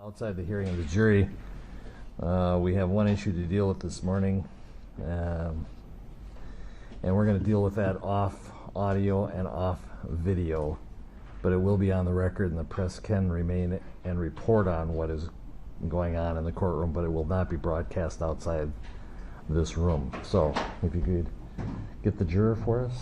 Outside the hearing of the jury, we have one issue to deal with this morning, and we're going to deal with that off audio and off video, but it will be on the record and the press can remain and report on what is going on in the courtroom, but it will not be broadcast outside this room. So if you could get the juror for us.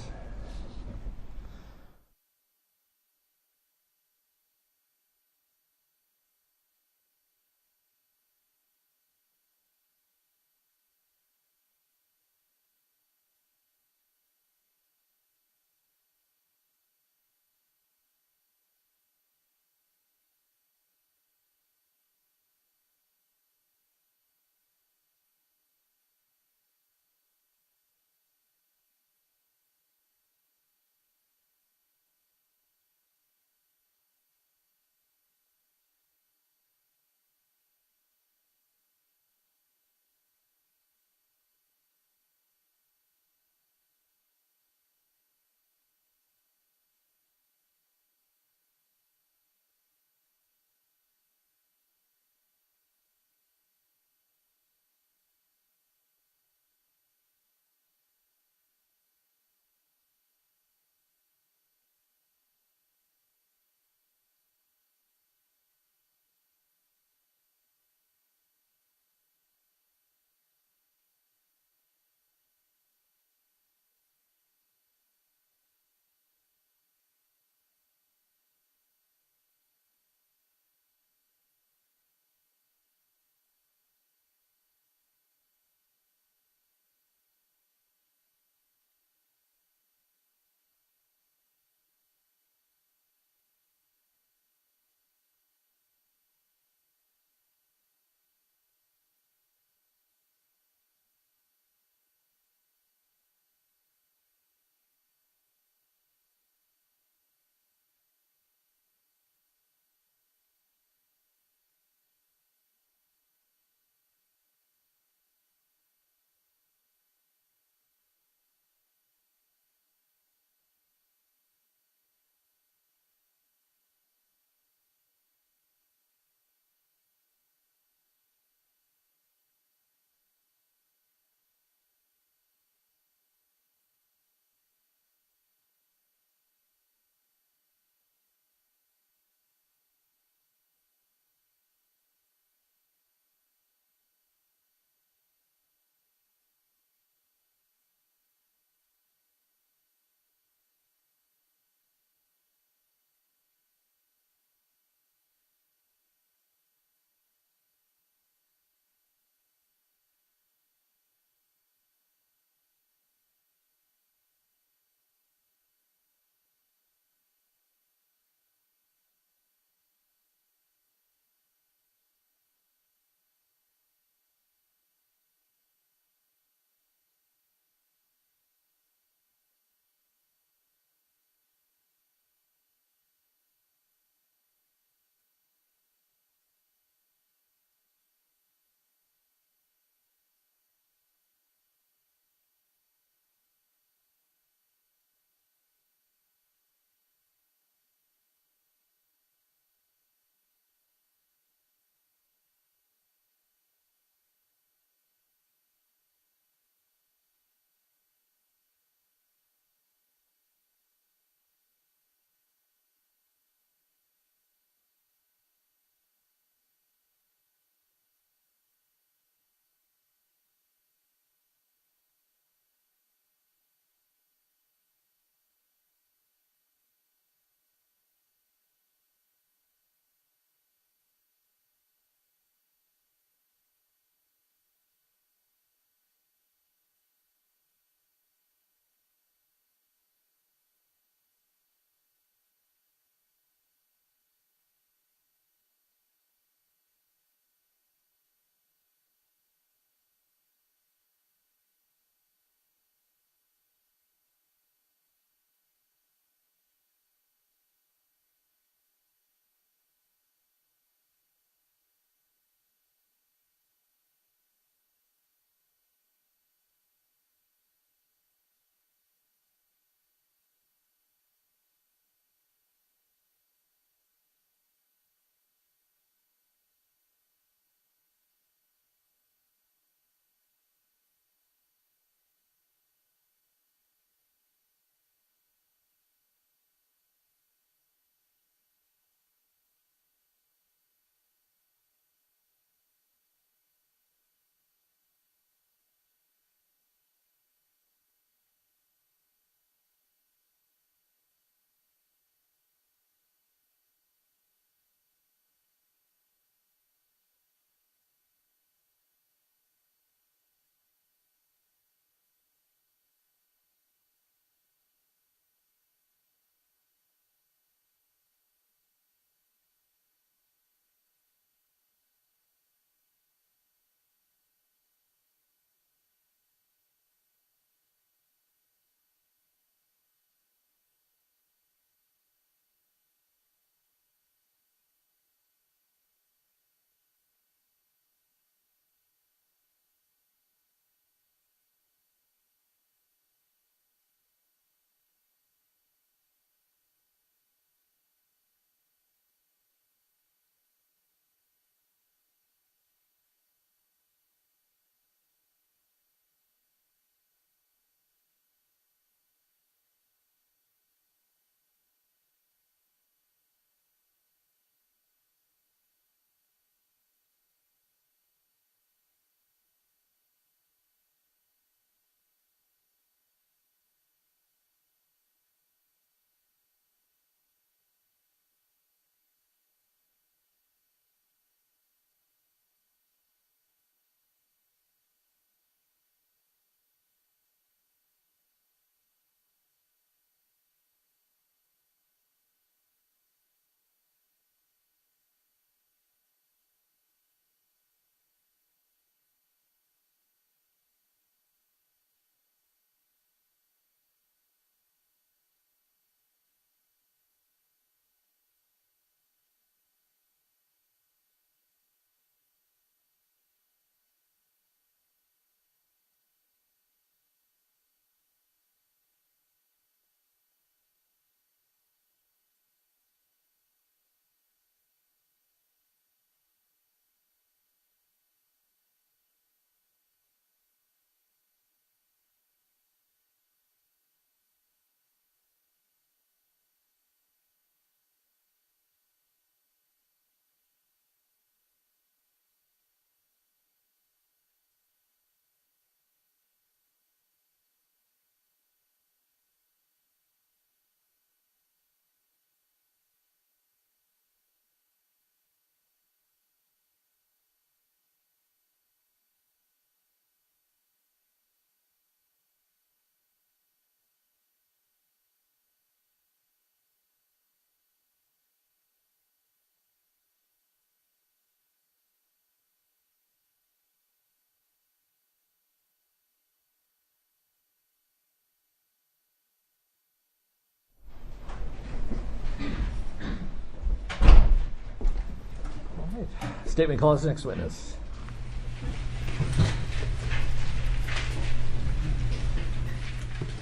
Statement calls the next witness.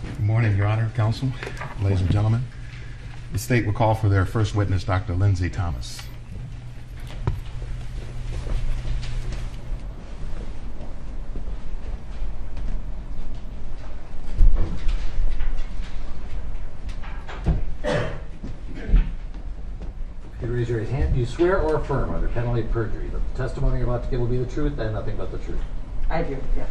Good morning, Your Honor, Counsel, ladies and gentlemen. The state will call for their first witness, Dr. Lindsay Thomas. Raise your right hand. Do you swear or affirm under penalty of perjury that the testimony you're about to give will be the truth and nothing but the truth? I do, yes.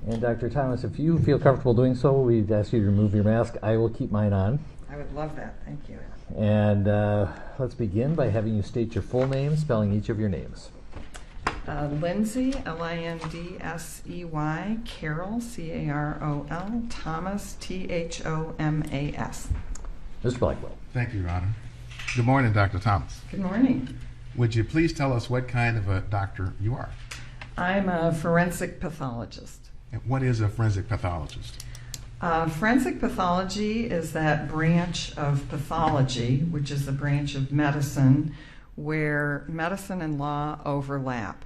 And Dr. Thomas, if you feel comfortable doing so, we'd ask you to remove your mask. I will keep mine on. I would love that. Thank you. And let's begin by having you state your full name, spelling each of your names. Lindsay, Lindsey, Carol, Carol, Thomas, Thomas. Mr. Blackwell. Thank you, Your Honor. Good morning, Dr. Thomas. Good morning. Would you please tell us what kind of a doctor you are? I'm a forensic pathologist. And what is a forensic pathologist? Forensic pathology is that branch of pathology, which is a branch of medicine, where medicine and law overlap.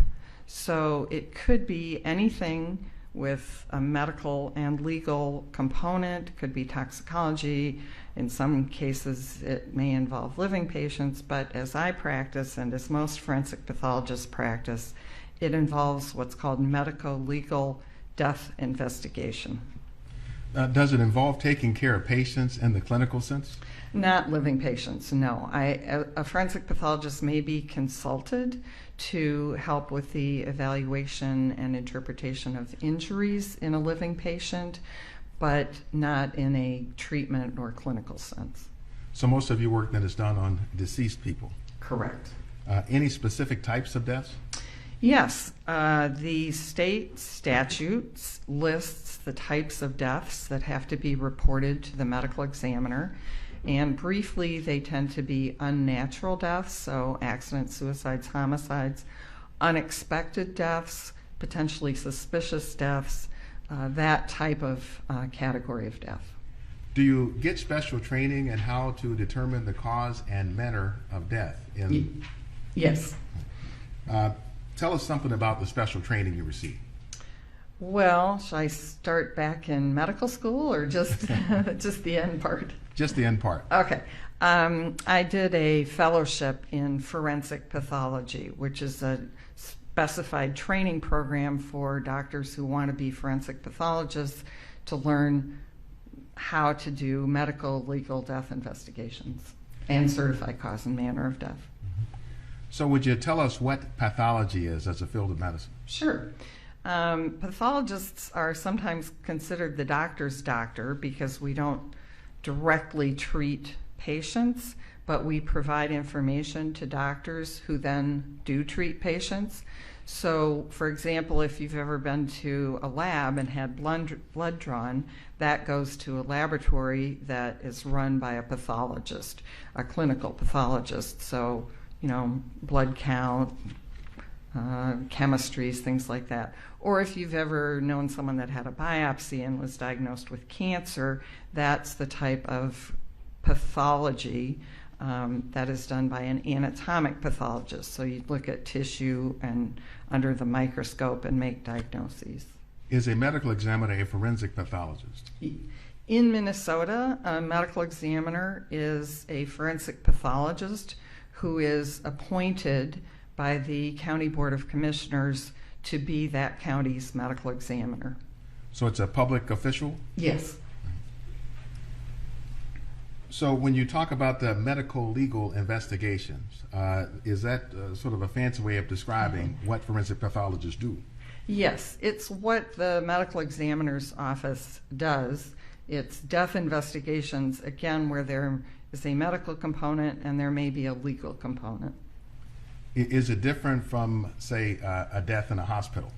So it could be anything with a medical and legal component. It could be toxicology. In some cases, it may involve living patients, but as I practice and as most forensic pathologists practice, it involves what's called medico-legal death investigation. Does it involve taking care of patients in the clinical sense? Not living patients, no. A forensic pathologist may be consulted to help with the evaluation and interpretation of injuries in a living patient, but not in a treatment or clinical sense. So most of your work then is done on deceased people? Correct. Any specific types of deaths? Yes, the state statutes lists the types of deaths that have to be reported to the medical examiner, and briefly they tend to be unnatural deaths, so accidents, suicides, homicides, unexpected deaths, potentially suspicious deaths, that type of category of death. Do you get special training in how to determine the cause and manner of death? Yes. Tell us something about the special training you received. Well, should I start back in medical school or just just the end part? Just the end part. Okay. I did a fellowship in forensic pathology, which is a specified training program for doctors who want to be forensic pathologists to learn how to do medical legal death investigations and certify cause and manner of death. So would you tell us what pathology is as a field of medicine? Sure. Pathologists are sometimes considered the doctor's doctor because we don't directly treat patients, but we provide information to doctors who then do treat patients. So, for example, if you've ever been to a lab and had blood drawn, that goes to a laboratory that is run by a pathologist, a clinical pathologist. So, blood count, chemistries, things like that. Or if you've ever known someone that had a biopsy and was diagnosed with cancer, that's the type of pathology that is done by an anatomic pathologist. So you'd look at tissue and under the microscope and make diagnoses. Is a medical examiner a forensic pathologist? In Minnesota, a medical examiner is a forensic pathologist who is appointed by the County Board of Commissioners to be that county's medical examiner. So it's a public official? Yes. So when you talk about the medical legal investigations, is that sort of a fancy way of describing what forensic pathologists do? Yes, it's what the medical examiner's office does. It's death investigations, again, where there is a medical component and there may be a legal component. Is it different from, say, a death in a hospital?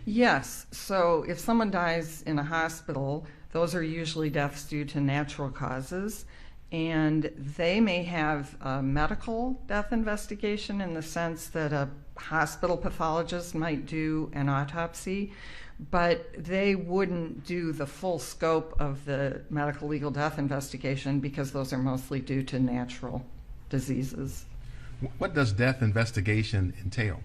Yes. So if someone dies in a hospital, those are usually deaths due to natural causes, and they may have a medical death investigation in the sense that a hospital pathologist might do an autopsy, but they wouldn't do the full scope of the medical legal death investigation because those are mostly due to natural diseases. What does death investigation entail?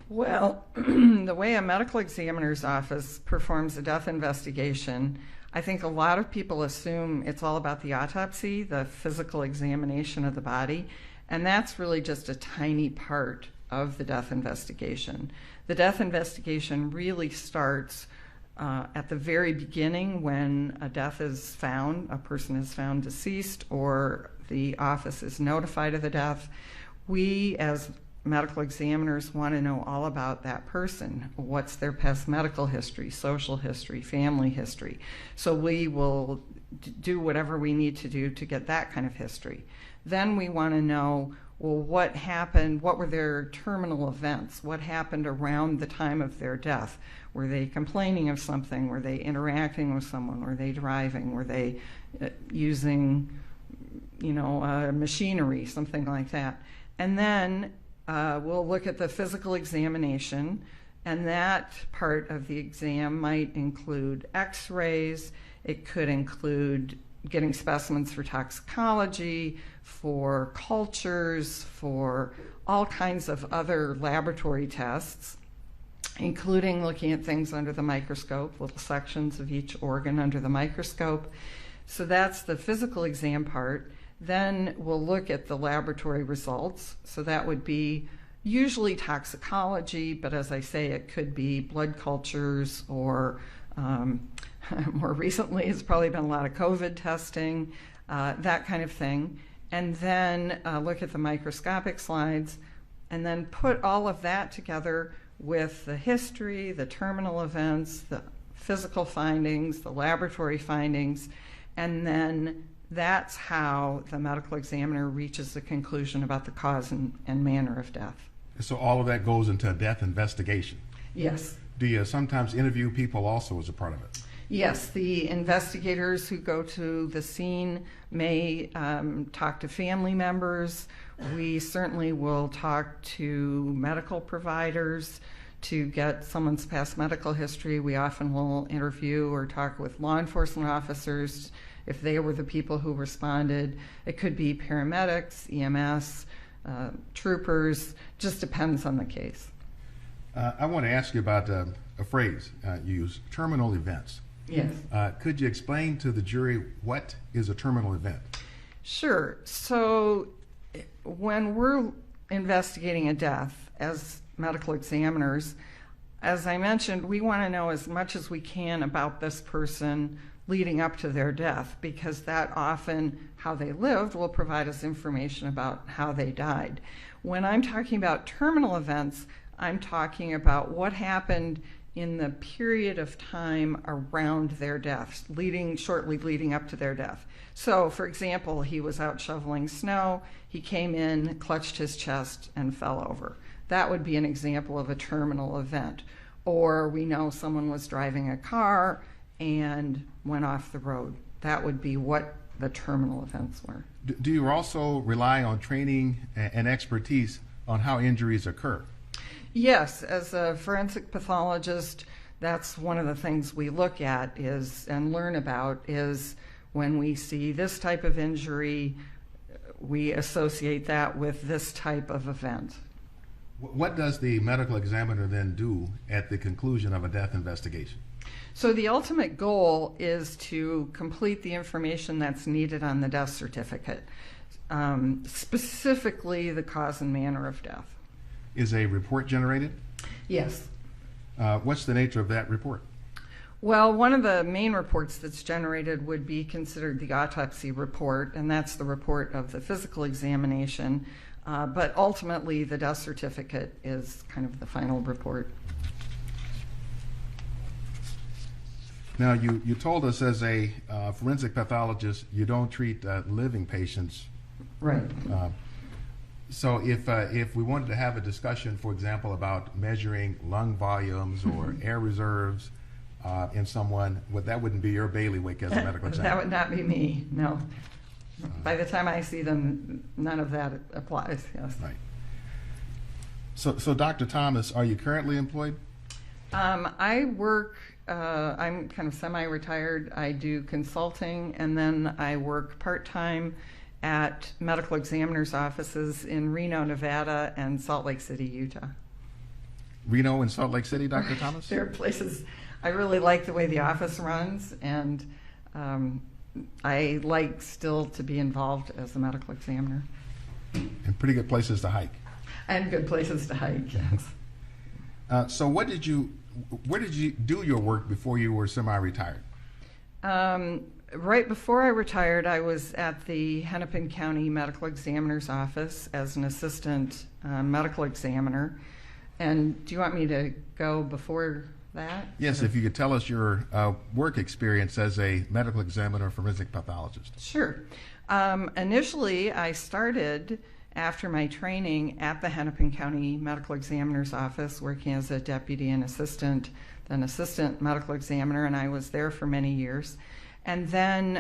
Well, the way a medical examiner's office performs a death investigation, I think a lot of people assume it's all about the autopsy, the physical examination of the body, and that's really just a tiny part of the death investigation. The death investigation really starts at the very beginning when a death is found, a person is found deceased, or the office is notified of the death. We, as medical examiners, want to know all about that person. What's their past medical history, social history, family history. So we will do whatever we need to do to get that kind of history. Then we want to know, well, what happened, what were their terminal events? What happened around the time of their death? Were they complaining of something? Were they interacting with someone? Were they driving? Were they using, machinery, something like that? And then we'll look at the physical examination, and that part of the exam might include x-rays. It could include getting specimens for toxicology, for cultures, for all kinds of other laboratory tests, including looking at things under the microscope, little sections of each organ under the microscope. So that's the physical exam part. Then we'll look at the laboratory results. So that would be usually toxicology, but as I say, it could be blood cultures, or more recently it's probably been a lot of COVID testing, that kind of thing. And then look at the microscopic slides, and then put all of that together with the history, the terminal events, the physical findings, the laboratory findings, and then that's how the medical examiner reaches the conclusion about the cause and manner of death. So all of that goes into a death investigation? Yes. Do you sometimes interview people also as a part of it? Yes, the investigators who go to the scene may talk to family members. We certainly will talk to medical providers to get someone's past medical history. We often will interview or talk with law enforcement officers if they were the people who responded. It could be paramedics, EMS, troopers, just depends on the case. I want to ask you about a phrase you use, terminal events. Yes. Could you explain to the jury what is a terminal event? Sure. So when we're investigating a death as medical examiners, as I mentioned, we want to know as much as we can about this person leading up to their death, because that often, how they lived, will provide us information about how they died. When I'm talking about terminal events, I'm talking about what happened in the period of time around their death, shortly leading up to their death. So, for example, he was out shoveling snow, he came in, clutched his chest, and fell over. That would be an example of a terminal event. Or we know someone was driving a car and went off the road. That would be what the terminal events were. Do you also rely on training and expertise on how injuries occur? Yes, as a forensic pathologist, that's one of the things we look at and learn about is when we see this type of injury, we associate that with this type of event. What does the medical examiner then do at the conclusion of a death investigation? So the ultimate goal is to complete the information that's needed on the death certificate, specifically the cause and manner of death. Is a report generated? Yes. What's the nature of that report? Well, one of the main reports that's generated would be considered the autopsy report, and that's the report of the physical examination. But ultimately, the death certificate is kind of the final report. Now, you told us as a forensic pathologist, you don't treat living patients. Right. So if we wanted to have a discussion, for example, about measuring lung volumes or air reserves in someone, that wouldn't be your bailiwick as a medical examiner? That would not be me, no. By the time I see them, none of that applies, yes. Right. So Dr. Thomas, are you currently employed? I work, I'm kind of semi-retired. I do consulting, and then I work part-time at medical examiners' offices in Reno, Nevada, and Salt Lake City, Utah. Reno and Salt Lake City, Dr. Thomas? They're places I really like the way the office runs, and I like still to be involved as a medical examiner. And pretty good places to hike. And good places to hike, yes. So where did you do your work before you were semi-retired? Right before I retired, I was at the Hennepin County Medical Examiner's Office as an assistant medical examiner. And do you want me to go before that? Yes, if you could tell us your work experience as a medical examiner forensic pathologist. Sure. Initially, I started after my training at the Hennepin County Medical Examiner's Office, working as a deputy and assistant, then assistant medical examiner, and I was there for many years. And then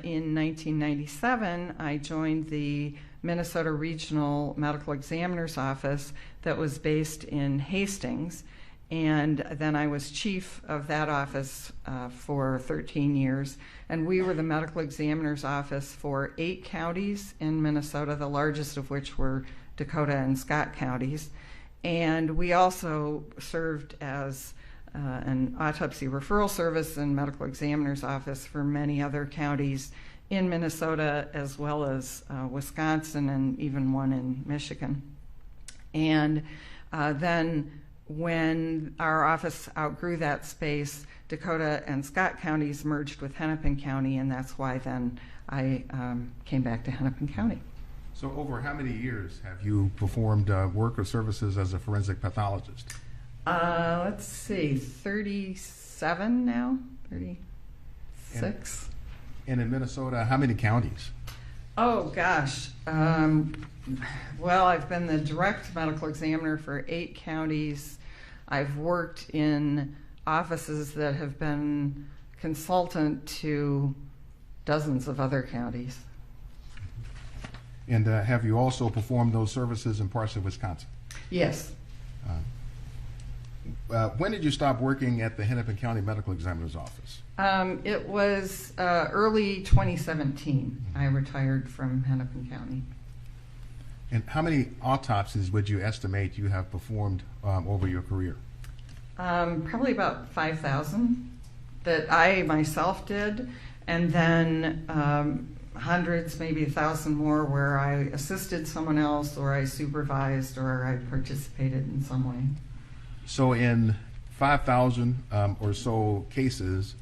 in 1997, I joined the Minnesota Regional Medical Examiner's Office that was based in Hastings. And then I was chief of that office for 13 years. And we were the medical examiner's office for 8 counties in Minnesota, the largest of which were Dakota and Scott counties. And we also served as an autopsy referral service and medical examiner's office for many other counties in Minnesota, as well as Wisconsin and even one in Michigan. And then when our office outgrew that space, Dakota and Scott counties merged with Hennepin County, and that's why then I came back to Hennepin County. So over how many years have you performed work or services as a forensic pathologist? Let's see, 37 now, 36. And in Minnesota, how many counties? Oh, gosh. Well, I've been the direct medical examiner for 8 counties. I've worked in offices that have been consultant to dozens of other counties. And have you also performed those services in parts of Wisconsin? Yes. When did you stop working at the Hennepin County Medical Examiner's Office? It was early 2017. I retired from Hennepin County. And how many autopsies would you estimate you have performed over your career? Probably about 5,000 that I myself did, and then hundreds, maybe 1,000 more where I assisted someone else, or I supervised, or I participated in some way. So in 5,000 or so cases,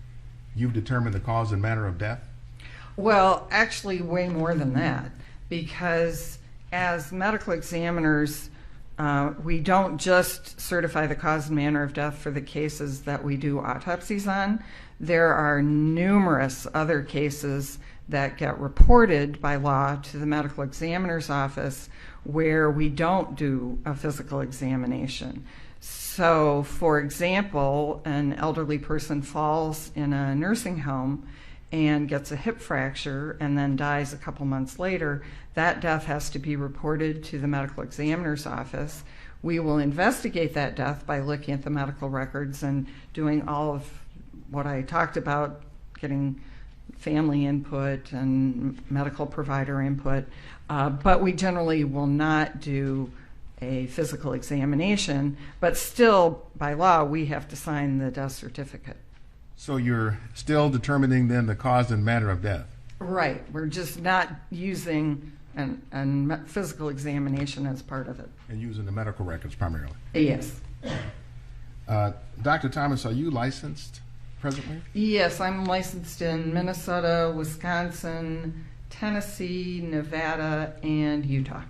you've determined the cause and manner of death? Well, actually way more than that, because as medical examiners, we don't just certify the cause and manner of death for the cases that we do autopsies on. There are numerous other cases that get reported by law to the medical examiner's office where we don't do a physical examination. So, for example, an elderly person falls in a nursing home and gets a hip fracture and then dies a couple months later. That death has to be reported to the medical examiner's office. We will investigate that death by looking at the medical records and doing all of what I talked about, getting family input and medical provider input, but we generally will not do a physical examination, but still, by law, we have to sign the death certificate. So you're still determining then the cause and manner of death? Right. We're just not using a physical examination as part of it. And using the medical records primarily? Yes. Dr. Thomas, are you licensed presently? Yes, I'm licensed in Minnesota, Wisconsin, Tennessee, Nevada, and Utah.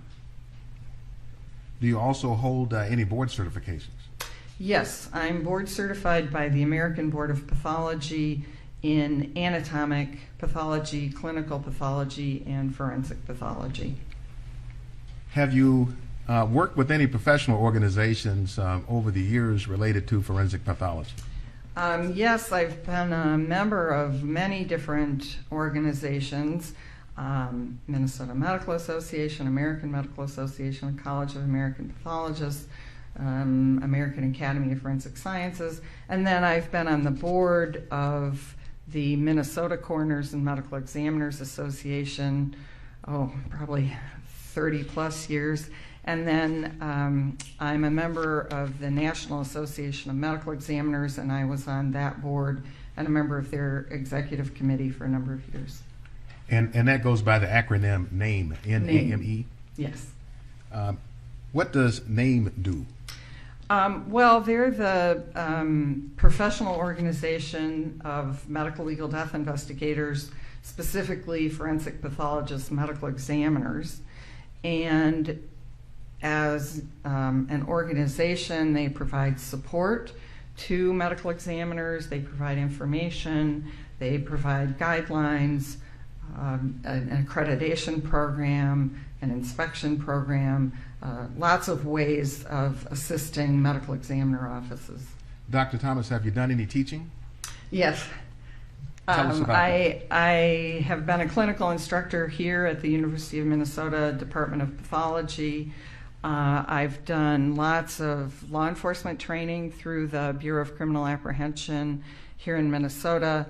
Do you also hold any board certifications? Yes, I'm board certified by the American Board of Pathology in anatomic pathology, clinical pathology, and forensic pathology. Have you worked with any professional organizations over the years related to forensic pathology? Yes, I've been a member of many different organizations. Minnesota Medical Association, American Medical Association, College of American Pathologists, American Academy of Forensic Sciences, and then I've been on the board of the Minnesota Coroners and Medical Examiners Association, probably 30 plus years. And then I'm a member of the National Association of Medical Examiners, and I was on that board and a member of their executive committee for a number of years. And that goes by the acronym NAME, N-A-M-E? Yes. What does NAME do? Well, they're the professional organization of medical legal death investigators, specifically forensic pathologists, medical examiners. And as an organization, they provide support to medical examiners, they provide information, they provide guidelines, an accreditation program, an inspection program, lots of ways of assisting medical examiner offices. Dr. Thomas, have you done any teaching? Yes. Tell us about that. I have been a clinical instructor here at the University of Minnesota Department of Pathology. I've done lots of law enforcement training through the Bureau of Criminal Apprehension here in Minnesota,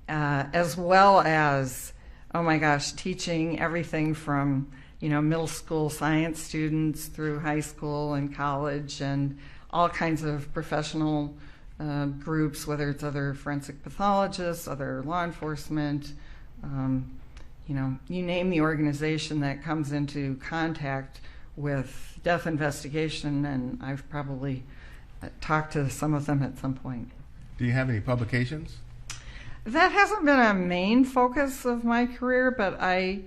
as well as, oh my gosh, teaching everything from middle school science students through high school and college and all kinds of professional groups, whether it's other forensic pathologists, other law enforcement, you name the organization that comes into contact with death investigation, and I've probably talked to some of them at some point. Do you have any publications? That hasn't been a main focus of my career, but I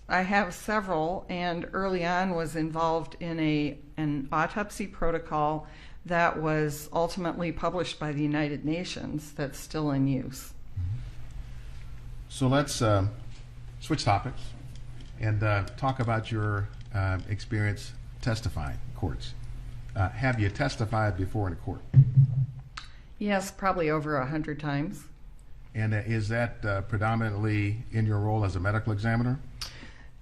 have several, and early on was involved in an autopsy protocol that was ultimately published by the United Nations that's still in use. So let's switch topics and talk about your experience testifying in courts. Have you testified before in a court? Yes, probably over 100 times. And is that predominantly in your role as a medical examiner?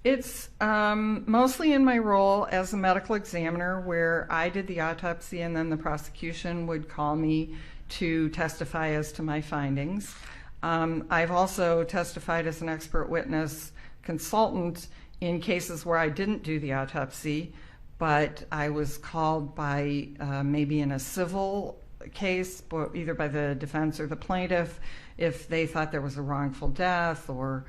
It's mostly in my role as a medical examiner, where I did the autopsy and then the prosecution would call me to testify as to my findings. I've also testified as an expert witness consultant in cases where I didn't do the autopsy, but I was called by maybe in a civil case, either by the defense or the plaintiff, if they thought there was a wrongful death or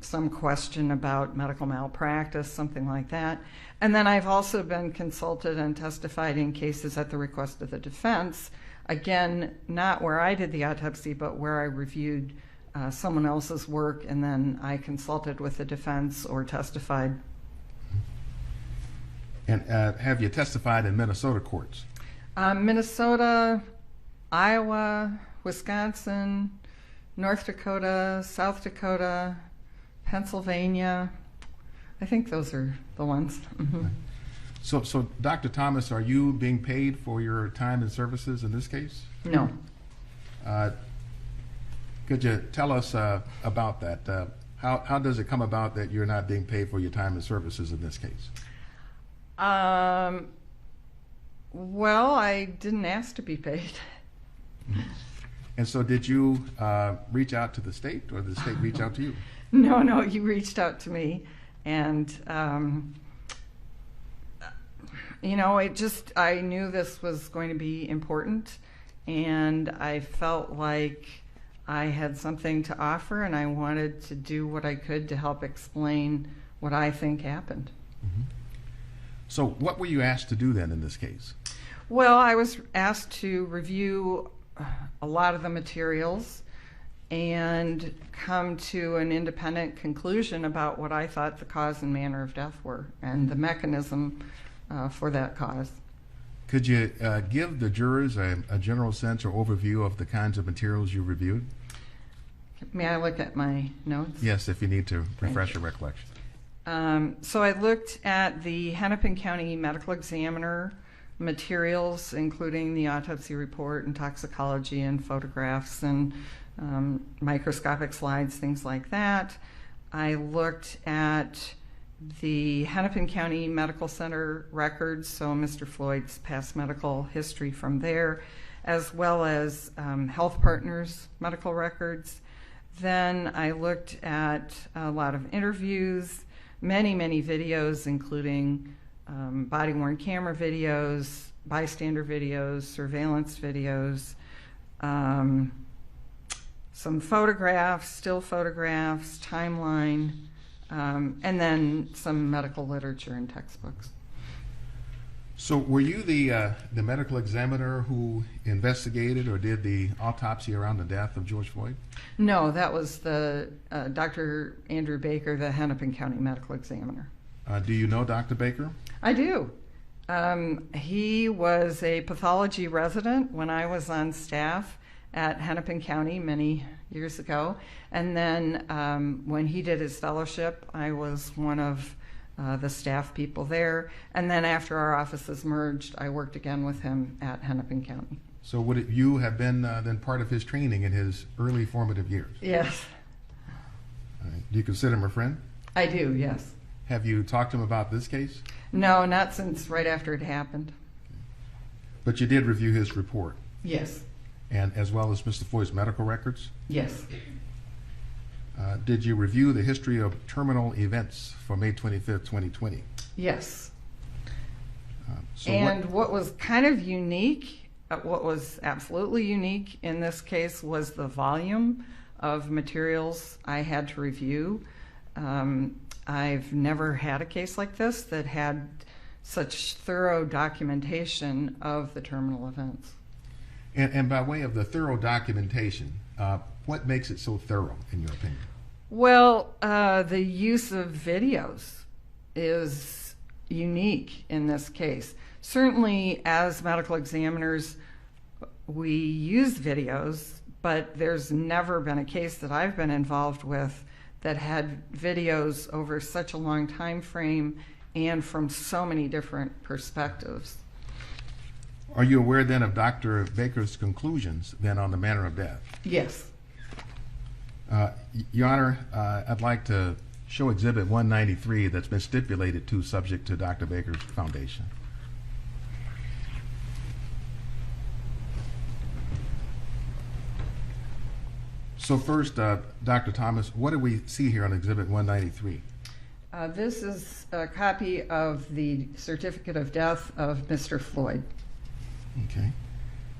some question about medical malpractice, something like that. And then I've also been consulted and testified in cases at the request of the defense, again, not where I did the autopsy, but where I reviewed someone else's work, and then I consulted with the defense or testified. And have you testified in Minnesota courts? Minnesota, Iowa, Wisconsin, North Dakota, South Dakota, Pennsylvania. I think those are the ones. Mm-hmm. So, Dr. Thomas, are you being paid for your time and services in this case? No. Could you tell us about that? How does it come about that you're not being paid for your time and services in this case? Well, I didn't ask to be paid. And so did you reach out to the state, or did the state reach out to you? No, you reached out to me. And, I knew this was going to be important, and I felt like I had something to offer, and I wanted to do what I could to help explain what I think happened. Mm-hmm. So what were you asked to do then in this case? Well, I was asked to review a lot of the materials and come to an independent conclusion about what I thought the cause and manner of death were and the mechanism for that cause. Could you give the jurors a general sense or overview of the kinds of materials you reviewed? May I look at my notes? Yes, if you need to refresh your recollection. So I looked at the Hennepin County Medical Examiner materials, including the autopsy report and toxicology and photographs and microscopic slides, things like that. I looked at the Hennepin County Medical Center records, so Mr. Floyd's past medical history from there, as well as Health Partners medical records. Then I looked at a lot of interviews, many videos, including body-worn camera videos, bystander videos, surveillance videos, some photographs, still photographs, timeline, and then some medical literature and textbooks. So were you the medical examiner who investigated or did the autopsy around the death of George Floyd? No, that was the Dr. Andrew Baker, the Hennepin County medical examiner. Do you know Dr. Baker? I do. He was a pathology resident when I was on staff at Hennepin County many years ago. And then when he did his fellowship, I was one of the staff people there. And then after our offices merged, I worked again with him at Hennepin County. So would you have been then part of his training in his early formative years? Yes. Do you consider him a friend? I do, yes. Have you talked to him about this case? No, not since right after it happened. But you did review his report? Yes. And as well as Mr. Floyd's medical records? Yes. Did you review the history of terminal events for May 25th, 2020? Yes. So what was kind of unique, what was absolutely unique in this case was the volume of materials I had to review. I've never had a case like this that had such thorough documentation of the terminal events. And by way of the thorough documentation, what makes it so thorough, in your opinion? Well, the use of videos is unique in this case. Certainly, as medical examiners, we use videos, but there's never been a case that I've been involved with that had videos over such a long time frame and from so many different perspectives. Are you aware then of Dr. Baker's conclusions then on the manner of death? Yes. Your Honor, I'd like to show Exhibit 193 that's been stipulated to subject to Dr. Baker's foundation. So first, Dr. Thomas, what do we see here on Exhibit 193? This is a copy of the certificate of death of Mr. Floyd. Okay.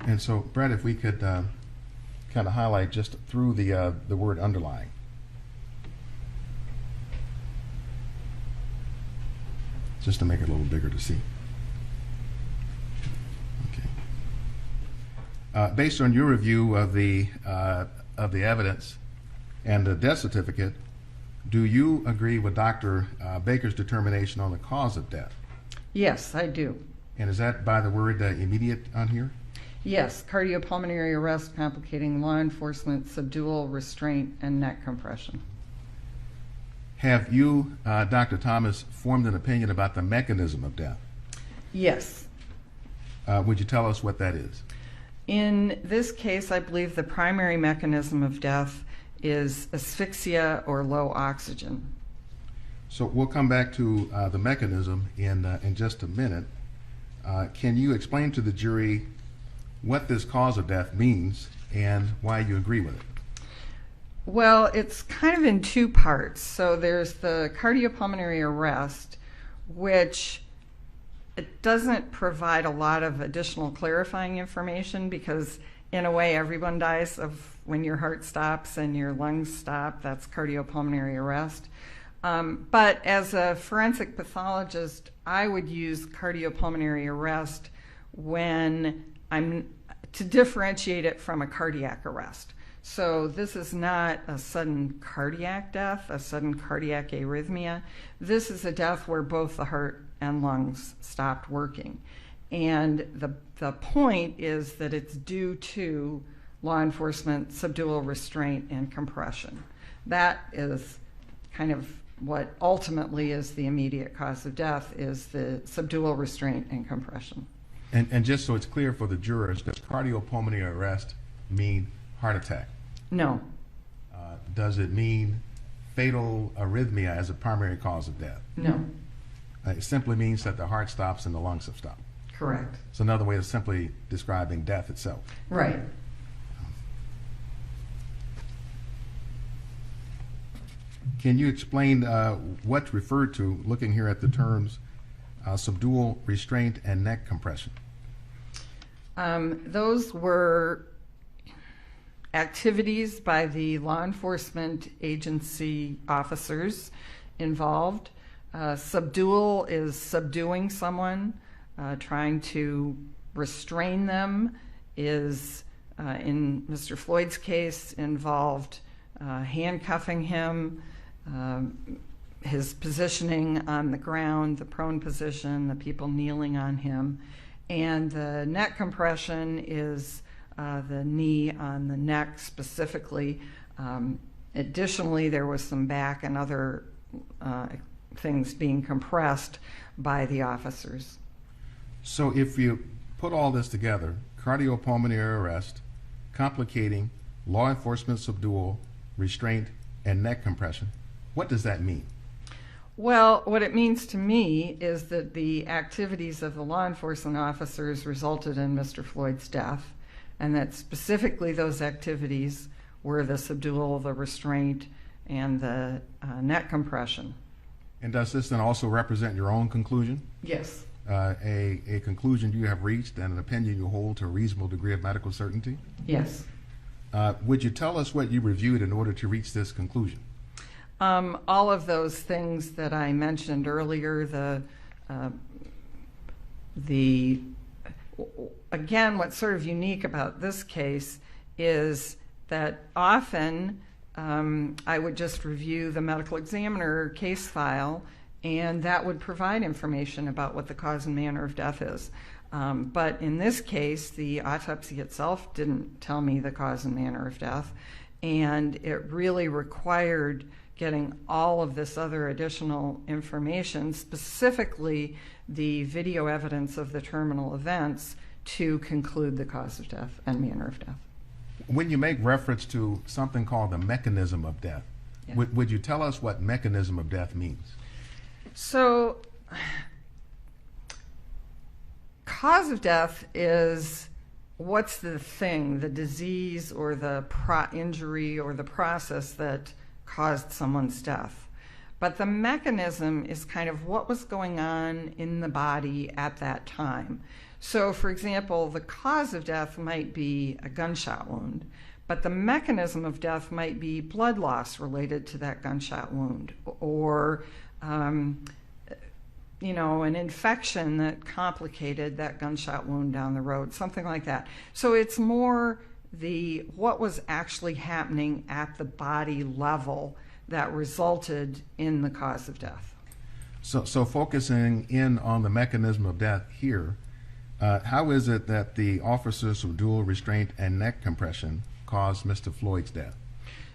And so, Brett, if we could kind of highlight just through the word underlying. Just to make it a little bigger to see. Okay. Based on your review of the evidence and the death certificate, do you agree with Dr. Baker's determination on the cause of death? Yes, I do. And is that by the word immediate on here? Yes, cardiopulmonary arrest complicating law enforcement, subdual, restraint, and neck compression. Have you, Dr. Thomas, formed an opinion about the mechanism of death? Yes. Would you tell us what that is? In this case, I believe the primary mechanism of death is asphyxia or low oxygen. So we'll come back to the mechanism in just a minute. Can you explain to the jury what this cause of death means and why you agree with it? Well, it's kind of in two parts. So there's the cardiopulmonary arrest, which it doesn't provide a lot of additional clarifying information because in a way everyone dies of when your heart stops and your lungs stop. That's cardiopulmonary arrest. But as a forensic pathologist, I would use cardiopulmonary arrest when I'm to differentiate it from a cardiac arrest. So this is not a sudden cardiac death, a sudden cardiac arrhythmia. This is a death where both the heart and lungs stopped working. And the point is that it's due to law enforcement, subdual, restraint, and compression. That is kind of what ultimately is the immediate cause of death, is the subdual, restraint, and compression. And just so it's clear for the jurors, does cardiopulmonary arrest mean heart attack? No. Does it mean fatal arrhythmia as a primary cause of death. No, It simply means that the heart stops and the lungs have stopped. correct. It's another way of simply describing death itself. Right. Can you explain what's referred to, looking here at the terms subdual, restraint, and neck compression? Those were activities by the law enforcement agency officers involved. Subdual is subduing someone, trying to restrain them is, in Mr. Floyd's case, involved handcuffing him, his positioning on the ground, the prone position, the people kneeling on him. And the neck compression is the knee on the neck specifically. Additionally, there was some back and other things being compressed by the officers. So if you put all this together, cardiopulmonary arrest, complicating, law enforcement subdual, restraint, and neck compression, what does that mean? Well, what it means to me is that the activities of the law enforcement officers resulted in Mr. Floyd's death, and that specifically those activities were the subdual, the restraint, and the neck compression. And does this then also represent your own conclusion? Yes. A conclusion you have reached and an opinion you hold to a reasonable degree of medical certainty? Yes. Would you tell us what you reviewed in order to reach this conclusion? All of those things that I mentioned earlier, again, what's sort of unique about this case is that often I would just review the medical examiner case file, and that would provide information about what the cause and manner of death is. But in this case, the autopsy itself didn't tell me the cause and manner of death, and it really required getting all of this other additional information, specifically the video evidence of the terminal events, to conclude the cause of death and manner of death. When you make reference to something called the mechanism of death, Yeah. would you tell us what mechanism of death means? So, cause of death is what's the thing, the disease or the injury or the process that caused someone's death. But the mechanism is kind of what was going on in the body at that time. So, for example, the cause of death might be a gunshot wound, but the mechanism of death might be blood loss related to that gunshot wound, or an infection that complicated that gunshot wound down the road, something like that. So it's more what was actually happening at the body level that resulted in the cause of death. So focusing in on the mechanism of death here, how is it that the officers of dual restraint and neck compression caused Mr. Floyd's death?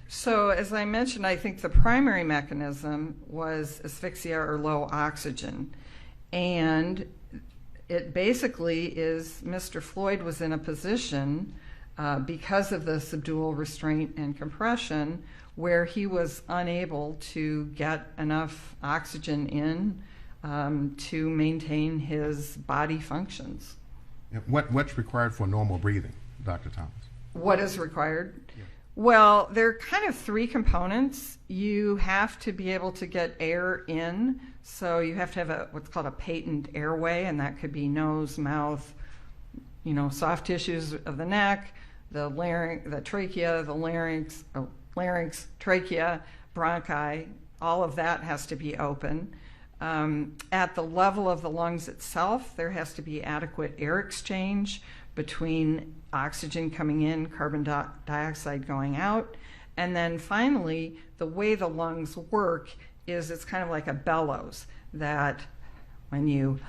So as I mentioned, I think the primary mechanism was asphyxia or low oxygen. And it basically is Mr. Floyd was in a position because of the subdual restraint and compression where he was unable to get enough oxygen in to maintain his body functions. What's required for normal breathing, Dr. Thomas? What is required? Yeah. Well, there are kind of three components. You have to be able to get air in, so you have to have what's called a patent airway, and that could be nose, mouth, soft tissues of the neck, the larynx, the trachea, the larynx, trachea, bronchi. All of that has to be open. At the level of the lungs itself, there has to be adequate air exchange between oxygen coming in, carbon dioxide going out. And then finally, the way the lungs work is it's kind of like a bellows, that when you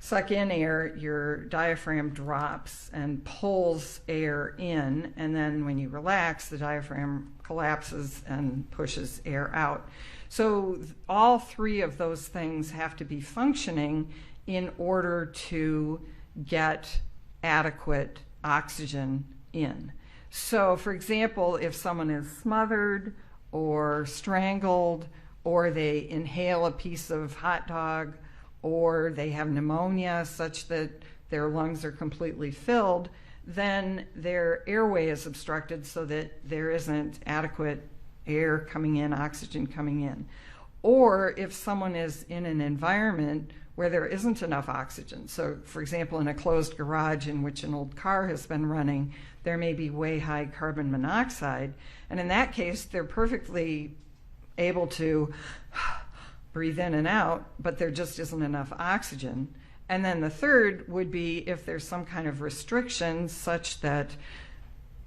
suck in air, your diaphragm drops and pulls air in, and then when you relax, the diaphragm collapses and pushes air out. So all three of those things have to be functioning in order to get adequate oxygen in. So, for example, if someone is smothered or strangled, or they inhale a piece of hot dog, or they have pneumonia such that their lungs are completely filled, then their airway is obstructed so that there isn't adequate air coming in, oxygen coming in. Or if someone is in an environment where there isn't enough oxygen. So, for example, in a closed garage in which an old car has been running, there may be way high carbon monoxide. And in that case, they're perfectly able to breathe in and out, but there just isn't enough oxygen. And then the third would be if there's some kind of restriction such that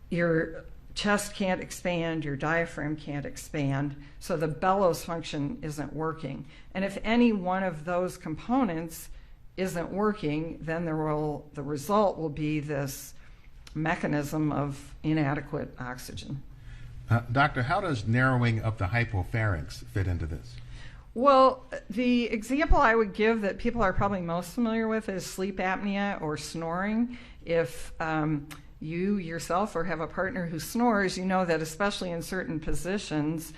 your chest can't expand, your diaphragm can't expand, so the bellows function isn't working. And if any one of those components isn't working, then the result will be this mechanism of inadequate oxygen. Doctor, how does narrowing of the hypopharynx fit into this? Well, the example I would give that people are probably most familiar with is sleep apnea or snoring. If you yourself or have a partner who snores, you know that especially in certain positions,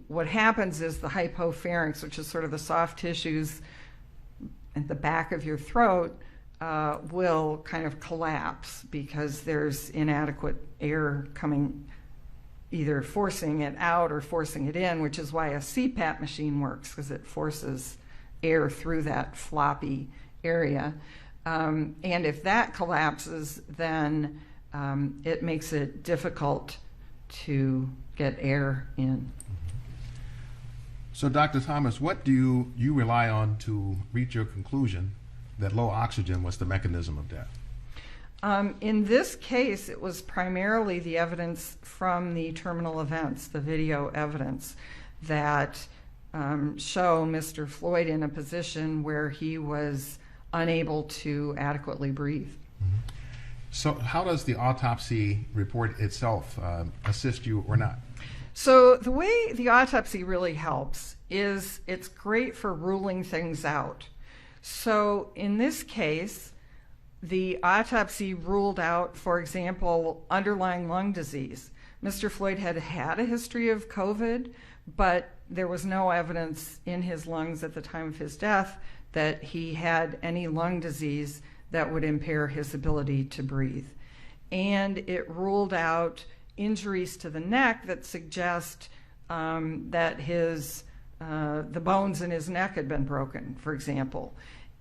what happens is the hypopharynx, which is sort of the soft tissues at the back of your throat, will kind of collapse because there's inadequate air coming, either forcing it out or forcing it in, which is why a CPAP machine works, because it forces air through that floppy area. And if that collapses, then it makes it difficult to get air in. So, Dr. Thomas, what do you rely on to reach your conclusion that low oxygen was the mechanism of death? In this case, it was primarily the evidence from the terminal events, the video evidence, that show Mr. Floyd in a position where he was unable to adequately breathe. Mm-hmm. So how does the autopsy report itself assist you or not? So the way the autopsy really helps is it's great for ruling things out. So in this case, the autopsy ruled out, for example, underlying lung disease. Mr. Floyd had had a history of COVID, but there was no evidence in his lungs at the time of his death that he had any lung disease that would impair his ability to breathe. And it ruled out injuries to the neck that suggest that the bones in his neck had been broken, for example.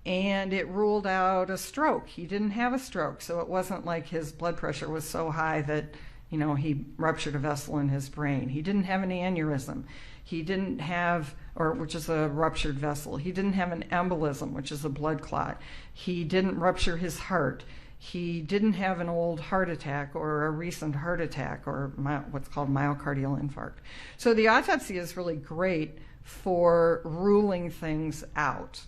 And it ruled out a stroke. He didn't have a stroke, so it wasn't like his blood pressure was so high that, he ruptured a vessel in his brain. He didn't have an aneurysm. He didn't have, which is a ruptured vessel. He didn't have an embolism, which is a blood clot. He didn't rupture his heart. He didn't have an old heart attack or a recent heart attack or what's called myocardial infarct. So the autopsy is really great for ruling things out.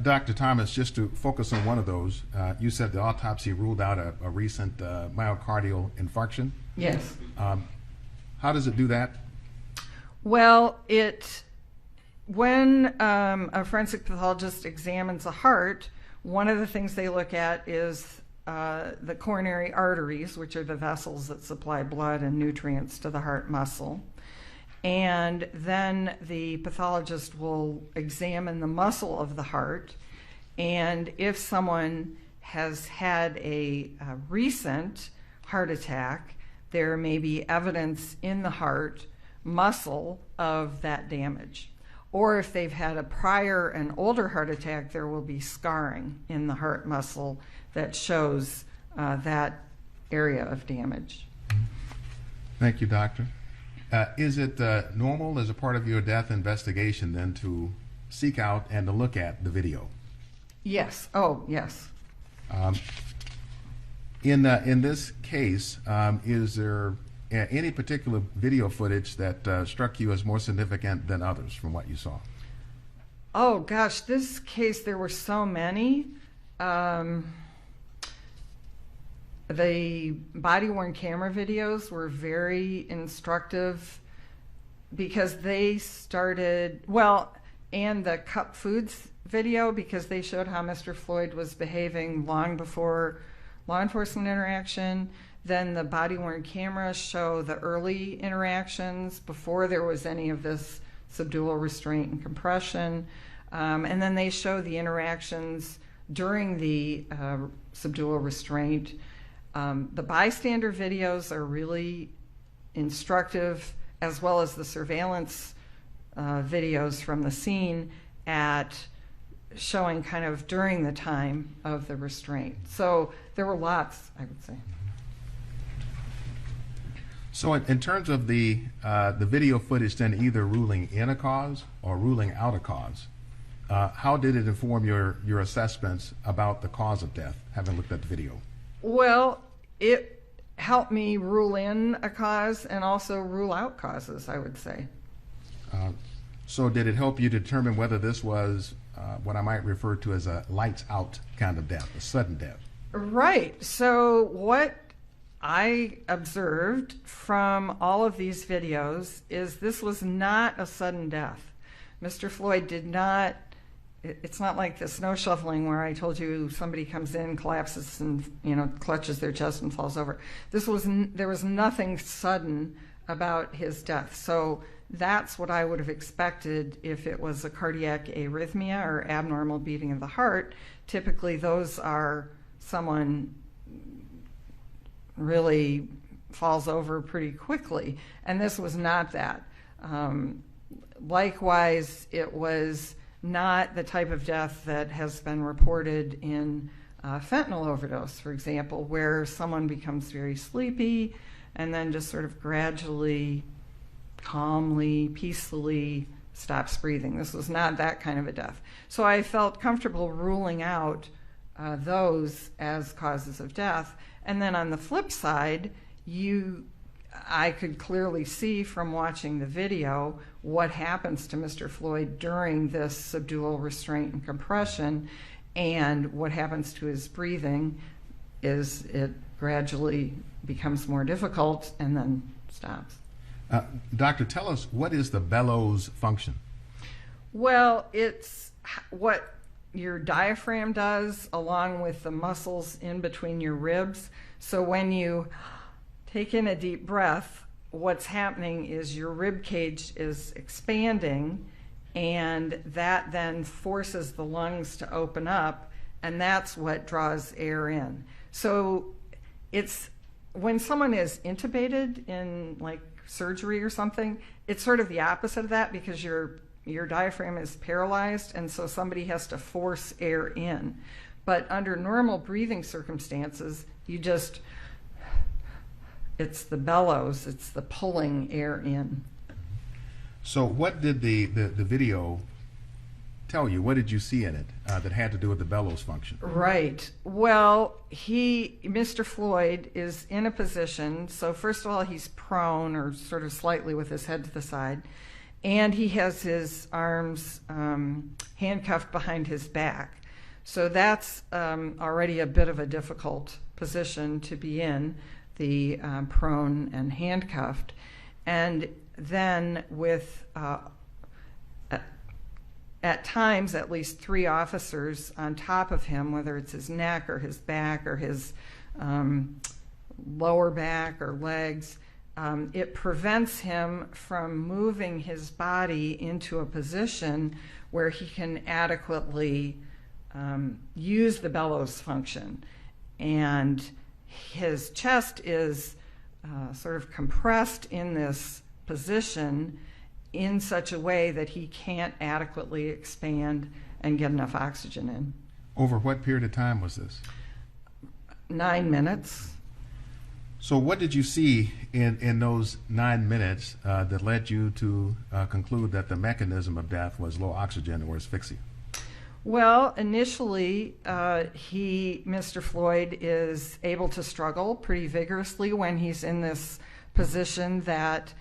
Dr. Thomas, just to focus on one of those, you said the autopsy ruled out a recent myocardial infarction. Yes. How does it do that? Well, when a forensic pathologist examines a heart, one of the things they look at is the coronary arteries, which are the vessels that supply blood and nutrients to the heart muscle. And then the pathologist will examine the muscle of the heart. And if someone has had a recent heart attack, there may be evidence in the heart muscle of that damage. Or if they've had a prior and older heart attack, there will be scarring in the heart muscle that shows that area of damage. Thank you, doctor. Is it normal as a part of your death investigation then to seek out and to look at the video? Yes. Oh, yes. In this case, is there any particular video footage that struck you as more significant than others from what you saw? Oh, gosh, this case, there were so many. The body-worn camera videos were very instructive because they started, and the cup foods video, because they showed how Mr. Floyd was behaving long before law enforcement interaction. Then the body-worn cameras show the early interactions before there was any of this subdural restraint and compression. And then they show the interactions during the subdural restraint. The bystander videos are really instructive, as well as the surveillance videos from the scene at showing kind of during the time of the restraint. So there were lots, I would say. So in terms of the video footage then either ruling in a cause or ruling out a cause, how did it inform your assessments about the cause of death, having looked at the video? Well, it helped me rule in a cause and also rule out causes, I would say. So did it help you determine whether this was what I might refer to as a lights out kind of death, a sudden death? Right. So what I observed from all of these videos is this was not a sudden death. Mr. Floyd did not, it's not like the snow shoveling where I told you somebody comes in, collapses and, clutches their chest and falls over. There was nothing sudden about his death. So that's what I would have expected if it was a cardiac arrhythmia or abnormal beating of the heart. Typically those are someone really falls over pretty quickly, and this was not that. Likewise, it was not the type of death that has been reported in fentanyl overdose, for example, where someone becomes very sleepy and then just sort of gradually, calmly, peacefully stops breathing. This was not that kind of a death. So I felt comfortable ruling out those as causes of death. And then on the flip side, I could clearly see from watching the video what happens to Mr. Floyd during this subdural restraint and compression, and what happens to his breathing is it gradually becomes more difficult and then stops. Doctor, tell us, what is the bellows function? Well, it's what your diaphragm does along with the muscles in between your ribs. So when you take in a deep breath, what's happening is your rib cage is expanding, and that then forces the lungs to open up, and that's what draws air in. So it's when someone is intubated in like surgery or something, it's sort of the opposite of that, because your diaphragm is paralyzed, and so somebody has to force air in. But under normal breathing circumstances, it's the bellows, it's the pulling air in. So what did the video tell you? What did you see in it that had to do with the bellows function? Right. Well, Mr. Floyd is in a position, so first of all, he's prone or sort of slightly with his head to the side, and he has his arms handcuffed behind his back. So that's already a bit of a difficult position to be in, the prone and handcuffed. And then with, at times, at least 3 officers on top of him, whether it's his neck or his back or his lower back or legs, it prevents him from moving his body into a position where he can adequately use the bellows function. And his chest is sort of compressed in this position in such a way that he can't adequately expand and get enough oxygen in. Over what period of time was this? 9 minutes. So what did you see in those 9 minutes that led you to conclude that the mechanism of death was low oxygen or asphyxia? Well, initially, Mr. Floyd is able to struggle pretty vigorously when he's in this position that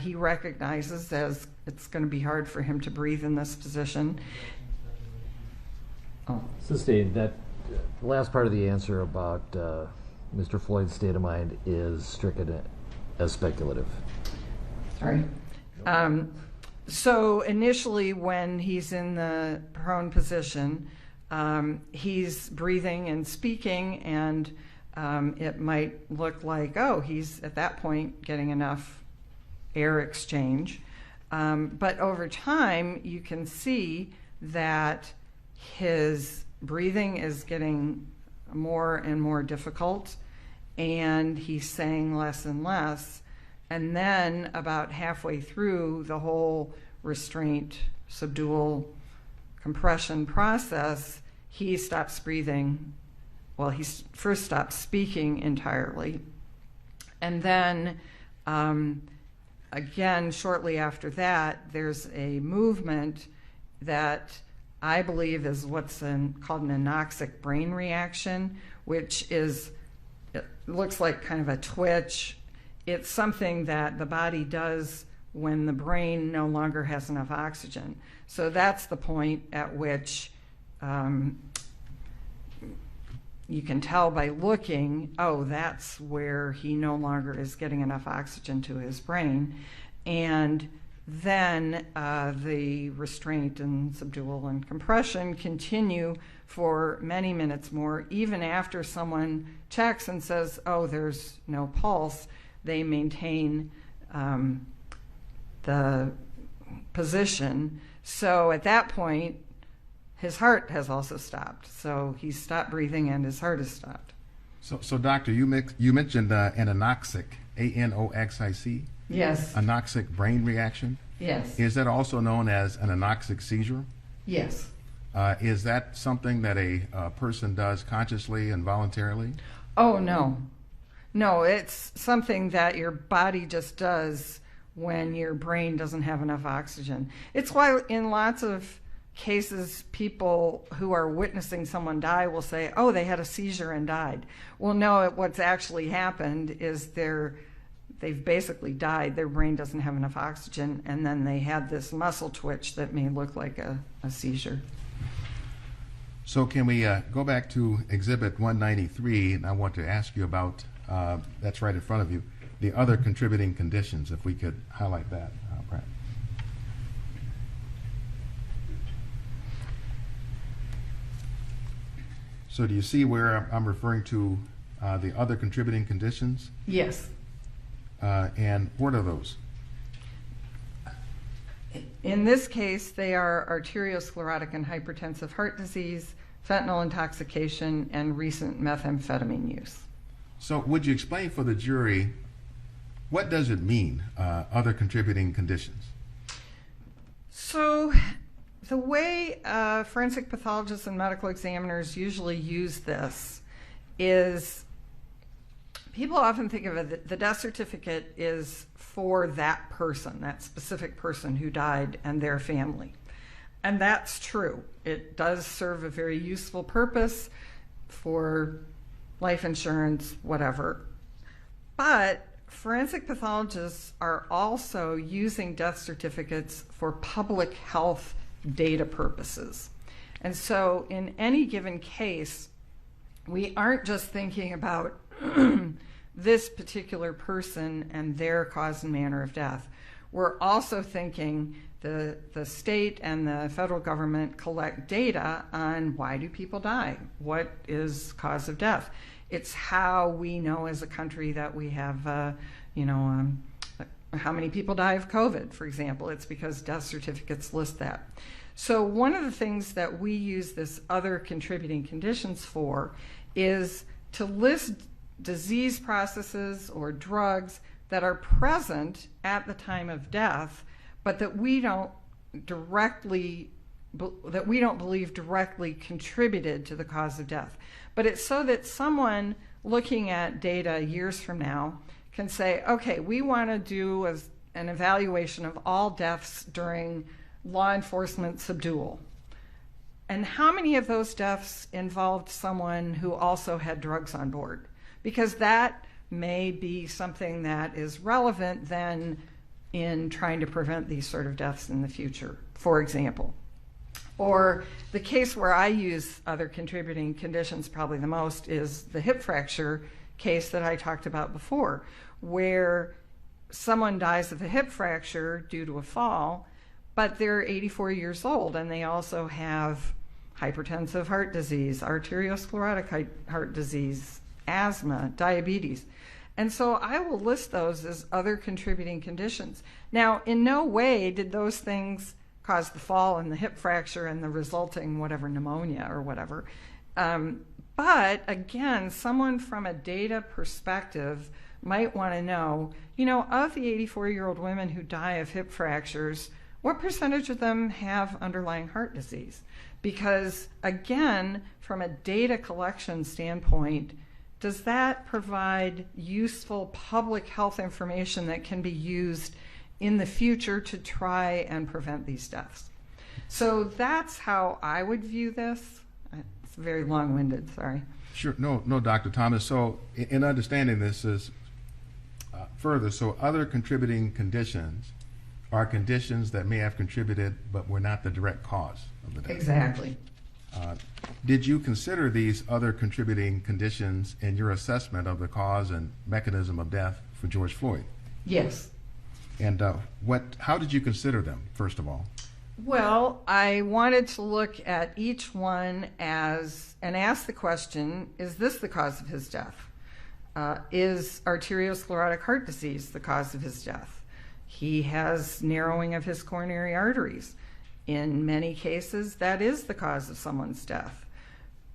he recognizes as it's going to be hard for him to breathe in this position. Sustained. That last part of the answer about Mr. Floyd's state of mind is stricken as speculative. Sorry. So initially, when he's in the prone position, he's breathing and speaking, and it might look like, oh, he's at that point getting enough air exchange. But over time, you can see that his breathing is getting more and more difficult, and he's saying less and less. And then about halfway through the whole restraint, subdual, compression process, he stops breathing. Well, he first stops speaking entirely. And then again, shortly after that, there's a movement that I believe is what's called an anoxic brain reaction, which is, it looks like kind of a twitch. It's something that the body does when the brain no longer has enough oxygen. So that's the point at which you can tell by looking, oh, that's where he no longer is getting enough oxygen to his brain. And then the restraint and subdual and compression continue for many minutes more. Even after someone checks and says, oh, there's no pulse, they maintain the position. So at that point, his heart has also stopped. So he's stopped breathing and his heart has stopped. So doctor, you mentioned an anoxic, A-N-O-X-I-C? Yes. Anoxic brain reaction? Yes. Is that also known as an anoxic seizure? Yes. Is that something that a person does consciously and voluntarily? Oh, no. No, it's something that your body just does when your brain doesn't have enough oxygen. It's why in lots of cases, people who are witnessing someone die will say, oh, they had a seizure and died. Well, no, what's actually happened is they've basically died. Their brain doesn't have enough oxygen, and then they had this muscle twitch that may look like a seizure. So can we go back to Exhibit 193, and I want to ask you about, that's right in front of you, the other contributing conditions, if we could highlight that, Brad. So do you see where I'm referring to the other contributing conditions? Yes. And what are those? In this case, they are arteriosclerotic and hypertensive heart disease, fentanyl intoxication, and recent methamphetamine use. So would you explain for the jury, what does it mean, other contributing conditions? So the way forensic pathologists and medical examiners usually use this is, people often think of it, the death certificate is for that person, that specific person who died and their family. And that's true. It does serve a very useful purpose for life insurance, whatever. But forensic pathologists are also using death certificates for public health data purposes. And so in any given case, we aren't just thinking about this particular person and their cause and manner of death. We're also thinking the state and the federal government collect data on why do people die? What is cause of death? It's how we know as a country that we have, how many people die of COVID, for example. It's because death certificates list that. So one of the things that we use this other contributing conditions for is to list disease processes or drugs that are present at the time of death, but that we don't believe directly contributed to the cause of death. But it's so that someone looking at data years from now can say, okay, we want to do an evaluation of all deaths during law enforcement subdual. And how many of those deaths involved someone who also had drugs on board? Because that may be something that is relevant then in trying to prevent these sort of deaths in the future, for example. Or the case where I use other contributing conditions probably the most is the hip fracture case that I talked about before, where someone dies of a hip fracture due to a fall, but they're 84 years old and they also have hypertensive heart disease, arteriosclerotic heart disease, asthma, diabetes. And so I will list those as other contributing conditions. Now, in no way did those things cause the fall and the hip fracture and the resulting whatever pneumonia or whatever. But again, someone from a data perspective might want to know, of the 84-year-old women who die of hip fractures, what percentage of them have underlying heart disease? Because again, from a data collection standpoint, does that provide useful public health information that can be used in the future to try and prevent these deaths? So that's how I would view this. It's very long-winded, sorry. Sure. No, Dr. Thomas. So in understanding this is further, so other contributing conditions are conditions that may have contributed but were not the direct cause of the death. Exactly. Did you consider these other contributing conditions in your assessment of the cause and mechanism of death for George Floyd? Yes. And how did you consider them, first of all? Well, I wanted to look at each one and ask the question, is this the cause of his death? Is arteriosclerotic heart disease the cause of his death? He has narrowing of his coronary arteries. In many cases, that is the cause of someone's death.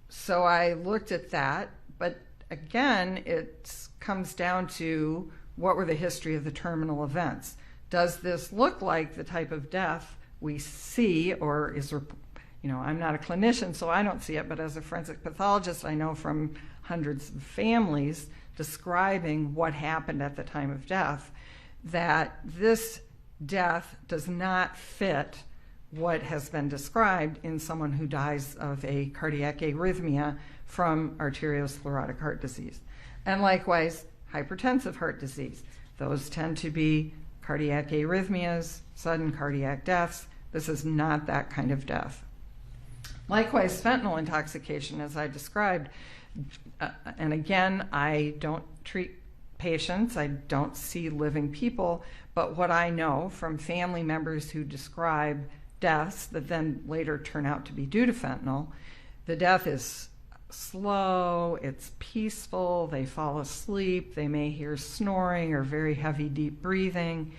So I looked at that, but again, it comes down to what were the history of the terminal events. Does this look like the type of death we see, or is there, I'm not a clinician, so I don't see it, but as a forensic pathologist, I know from hundreds of families describing what happened at the time of death, that this death does not fit what has been described in someone who dies of a cardiac arrhythmia from arteriosclerotic heart disease. And likewise, hypertensive heart disease. Those tend to be cardiac arrhythmias, sudden cardiac deaths. This is not that kind of death. Likewise, fentanyl intoxication, as I described. And again, I don't treat patients, I don't see living people, but what I know from family members who describe deaths that then later turn out to be due to fentanyl, the death is slow, it's peaceful, they fall asleep, they may hear snoring or very heavy, deep breathing.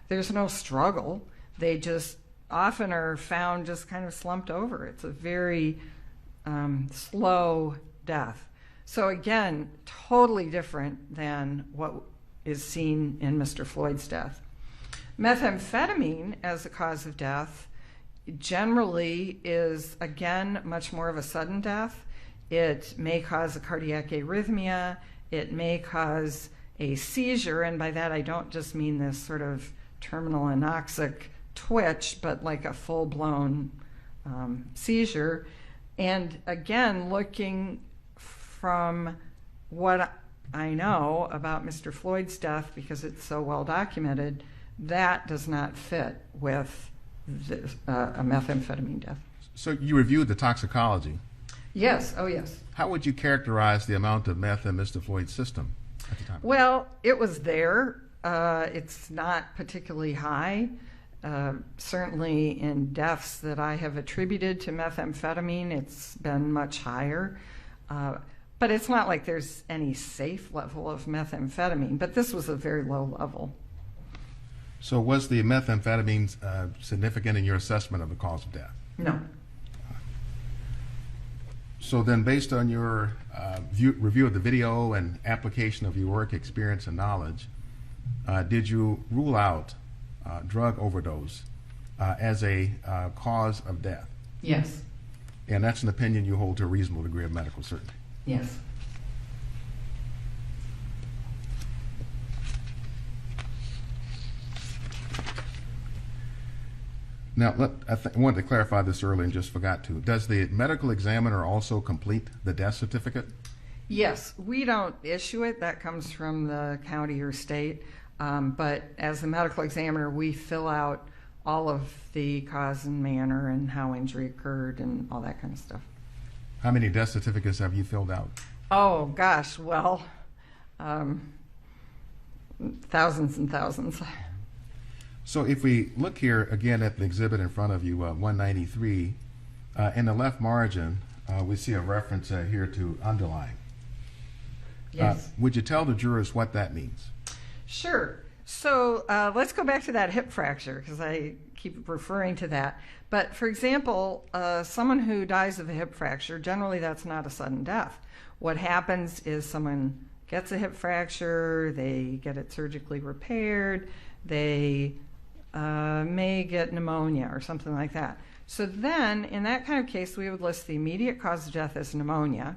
There's no struggle. They just often are found just kind of slumped over. It's a very slow death. So again, totally different than what is seen in Mr. Floyd's death. Methamphetamine as a cause of death generally is, again, much more of a sudden death. It may cause a cardiac arrhythmia. It may cause a seizure, and by that I don't just mean this sort of terminal anoxic twitch, but like a full-blown seizure. And again, looking from what I know about Mr. Floyd's death, because it's so well documented, that does not fit with a methamphetamine death. So you reviewed the toxicology. Yes, oh yes. How would you characterize the amount of meth in Mr. Floyd's system at the time? Well, it was there. It's not particularly high. Certainly in deaths that I have attributed to methamphetamine, it's been much higher. But it's not like there's any safe level of methamphetamine, but this was a very low level. So was the methamphetamine significant in your assessment of the cause of death? No. So then, based on your review of the video and application of your work, experience, and knowledge, did you rule out drug overdose as a cause of death? Yes. And that's an opinion you hold to a reasonable degree of medical certainty? Yes. Now, I wanted to clarify this earlier and just forgot to. Does the medical examiner also complete the death certificate? Yes, we don't issue it. That comes from the county or state. But as a medical examiner, we fill out all of the cause and manner and how injury occurred and all that kind of stuff. How many death certificates have you filled out? Oh, gosh, well, thousands and thousands. So if we look here again at the exhibit in front of you, 193, in the left margin, we see a reference here to underlying. Yes. Would you tell the jurors what that means? Sure. So let's go back to that hip fracture, because I keep referring to that. But for example, someone who dies of a hip fracture, generally that's not a sudden death. What happens is someone gets a hip fracture, they get it surgically repaired, they may get pneumonia or something like that. So then, in that kind of case, we would list the immediate cause of death as pneumonia.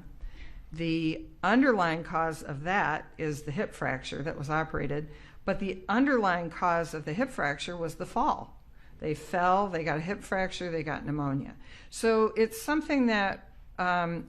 The underlying cause of that is the hip fracture that was operated, but the underlying cause of the hip fracture was the fall. They fell, they got a hip fracture, they got pneumonia. So it's something that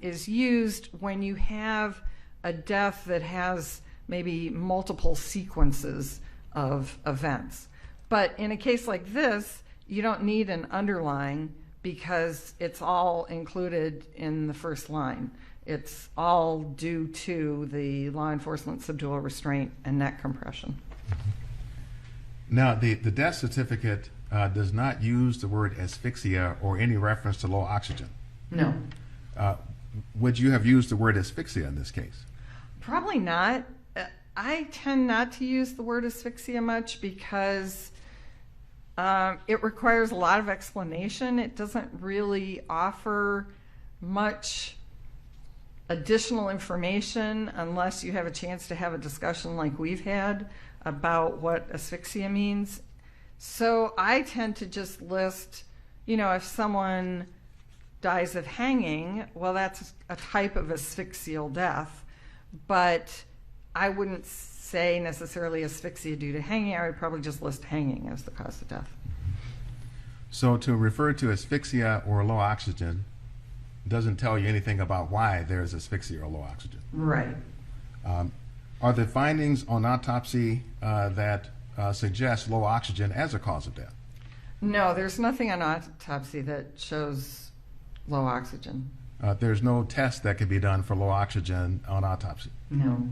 is used when you have a death that has maybe multiple sequences of events. But in a case like this, you don't need an underlying because it's all included in the first line. It's all due to the law enforcement subdual, restraint, and neck compression. Now, the death certificate does not use the word asphyxia or any reference to low oxygen. No. Would you have used the word asphyxia in this case? Probably not. I tend not to use the word asphyxia much because it requires a lot of explanation. It doesn't really offer much additional information unless you have a chance to have a discussion like we've had about what asphyxia means. So I tend to just list, if someone dies of hanging, well, that's a type of asphyxial death, but I wouldn't say necessarily asphyxia due to hanging. I would probably just list hanging as the cause of death. So to refer to asphyxia or low oxygen doesn't tell you anything about why there's asphyxia or low oxygen. Right. Are there findings on autopsy that suggest low oxygen as a cause of death? No, there's nothing on autopsy that shows low oxygen. There's no test that could be done for low oxygen on autopsy. No.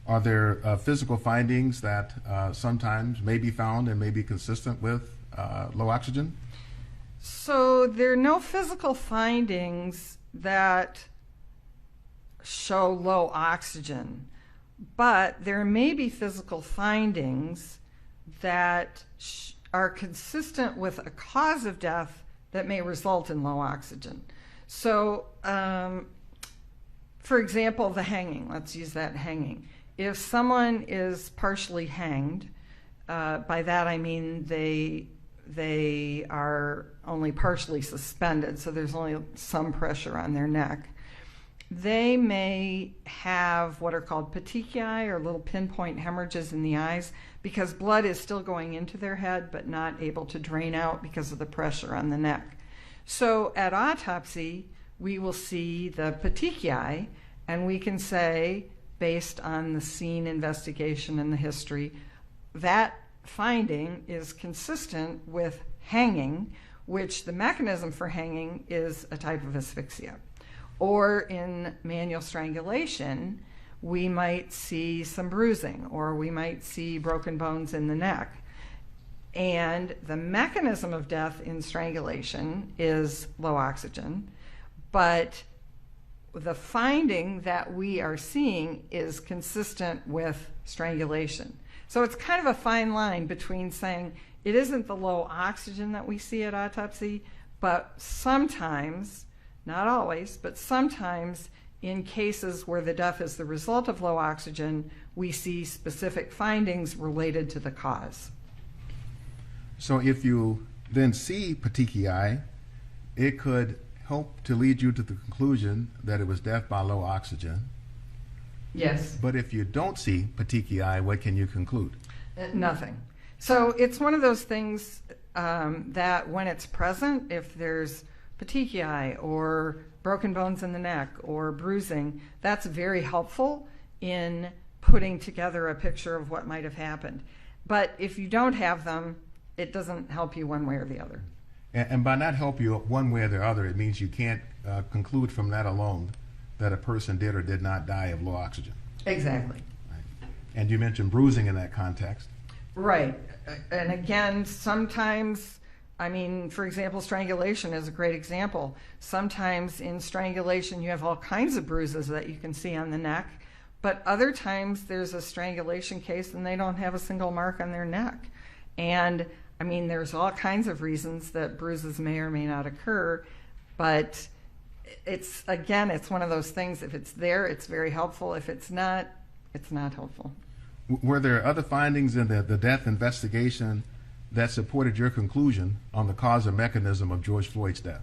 Are there physical findings that sometimes may be found and may be consistent with low oxygen? So there are no physical findings that show low oxygen, but there may be physical findings that are consistent with a cause of death that may result in low oxygen. So, for example, the hanging, let's use that hanging. If someone is partially hanged, by that I mean they are only partially suspended, so there's only some pressure on their neck. They may have what are called petechiae, or little pinpoint hemorrhages in the eyes, because blood is still going into their head but not able to drain out because of the pressure on the neck. So at autopsy, we will see the petechiae, and we can say, based on the scene investigation and the history, that finding is consistent with hanging, which the mechanism for hanging is a type of asphyxia. Or in manual strangulation, we might see some bruising, or we might see broken bones in the neck. And the mechanism of death in strangulation is low oxygen, but the finding that we are seeing is consistent with strangulation. So it's kind of a fine line between saying it isn't the low oxygen that we see at autopsy, but sometimes, not always, but sometimes in cases where the death is the result of low oxygen, we see specific findings related to the cause. So if you then see petechiae, it could help to lead you to the conclusion that it was death by low oxygen. Yes. But if you don't see petechiae, what can you conclude? Nothing. So it's one of those things that when it's present, if there's petechiae or broken bones in the neck or bruising, that's very helpful in putting together a picture of what might have happened. But if you don't have them, it doesn't help you one way or the other. And by not help you one way or the other, it means you can't conclude from that alone that a person did or did not die of low oxygen. Exactly. Right. And you mentioned bruising in that context. Right. And again, sometimes I mean, for example, strangulation is a great example. Sometimes in strangulation, you have all kinds of bruises that you can see on the neck, but other times there's a strangulation case and they don't have a single mark on their neck. And I mean, there's all kinds of reasons that bruises may or may not occur, but it's, again, it's one of those things. If it's there, it's very helpful. If it's not helpful. Were there other findings in the death investigation that supported your conclusion on the cause or mechanism of George Floyd's death?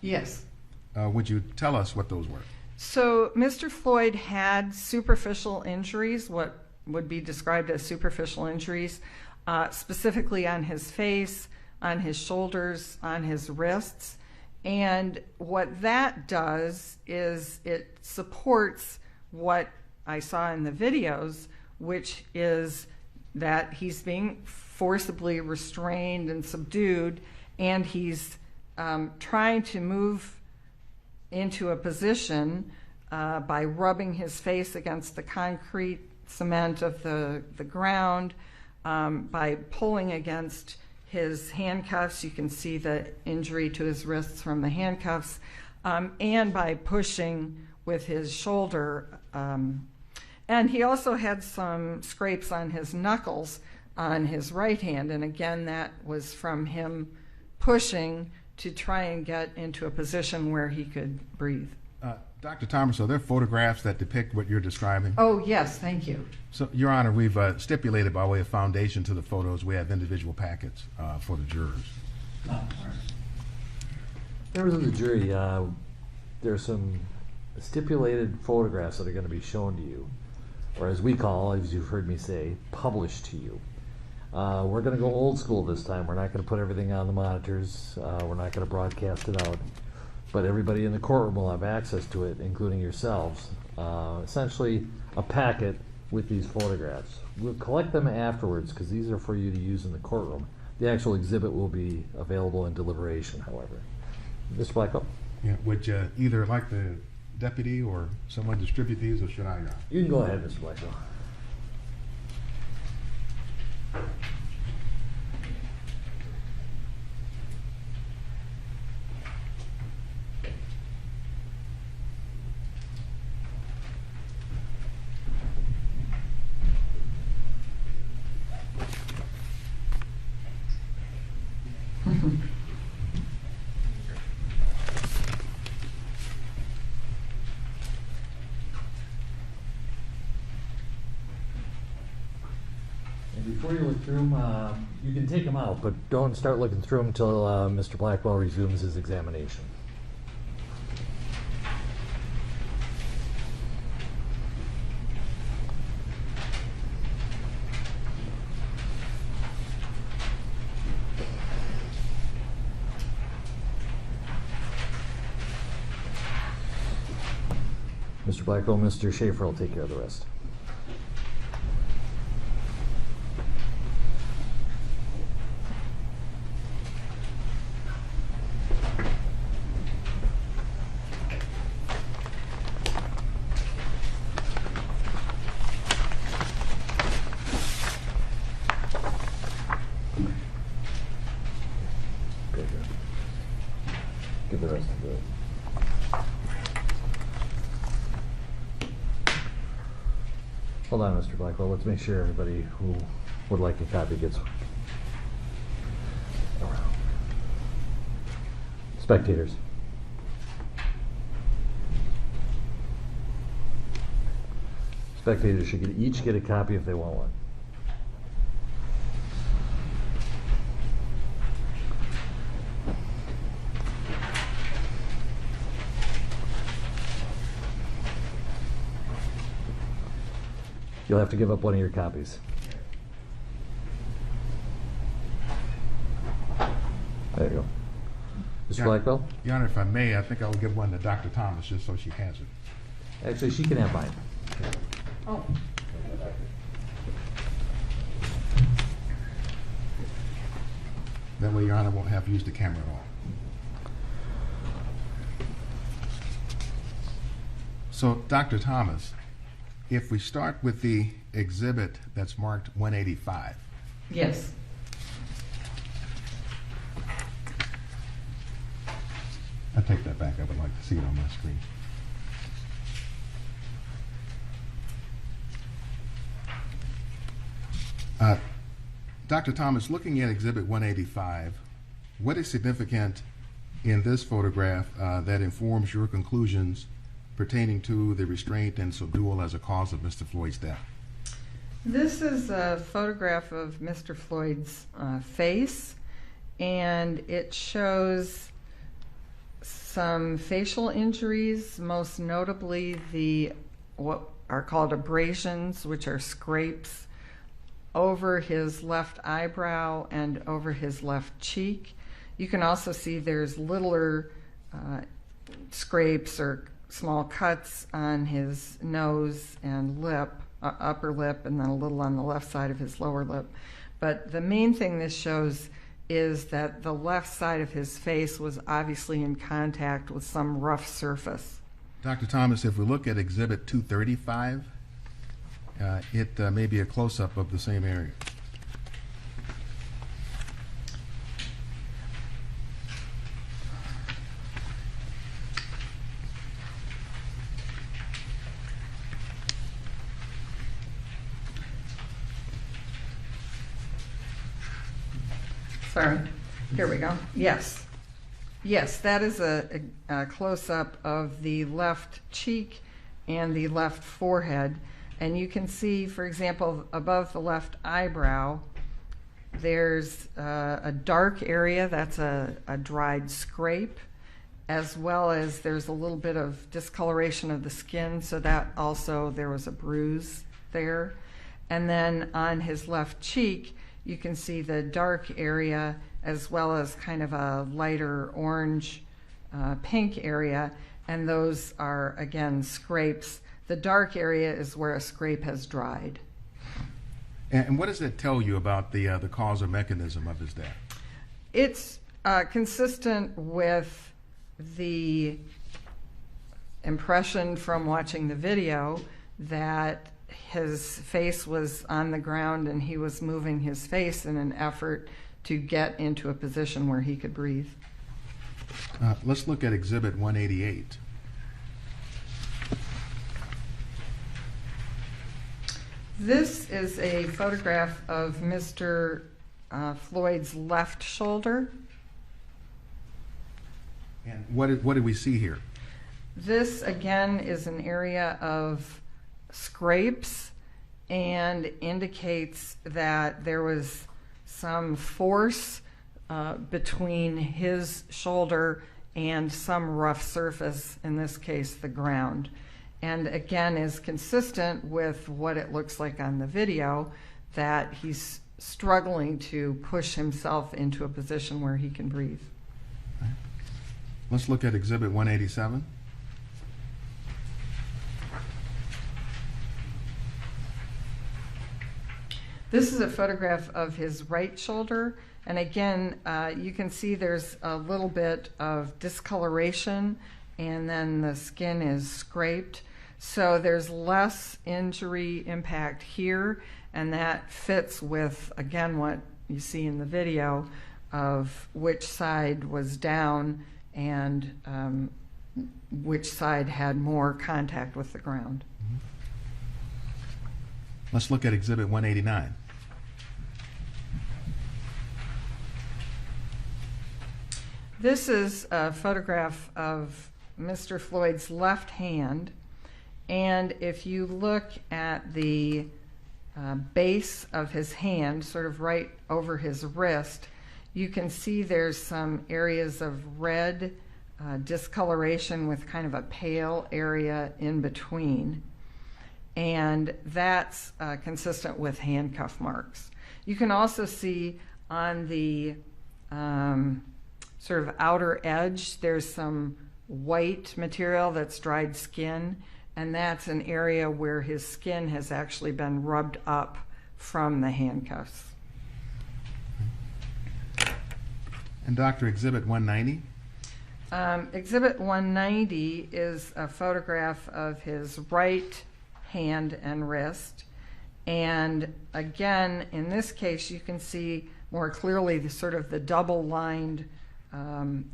Yes. Would you tell us what those were? So Mr. Floyd had superficial injuries, what would be described as superficial injuries, specifically on his face, on his shoulders, on his wrists. And what that does is it supports what I saw in the videos, which is that he's being forcibly restrained and subdued, and he's trying to move into a position by rubbing his face against the concrete cement of the ground, by pulling against his handcuffs. You can see the injury to his wrists from the handcuffs, and by pushing with his shoulder. And he also had some scrapes on his knuckles on his right hand, and again, that was from him pushing to try and get into a position where he could breathe. Dr. Thomas, are there photographs that depict what you're describing? Oh, yes, thank you. So, Your Honor, we've stipulated by way of foundation to the photos, we have individual packets for the jurors. Members of the jury, there are some stipulated photographs that are going to be shown to you, or as we call, as you've heard me say, published to you. We're going to go old school this time. We're not going to put everything on the monitors. We're not going to broadcast it out. But everybody in the courtroom will have access to it, including yourselves. Essentially, a packet with these photographs. We'll collect them afterwards because these are for you to use in the courtroom. The actual exhibit will be available in deliberation, however. Mr. Blackwell? Yeah, would you either like the deputy or someone distribute these, or should I? You can go ahead, Mr. Blackwell. Before you look through them, you can take them out, but don't start looking through them until Mr. Blackwell resumes his examination. Mr. Blackwell, Mr. Schaefer will take care of the rest. Give the rest of the... Hold on, Mr. Blackwell. Let's make sure everybody who would like a copy gets one. Spectators. Spectators should each get a copy if they want one. You'll have to give up one of your copies. There you go. Mr. Blackwell? Your Honor, if I may, I think I will give one to Dr. Thomas just so she has it. Actually, she can have mine. Oh. That way Your Honor won't have to use the camera at all. So, Dr. Thomas, if we start with the exhibit that's marked 185. Yes. I take that back. I would like to see it on my screen. Dr. Thomas, looking at Exhibit 185, what is significant in this photograph that informs your conclusions pertaining to the restraint and subdual as a cause of Mr. Floyd's death? This is a photograph of Mr. Floyd's face, and it shows some facial injuries, most notably what are called abrasions, which are scrapes over his left eyebrow and over his left cheek. You can also see there's littler scrapes or small cuts on his nose and lip, upper lip, and then a little on the left side of his lower lip. But the main thing this shows is that the left side of his face was obviously in contact with some rough surface. Dr. Thomas, if we look at Exhibit 235, it may be a close-up of the same area. Sorry, here we go. Yes. Yes, that is a close-up of the left cheek and the left forehead. And you can see, for example, above the left eyebrow, there's a dark area, that's a dried scrape, as well as there's a little bit of discoloration of the skin, so that also there was a bruise there. And then on his left cheek, you can see the dark area as well as kind of a lighter orange pink area, and those are, again, scrapes. The dark area is where a scrape has dried. And what does that tell you about the cause or mechanism of his death? It's consistent with the impression from watching the video that his face was on the ground and he was moving his face in an effort to get into a position where he could breathe. Let's look at Exhibit 188. This is a photograph of Mr. Floyd's left shoulder. And what did we see here? This, again, is an area of scrapes and indicates that there was some force between his shoulder and some rough surface, in this case the ground. And again is consistent with what it looks like on the video, that he's struggling to push himself into a position where he can breathe. Okay. Let's look at Exhibit 187. This is a photograph of his right shoulder, and again, you can see there's a little bit of discoloration, and then the skin is scraped. So there's less injury impact here, and that fits with, again, what you see in the video of which side was down and which side had more contact with the ground. Let's look at Exhibit 189. This is a photograph of Mr. Floyd's left hand, and if you look at the base of his hand, sort of right over his wrist, you can see there's some areas of red discoloration with kind of a pale area in between. And that's consistent with handcuff marks. You can also see on the sort of outer edge, there's some white material that's dried skin, and that's an area where his skin has actually been rubbed up from the handcuffs. And Dr., Exhibit 190? Exhibit 190 is a photograph of his right hand and wrist. And again, in this case, you can see more clearly the sort of the double-lined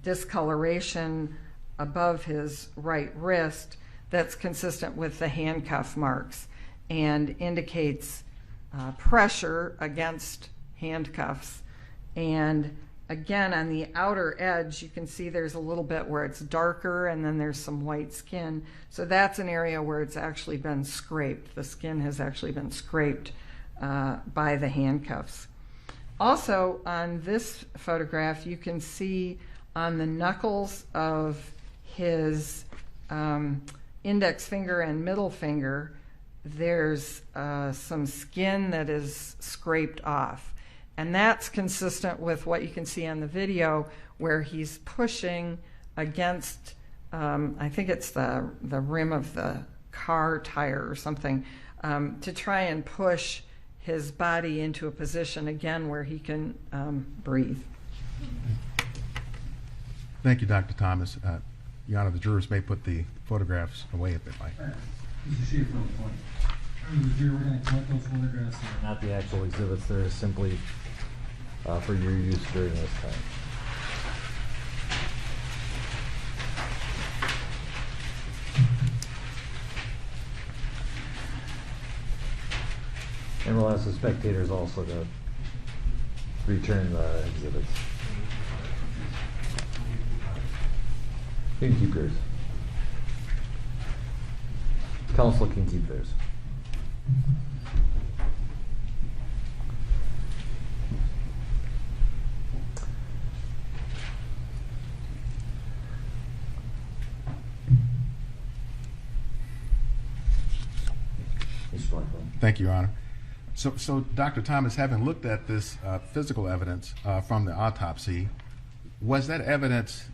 discoloration above his right wrist that's consistent with the handcuff marks and indicates pressure against handcuffs. And again, on the outer edge, you can see there's a little bit where it's darker and then there's some white skin. So that's an area where it's actually been scraped. The skin has actually been scraped by the handcuffs. Also, on this photograph, you can see on the knuckles of his index finger and middle finger, there's some skin that is scraped off. And that's consistent with what you can see on the video where he's pushing against, I think it's the rim of the car tire or something, to try and push his body into a position, again, where he can breathe. Thank you, Dr. Thomas. Your Honor, the jurors may put the photographs away if they'd like. Mr. Chief, real point. The jury, we're going to collect those photographs. Not the actual exhibits, they're simply for your use during this time. And we'll ask the spectators also to return the exhibits. You can keep yours. Counsel can keep theirs. Thank you, Your Honor. So Dr. Thomas, having looked at this physical evidence from the autopsy, was that evidence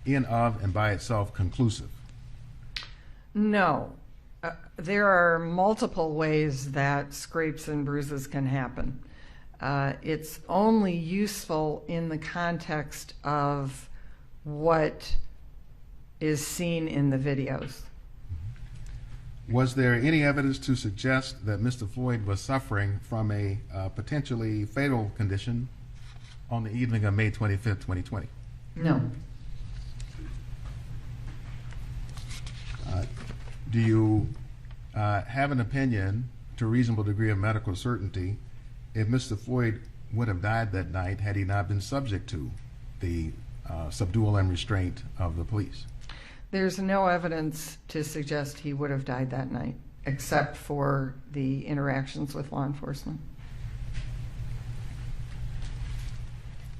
in of and by itself conclusive? No. There are multiple ways that scrapes and bruises can happen. It's only useful in the context of what is seen in the videos. Was there any evidence to suggest that Mr. Floyd was suffering from a potentially fatal condition on the evening of May 25th, 2020? No. Do you have an opinion, to a reasonable degree of medical certainty, if Mr. Floyd would have died that night had he not been subject to the subdual and restraint of the police? There's no evidence to suggest he would have died that night, except for the interactions with law enforcement.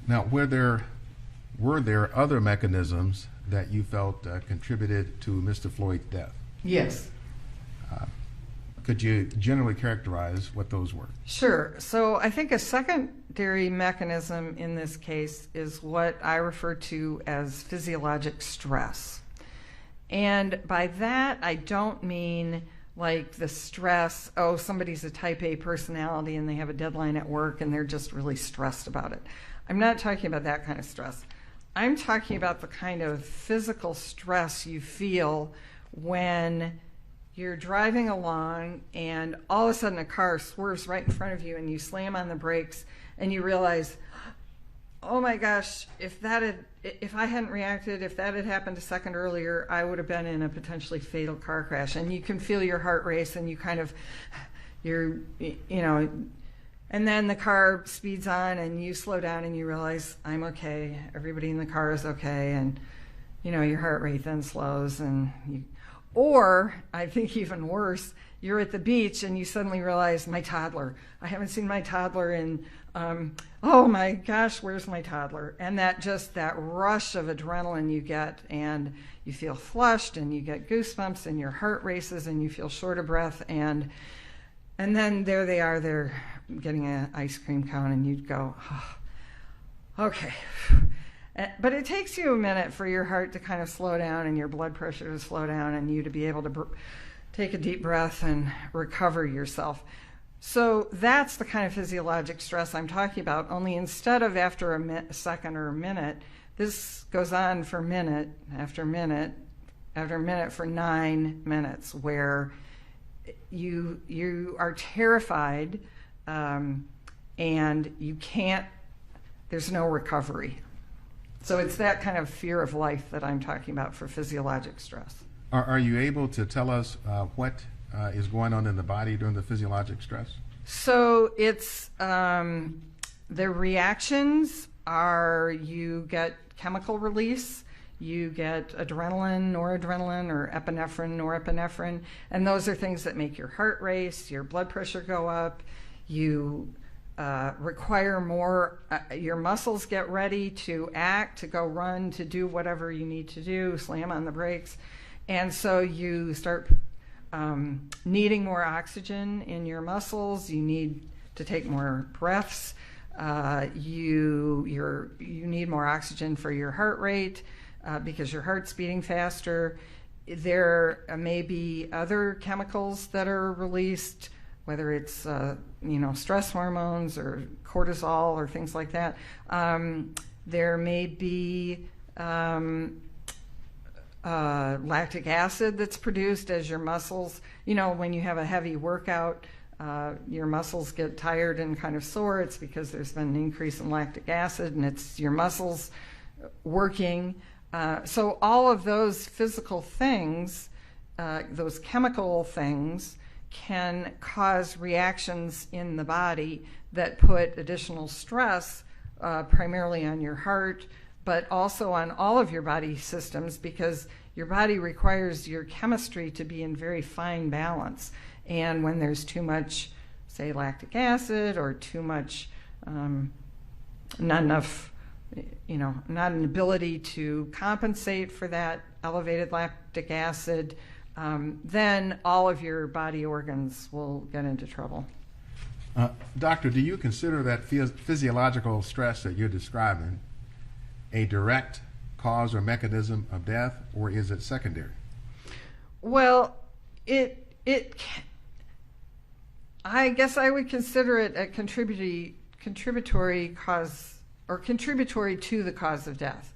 Now, were there other mechanisms that you felt contributed to Mr. Floyd's death? Yes. Could you generally characterize what those were? Sure. So I think a secondary mechanism in this case is what I refer to as physiologic stress. And by that, I don't mean like the stress, oh, somebody's a type A personality and they have a deadline at work and they're just really stressed about it. I'm not talking about that kind of stress. I'm talking about the kind of physical stress you feel when you're driving along and all of a sudden a car swerves right in front of you and you slam on the brakes and you realize, oh my gosh, if I hadn't reacted, if that had happened a second earlier, I would have been in a potentially fatal car crash. And you can feel your heart race and you kind of, and then the car speeds on and you slow down and you realize, I'm okay, everybody in the car is okay, and your heart rate then slows or I think even worse, you're at the beach and you suddenly realize, my toddler, I haven't seen my toddler in, oh my gosh, where's my toddler? And that rush of adrenaline you get, and you feel flushed and you get goosebumps and your heart races and you feel short of breath, and then there they are, they're getting an ice cream cone and you'd go, oh, okay. But it takes you a minute for your heart to kind of slow down and your blood pressure to slow down and you to be able to take a deep breath and recover yourself. So that's the kind of physiologic stress I'm talking about, only instead of after a second or a minute, this goes on for minute after minute after minute for 9 minutes, where you are terrified and you can't, there's no recovery. So it's that kind of fear of life that I'm talking about for physiologic stress. Are you able to tell us what is going on in the body during the physiologic stress? So it's the reactions are you get chemical release, you get adrenaline, noradrenaline, or epinephrine, norepinephrine, and those are things that make your heart race, your blood pressure go up, you require more, your muscles get ready to act, to go run, to do whatever you need to do, slam on the brakes. And so you start needing more oxygen in your muscles, you need to take more breaths, you need more oxygen for your heart rate because your heart's beating faster. There may be other chemicals that are released, whether it's stress hormones or cortisol or things like that. There may be lactic acid that's produced as your muscles, when you have a heavy workout, your muscles get tired and kind of sore. It's because there's been an increase in lactic acid and it's your muscles working. So all of those physical things, those chemical things, can cause reactions in the body that put additional stress primarily on your heart, but also on all of your body systems, because your body requires your chemistry to be in very fine balance. And when there's too much, say, lactic acid, or too much, not enough, not an ability to compensate for that elevated lactic acid, then all of your body organs will get into trouble. Doctor, do you consider that physiological stress that you're describing a direct cause or mechanism of death, or is it secondary? Well, I guess I would consider it a contributory cause, or contributory to the cause of death.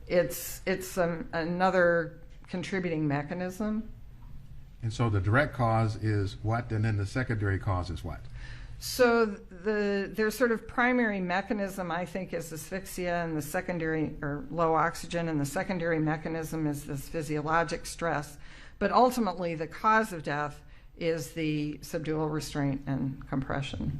It's another contributing mechanism. And so the direct cause is what, and then the secondary cause is what? So their sort of primary mechanism, I think, is asphyxia, and the secondary, or low oxygen, and the secondary mechanism is this physiologic stress. But ultimately, the cause of death is the subdural restraint and compression.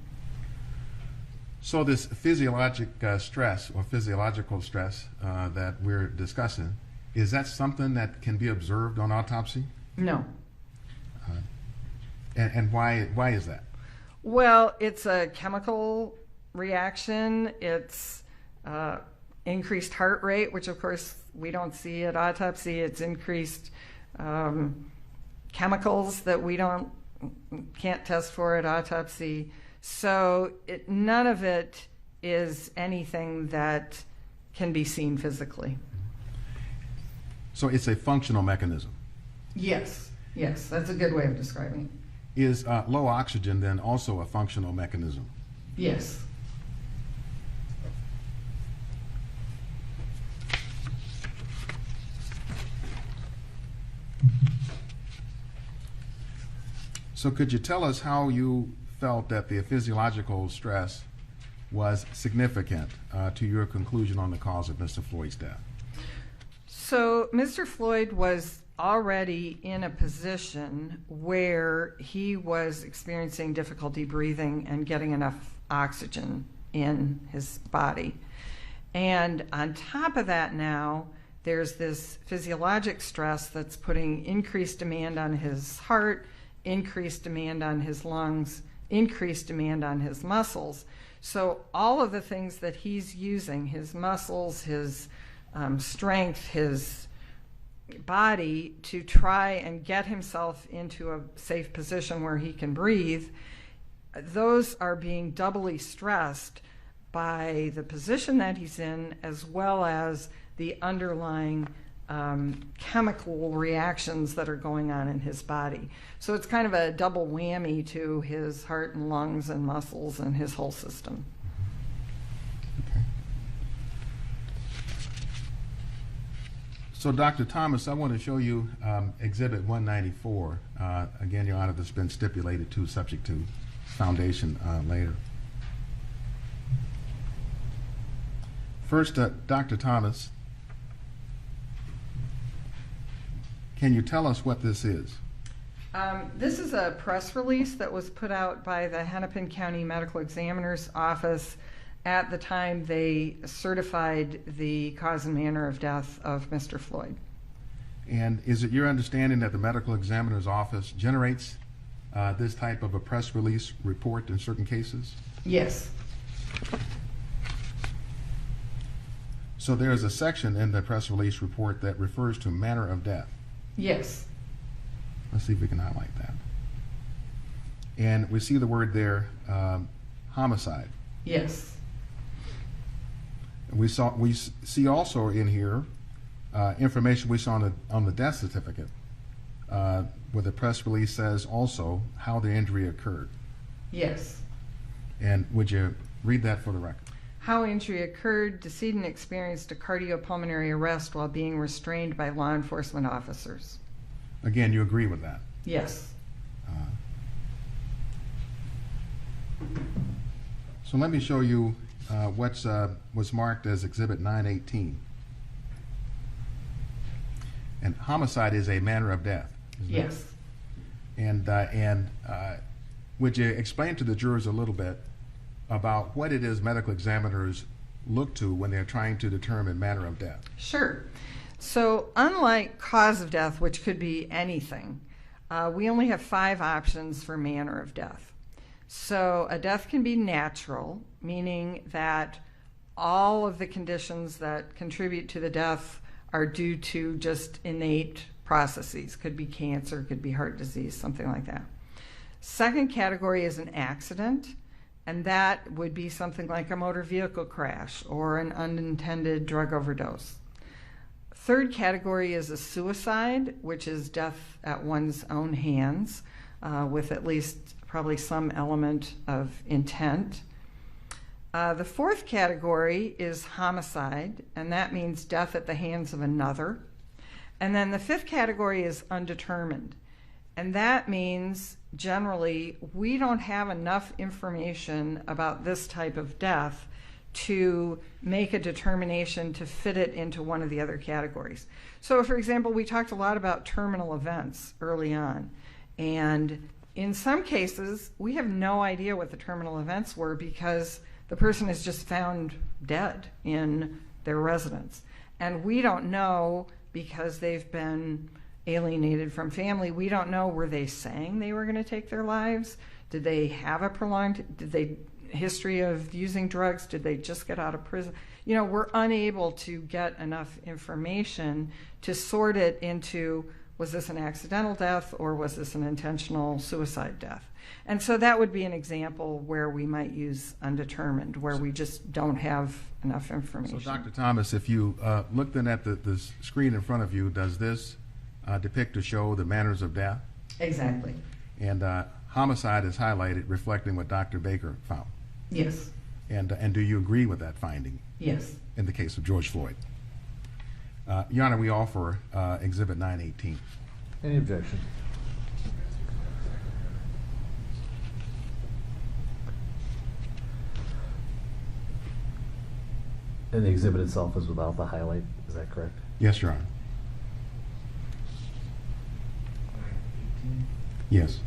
So this physiologic stress, or physiological stress that we're discussing, is that something that can be observed on autopsy? No. And why is that? Well, it's a chemical reaction. It's increased heart rate, which of course we don't see at autopsy. It's increased chemicals that we can't test for at autopsy. So none of it is anything that can be seen physically. So it's a functional mechanism? Yes, that's a good way of describing it. Is low oxygen then also a functional mechanism? Yes. So could you tell us how you felt that the physiological stress was significant to your conclusion on the cause of Mr. Floyd's death? So Mr. Floyd was already in a position where he was experiencing difficulty breathing and getting enough oxygen in his body. And on top of that now, there's this physiologic stress that's putting increased demand on his heart, increased demand on his lungs, increased demand on his muscles. So all of the things that he's using, his muscles, his strength, his body, to try and get himself into a safe position where he can breathe, those are being doubly stressed by the position that he's in, as well as the underlying chemical reactions that are going on in his body. So it's kind of a double whammy to his heart and lungs and muscles and his whole system. Okay. So Dr. Thomas, I want to show you Exhibit 194. Again, Your Honor, this has been stipulated to, subject to foundation later. First, Dr. Thomas, can you tell us what this is? This is a press release that was put out by the Hennepin County Medical Examiner's Office at the time they certified the cause and manner of death of Mr. Floyd. And is it your understanding that the medical examiner's office generates this type of a press release report in certain cases? Yes. So there is a section in the press release report that refers to manner of death. Yes. Let's see if we can highlight that. And we see the word there, homicide. Yes. We see also in here information we saw on the death certificate, where the press release says also how the injury occurred. Yes. And would you read that for the record? How injury occurred: decedent experienced a cardiopulmonary arrest while being restrained by law enforcement officers. Again, you agree with that? Yes. So let me show you what was marked as Exhibit 918. And homicide is a manner of death. Isn't it? Yes. And would you explain to the jurors a little bit about what it is medical examiners look to when they're trying to determine manner of death? Sure. So unlike cause of death, which could be anything, we only have 5 options for manner of death. So a death can be natural, meaning that all of the conditions that contribute to the death are due to just innate processes. Could be cancer, could be heart disease, something like that. Second category is an accident, and that would be something like a motor vehicle crash or an unintended drug overdose. Third category is a suicide, which is death at one's own hands, with at least probably some element of intent. The fourth category is homicide, and that means death at the hands of another. And then the fifth category is undetermined, and that means generally we don't have enough information about this type of death to make a determination to fit it into one of the other categories. So for example, we talked a lot about terminal events early on, and in some cases we have no idea what the terminal events were because the person is just found dead in their residence, and we don't know because they've been alienated from family. We don't know, were they saying they were going to take their lives? Did they have a prolonged history of using drugs? Did they just get out of prison? You know, we're unable to get enough information to sort it into, was this an accidental death or was this an intentional suicide death? And so that would be an example where we might use undetermined, where we just don't have enough information. So Dr. Thomas, if you look then at the screen in front of you, does this depict or show the manners of death? Exactly. And homicide is highlighted, reflecting what Dr. Baker found. Yes. And do you agree with that finding? Yes. In the case of George Floyd. Your Honor, we offer Exhibit 918. Any objection? And the exhibit itself is without the highlight, is that correct? Yes, Your Honor. Yes.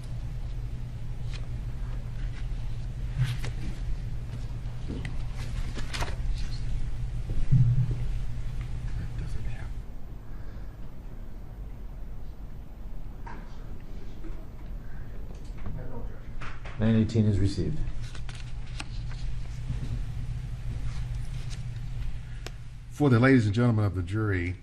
Doesn't have. 918 is received. For the ladies and gentlemen of the jury,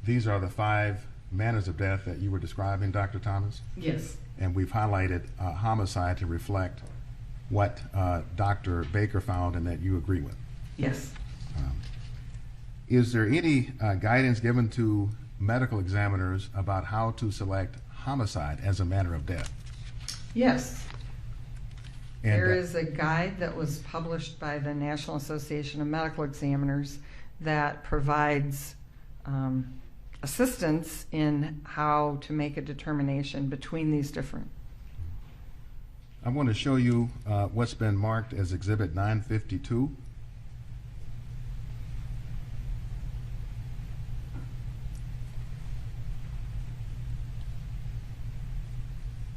these are the 5 manners of death that you were describing, Dr. Thomas? Yes. And we've highlighted homicide to reflect what Dr. Baker found and that you agree with. Yes. Is there any guidance given to medical examiners about how to select homicide as a manner of death? Yes. And, There is a guide that was published by the National Association of Medical Examiners that provides assistance in how to make a determination between these different. I'm going to show you what's been marked as Exhibit 952.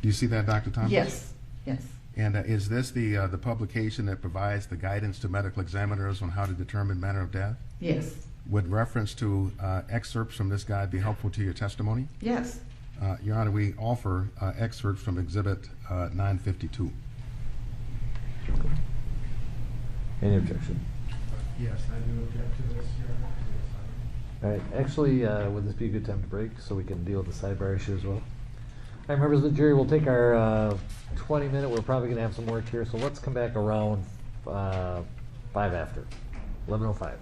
Do you see that, Dr. Thomas? Yes, yes. And is this the publication that provides the guidance to medical examiners on how to determine manner of death? Yes, Would reference to excerpts from this guide be helpful to your testimony? yes. Your Honor, we offer excerpts from Exhibit 952. Any objection? Yes, I do object to this, Your Honor. All right, actually, would this be a good time to break so we can deal with the sidebar issue as well? All right, members of the jury, we'll take our 20-minute. We're probably going to have some work here, so let's come back around 5 after, 11:05.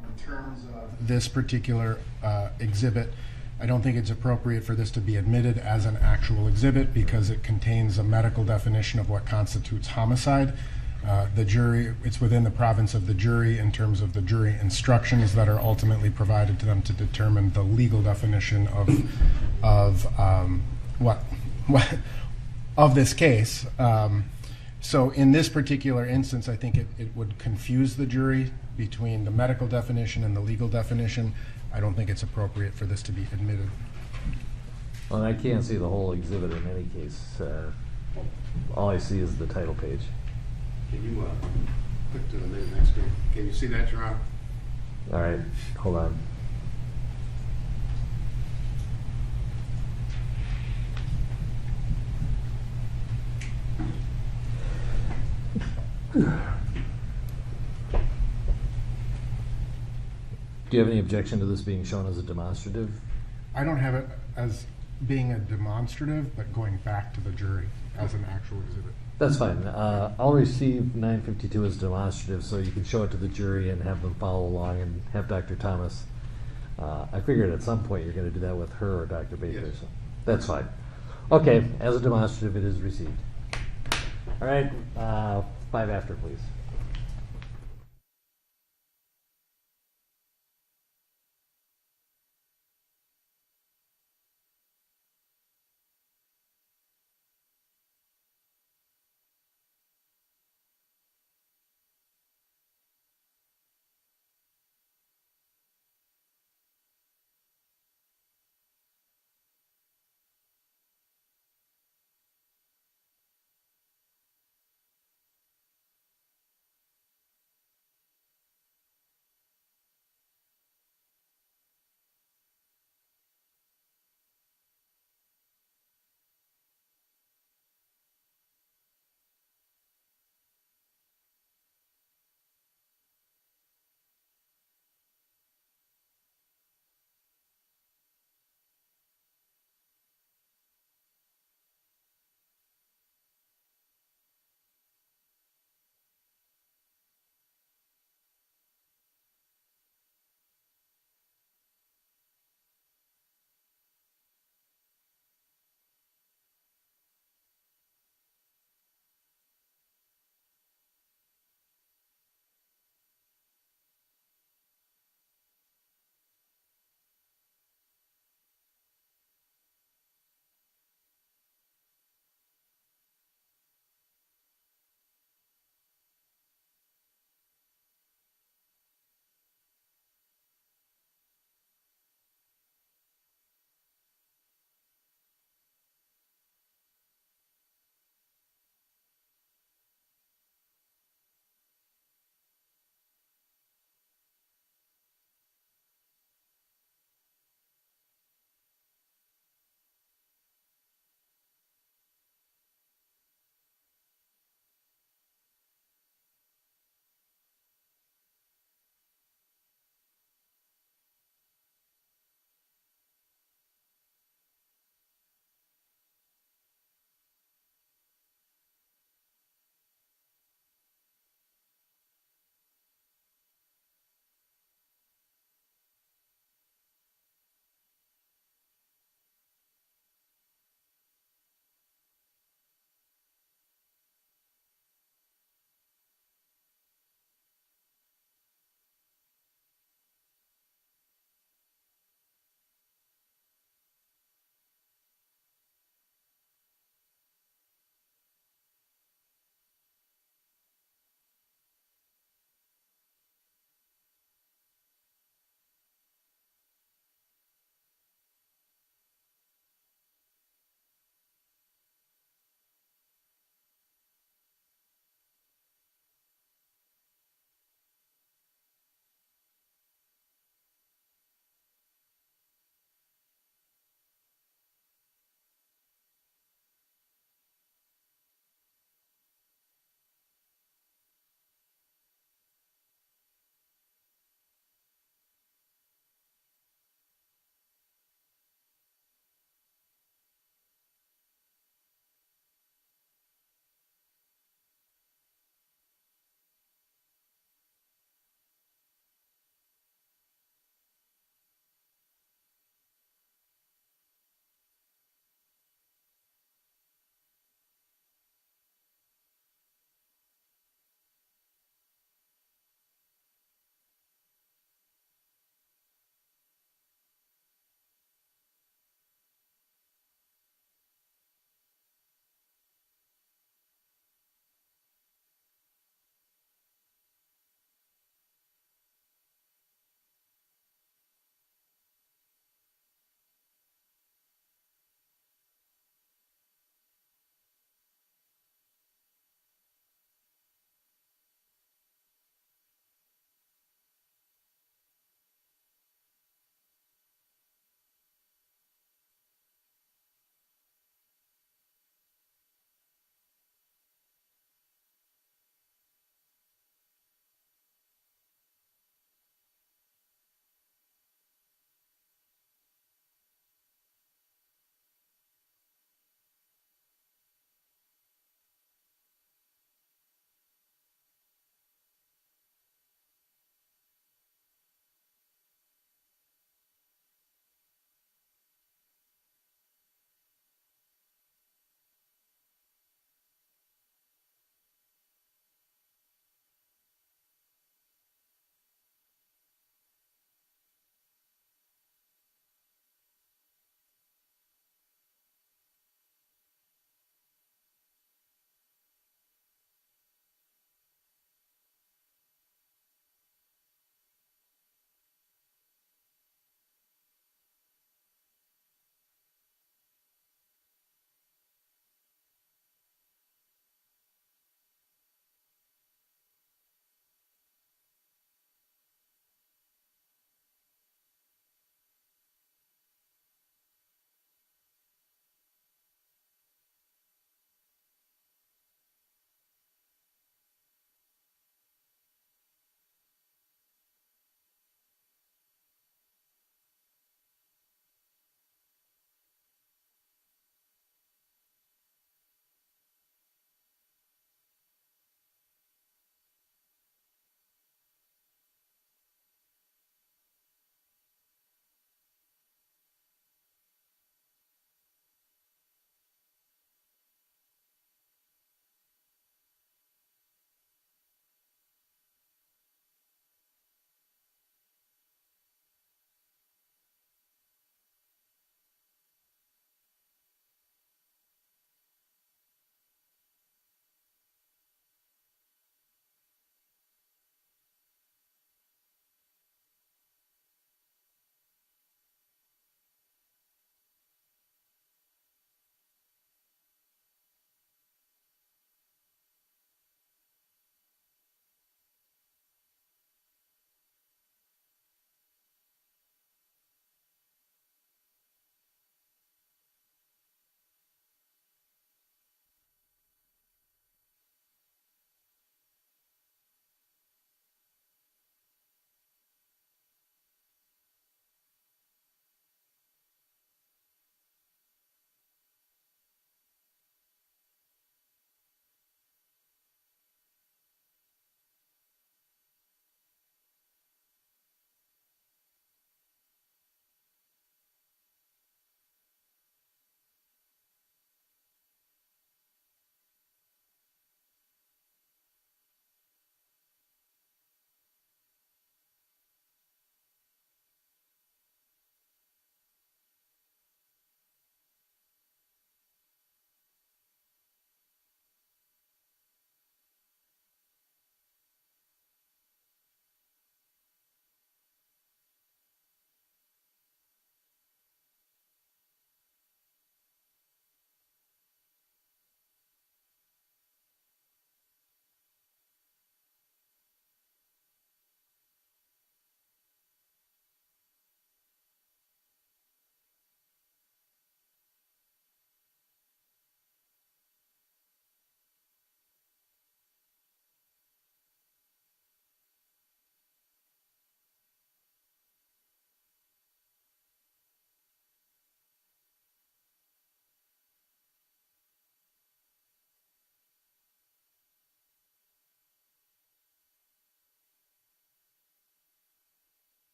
In terms of this particular exhibit, I don't think it's appropriate for this to be admitted as an actual exhibit because it contains a medical definition of what constitutes homicide. The jury, it's within the province of the jury in terms of the jury instructions that are ultimately provided to them to determine the legal definition of what of this case. So in this particular instance, I think it would confuse the jury between the medical definition and the legal definition. I don't think it's appropriate for this to be admitted. Well, I can't see the whole exhibit in any case. All I see is the title page. Can you click to the next screen? Can you see that, Your Honor? All right, hold on. Do you have any objection to this being shown as a demonstrative? I don't have it as being a demonstrative, but going back to the jury as an actual exhibit. That's fine. I'll receive 952 as demonstrative so you can show it to the jury and have them follow along and have Dr. Thomas. I figured at some point you're going to do that with her or Dr. Baker. Yes. So that's fine. Okay, as a demonstrative, it is received. All right, 5 after, please.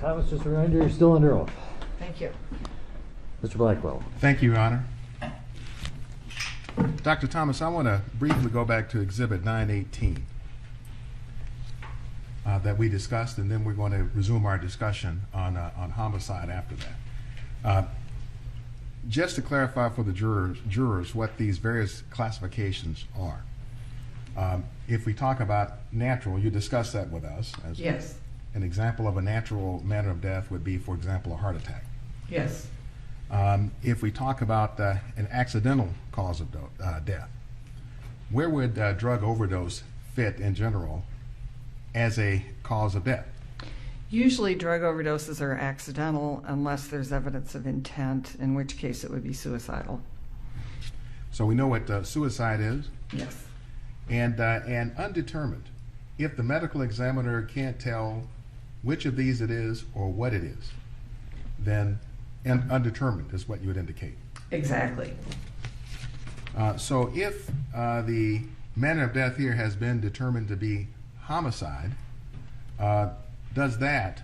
Thomas, just a reminder, you're still under oath. Thank you. Mr. Blackwell. Thank you, Your Honor. Dr. Thomas, I want to briefly go back to Exhibit 918 that we discussed, and then we're going to resume our discussion on homicide after that. Just to clarify for the jurors what these various classifications are. If we talk about natural, you discussed that with us. As Yes. an example of a natural manner of death would be, for example, a heart attack. Yes. If we talk about an accidental cause of death, where would drug overdose fit in general as a cause of death? Usually drug overdoses are accidental unless there's evidence of intent, in which case it would be suicidal. So we know what suicide is, Yes. and undetermined. If the medical examiner can't tell which of these it is or what it is, then undetermined is what you would indicate. Exactly. So if the manner of death here has been determined to be homicide, does that,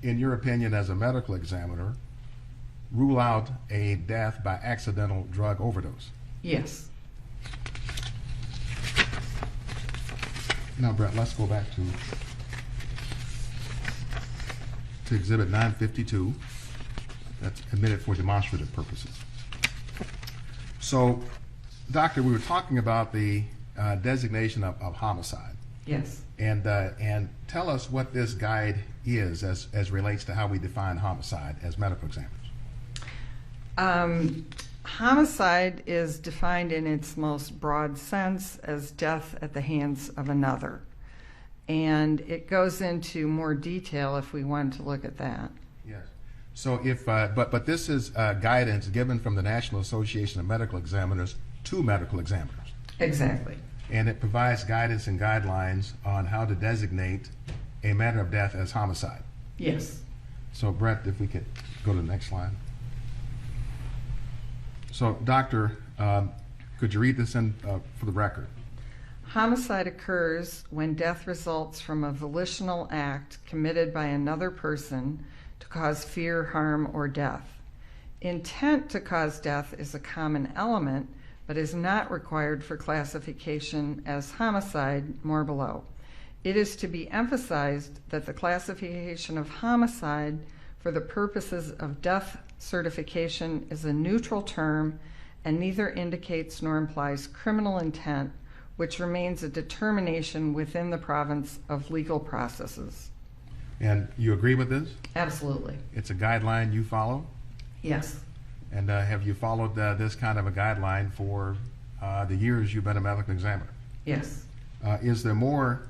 in your opinion as a medical examiner, rule out a death by accidental drug overdose? Yes. Now, Brett, let's go back to Exhibit 952. That's admitted for demonstrative purposes. So, Doctor, we were talking about the designation of homicide. Yes. And tell us what this guide is as relates to how we define homicide as medical examiners. Homicide is defined in its most broad sense as death at the hands of another. And it goes into more detail if we wanted to look at that. Yes. So if, but this is guidance given from the National Association of Medical Examiners to medical examiners. Exactly. And it provides guidance and guidelines on how to designate a manner of death as homicide. Yes. So Brett, if we could go to the next slide. So Doctor, could you read this in for the record? Homicide occurs when death results from a volitional act committed by another person to cause fear, harm, or death. Intent to cause death is a common element, but is not required for classification as homicide, more below. It is to be emphasized that the classification of homicide for the purposes of death certification is a neutral term and neither indicates nor implies criminal intent, which remains a determination within the province of legal processes. And you agree with this? Absolutely. It's a guideline you follow? Yes. And have you followed this kind of a guideline for the years you've been a medical examiner? Yes. Is there more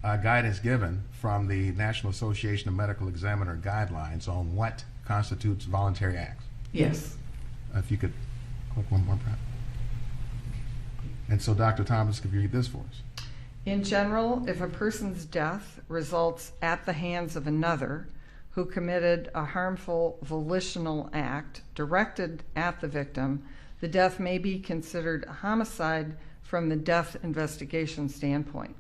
guidance given from the National Association of Medical Examiner guidelines on what constitutes voluntary acts? Yes. If you could click one more, Brett. And so, Dr. Thomas, could you read this for us? In general, if a person's death results at the hands of another who committed a harmful volitional act directed at the victim, the death may be considered a homicide from the death investigation standpoint.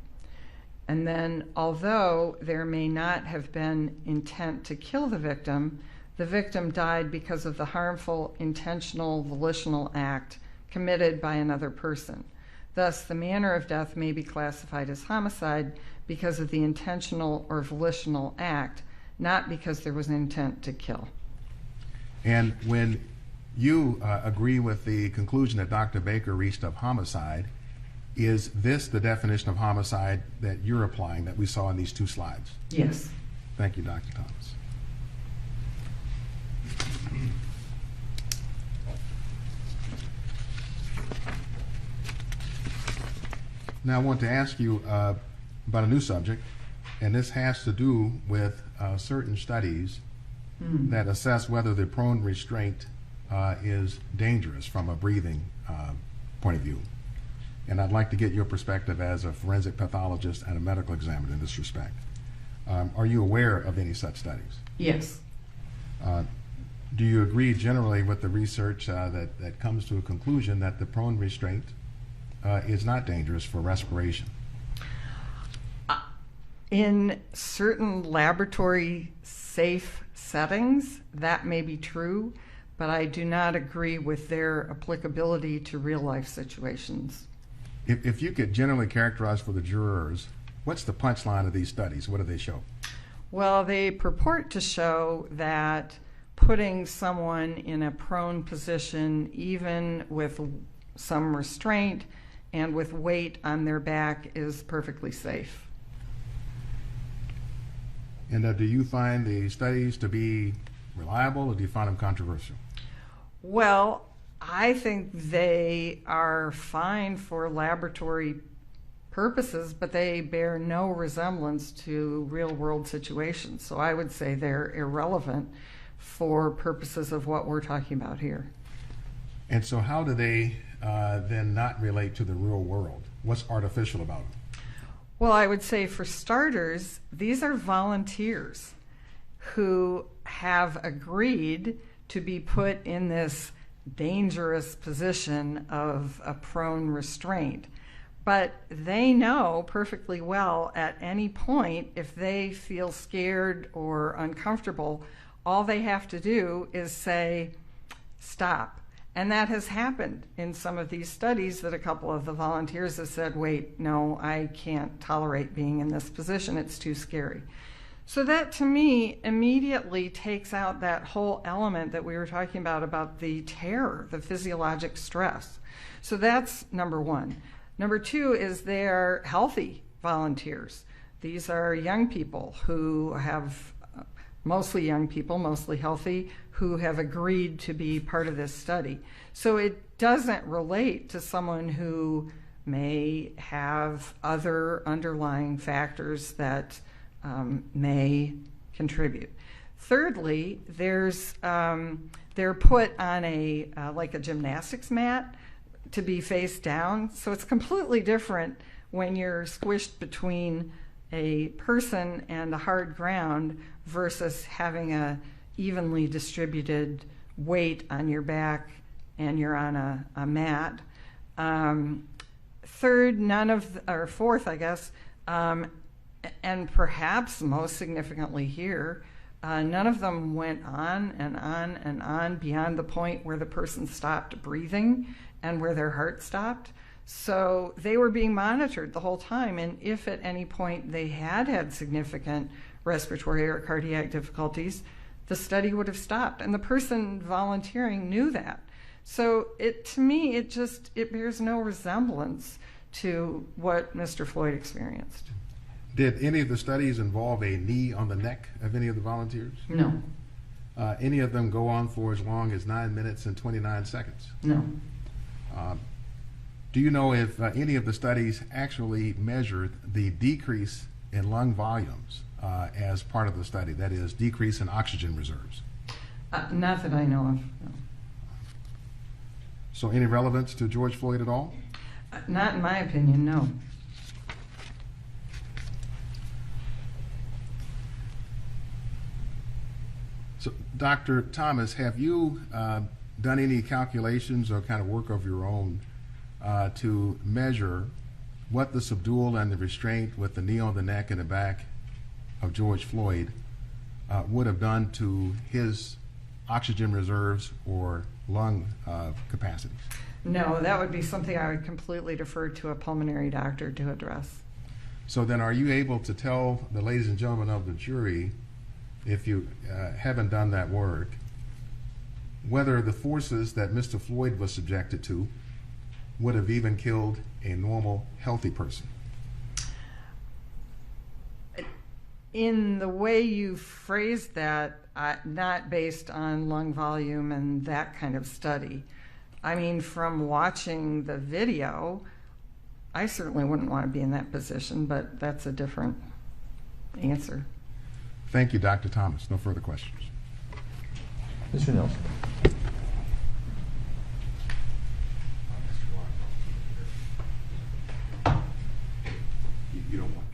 And then, although there may not have been intent to kill the victim died because of the harmful intentional volitional act committed by another person. Thus, the manner of death may be classified as homicide because of the intentional or volitional act, not because there was an intent to kill. And when you agree with the conclusion that Dr. Baker reached of homicide, is this the definition of homicide that you're applying that we saw in these two slides? Yes. Thank you, Dr. Thomas. Now I want to ask you about a new subject, and this has to do with certain studies that assess whether the prone restraint is dangerous from a breathing point of view. And I'd like to get your perspective as a forensic pathologist and a medical examiner in this respect. Are you aware of any such studies? Yes. Do you agree generally with the research that comes to a conclusion that the prone restraint is not dangerous for respiration? In certain laboratory safe settings, that may be true, but I do not agree with their applicability to real-life situations. If you could generally characterize for the jurors, what's the punchline of these studies? What do they show? Well, they purport to show that putting someone in a prone position, even with some restraint and with weight on their back, is perfectly safe. And do you find the studies to be reliable, or do you find them controversial? Well, I think they are fine for laboratory purposes, but they bear no resemblance to real-world situations. So I would say they're irrelevant for purposes of what we're talking about here. And so how do they then not relate to the real world? What's artificial about them? Well, I would say for starters, these are volunteers who have agreed to be put in this dangerous position of a prone restraint. But they know perfectly well at any point, if they feel scared or uncomfortable, all they have to do is say, stop. And that has happened in some of these studies, that a couple of the volunteers have said, wait, no, I can't tolerate being in this position, it's too scary. So that, to me, immediately takes out that whole element that we were talking about the terror, the physiologic stress. So that's number one. Number two is they're healthy volunteers. These are young people who have, mostly young people, mostly healthy, who have agreed to be part of this study. So it doesn't relate to someone who may have other underlying factors that may contribute. Thirdly, they're put on a like a gymnastics mat to be face down. So it's completely different when you're squished between a person and the hard ground versus having a evenly distributed weight on your back and you're on a mat. Fourth, I guess, and perhaps most significantly here, none of them went on and on and on beyond the point where the person stopped breathing and where their heart stopped. So they were being monitored the whole time, and if at any point they had significant respiratory or cardiac difficulties, the study would have stopped, and the person volunteering knew that. So to me, it bears no resemblance to what Mr. Floyd experienced. Did any of the studies involve a knee on the neck of any of the volunteers? No. Any of them go on for as long as 9 minutes and 29 seconds? No. Do you know if any of the studies actually measured the decrease in lung volumes as part of the study, that is, decrease in oxygen reserves? Not that I know of, no. So any relevance to George Floyd at all? Not in my opinion, no. So, Dr. Thomas, have you done any calculations or kind of work of your own to measure what the subdual and the restraint with the knee on the neck and the back of George Floyd would have done to his oxygen reserves or lung capacities? No, that would be something I would completely defer to a pulmonary doctor to address. So then are you able to tell the ladies and gentlemen of the jury, if you haven't done that work, whether the forces that Mr. Floyd was subjected to would have even killed a normal, healthy person? In the way you phrased that, not based on lung volume and that kind of study. I mean, from watching the video, I certainly wouldn't want to be in that position, but that's a different answer. Thank you, Dr. Thomas. No further questions. Mr. Nelson. You don't want.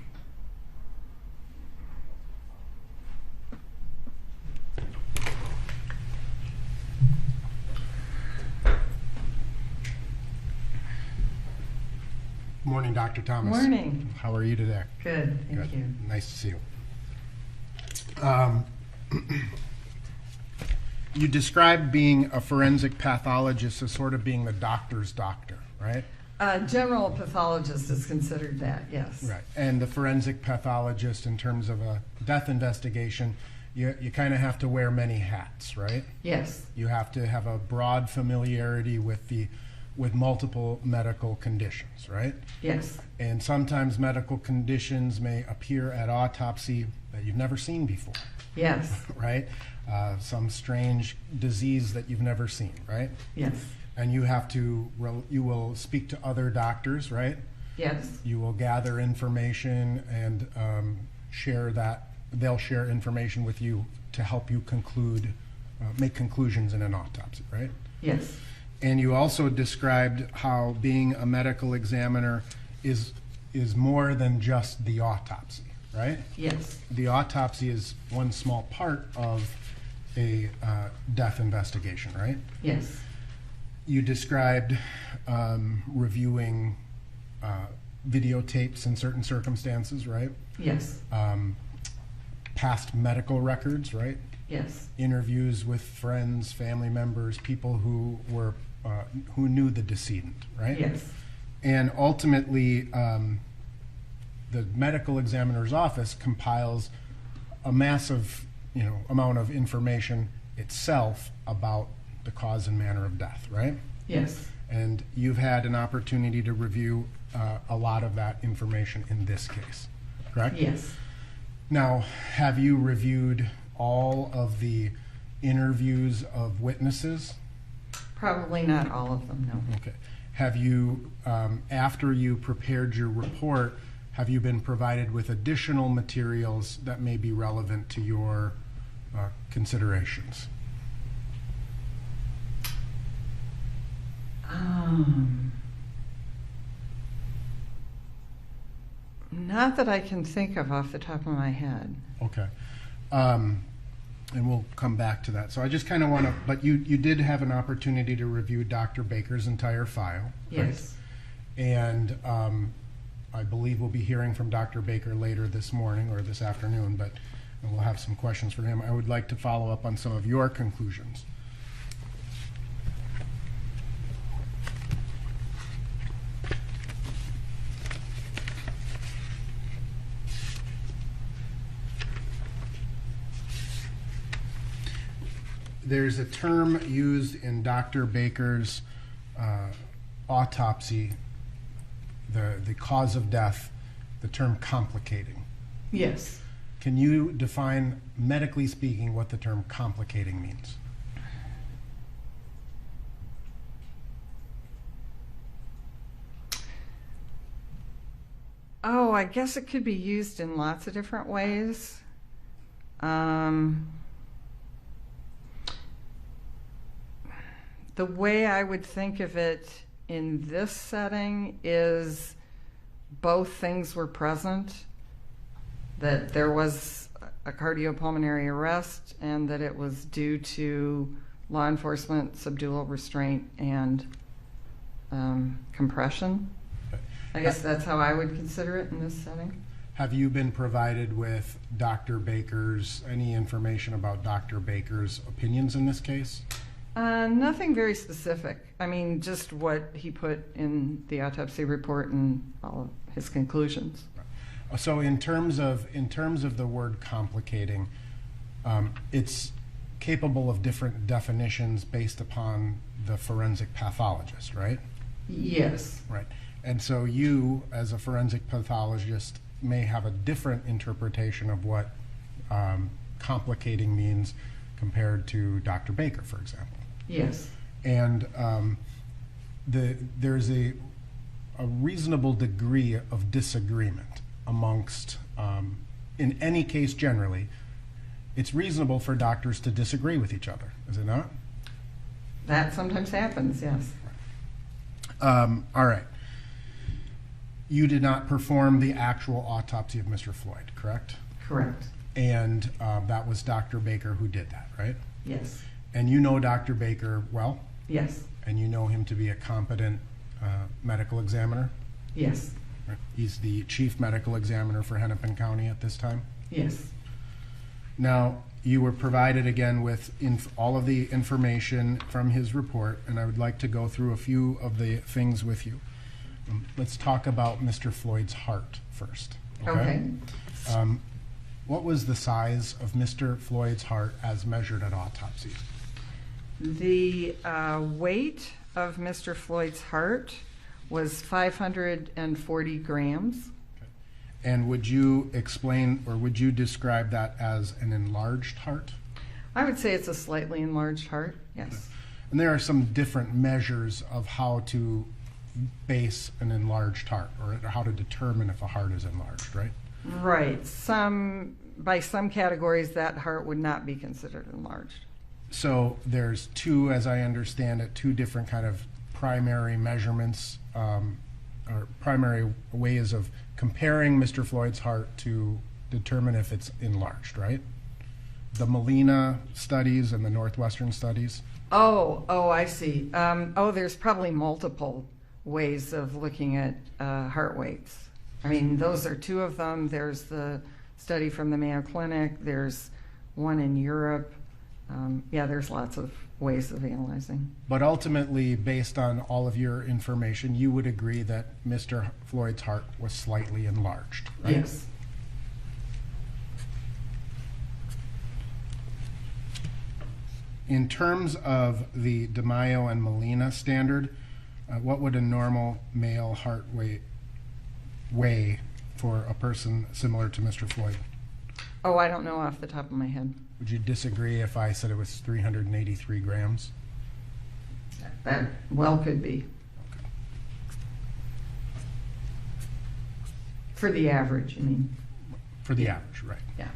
Morning, Dr. Thomas. Morning. How are you today? Good, thank you. Nice to see you. You described being a forensic pathologist as sort of being the doctor's doctor, right? General pathologist is considered that, yes. Right. And the forensic pathologist, in terms of a death investigation, you kind of have to wear many hats, right? Yes. You have to have a broad familiarity with multiple medical conditions, right? Yes. And sometimes medical conditions may appear at autopsy that you've never seen before, Yes. right? Some strange disease that you've never seen, right? Yes. And you will speak to other doctors, right? Yes. You will gather information and share that. They'll share information with you to help you make conclusions in an autopsy, right? Yes. And you also described how being a medical examiner is more than just the autopsy, right? Yes. The autopsy is one small part of a death investigation, right? Yes. You described reviewing videotapes in certain circumstances, right? Yes. Past medical records, right? Yes. Interviews with friends, family members, people who knew the decedent, right? Yes. And ultimately, the medical examiner's office compiles a massive, amount of information itself about the cause and manner of death, right? Yes. And you've had an opportunity to review a lot of that information in this case, correct? Yes. Now, have you reviewed all of the interviews of witnesses? Probably not all of them, no. Okay. Have you, after you prepared your report, have you been provided with additional materials that may be relevant to your considerations? Not that I can think of off the top of my head. Okay. And we'll come back to that. So I just kind of want to, but you did have an opportunity to review Dr. Baker's entire file, right? Yes. And I believe we'll be hearing from Dr. Baker later this morning or this afternoon, but we'll have some questions for him. I would like to follow up on some of your conclusions. There's a term used in Dr. Baker's autopsy, the cause of death, the term complicating. Yes. Can you define, medically speaking, what the term complicating means? Oh, I guess it could be used in lots of different ways. The way I would think of it in this setting is both things were present, that there was a cardiopulmonary arrest and that it was due to law enforcement, subdual restraint, and compression. I guess that's how I would consider it in this setting. Have you been provided with any information about Dr. Baker's opinions in this case? Nothing very specific. I mean, just what he put in the autopsy report and all of his conclusions. So in terms of the word complicating, it's capable of different definitions based upon the forensic pathologist, right? Yes. Right. And so you, as a forensic pathologist, may have a different interpretation of what complicating means compared to Dr. Baker, for example. Yes. And there's a reasonable degree of disagreement amongst, in any case generally, it's reasonable for doctors to disagree with each other, is it not? That sometimes happens, yes. All right. You did not perform the actual autopsy of Mr. Floyd, correct? Correct. And that was Dr. Baker who did that, right? Yes. And you know Dr. Baker well? Yes. And you know him to be a competent medical examiner? Yes. He's the chief medical examiner for Hennepin County at this time? Yes. Now, You were provided again with all of the information from his report, and I would like to go through a few of the things with you. Let's talk about Mr. Floyd's heart first. Okay. What was the size of Mr. Floyd's heart as measured at autopsy? The weight of Mr. Floyd's heart was 540 grams. And would you explain, or would you describe that as an enlarged heart? I would say it's a slightly enlarged heart, yes. And there are some different measures of how to base an enlarged heart, or how to determine if a heart is enlarged, right? Right. By some categories, that heart would not be considered enlarged. So there's two, as I understand it, two different kind of primary measurements, or primary ways of comparing Mr. Floyd's heart to determine if it's enlarged, right? The Molina studies and the Northwestern studies. Oh, I see. There's probably multiple ways of looking at heart weights. I mean, those are two of them. There's the study from the Mayo Clinic. There's one in Europe. There's lots of ways of analyzing. But ultimately, based on all of your information, you would agree that Mr. Floyd's heart was slightly enlarged, right? Yes. In terms of the DeMaio and Molina standard, what would a normal male heart weigh for a person similar to Mr. Floyd? Oh, I don't know off the top of my head. Would you disagree if I said it was 383 grams? That well could be. Okay. For the average, I mean. For the average, right. Yeah.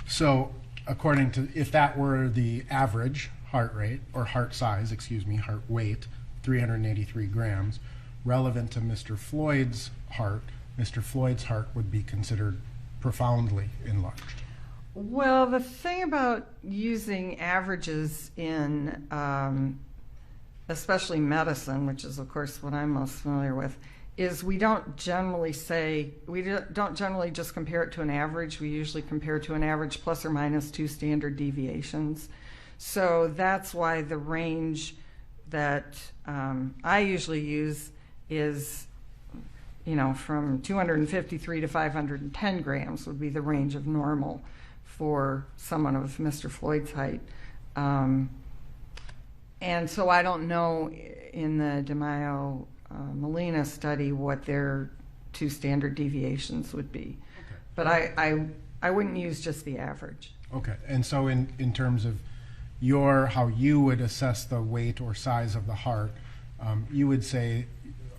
So, according to, if that were the average heart rate, or heart size, heart weight, 383 grams, relevant to Mr. Floyd's heart would be considered profoundly enlarged. Well, the thing about using averages in especially medicine, which is of course what I'm most familiar with, is we don't generally just compare it to an average. We usually compare it to an average plus or minus 2 standard deviations. So that's why the range that I usually use is, from 253 to 510 grams would be the range of normal for someone of Mr. Floyd's height. And so I don't know in the DeMaio Molina study what their 2 standard deviations would be. Okay. But I wouldn't use just the average. Okay, and so in terms of how you would assess the weight or size of the heart, you would say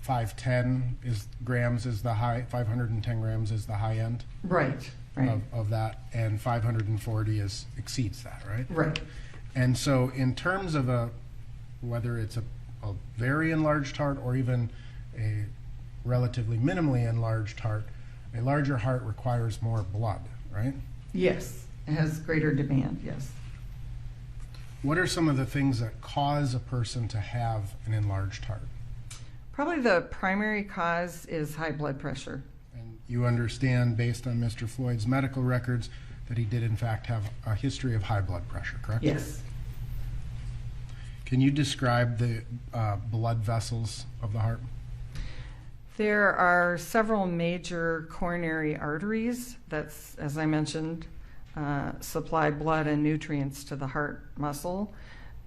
510 grams is the high, 510 grams is the high end? Right. Of that, and 540 exceeds that, right? Right. And so in terms of whether it's a very enlarged heart or even a relatively minimally enlarged heart, a larger heart requires more blood, right? Yes, it has greater demand, yes. What are some of the things that cause a person to have an enlarged heart? Probably the primary cause is high blood pressure. And you understand, based on Mr. Floyd's medical records, that he did in fact have a history of high blood pressure, correct? Yes. Can you describe the blood vessels of the heart? There are several major coronary arteries that, as I mentioned, supply blood and nutrients to the heart muscle.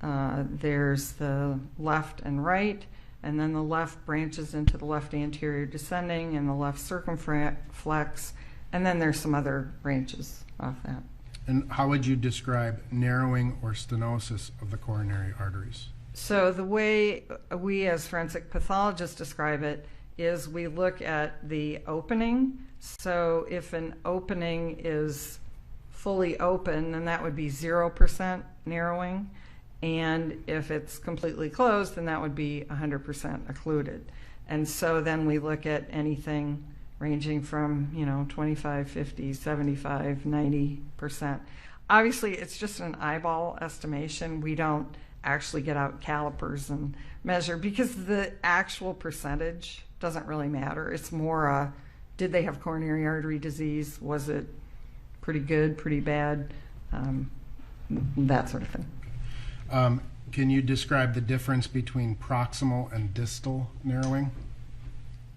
There's the left and right, and then the left branches into the left anterior descending and the left circumflex, and then there's some other branches off that. And how would you describe narrowing or stenosis of the coronary arteries? So the way we as forensic pathologists describe it is we look at the opening. So if an opening is fully open, then that would be 0% narrowing. And if it's completely closed, then that would be 100% occluded. And so then we look at anything ranging from 25, 50, 75, 90%. Obviously, it's just an eyeball estimation. We don't actually get out calipers and measure because the actual percentage doesn't really matter. It's more, did they have coronary artery disease? Was it pretty good, pretty bad? that sort of thing. Can you describe the difference between proximal and distal narrowing?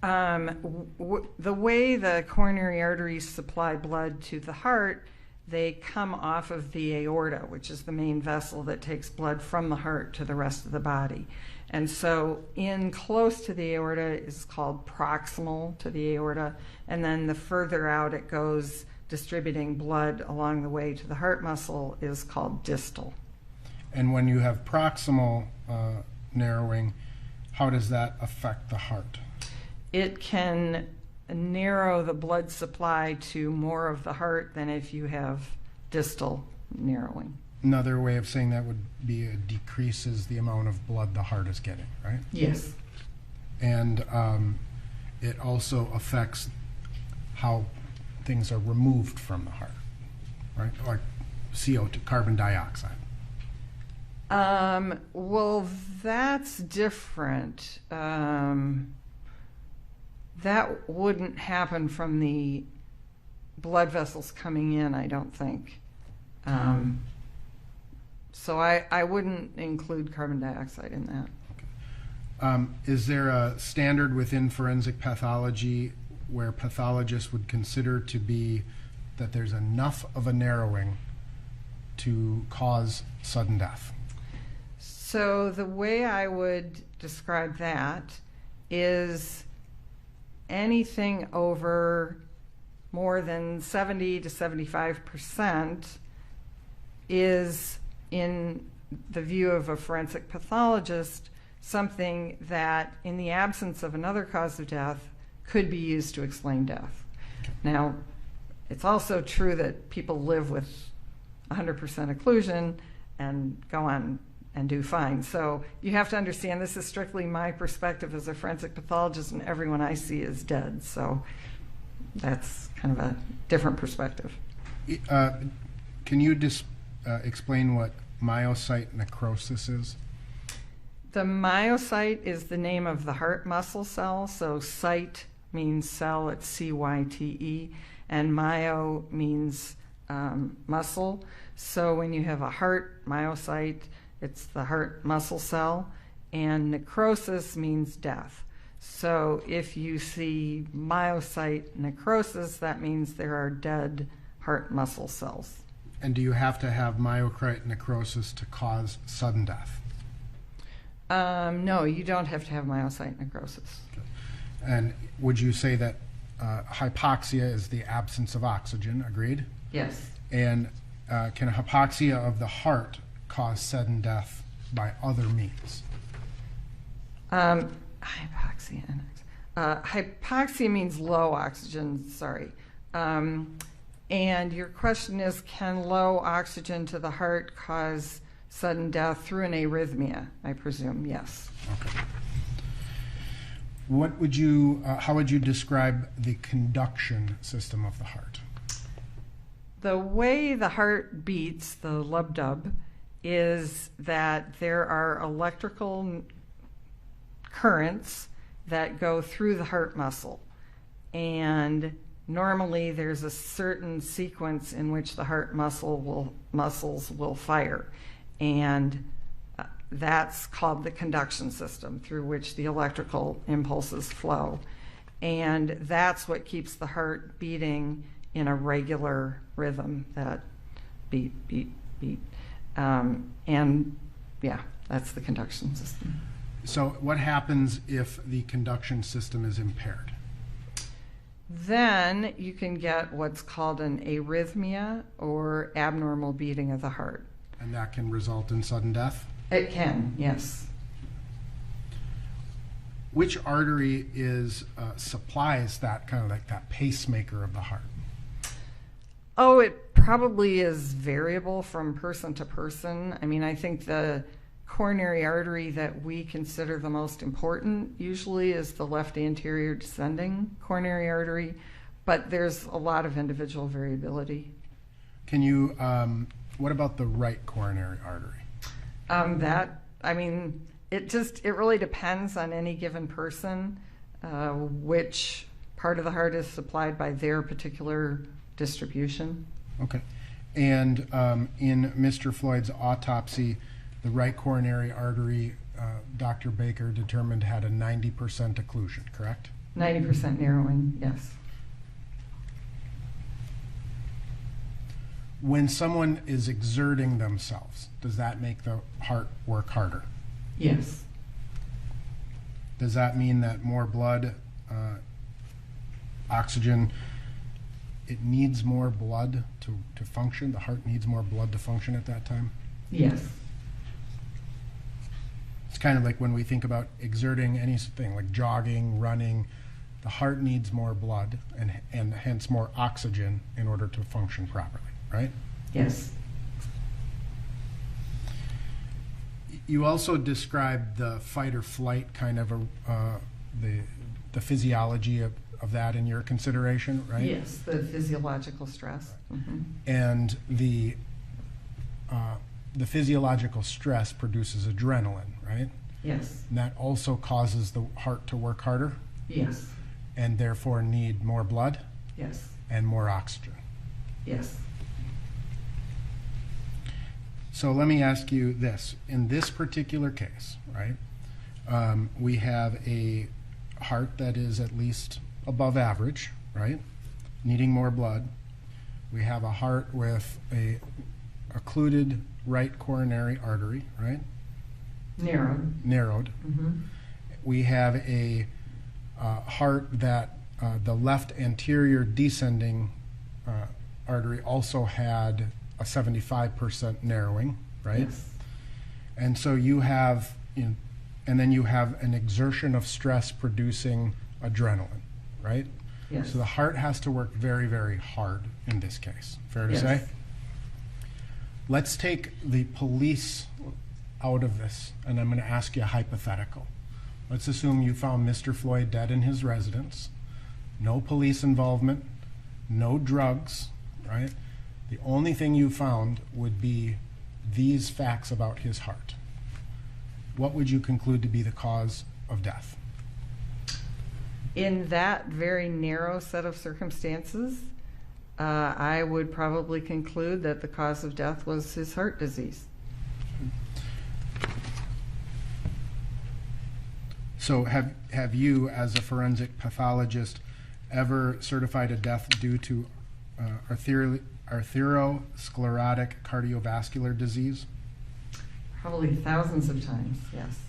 The way the coronary arteries supply blood to the heart, they come off of the aorta, which is the main vessel that takes blood from the heart to the rest of the body. And so in close to the aorta is called proximal to the aorta, and then the further out it goes, distributing blood along the way to the heart muscle, is called distal. And when you have proximal narrowing, how does that affect the heart? It can narrow the blood supply to more of the heart than if you have distal narrowing. Another way of saying that would be it decreases the amount of blood the heart is getting, right? Yes. And it also affects how things are removed from the heart, right? Like CO2, carbon dioxide. Well, that's different. That wouldn't happen from the blood vessels coming in, I don't think. So I wouldn't include carbon dioxide in that. Is there a standard within forensic pathology where pathologists would consider to be that there's enough of a narrowing to cause sudden death? So the way I would describe that is anything over more than 70 to 75% is, in the view of a forensic pathologist, something that, in the absence of another cause of death, could be used to explain death. Now, it's also true that people live with 100% occlusion and go on and do fine. So you have to understand this is strictly my perspective as a forensic pathologist, and everyone I see is dead. So that's kind of a different perspective. Can you explain what myocyte necrosis is? The myocyte is the name of the heart muscle cell. So cyte means cell, it's C-Y-T-E, and myo means muscle. So when you have a heart myocyte, it's the heart muscle cell, and necrosis means death. So if you see myocyte necrosis, that means there are dead heart muscle cells. And do you have to have myocyte necrosis to cause sudden death? No, you don't have to have myocyte necrosis. Okay. And would you say that hypoxia is the absence of oxygen? Agreed? Yes. And can hypoxia of the heart cause sudden death by other means? Hypoxia. Hypoxia means low oxygen, sorry. And your question is, can low oxygen to the heart cause sudden death through an arrhythmia? I presume, yes. Okay. What would you, how would you describe the conduction system of the heart? The way the heart beats, the lub-dub, is that there are electrical currents that go through the heart muscle. And normally there's a certain sequence in which the heart muscles will fire. And that's called the conduction system, through which the electrical impulses flow. And that's what keeps the heart beating in a regular rhythm, that beat, beat, beat. And yeah, that's the conduction system. So what happens if the conduction system is impaired? Then you can get what's called an arrhythmia, or abnormal beating of the heart. And that can result in sudden death? It can, yes. Which artery supplies that kind of like that pacemaker of the heart? Oh, it probably is variable from person to person. I mean, I think the coronary artery that we consider the most important usually is the left anterior descending coronary artery, but there's a lot of individual variability. Can you, what about the right coronary artery? It really depends on any given person, which part of the heart is supplied by their particular distribution. Okay. And in Mr. Floyd's autopsy, the right coronary artery, Dr. Baker determined had a 90% occlusion, correct? 90% narrowing, yes. When someone is exerting themselves, does that make the heart work harder? Yes. Does that mean that more blood, oxygen, it needs more blood to function? The heart needs more blood to function at that time? Yes. It's kind of like when we think about exerting anything like jogging, running, the heart needs more blood and hence more oxygen in order to function properly, right? Yes. You also described the fight or flight kind of the physiology of that in your consideration, right? Yes, the physiological stress. Mhm. And the physiological stress produces adrenaline, right? Yes. And that also causes the heart to work harder Yes. and therefore need more blood Yes. and more oxygen. Yes. So let me ask you this. In this particular case, right, we have a heart that is at least above average, right, needing more blood. We have a heart with a occluded right coronary artery, right, narrowed. Mm-hmm. We have a heart that the left anterior descending artery also had a 75% narrowing, right? Yes. And so you have, and then you have an exertion of stress producing adrenaline, right? Yes. So the heart has to work very, very hard in this case. Fair to Yes. say? Let's take the police out of this, and I'm going to ask you a hypothetical. Let's assume you found Mr. Floyd dead in his residence, no police involvement, no drugs, right? The only thing you found would be these facts about his heart. What would you conclude to be the cause of death? In that very narrow set of circumstances, I would probably conclude that the cause of death was his heart disease. So have you, as a forensic pathologist, ever certified a death due to arteriosclerotic cardiovascular disease? Probably thousands of times, yes.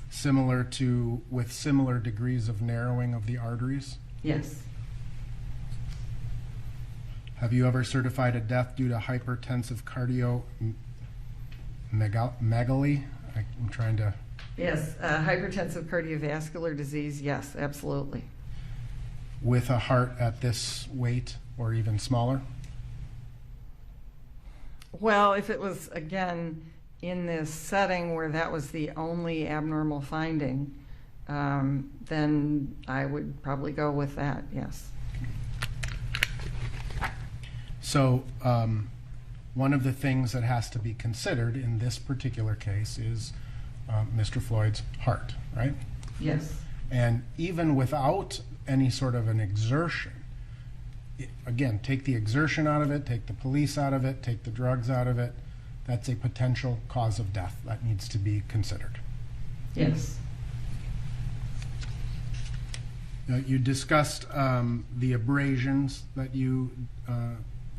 With similar degrees of narrowing of the arteries? Yes. Have you ever certified a death due to hypertensive cardiomegaly? I'm trying to... Yes, hypertensive cardiovascular disease, yes, absolutely. With a heart at this weight or even smaller? Well, if it was, again, in this setting where that was the only abnormal finding, then I would probably go with that, yes. So one of the things that has to be considered in this particular case is Mr. Floyd's heart, right? Yes. And even without any sort of an exertion, again, take the exertion out of it, take the police out of it, take the drugs out of it, that's a potential cause of death that needs to be considered. Yes. You discussed the abrasions that you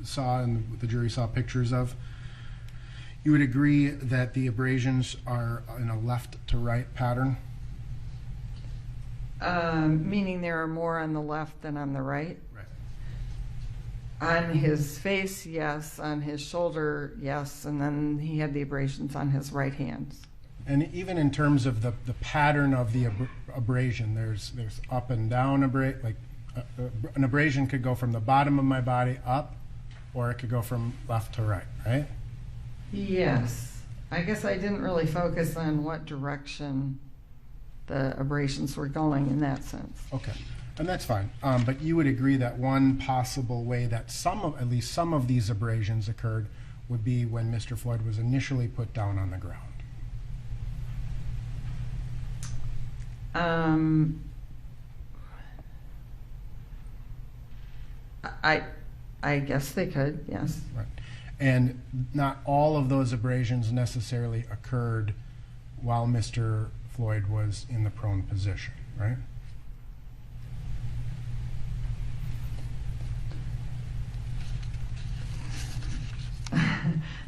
saw and the jury saw pictures of. You would agree that the abrasions are in a left to right pattern? Meaning there are more on the left than on the right? Right. On his face, yes. On his shoulder, yes. And then he had the abrasions on his right hand. And even in terms of the pattern of the abrasion, there's up and down abrasion. An abrasion could go from the bottom of my body up, or it could go from left to right, right? Yes. I guess I didn't really focus on what direction the abrasions were going in that sense. Okay, and that's fine. But you would agree that one possible way that at least some of these abrasions occurred would be when Mr. Floyd was initially put down on the ground. I guess they could, yes. Right. And not all of those abrasions necessarily occurred while Mr. Floyd was in the prone position, right?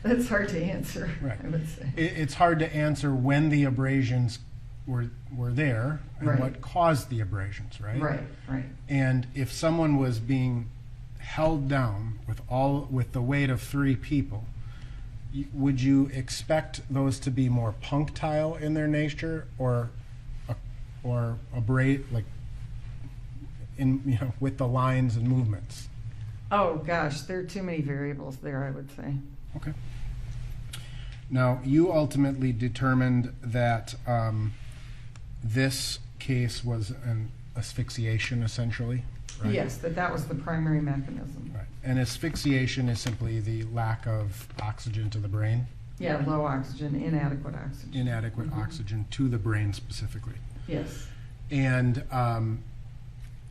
That's hard to answer, Right. I would say. It's hard to answer when the abrasions were there and Right. what caused the abrasions, right? Right. And if someone was being held down with the weight of 3 people, would you expect those to be more punctile in their nature, or abrade, like with the lines and movements? Oh, gosh, there are too many variables there, I would say. Okay. Now, you ultimately determined that this case was an asphyxiation, essentially, right? Yes, that was the primary mechanism. Right. And asphyxiation is simply the lack of oxygen to the brain, Yeah, low oxygen, inadequate oxygen. inadequate oxygen to the brain specifically. Yes. And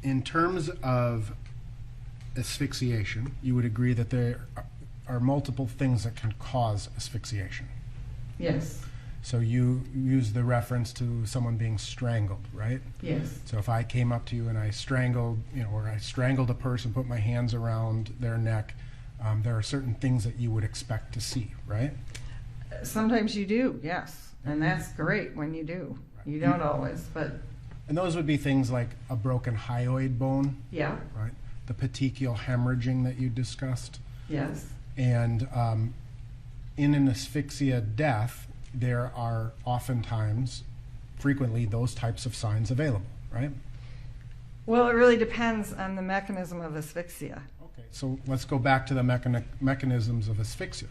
in terms of asphyxiation, you would agree that there are multiple things that can cause asphyxiation. Yes. So you use the reference to someone being strangled, right? Yes. So if I came up to you and I strangled, or I strangled a person, put my hands around their neck, there are certain things that you would expect to see, right? Sometimes you do, yes. And that's great when you do. You don't always, but And those would be things like a broken hyoid bone, yeah, right? The petechial hemorrhaging that you discussed. yes. And in an asphyxia death, there are frequently, those types of signs available, right? Well, it really depends on the mechanism of asphyxia. Okay, so let's go back to the mechanisms of asphyxia.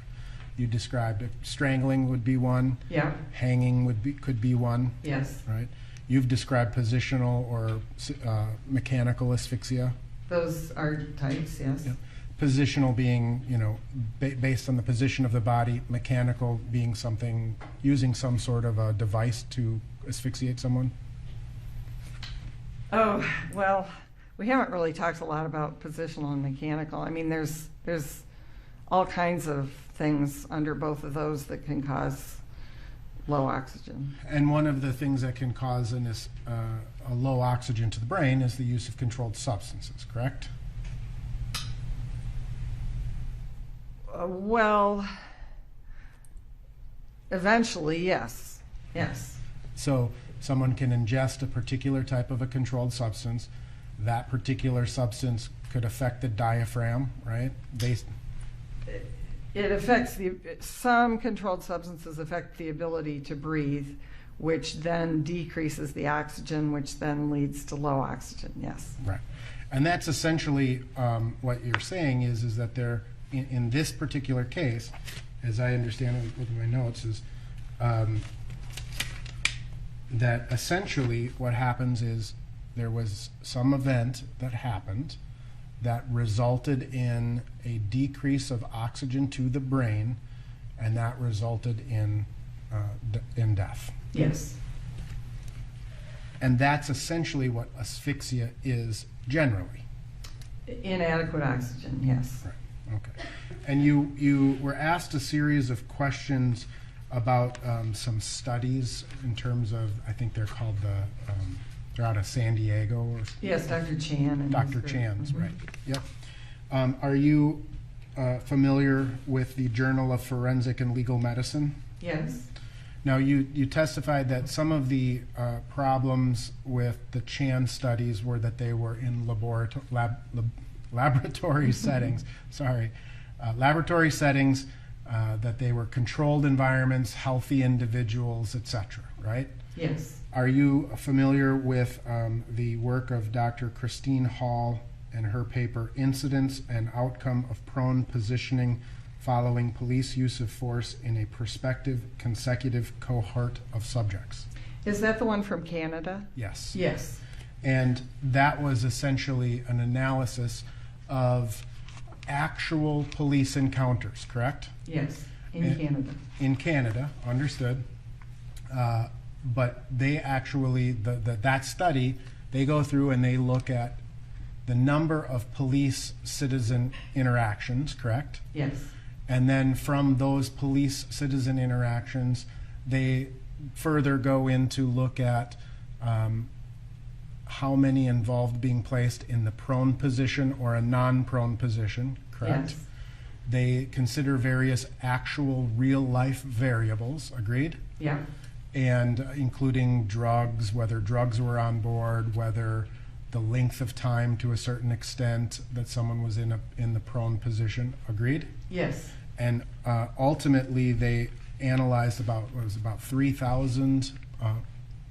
You described strangling would be one, Yeah, hanging could be one, yes. right? You've described positional or mechanical asphyxia. Those are types, yes. Yep. Positional being, based on the position of the body. Mechanical being something, using some sort of a device to asphyxiate someone. Oh, well, we haven't really talked a lot about positional and mechanical. I mean, there's all kinds of things under both of those that can cause low oxygen. And one of the things that can cause a low oxygen to the brain is the use of controlled substances, correct? Well, eventually, yes. Yes. So someone can ingest a particular type of a controlled substance. That particular substance could affect the diaphragm, right? It affects some controlled substances affect the ability to breathe, which then decreases the oxygen, which then leads to low oxygen, yes. Right. And that's essentially what you're saying is that there, in this particular case, as I understand it with my notes, is that essentially what happens is there was some event that happened that resulted in a decrease of oxygen to the brain, and that resulted in death. Yes. And that's essentially what asphyxia is generally. Inadequate oxygen, yes. Right. Okay. And you were asked a series of questions about some studies in terms of, I think they're called they're out of San Diego. Or Yes, Dr. Chan. And Dr. his group. Chan's, Mhm. right. Yep. Are you familiar with the Journal of Forensic and Legal Medicine? Yes. Now, you testified that some of the problems with the Chan studies were that they were in laboratory settings. Sorry, laboratory settings. That they were controlled environments, healthy individuals, etc. Right? Yes. Are you familiar with the work of Dr. Christine Hall and her paper, Incidence and Outcome of Prone Positioning Following Police Use of Force in a Prospective Consecutive Cohort of Subjects? Is that the one from Canada? Yes. Yes. And that was essentially an analysis of actual police encounters, correct? Yes. In And- Canada. In Canada, understood. But they actually, that study, they go through and they look at the number of police-citizen interactions, correct? Yes. And then from those police-citizen interactions, they further go in to look at how many involved being placed in the prone position or a non-prone position, correct? Yes. They consider various actual real-life variables, agreed? Yeah. And including drugs, whether drugs were on board, whether the length of time to a certain extent that someone was in the prone position, agreed? Yes. And ultimately, they analyzed about 3,000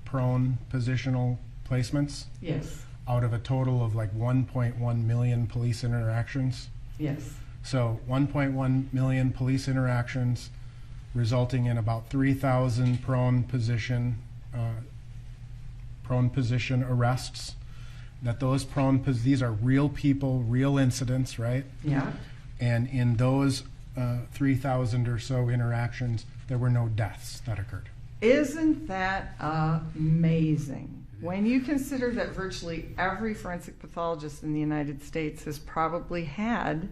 prone positional placements Yes. out of a total of like 1.1 million police interactions. Yes. So 1.1 million police interactions resulting in about 3,000 prone position arrests. That those these are real people, real incidents, right? Yeah. And in those 3,000 or so interactions, there were no deaths that occurred. Isn't that amazing? When you consider that virtually every forensic pathologist in the United States has probably had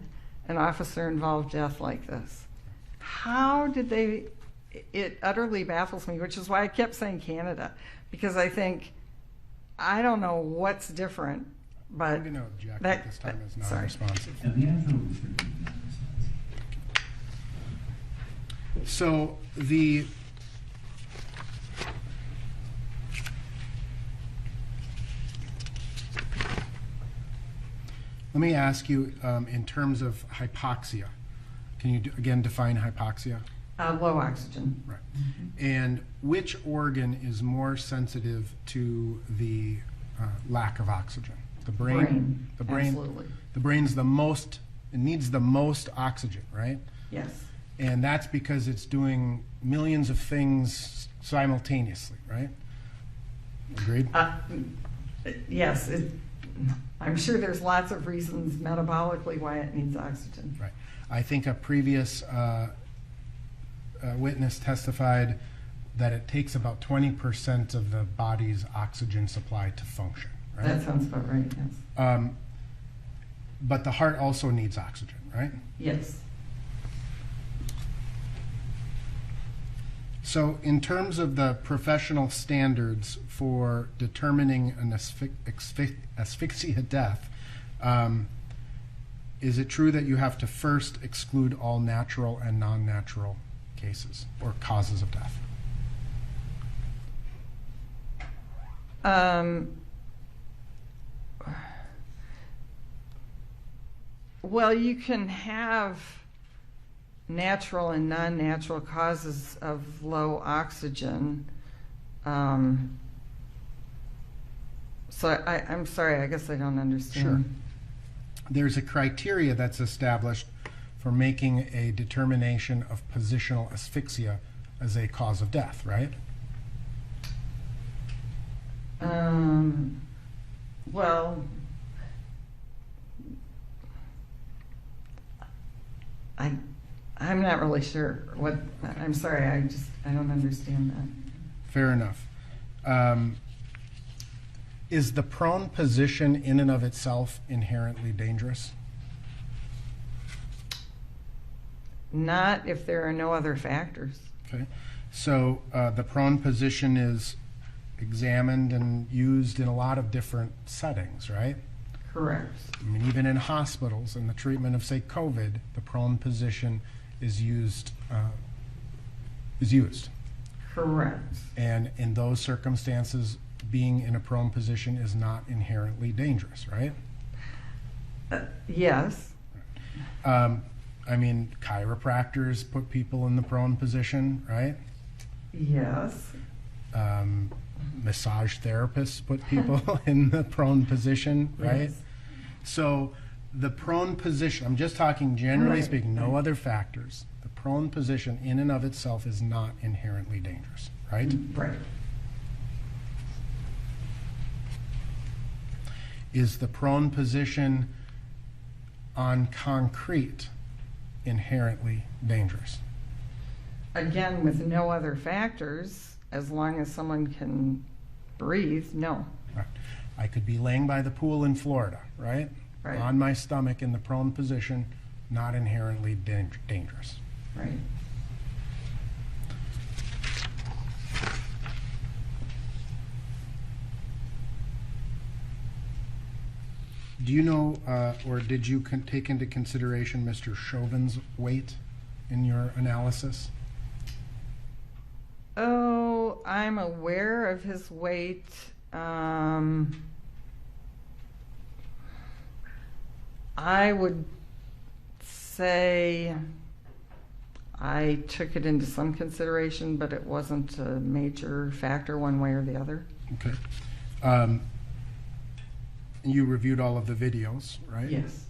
an officer-involved death like this. How did they, it utterly baffles me, which is why I kept saying Canada, because I think, I don't know what's different, but I'm going to object at this time as sorry. non-responsive. And the answer was for So the let me ask you, in terms of hypoxia, can you again define hypoxia? low oxygen. Right. And which organ is more sensitive to the lack of oxygen? The brain. The brain. Absolutely. The brain's the most. It needs the most oxygen, right? Yes. And that's because it's doing millions of things simultaneously, right? Agreed? Yes. I'm sure there's lots of reasons metabolically why it needs oxygen. Right. I think a previous witness testified that it takes about 20% of the body's oxygen supply to function, right? That sounds about right, yes. But the heart also needs oxygen, right? Yes. So in terms of the professional standards for determining an asphyxia death, is it true that you have to first exclude all natural and non-natural cases or causes of death? Well, you can have natural and non-natural causes of low oxygen. So I'm sorry, I guess I don't understand. Sure. There's a criteria that's established for making a determination of positional asphyxia as a cause of death, right? Well, I'm not really sure what, I'm sorry, I don't understand that. Fair enough. Is the prone position in and of itself inherently dangerous? Not if there are no other factors. Okay. So the prone position is examined and used in a lot of different settings, right? Correct. I mean, even in hospitals, in the treatment of, say, COVID, the prone position is used. Correct. And in those circumstances, being in a prone position is not inherently dangerous, right? Yes. I mean, chiropractors put people in the prone position, right? Yes. Massage therapists put people in the prone position, right? Yes. So the prone position, I'm just talking generally Right. speaking, no other factors. The prone position in and of itself is not inherently dangerous, right? Right. Is the prone position on concrete inherently dangerous? Again, with no other factors, as long as someone can breathe, no. Right. I could be laying by the pool in Florida, right? Right. On my stomach in the prone position, not inherently dangerous. Right. Do you know, or did you take into consideration Mr. Chauvin's weight in your analysis? Oh, I'm aware of his weight. I would say I took it into some consideration, but it wasn't a major factor one way or the other. Okay. You reviewed all of the videos, right? Yes.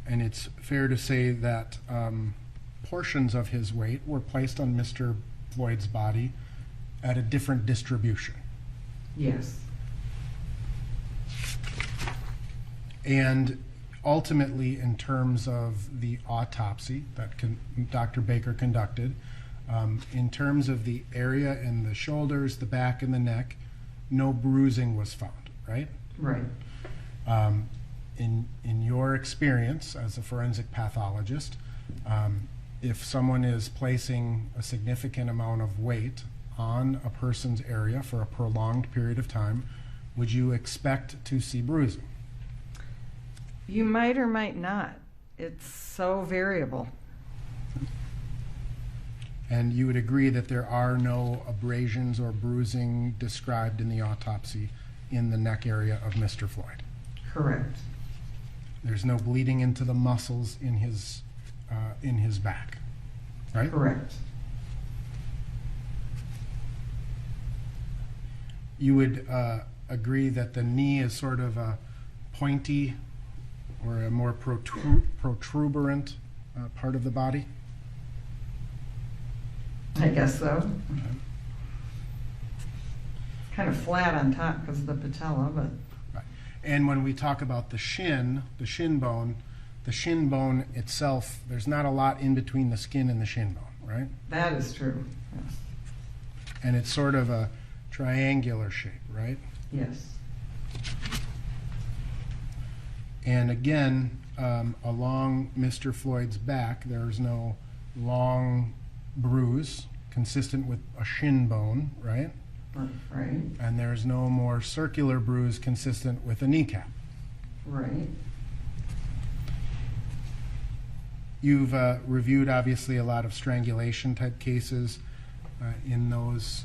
And it's fair to say that portions of his weight were placed on Mr. Floyd's body at a different distribution. Yes. And ultimately, in terms of the autopsy that Dr. Baker conducted, in terms of the area in the shoulders, the back, and the neck, no bruising was found, right? Right. In your experience as a forensic pathologist, if someone is placing a significant amount of weight on a person's area for a prolonged period of time, would you expect to see bruising? You might or might not. It's so variable. And you would agree that there are no abrasions or bruising described in the autopsy in the neck area of Mr. Floyd? Correct. There's no bleeding into the muscles in his back, right? Correct. You would agree that the knee is sort of a pointy or a more protuberant part of the body? I guess so. It's kind of flat on top because of the patella, but Right. And when we talk about the shin bone itself, there's not a lot in between the skin and the shin bone, right? that is true. Yes. And it's sort of a triangular shape, right? Yes. And again, along Mr. Floyd's back, there's no long bruise consistent with a shin bone, right? Right. And there's no more circular bruise consistent with a kneecap. Right. You've reviewed, obviously, a lot of strangulation type cases in those,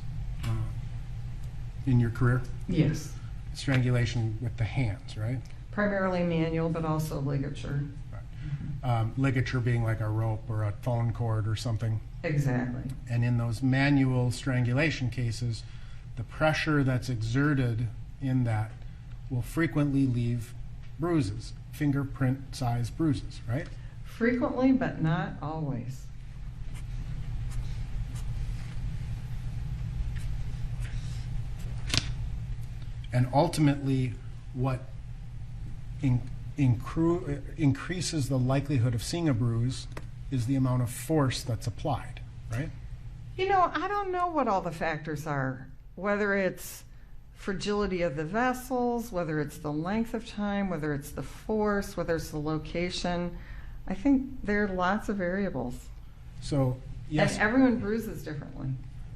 in your career? Yes. Strangulation with the hands, right? Primarily manual, but also ligature. Ligature being like a rope or a phone cord or something. Exactly. And in those manual strangulation cases, the pressure that's exerted in that will frequently leave bruises, fingerprint-sized bruises, right? Frequently, but not always. And ultimately, what increases the likelihood of seeing a bruise is the amount of force that's applied, right? You know, I don't know what all the factors are, whether it's fragility of the vessels, whether it's the length of time, whether it's the force, whether it's the location. I think there are lots of variables. So, yes. And everyone bruises differently.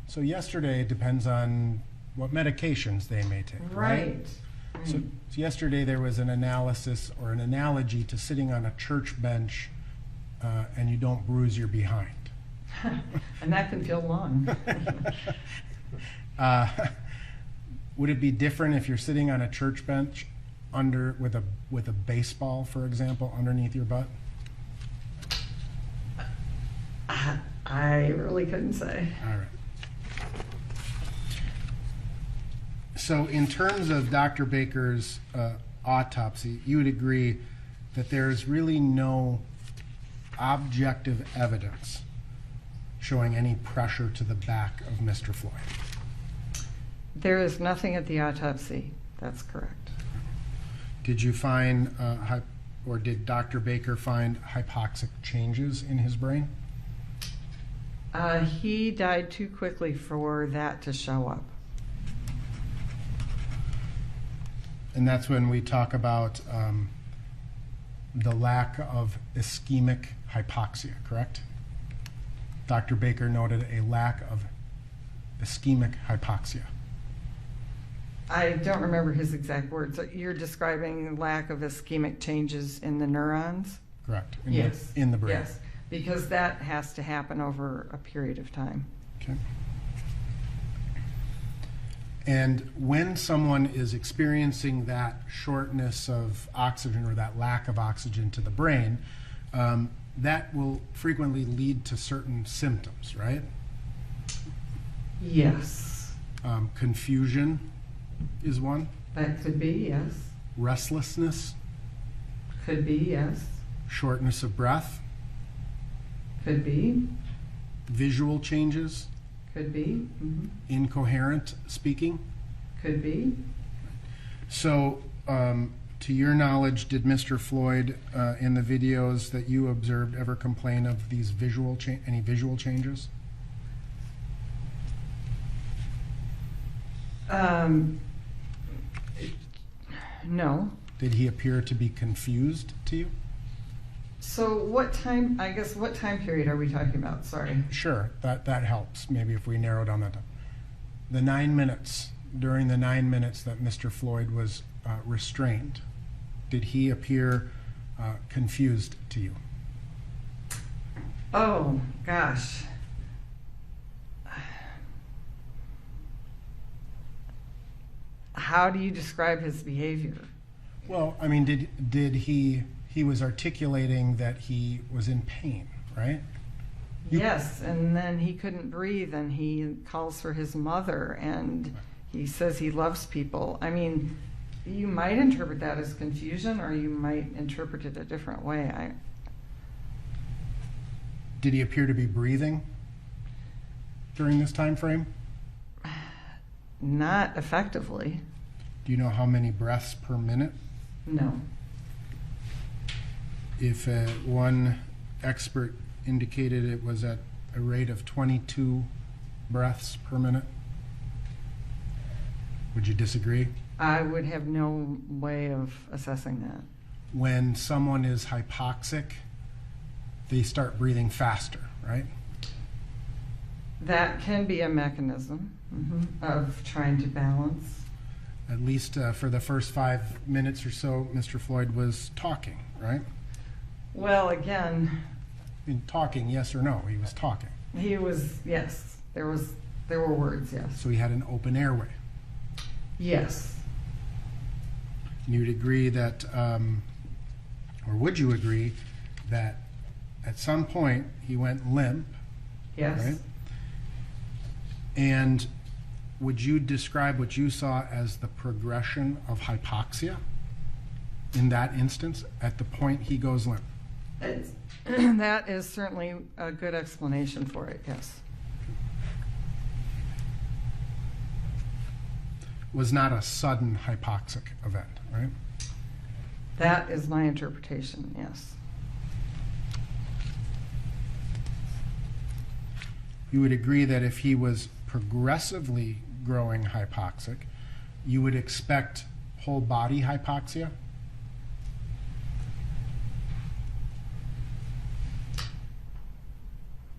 So yesterday depends on what medications they may take, right? So yesterday there was an analysis or an analogy to sitting on a church bench and you don't bruise your behind. And that can feel long. Would it be different if you're sitting on a church bench with a baseball, for example, underneath your butt? I really couldn't say. All right. So in terms of Dr. Baker's autopsy, you would agree that there's really no objective evidence showing any pressure to the back of Mr. Floyd. There is nothing at the autopsy. That's correct. Did you find, or did Dr. Baker find hypoxic changes in his brain? He died too quickly for that to show up. And that's when we talk about the lack of ischemic hypoxia, correct? Dr. Baker noted a lack of ischemic hypoxia. I don't remember his exact words. You're describing lack of ischemic changes in the neurons? Correct. Yes. In the brain. Yes, because that has to happen over a period of time. Okay. And when someone is experiencing that shortness of oxygen or that lack of oxygen to the brain, that will frequently lead to certain symptoms, right? Yes. Confusion is one. That could be, yes. Restlessness, Could be, yes. shortness of breath, Could be. visual changes, Could be. incoherent speaking. Could be. So, to your knowledge, did Mr. Floyd, in the videos that you observed, ever complain of these any visual changes? No. Did he appear to be confused to you? So what time period are we talking about? Sorry. Sure, that helps, maybe if we narrow down that time. The 9 minutes, during the 9 minutes that Mr. Floyd was restrained, did he appear confused to you? Oh, gosh. How do you describe his behavior? Well, I mean, did he was articulating that he was in pain, right? Yes, and then he couldn't breathe and he calls for his mother and he says he loves people. I mean, you might interpret that as confusion or you might interpret it a different way. Did he appear to be breathing during this time frame? Not effectively. Do you know how many breaths per minute? No. If one expert indicated it was at a rate of 22 breaths per minute, would you disagree? I would have no way of assessing that. When someone is hypoxic, they start breathing faster, right? That can be a mechanism of trying to balance. At least for the first 5 minutes or so, Mr. Floyd was talking, right? Well, again, Talking, yes or no? He was talking. he was, yes, there were words, yes. So he had an open airway. Yes. And you'd agree that, or would you agree that at some point he went limp, Yes. right? And would you describe what you saw as the progression of hypoxia in that instance at the point he goes limp? That is certainly a good explanation for it, yes. Was not a sudden hypoxic event, right? That is my interpretation, yes. You would agree that if he was progressively growing hypoxic, you would expect whole body hypoxia?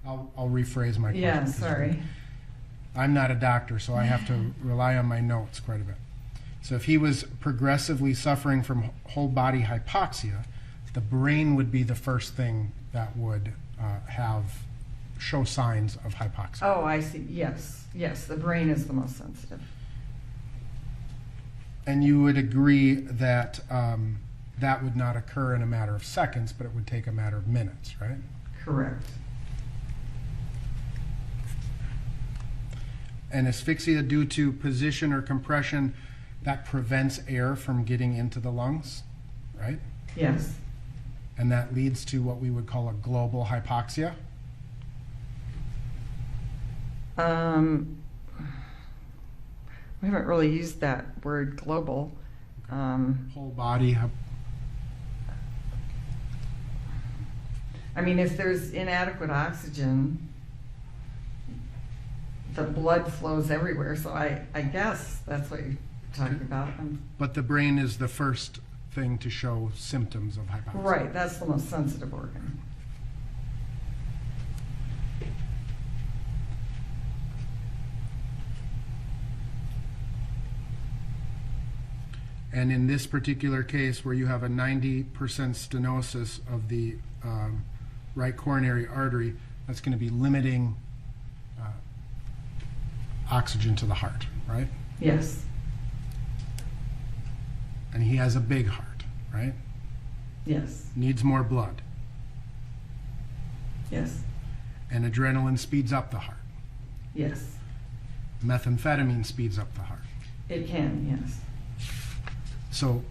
I'll rephrase my question. Yeah, sorry. I'm not a doctor, so I have to rely on my notes quite a bit. So if he was progressively suffering from whole body hypoxia, the brain would be the first thing that would show signs of hypoxia. Oh, I see. Yes. Yes, the brain is the most sensitive. And you would agree that that would not occur in a matter of seconds, but it would take a matter of minutes, right? Correct. And asphyxia due to position or compression, that prevents air from getting into the lungs, right? Yes. And that leads to what we would call a global hypoxia. We haven't really used that word global. Whole body. I mean, if there's inadequate oxygen, the blood flows everywhere. So I guess that's what you're talking about. But the brain is the first thing to show symptoms of hypoxia. Right, that's the most sensitive organ. And in this particular case, where you have a 90% stenosis of the right coronary artery, that's going to be limiting oxygen to the heart, right? Yes, And he has a big heart, right? yes, Needs more blood. yes, And adrenaline speeds up the heart. yes. Methamphetamine speeds up the heart. It can, yes. So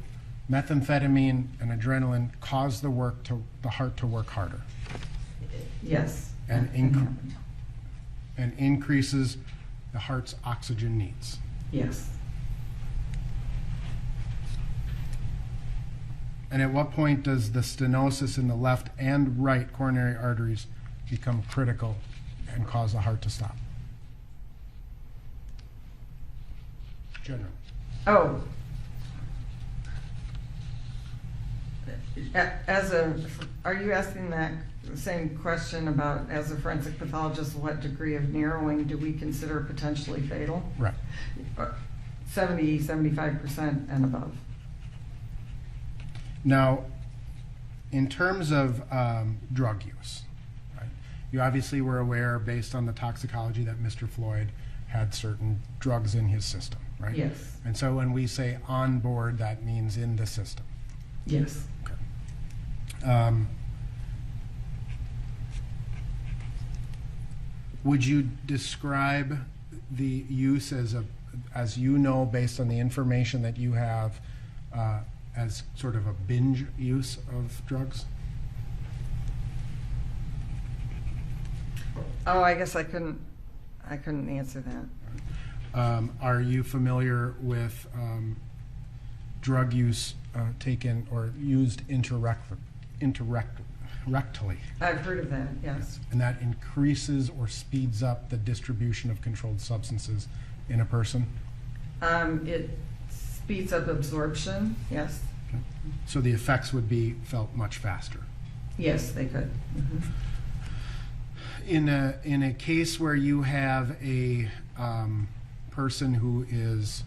methamphetamine and adrenaline cause the heart to work harder Yes. And that can happen. and increases the heart's oxygen needs. Yes. And at what point does the stenosis in the left and right coronary arteries become critical and cause the heart to stop? General. Oh. Are you asking that same question about, as a forensic pathologist, what degree of narrowing do we consider potentially fatal? Right. 70, 75% and above. Now, in terms of drug use, right, you obviously were aware, based on the toxicology, that Mr. Floyd had certain drugs in his system, right? Yes. And so when we say on board, that means in the system. Yes. Would you describe the use as you know, based on the information that you have, as sort of a binge use of drugs? Oh, I guess I couldn't answer that. Are you familiar with drug use taken or used rectally, I've heard of that, yes. and that increases or speeds up the distribution of controlled substances in a person? It speeds up absorption, yes. Okay. So the effects would be felt much faster. Yes, they could. Mhm. In a case where you have a person who is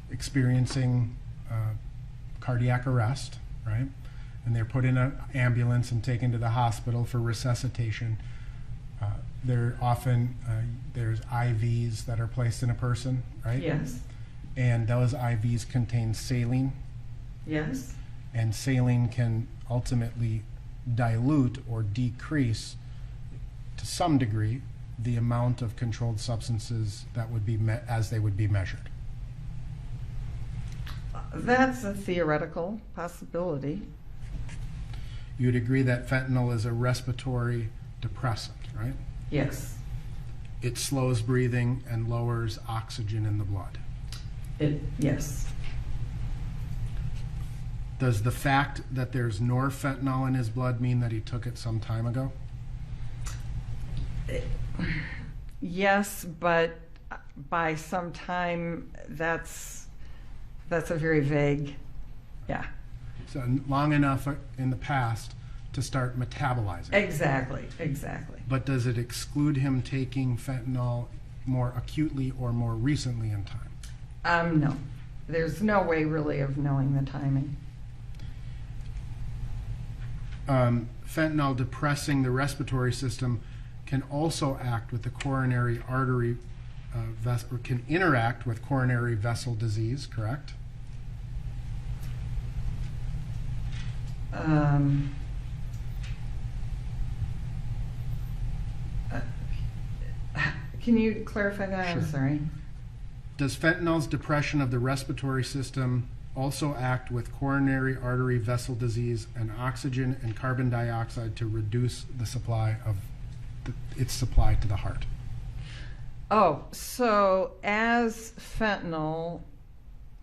experiencing cardiac arrest, right? And they're put in an ambulance and taken to the hospital for resuscitation. There's IVs that are placed in a person, right? Yes, And those IVs contain saline, yes, and saline can ultimately dilute or decrease to some degree the amount of controlled substances that would be as they would be measured. that's a theoretical possibility. You'd agree that fentanyl is a respiratory depressant, right? Yes, It slows breathing and lowers oxygen in the blood. yes. Does the fact that there's norfentanyl in his blood mean that he took it some time ago? Yes, but by some time, that's a very vague, yeah. So long enough in the past to start metabolizing. Exactly. But does it exclude him taking fentanyl more acutely or more recently in time? No. There's no way really of knowing the timing. Fentanyl depressing the respiratory system can also act with the coronary artery or can interact with coronary vessel disease, correct? Can you clarify that? I'm Sure. sorry. Does fentanyl's depression of the respiratory system also act with coronary artery vessel disease and oxygen and carbon dioxide to reduce the supply of its supply to the heart? Oh, so as fentanyl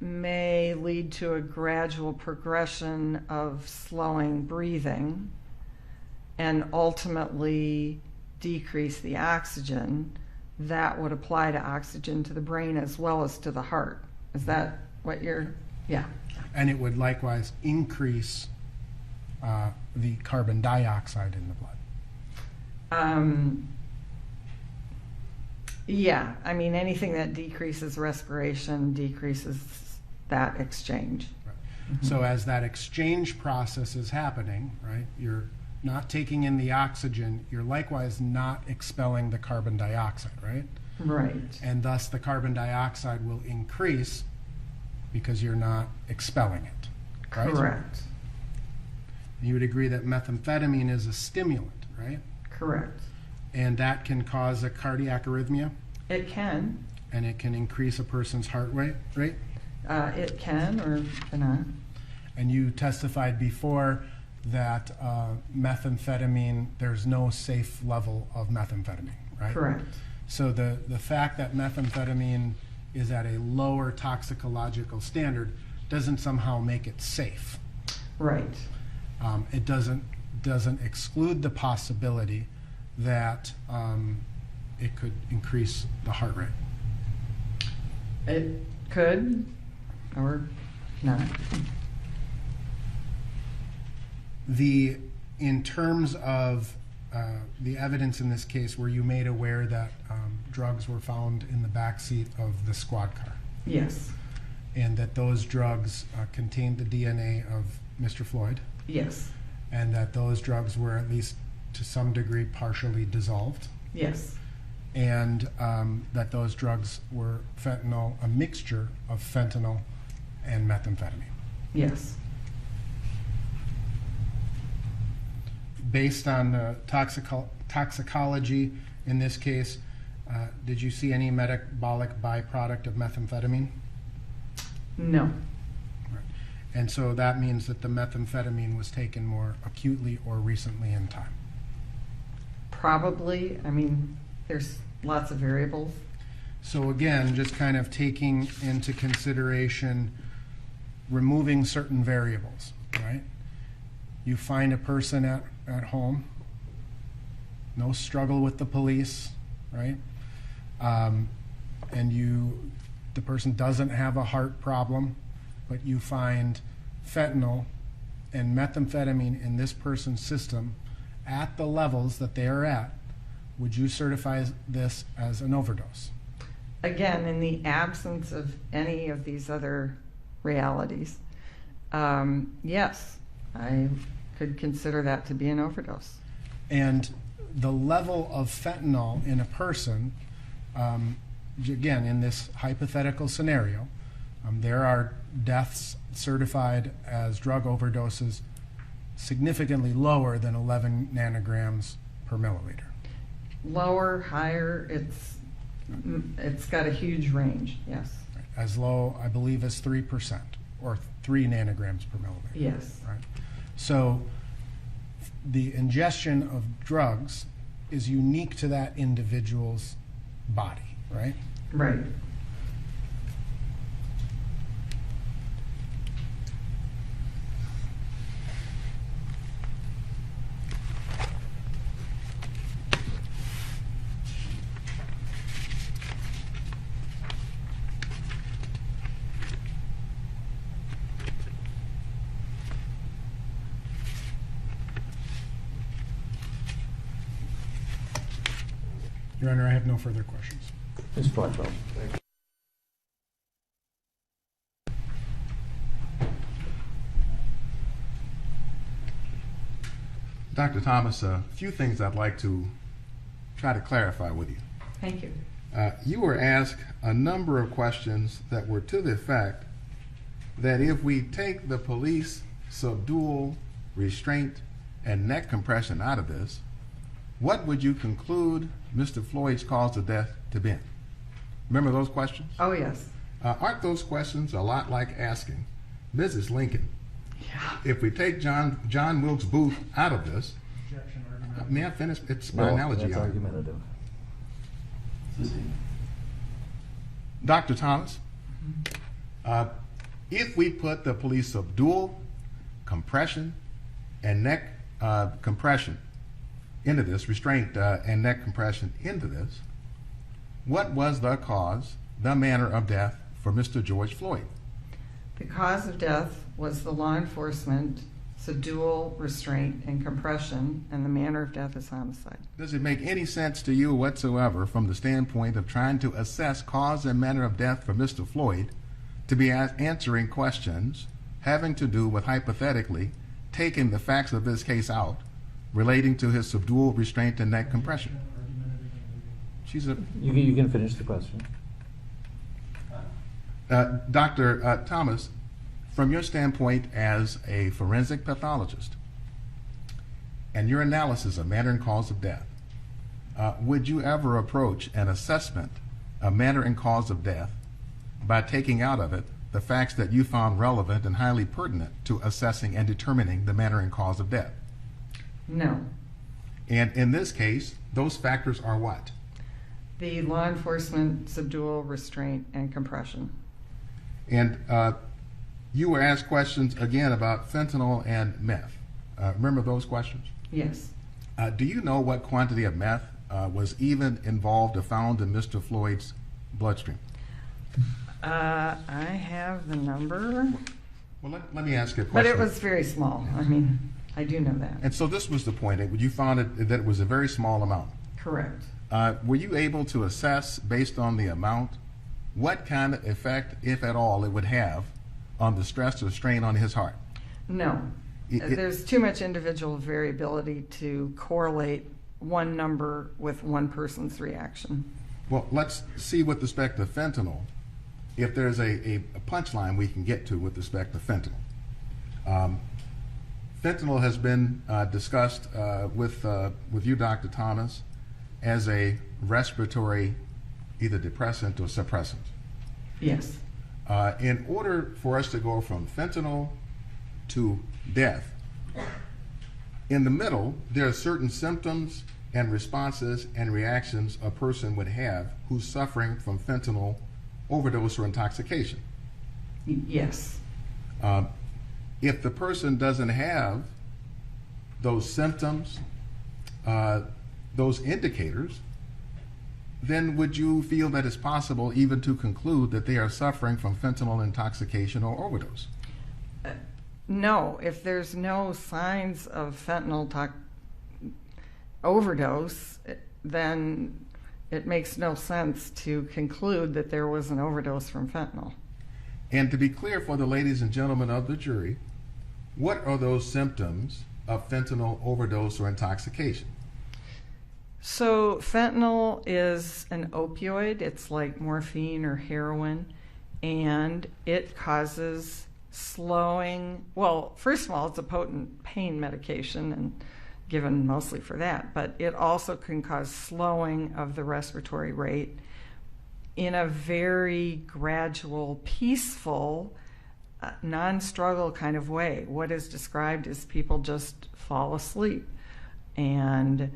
may lead to a gradual progression of slowing breathing and ultimately decrease the oxygen, that would apply to oxygen to the brain as well as to the heart. Is that what you're Yeah. And it would likewise increase the carbon dioxide in the blood. Yeah, I mean, anything that decreases respiration decreases that exchange. Right. So as that exchange process is happening, right, you're not taking in the oxygen, you're likewise not expelling the carbon dioxide, right? Right. And thus the carbon dioxide will increase because you're not expelling it, right? Correct. You would agree that methamphetamine is a stimulant, right? Correct. And that can cause a cardiac arrhythmia, It can. and it can increase a person's heart rate, right? It can or cannot. And you testified before that methamphetamine, there's no safe level of methamphetamine, right? Correct. So the fact that methamphetamine is at a lower toxicological standard doesn't somehow make it safe. Right. It doesn't exclude the possibility that it could increase the heart rate. It could or not. In terms of the evidence in this case, were you made aware that drugs were found in the backseat of the squad car, Yes. and that those drugs contained the DNA of Mr. Floyd, Yes. and that those drugs were at least to some degree partially dissolved, Yes. and that those drugs were fentanyl, a mixture of fentanyl and methamphetamine? Yes. Based on the toxicology in this case, did you see any metabolic byproduct of methamphetamine? No. Right. And so that means that the methamphetamine was taken more acutely or recently in time. Probably. I mean, there's lots of variables. So again, just kind of taking into consideration removing certain variables, right? You find a person at home, no struggle with the police, right? And the person doesn't have a heart problem, but you find fentanyl and methamphetamine in this person's system at the levels that they are at. Would you certify this as an overdose? Again, in the absence of any of these other realities, yes, I could consider that to be an overdose. And the level of fentanyl in a person, again, in this hypothetical scenario, there are deaths certified as drug overdoses significantly lower than 11 nanograms per milliliter. Lower, higher, it's got a huge range, yes. As low, I believe, as 3% or 3 nanograms per milliliter. Yes. Right. So the ingestion of drugs is unique to that individual's body, right? Right. Your Honor, I have no further questions. Ms. Blackwell. Dr. Thomas, a few things I'd like to try to clarify with you. Thank you. You were asked a number of questions that were to the effect that if we take the police subdual, restraint, and neck compression out of this, what would you conclude Mr. Floyd's cause of death to be? Remember those questions? Oh, yes. Aren't those questions a lot like asking Mrs. Lincoln, Yeah. if we take John Wilkes Booth out of this, Objection, argument. may I finish? It's my analogy. That's Your Honor. argumentative. Dr. Thomas, if we put the police subdual, compression, and neck compression into this, restraint and neck compression into this, what was the cause, the manner of death for Mr. George Floyd? The cause of death was the law enforcement subdual, restraint, and compression, and the manner of death is homicide. Does it make any sense to you whatsoever from the standpoint of trying to assess cause and manner of death for Mr. Floyd to be answering questions having to do with hypothetically taking the facts of this case out relating to his subdual, restraint, and neck compression? You can finish the question. Dr. Thomas, from your standpoint as a forensic pathologist and your analysis of manner and cause of death, would you ever approach an assessment of manner and cause of death by taking out of it the facts that you found relevant and highly pertinent to assessing and determining the manner and cause of death? No. And in this case, those factors are what? The law enforcement subdual, restraint, and compression. And you were asked questions again about fentanyl and meth. Remember those questions? Yes. Do you know what quantity of meth was even involved or found in Mr. Floyd's bloodstream? I have the number. Well, let me ask you a But question. it was very small. I mean, I do know that. And so this was the point. You found that it was a very small amount. Correct. Were you able to assess, based on the amount, what kind of effect, if at all, it would have on the stress or strain on his heart? No. There's too much individual variability to correlate one number with one person's reaction. Well, let's see with respect to fentanyl, if there's a punchline we can get to with respect to fentanyl. Fentanyl has been discussed with you, Dr. Thomas, as a respiratory either depressant or suppressant. Yes. In order for us to go from fentanyl to death, in the middle, there are certain symptoms and responses and reactions a person would have who's suffering from fentanyl overdose or intoxication. Yes. If the person doesn't have those symptoms, those indicators, then would you feel that it's possible even to conclude that they are suffering from fentanyl intoxication or overdose? No. If there's no signs of fentanyl overdose, then it makes no sense to conclude that there was an overdose from fentanyl. And to be clear for the ladies and gentlemen of the jury, what are those symptoms of fentanyl overdose or intoxication? So fentanyl is an opioid. It's like morphine or heroin, and it causes slowing. Well, first of all, it's a potent pain medication and given mostly for that, but it also can cause slowing of the respiratory rate in a very gradual, peaceful, non-struggle kind of way. What is described as people just fall asleep and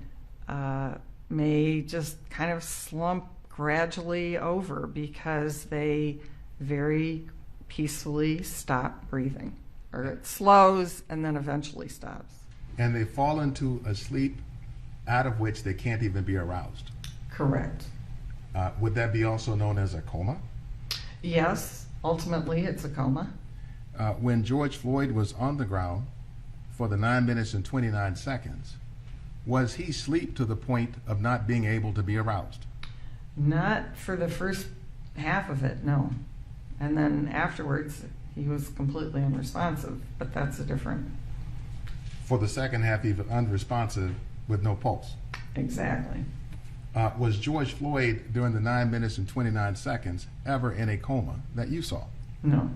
may just kind of slump gradually over because they very peacefully stop breathing, or it slows and then eventually stops. And they fall into a sleep out of which they can't even be aroused. Correct. Would that be also known as a coma? Yes, ultimately it's a coma. When George Floyd was on the ground for the 9 minutes and 29 seconds, was he asleep to the point of not being able to be aroused? Not for the first half of it, no. And then afterwards, he was completely unresponsive, but that's a different... For the second half, he was unresponsive with no pulse. Exactly. Was George Floyd, during the 9 minutes and 29 seconds, ever in a coma that you saw? No.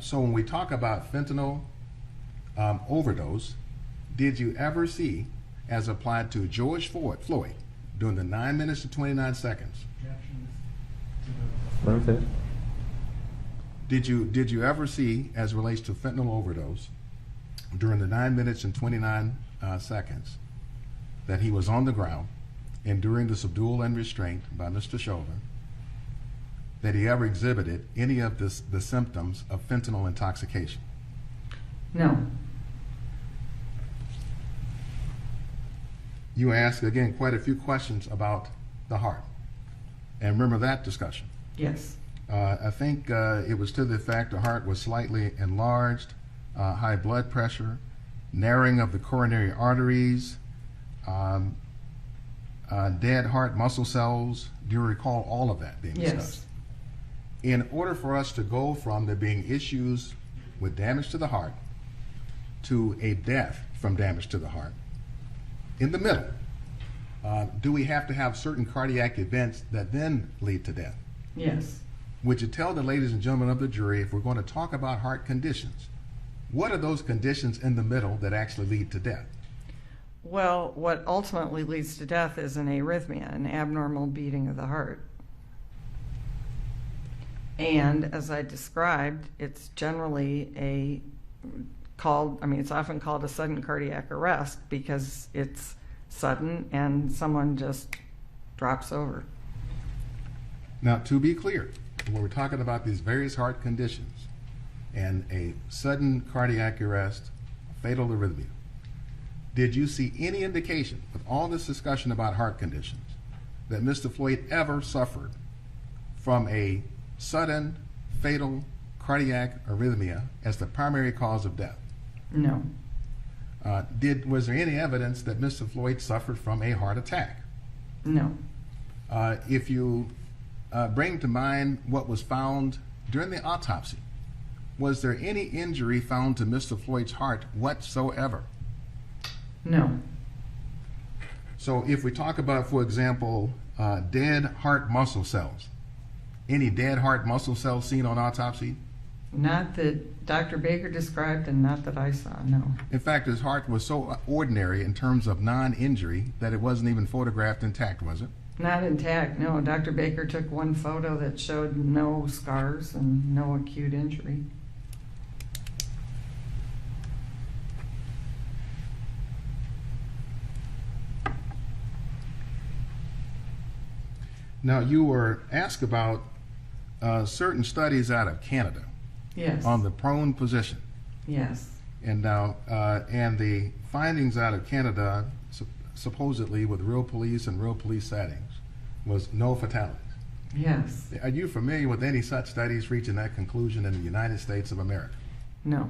So when we talk about fentanyl overdose, did you ever see, as applied to George Floyd, during the 9 minutes and 29 seconds, Okay. did you ever see, as relates to fentanyl overdose, during the 9 minutes and 29 seconds that he was on the ground and during the subdual and restraint by Mr. Chauvin, that he ever exhibited any of the symptoms of fentanyl intoxication? No. You asked, again, quite a few questions about the heart. And remember that discussion. Yes. I think it was to the effect the heart was slightly enlarged, high blood pressure, narrowing of the coronary arteries, dead heart muscle cells. Do you recall all of that being discussed? Yes. In order for us to go from there being issues with damage to the heart to a death from damage to the heart, in the middle, do we have to have certain cardiac events that then lead to death? Yes. Would you tell the ladies and gentlemen of the jury, if we're going to talk about heart conditions, what are those conditions in the middle that actually lead to death? Well, what ultimately leads to death is an arrhythmia, an abnormal beating of the heart. And as I described, it's generally it's often called a sudden cardiac arrest because it's sudden and someone just drops over. Now, to be clear, when we're talking about these various heart conditions and a sudden cardiac arrest, fatal arrhythmia, did you see any indication with all this discussion about heart conditions that Mr. Floyd ever suffered from a sudden fatal cardiac arrhythmia as the primary cause of death? No. Was there any evidence that Mr. Floyd suffered from a heart attack? No. If you bring to mind what was found during the autopsy, was there any injury found to Mr. Floyd's heart whatsoever? No. So if we talk about, for example, dead heart muscle cells, any dead heart muscle cells seen on autopsy? Not that Dr. Baker described and not that I saw, no. In fact, his heart was so ordinary in terms of non-injury that it wasn't even photographed intact, was it? Not intact, no. Dr. Baker took one photo that showed no scars and no acute injury. Now, you were asked about certain studies out of Canada. Yes. On the prone position. Yes. And now, and the findings out of Canada, supposedly with real police and real police settings, was no fatalities. Yes. Are you familiar with any such studies reaching that conclusion in the United States of America? No.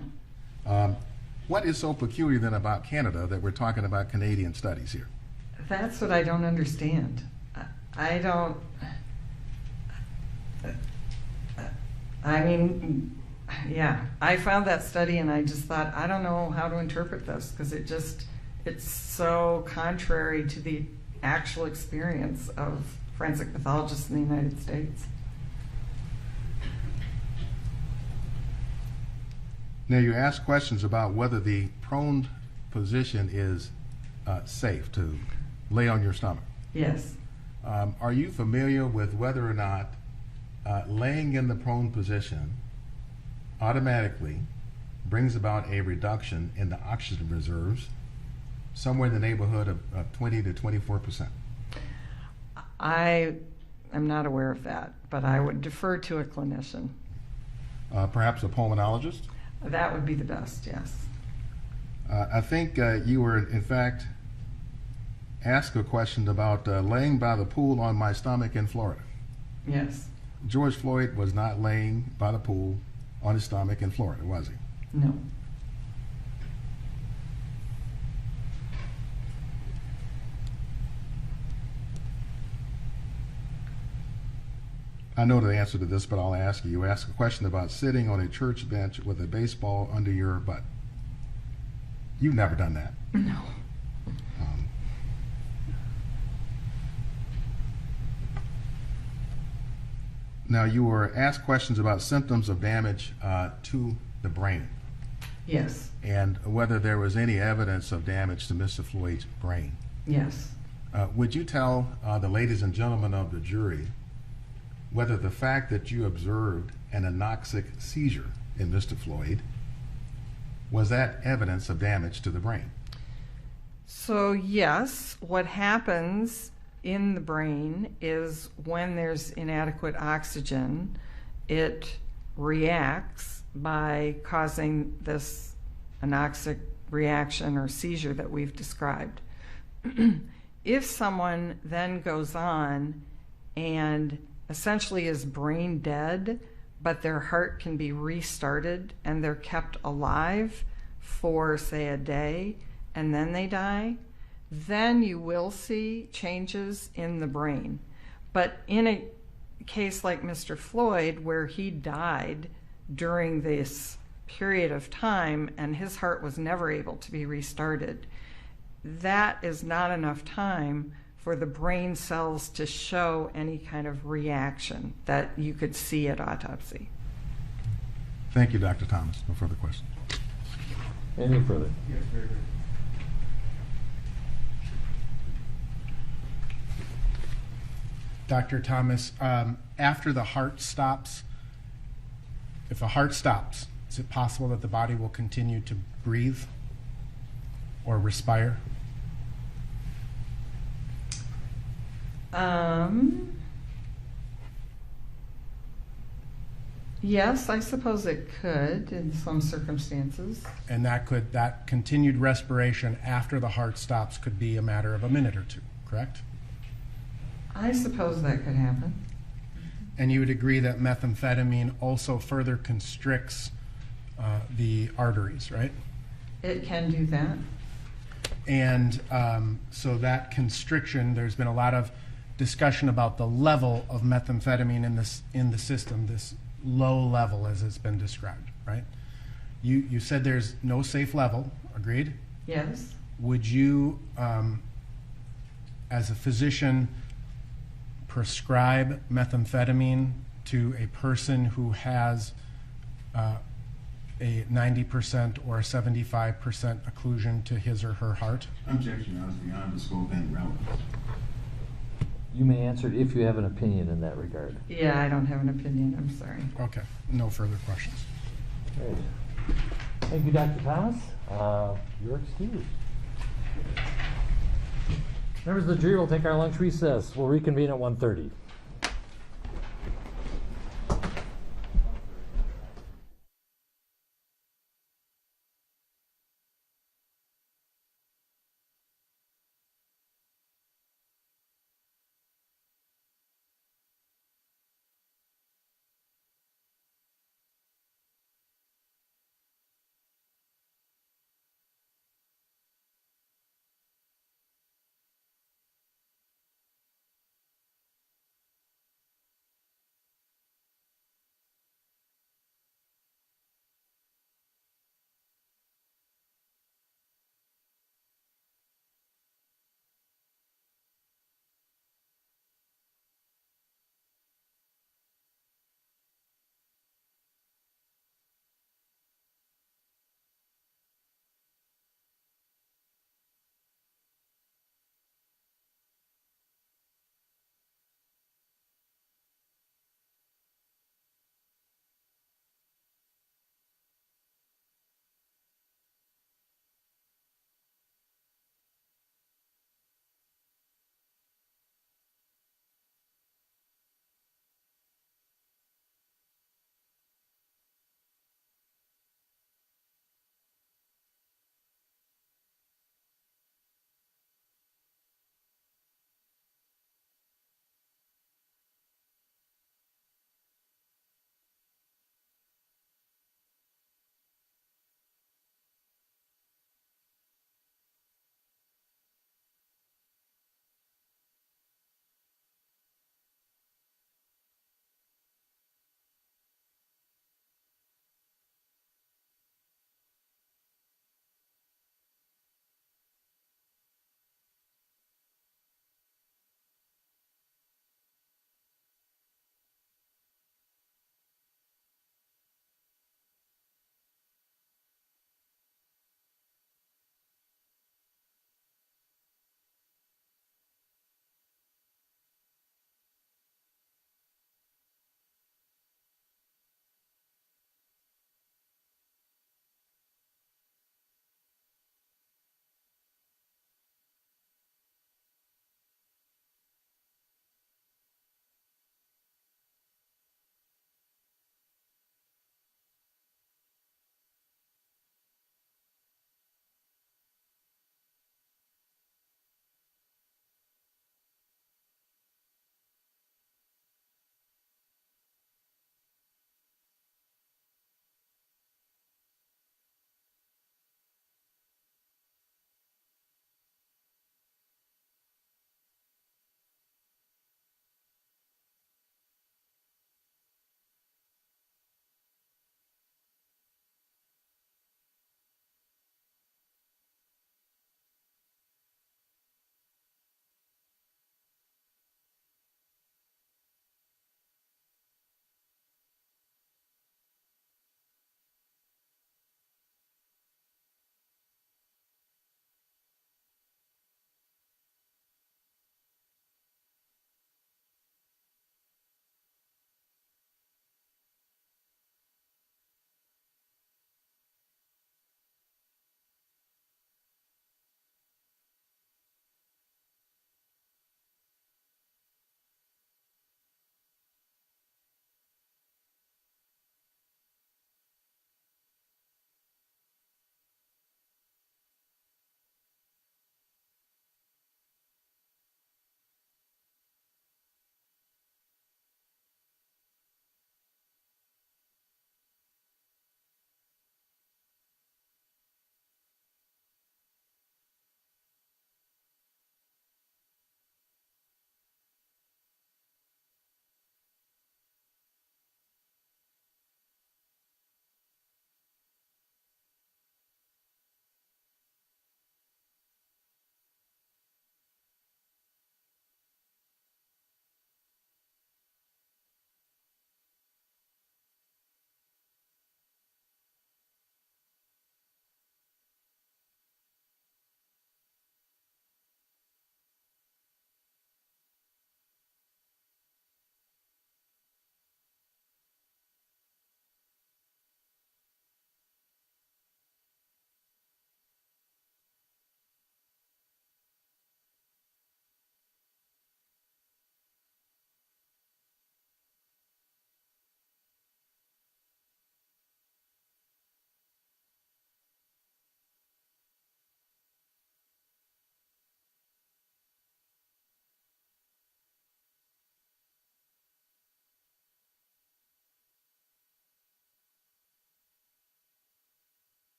What is so peculiar then about Canada that we're talking about Canadian studies here? That's what I don't understand. I found that study and I just thought, I don't know how to interpret this because it's so contrary to the actual experience of forensic pathologists in the United States. Now, you asked questions about whether the prone position is safe to lay on your stomach. Yes. Are you familiar with whether or not laying in the prone position automatically brings about a reduction in the oxygen reserves somewhere in the neighborhood of 20 to 24%? I am not aware of that, but I would defer to a clinician. Perhaps a pulmonologist? That would be the best, yes. I think you were, in fact, asked a question about laying by the pool on my stomach in Florida. Yes. George Floyd was not laying by the pool on his stomach in Florida, was he? No. I know the answer to this, but I'll ask you. You asked a question about sitting on a church bench with a baseball under your butt. You've never done that. No. Now, you were asked questions about symptoms of damage to the brain. Yes. And whether there was any evidence of damage to Mr. Floyd's brain. Yes. Would you tell the ladies and gentlemen of the jury whether the fact that you observed an anoxic seizure in Mr. Floyd, was that evidence of damage to the brain? So yes, what happens in the brain is when there's inadequate oxygen, it reacts by causing this anoxic reaction or seizure that we've described. If someone then goes on and essentially is brain dead, but their heart can be restarted and they're kept alive for, say, a day, and then they die, then you will see changes in the brain. But in a case like Mr. Floyd, where he died during this period of time and his heart was never able to be restarted, that is not enough time for the brain cells to show any kind of reaction that you could see at autopsy. Thank you, Dr. Thomas. No further questions. Any further? Yes, very good. Dr. Thomas, after the heart stops, if a heart stops, is it possible that the body will continue to breathe or respire? Yes, I suppose it could in some circumstances. And that continued respiration after the heart stops could be a matter of a minute or two, correct? I suppose that could happen. And you would agree that methamphetamine also further constricts the arteries, right? It can do that. And so that constriction, there's been a lot of discussion about the level of methamphetamine in the system, this low level as it's been described, right? You said there's no safe level, agreed? Yes. Would you, as a physician, prescribe methamphetamine to a person who has a 90% or a 75% occlusion to his or her heart? Objection, I was beyond the scope and relevance. You may answer if you have an opinion in that regard. Yeah, I don't have an opinion. I'm sorry. Okay, no further questions. Great. Thank you, Dr. Thomas. You're excused. Members of the jury will take our lunch recess. We'll reconvene at 1:30.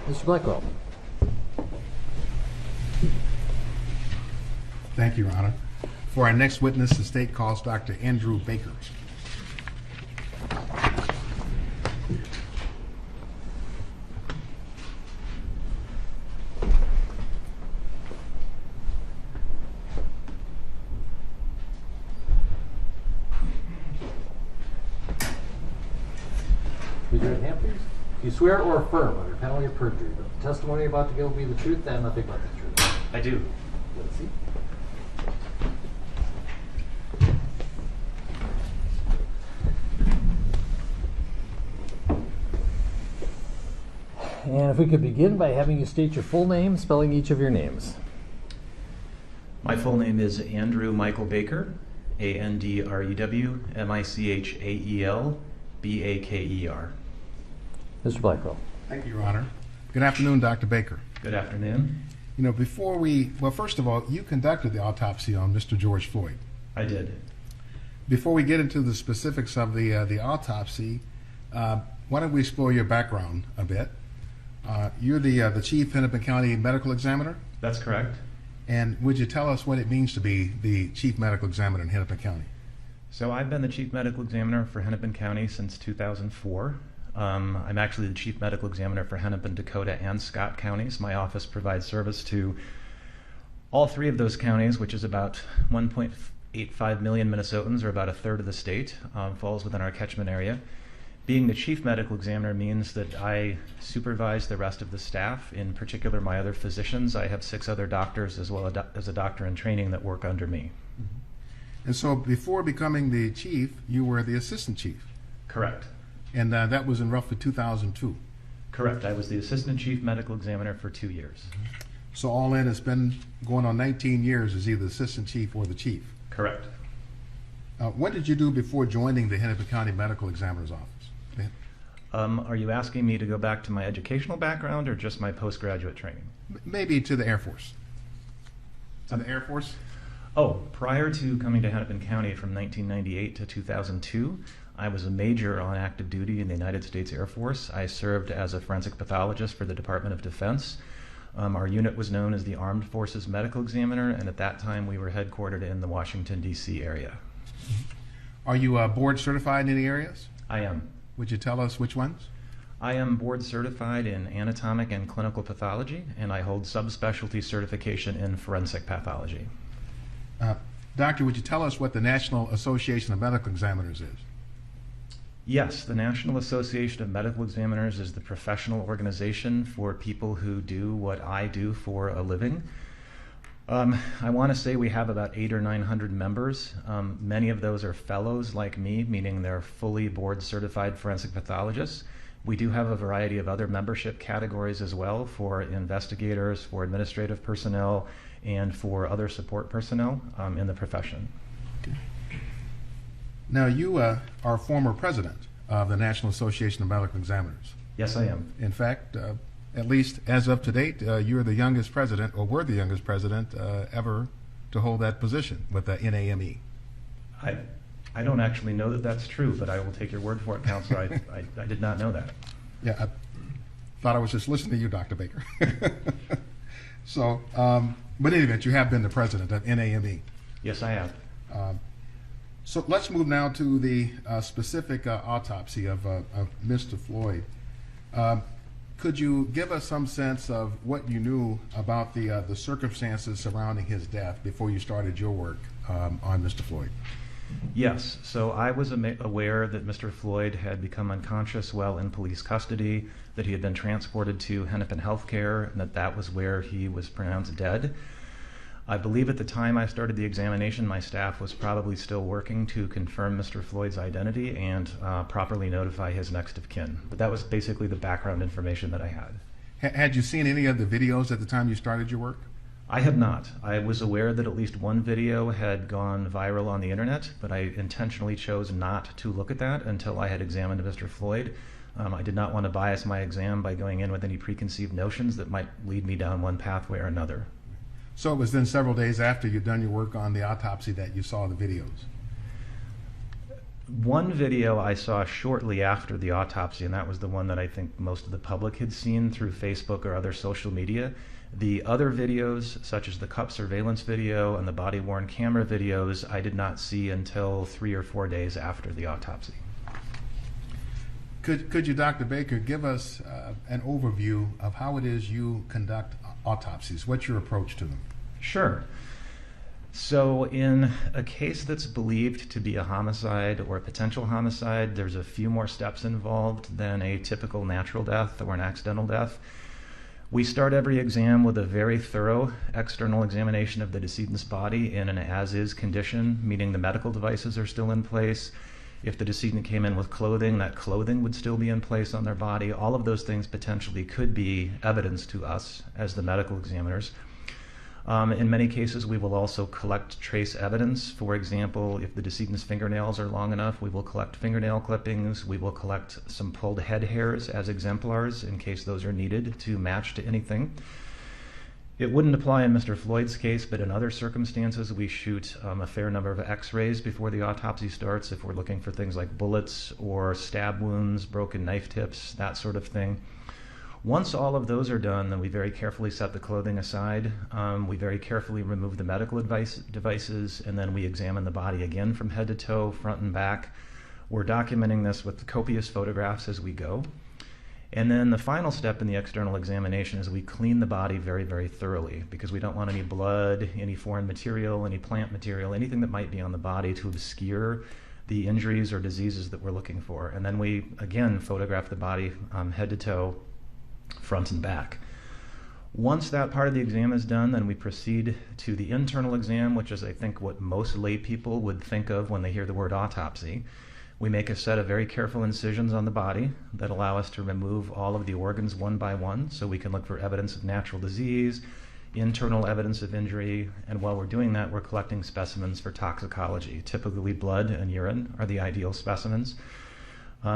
Mr. Blackwell. Thank you, Your Honor. For our next witness, the state calls Dr. Andrew Baker. Raise your right hand, please. Do you swear or affirm under penalty of perjury that the testimony you're about to give will be the truth and nothing but the truth? I do. Let's see. And if we could begin by having you state your full name, spelling each of your names. My full name is Andrew Michael Baker, Andrew Michael Baker. Mr. Blackwell. Thank you, Your Honor. Good afternoon, Dr. Baker. Good afternoon. You know, well, first of all, you conducted the autopsy on Mr. George Floyd. I did. Before we get into the specifics of the autopsy, why don't we explore your background a bit? You're the chief Hennepin County medical examiner, That's correct. and would you tell us what it means to be the chief medical examiner in Hennepin County? So I've been the chief medical examiner for Hennepin County since 2004. I'm actually the chief medical examiner for Hennepin, Dakota, and Scott counties. My office provides service to all three of those counties, which is about 1.85 million Minnesotans, or about a third of the state, falls within our catchment area. Being the chief medical examiner means that I supervise the rest of the staff, in particular my other physicians. I have 6 other doctors as well as a doctor in training that work under me. And so before becoming the chief, you were the assistant chief, Correct. and that was in roughly 2002. Correct. I was the assistant chief medical examiner for 2 years. So all in, it's been going on 19 years as either the assistant chief or the chief. Correct. What did you do before joining the Hennepin County Medical Examiner's Office? Are you asking me to go back to my educational background or just my postgraduate training? Maybe to the Air Force. To the Air Force? Oh, prior to coming to Hennepin County from 1998 to 2002, I was a major on active duty in the United States Air Force. I served as a forensic pathologist for the Department of Defense. Our unit was known as the Armed Forces Medical Examiner, and at that time we were headquartered in the Washington, D.C. area. Are you board certified in any areas? I am. Would you tell us which ones? I am board certified in anatomic and clinical pathology, and I hold subspecialty certification in forensic pathology. Doctor, would you tell us what the National Association of Medical Examiners is? Yes, the National Association of Medical Examiners is the professional organization for people who do what I do for a living. I want to say we have about 800 or 900 members. Many of those are fellows like me, meaning they're fully board certified forensic pathologists. We do have a variety of other membership categories as well, for investigators, for administrative personnel, and for other support personnel in the profession. Now, you are former president of the National Association of Medical Examiners. Yes, I am. In fact, at least as of to date, you're the youngest president, or were the youngest president ever to hold that position with the NAME. I don't actually know that that's true, but I will take your word for it, Counselor. I did not know that. Yeah, I thought I was just listening to you, Dr. Baker. So, but in any event, you have been the president of NAME. Yes, I have. So let's move now to the specific autopsy of Mr. Floyd. Could you give us some sense of what you knew about the circumstances surrounding his death before you started your work on Mr. Floyd? Yes, so I was aware that Mr. Floyd had become unconscious while in police custody, that he had been transported to Hennepin Healthcare, and that was where he was pronounced dead. I believe at the time I started the examination, my staff was probably still working to confirm Mr. Floyd's identity and properly notify his next of kin. But that was basically the background information that I had. Had you seen any of the videos at the time you started your work? I have not. I was aware that at least one video had gone viral on the internet, but I intentionally chose not to look at that until I had examined Mr. Floyd. I did not want to bias my exam by going in with any preconceived notions that might lead me down one pathway or another. So it was then several days after you'd done your work on the autopsy that you saw the videos? One video I saw shortly after the autopsy, and that was the one that I think most of the public had seen through Facebook or other social media. The other videos, such as the cup surveillance video and the body-worn camera videos, I did not see until 3 or 4 days after the autopsy. Could you, Dr. Baker, give us an overview of how it is you conduct autopsies? What's your approach to them? Sure. So in a case that's believed to be a homicide or a potential homicide, there's a few more steps involved than a typical natural death or an accidental death. We start every exam with a very thorough external examination of the decedent's body in an as-is condition, meaning the medical devices are still in place. If the decedent came in with clothing, that clothing would still be in place on their body. All of those things potentially could be evidence to us as the medical examiners. In many cases, we will also collect trace evidence. For example, if the decedent's fingernails are long enough, we will collect fingernail clippings. We will collect some pulled head hairs as exemplars in case those are needed to match to anything. It wouldn't apply in Mr. Floyd's case, but in other circumstances, we shoot a fair number of x-rays before the autopsy starts if we're looking for things like bullets or stab wounds, broken knife tips, that sort of thing. Once all of those are done, then we very carefully set the clothing aside. We very carefully remove the medical devices, and then we examine the body again from head to toe, front and back. We're documenting this with copious photographs as we go. And then the final step in the external examination is we clean the body very, very thoroughly, because we don't want any blood, any foreign material, any plant material, anything that might be on the body to obscure the injuries or diseases that we're looking for. And then we, again, photograph the body head to toe, front and back. Once that part of the exam is done, then we proceed to the internal exam, which is, I think, what most lay people would think of when they hear the word autopsy. We make a set of very careful incisions on the body that allow us to remove all of the organs one by one, so we can look for evidence of natural disease, internal evidence of injury, and while we're doing that, we're collecting specimens for toxicology. Typically, blood and urine are the ideal specimens.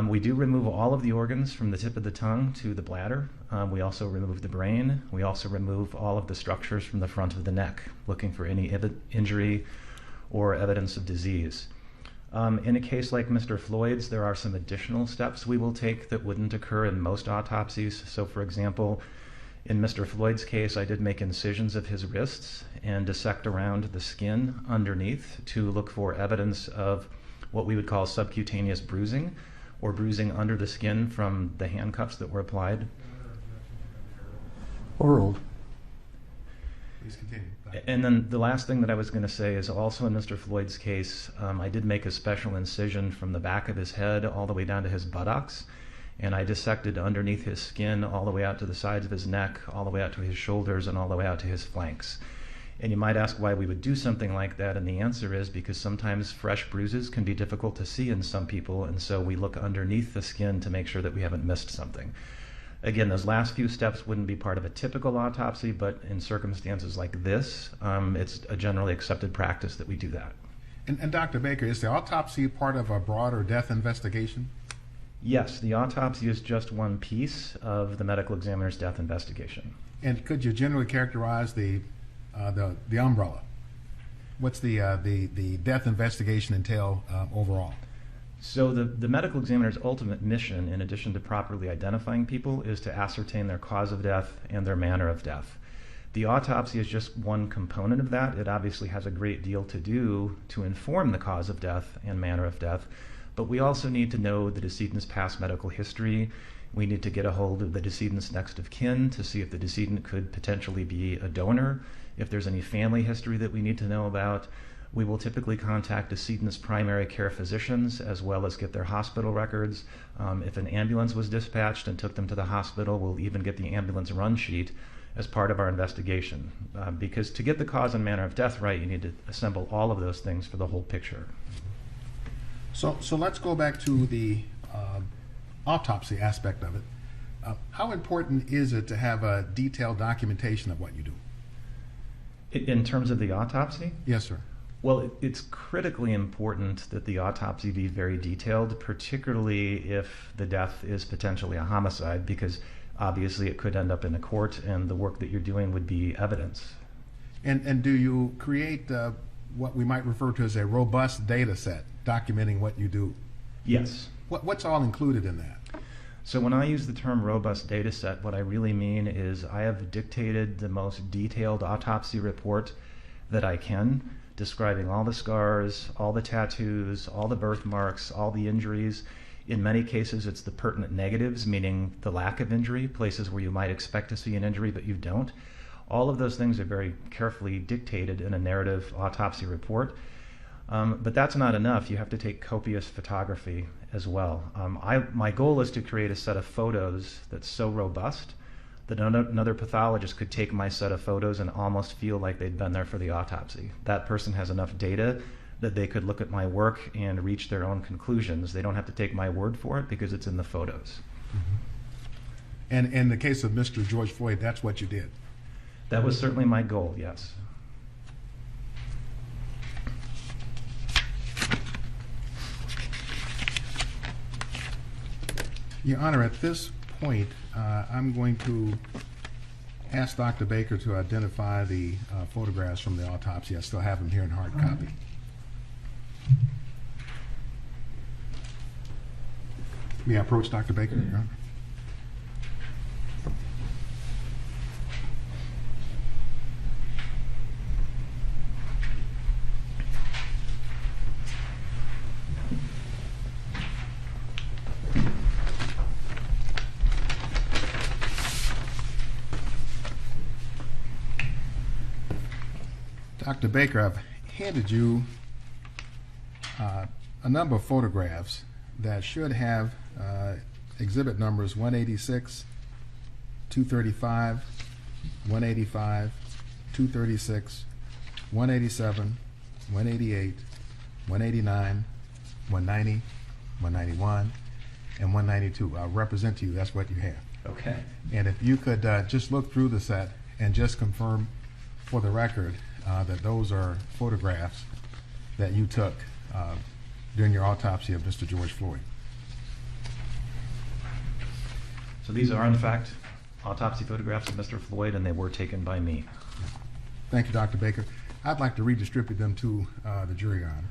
We do remove all of the organs from the tip of the tongue to the bladder. We also remove the brain. We also remove all of the structures from the front of the neck, looking for any injury or evidence of disease. In a case like Mr. Floyd's, there are some additional steps we will take that wouldn't occur in most autopsies. So, for example, in Mr. Floyd's case, I did make incisions of his wrists and dissect around the skin underneath to look for evidence of what we would call subcutaneous bruising, or bruising under the skin from the handcuffs that were applied. Overruled. Please continue. And then the last thing that I was going to say is also in Mr. Floyd's case, I did make a special incision from the back of his head all the way down to his buttocks, and I dissected underneath his skin all the way out to the sides of his neck, all the way out to his shoulders, and all the way out to his flanks. And you might ask why we would do something like that, and the answer is because sometimes fresh bruises can be difficult to see in some people, and so we look underneath the skin to make sure that we haven't missed something. Again, those last few steps wouldn't be part of a typical autopsy, but in circumstances like this, it's a generally accepted practice that we do that. And Dr. Baker, is the autopsy part of a broader death investigation? Yes, the autopsy is just one piece of the medical examiner's death investigation. And could you generally characterize the umbrella? What's the death investigation entail overall? So the medical examiner's ultimate mission, in addition to properly identifying people, is to ascertain their cause of death and their manner of death. The autopsy is just one component of that. It obviously has a great deal to do to inform the cause of death and manner of death, but we also need to know the decedent's past medical history. We need to get a hold of the decedent's next of kin to see if the decedent could potentially be a donor. If there's any family history that we need to know about, we will typically contact decedent's primary care physicians as well as get their hospital records. If an ambulance was dispatched and took them to the hospital, we'll even get the ambulance run sheet as part of our investigation. Because to get the cause and manner of death right, you need to assemble all of those things for the whole picture. So let's go back to the autopsy aspect of it. How important is it to have a detailed documentation of what you do? In terms of the autopsy? Yes, sir. Well, it's critically important that the autopsy be very detailed, particularly if the death is potentially a homicide, because obviously it could end up in a court and the work that you're doing would be evidence. And do you create what we might refer to as a robust data set documenting what you do. Yes. What's all included in that? So when I use the term robust data set, what I really mean is I have dictated the most detailed autopsy report that I can, describing all the scars, all the tattoos, all the birthmarks, all the injuries. In many cases, it's the pertinent negatives, meaning the lack of injury, places where you might expect to see an injury but you don't. All of those things are very carefully dictated in a narrative autopsy report. But that's not enough. You have to take copious photography as well. My goal is to create a set of photos that's so robust that another pathologist could take my set of photos and almost feel like they'd been there for the autopsy. That person has enough data that they could look at my work and reach their own conclusions. They don't have to take my word for it because it's in the photos. Mm-hmm. And in the case of Mr. George Floyd, that's what you did? That was certainly my goal, yes. Your Honor, at this point, I'm going to ask Dr. Baker to identify the photographs from the autopsy. I still have them here in hard copy. May I approach Dr. Baker, Your Honor? Dr. Baker, I've handed you a number of photographs that should have exhibit numbers 186, 235, 185, 236, 187, 188, 189, 190, 191, and 192. I'll represent to you, that's what you have. Okay. And if you could just look through the set and just confirm for the record that those are photographs that you took during your autopsy of Mr. George Floyd. So these are, in fact, autopsy photographs of Mr. Floyd, and they were taken by me. Thank you, Dr. Baker. I'd like to redistribute them to the jury, Your Honor.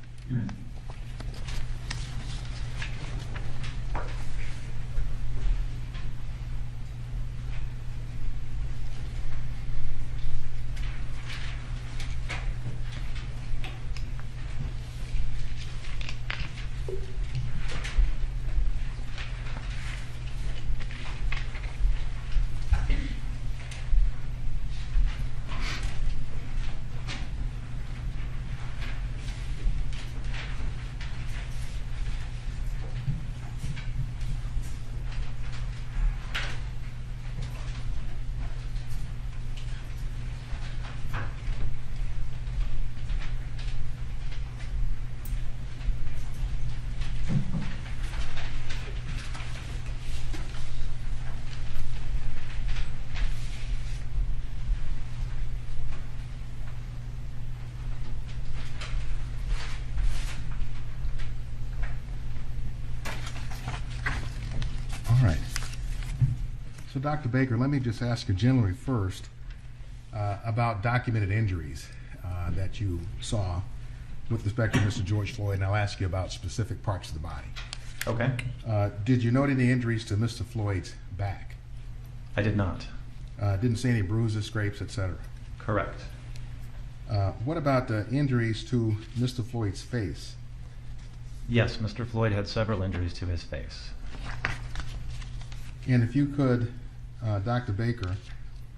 All right. So, Dr. Baker, let me just ask you generally first about documented injuries that you saw with respect to Mr. George Floyd, and I'll ask you about specific parts of the body. Okay. Did you note any injuries to Mr. Floyd's back? I did not. Didn't see any bruises, scrapes, etc.? Correct. What about the injuries to Mr. Floyd's face? Yes, Mr. Floyd had several injuries to his face. And if you could, Dr. Baker,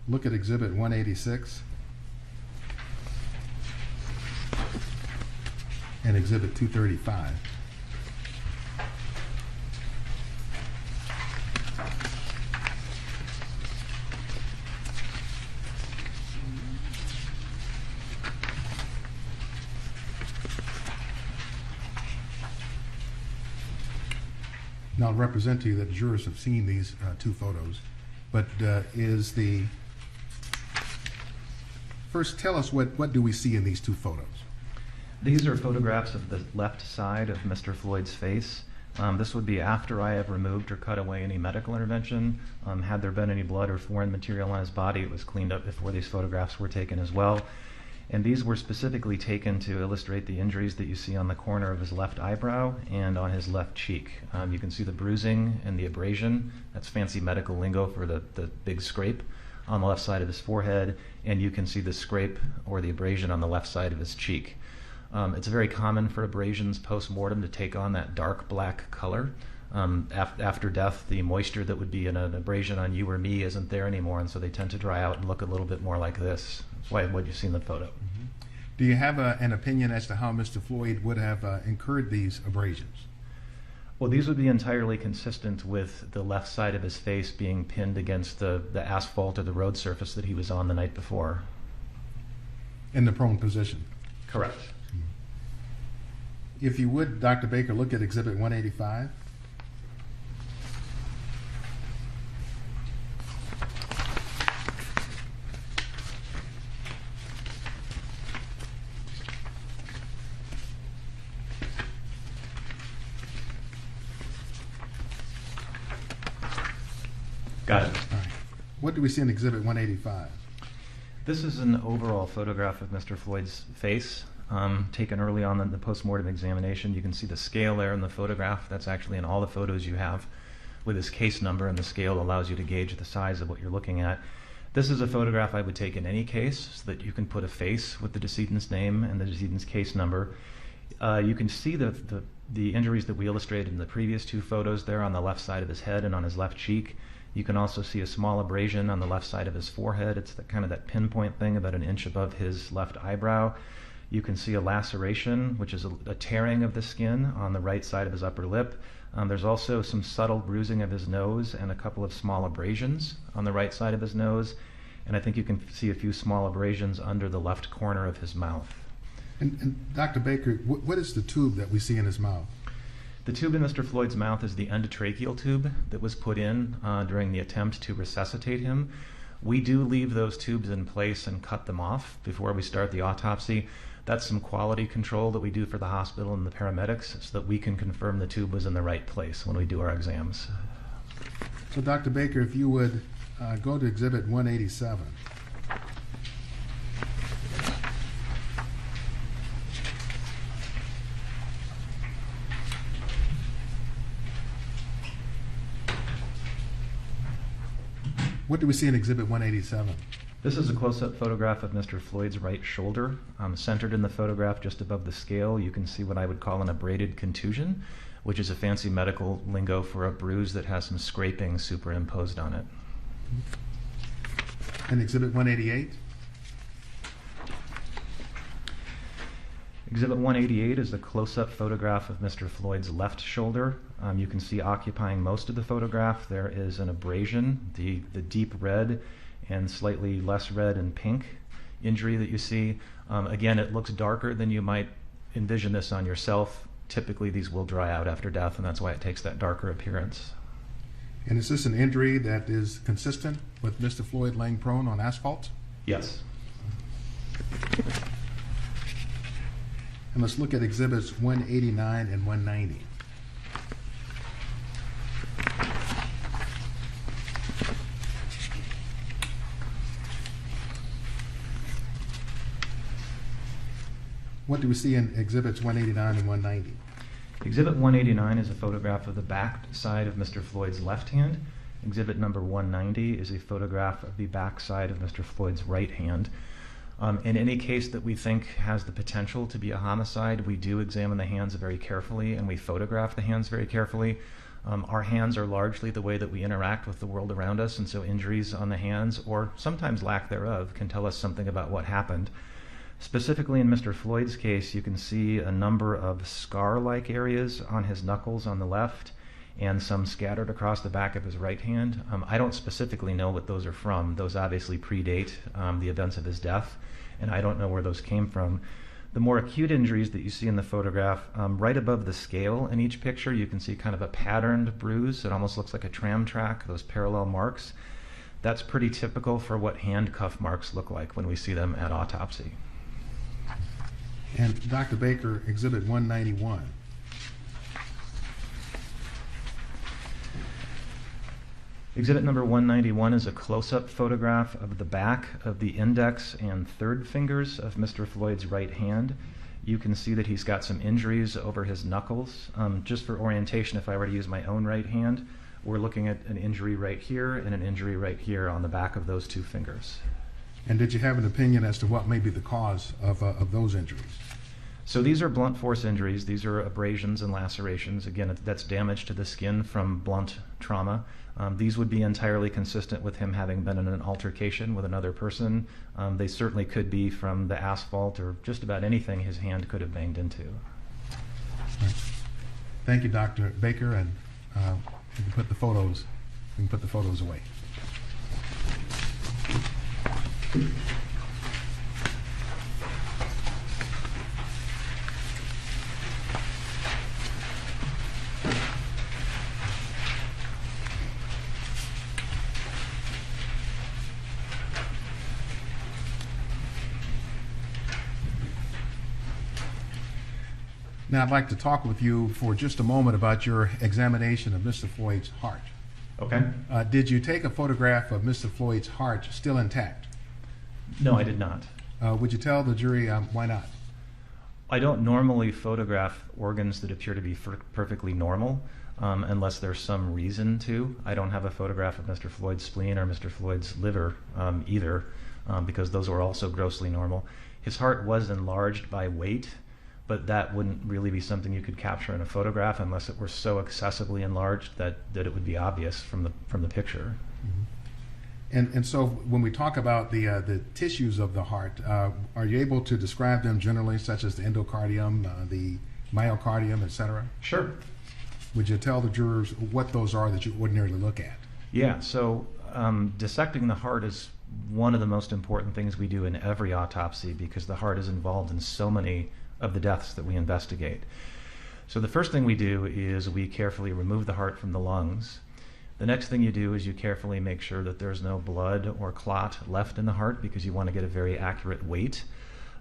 look at Exhibit 186 and Exhibit 235. Now, I'll represent to you that the jurors have seen these two photos, but first tell us what do we see in these two photos? These are photographs of the left side of Mr. Floyd's face. This would be after I have removed or cut away any medical intervention. Had there been any blood or foreign material on his body, it was cleaned up before these photographs were taken as well. And these were specifically taken to illustrate the injuries that you see on the corner of his left eyebrow and on his left cheek. You can see the bruising and the abrasion. That's fancy medical lingo for the big scrape on the left side of his forehead, and you can see the scrape or the abrasion on the left side of his cheek. It's very common for abrasions post-mortem to take on that dark black color. After death, the moisture that would be in an abrasion on you or me isn't there anymore, and so they tend to dry out and look a little bit more like this. That's what you see in the photo. Mm-hmm. Do you have an opinion as to how Mr. Floyd would have incurred these abrasions? Well, these would be entirely consistent with the left side of his face being pinned against the asphalt or the road surface that he was on the night before. In the prone position? Correct. If you would, Dr. Baker, look at Exhibit 185. Got it. All right. What do we see in Exhibit 185? This is an overall photograph of Mr. Floyd's face, taken early on in the post-mortem examination. You can see the scale there in the photograph. That's actually in all the photos you have with his case number, and the scale allows you to gauge the size of what you're looking at. This is a photograph I would take in any case so that you can put a face with the decedent's name and the decedent's case number. You can see the injuries that we illustrated in the previous two photos there on the left side of his head and on his left cheek. You can also see a small abrasion on the left side of his forehead. It's kind of that pinpoint thing about an inch above his left eyebrow. You can see a laceration, which is a tearing of the skin on the right side of his upper lip. There's also some subtle bruising of his nose and a couple of small abrasions on the right side of his nose. And I think you can see a few small abrasions under the left corner of his mouth. And Dr. Baker, what is the tube that we see in his mouth? The tube in Mr. Floyd's mouth is the endotracheal tube that was put in during the attempt to resuscitate him. We do leave those tubes in place and cut them off before we start the autopsy. That's some quality control that we do for the hospital and the paramedics so that we can confirm the tube was in the right place when we do our exams. So Dr. Baker, if you would go to Exhibit 187. What do we see in Exhibit 187? This is a close-up photograph of Mr. Floyd's right shoulder. Centered in the photograph just above the scale, you can see what I would call an abraded contusion, which is a fancy medical lingo for a bruise that has some scraping superimposed on it. And Exhibit 188? Exhibit 188 is a close-up photograph of Mr. Floyd's left shoulder. You can see occupying most of the photograph there is an abrasion, the deep red and slightly less red and pink injury that you see. Again, it looks darker than you might envision this on yourself. Typically these will dry out after death, and that's why it takes that darker appearance. And is this an injury that is consistent with Mr. Floyd laying prone on asphalt? Yes. And let's look at Exhibits 189 and 190. What do we see in Exhibits 189 and 190? Exhibit 189 is a photograph of the back side of Mr. Floyd's left hand. Exhibit number 190 is a photograph of the back side of Mr. Floyd's right hand. In any case that we think has the potential to be a homicide, we do examine the hands very carefully and we photograph the hands very carefully. Our hands are largely the way that we interact with the world around us, and so injuries on the hands, or sometimes lack thereof, can tell us something about what happened. Specifically in Mr. Floyd's case, you can see a number of scar-like areas on his knuckles on the left and some scattered across the back of his right hand. I don't specifically know what those are from. Those obviously predate the events of his death, and I don't know where those came from. The more acute injuries that you see in the photograph, right above the scale in each picture, you can see kind of a patterned bruise. It almost looks like a tram track, those parallel marks. That's pretty typical for what handcuff marks look like when we see them at autopsy. And Dr. Baker, Exhibit 191. Exhibit number 191 is a close-up photograph of the back of the index and third fingers of Mr. Floyd's right hand. You can see that he's got some injuries over his knuckles. Just for orientation, if I were to use my own right hand, we're looking at an injury right here and an injury right here on the back of those two fingers. And did you have an opinion as to what may be the cause of those injuries? So these are blunt force injuries. These are abrasions and lacerations. Again, that's damage to the skin from blunt trauma. These would be entirely consistent with him having been in an altercation with another person. They certainly could be from the asphalt or just about anything his hand could have banged into. Right. Thank you, Dr. Baker, and we can put the photos away. Now, I'd like to talk with you for just a moment about your examination of Mr. Floyd's heart. Okay. Did you take a photograph of Mr. Floyd's heart still intact? No, I did not. Would you tell the jury why not? I don't normally photograph organs that appear to be perfectly normal unless there's some reason to. I don't have a photograph of Mr. Floyd's spleen or Mr. Floyd's liver either because those were also grossly normal. His heart was enlarged by weight, but that wouldn't really be something you could capture in a photograph unless it were so excessively enlarged that it would be obvious from the picture. Mm-hmm. And so when we talk about the tissues of the heart, are you able to describe them generally, such as the endocardium, the myocardium, etc.? Sure. Would you tell the jurors what those are that you ordinarily look at? Yeah, so dissecting the heart is one of the most important things we do in every autopsy because the heart is involved in so many of the deaths that we investigate. So the first thing we do is we carefully remove the heart from the lungs. The next thing you do is you carefully make sure that there's no blood or clot left in the heart because you want to get a very accurate weight.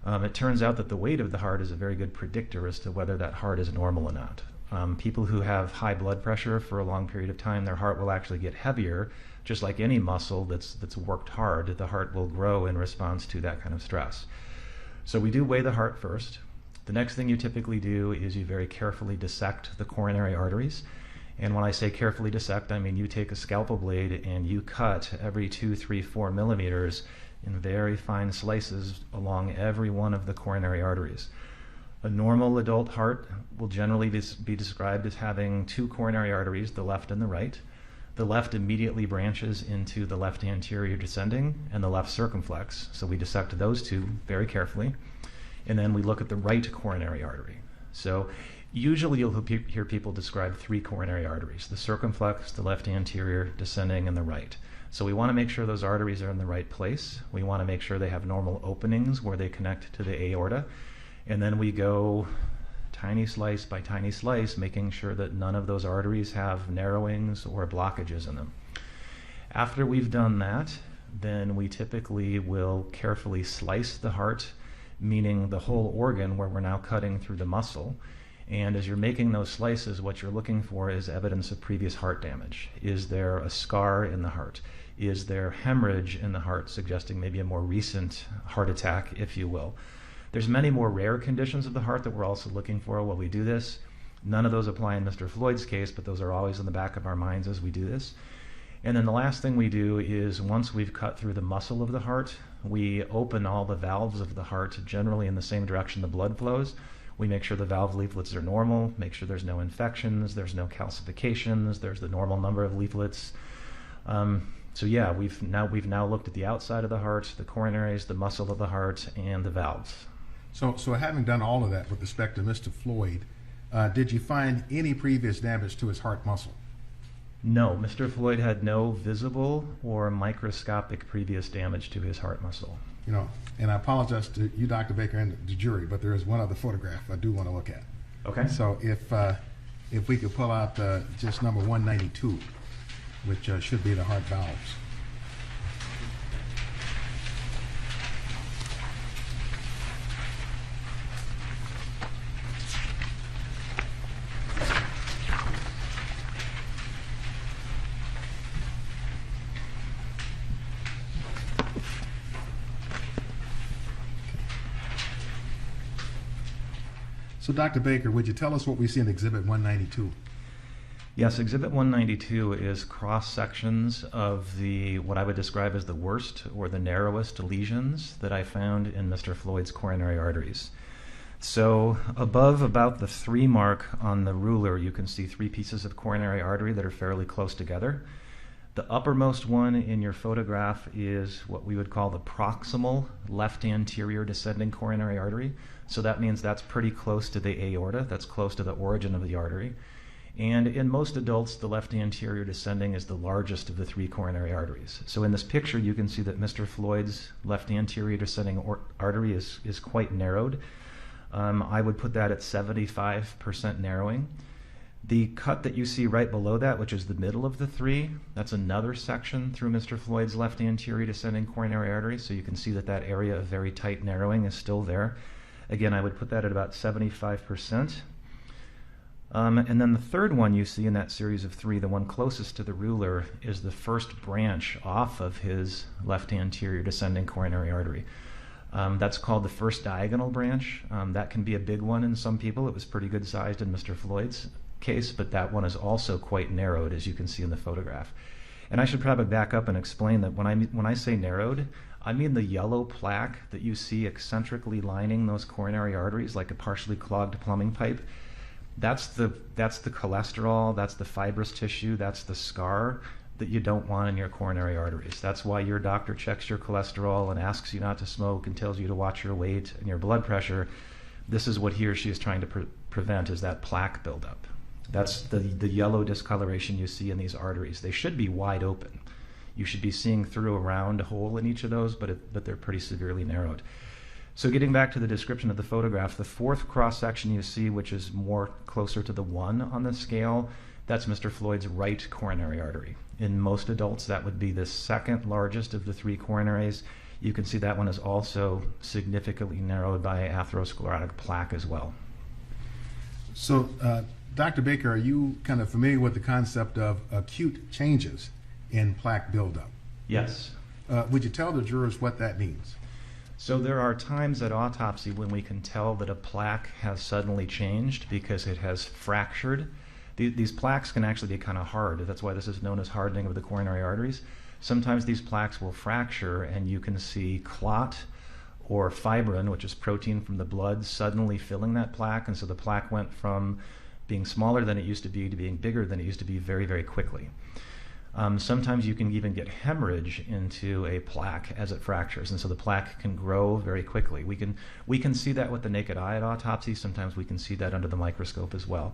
It turns out that the weight of the heart is a very good predictor as to whether that heart is normal or not. People who have high blood pressure for a long period of time, their heart will actually get heavier. Just like any muscle that's worked hard, the heart will grow in response to that kind of stress. So we do weigh the heart first. The next thing you typically do is you very carefully dissect the coronary arteries. And when I say carefully dissect, I mean you take a scalpel blade and you cut every 2, 3, 4 millimeters in very fine slices along every one of the coronary arteries. A normal adult heart will generally be described as having 2 coronary arteries, the left and the right. The left immediately branches into the left anterior descending and the left circumflex. So we dissect those two very carefully. And then we look at the right coronary artery. So usually you'll hear people describe 3 coronary arteries, the circumflex, the left anterior, descending, and the right. So we want to make sure those arteries are in the right place. We want to make sure they have normal openings where they connect to the aorta. And then we go tiny slice by tiny slice, making sure that none of those arteries have narrowings or blockages in them. After we've done that, then we typically will carefully slice the heart, meaning the whole organ where we're now cutting through the muscle. And as you're making those slices, what you're looking for is evidence of previous heart damage. Is there a scar in the heart? Is there hemorrhage in the heart, suggesting maybe a more recent heart attack, if you will? There's many more rare conditions of the heart that we're also looking for while we do this. None of those apply in Mr. Floyd's case, but those are always in the back of our minds as we do this. And then the last thing we do is once we've cut through the muscle of the heart, we open all the valves of the heart generally in the same direction the blood flows. We make sure the valve leaflets are normal, make sure there's no infections, there's no calcifications, there's the normal number of leaflets. So yeah, we've now looked at the outside of the heart, the coronaries, the muscle of the heart, and the valves. So having done all of that with respect to Mr. Floyd, did you find any previous damage to his heart muscle? No, Mr. Floyd had no visible or microscopic previous damage to his heart muscle. You know, and I apologize to you, Dr. Baker, and the jury, but there is one other photograph I do want to look at. Okay. So if we could pull out just number 192, which should be the heart valves. So, Dr. Baker, would you tell us what we see in Exhibit 192? Yes, Exhibit 192 is cross-sections of what I would describe as the worst or the narrowest lesions that I found in Mr. Floyd's coronary arteries. So above about the 3 mark on the ruler, you can see 3 pieces of coronary artery that are fairly close together. The uppermost one in your photograph is what we would call the proximal left anterior descending coronary artery. So that means that's pretty close to the aorta, that's close to the origin of the artery. And in most adults, the left anterior descending is the largest of the 3 coronary arteries. So in this picture, you can see that Mr. Floyd's left anterior descending artery is quite narrowed. I would put that at 75% narrowing. The cut that you see right below that, which is the middle of the 3, that's another section through Mr. Floyd's left anterior descending coronary artery. So you can see that that area of very tight narrowing is still there. Again, I would put that at about 75%. And then the third one you see in that series of 3, the one closest to the ruler, is the first branch off of his left anterior descending coronary artery. That's called the first diagonal branch. That can be a big one in some people. It was pretty good sized in Mr. Floyd's case, but that one is also quite narrowed, as you can see in the photograph. And I should probably back up and explain that when I say narrowed, I mean the yellow plaque that you see eccentrically lining those coronary arteries like a partially clogged plumbing pipe. That's the cholesterol, that's the fibrous tissue, that's the scar that you don't want in your coronary arteries. That's why your doctor checks your cholesterol and asks you not to smoke and tells you to watch your weight and your blood pressure. This is what he or she is trying to prevent, is that plaque buildup. That's the yellow discoloration you see in these arteries. They should be wide open. You should be seeing through a round hole in each of those, but they're pretty severely narrowed. So getting back to the description of the photograph, the 4th cross-section you see, which is more closer to the 1 on the scale, that's Mr. Floyd's right coronary artery. In most adults, that would be the 2nd largest of the 3 coronaries. You can see that one is also significantly narrowed by atherosclerotic plaque as well. So, Dr. Baker, are you kind of familiar with the concept of acute changes in plaque buildup? Yes. Would you tell the jurors what that means? So there are times at autopsy when we can tell that a plaque has suddenly changed because it has fractured. These plaques can actually be kind of hard. That's why this is known as hardening of the coronary arteries. Sometimes these plaques will fracture and you can see clot or fibrin, which is protein from the blood, suddenly filling that plaque. And so the plaque went from being smaller than it used to be to being bigger than it used to be very, very quickly. Sometimes you can even get hemorrhage into a plaque as it fractures, and so the plaque can grow very quickly. We can see that with the naked eye at autopsy. Sometimes we can see that under the microscope as well.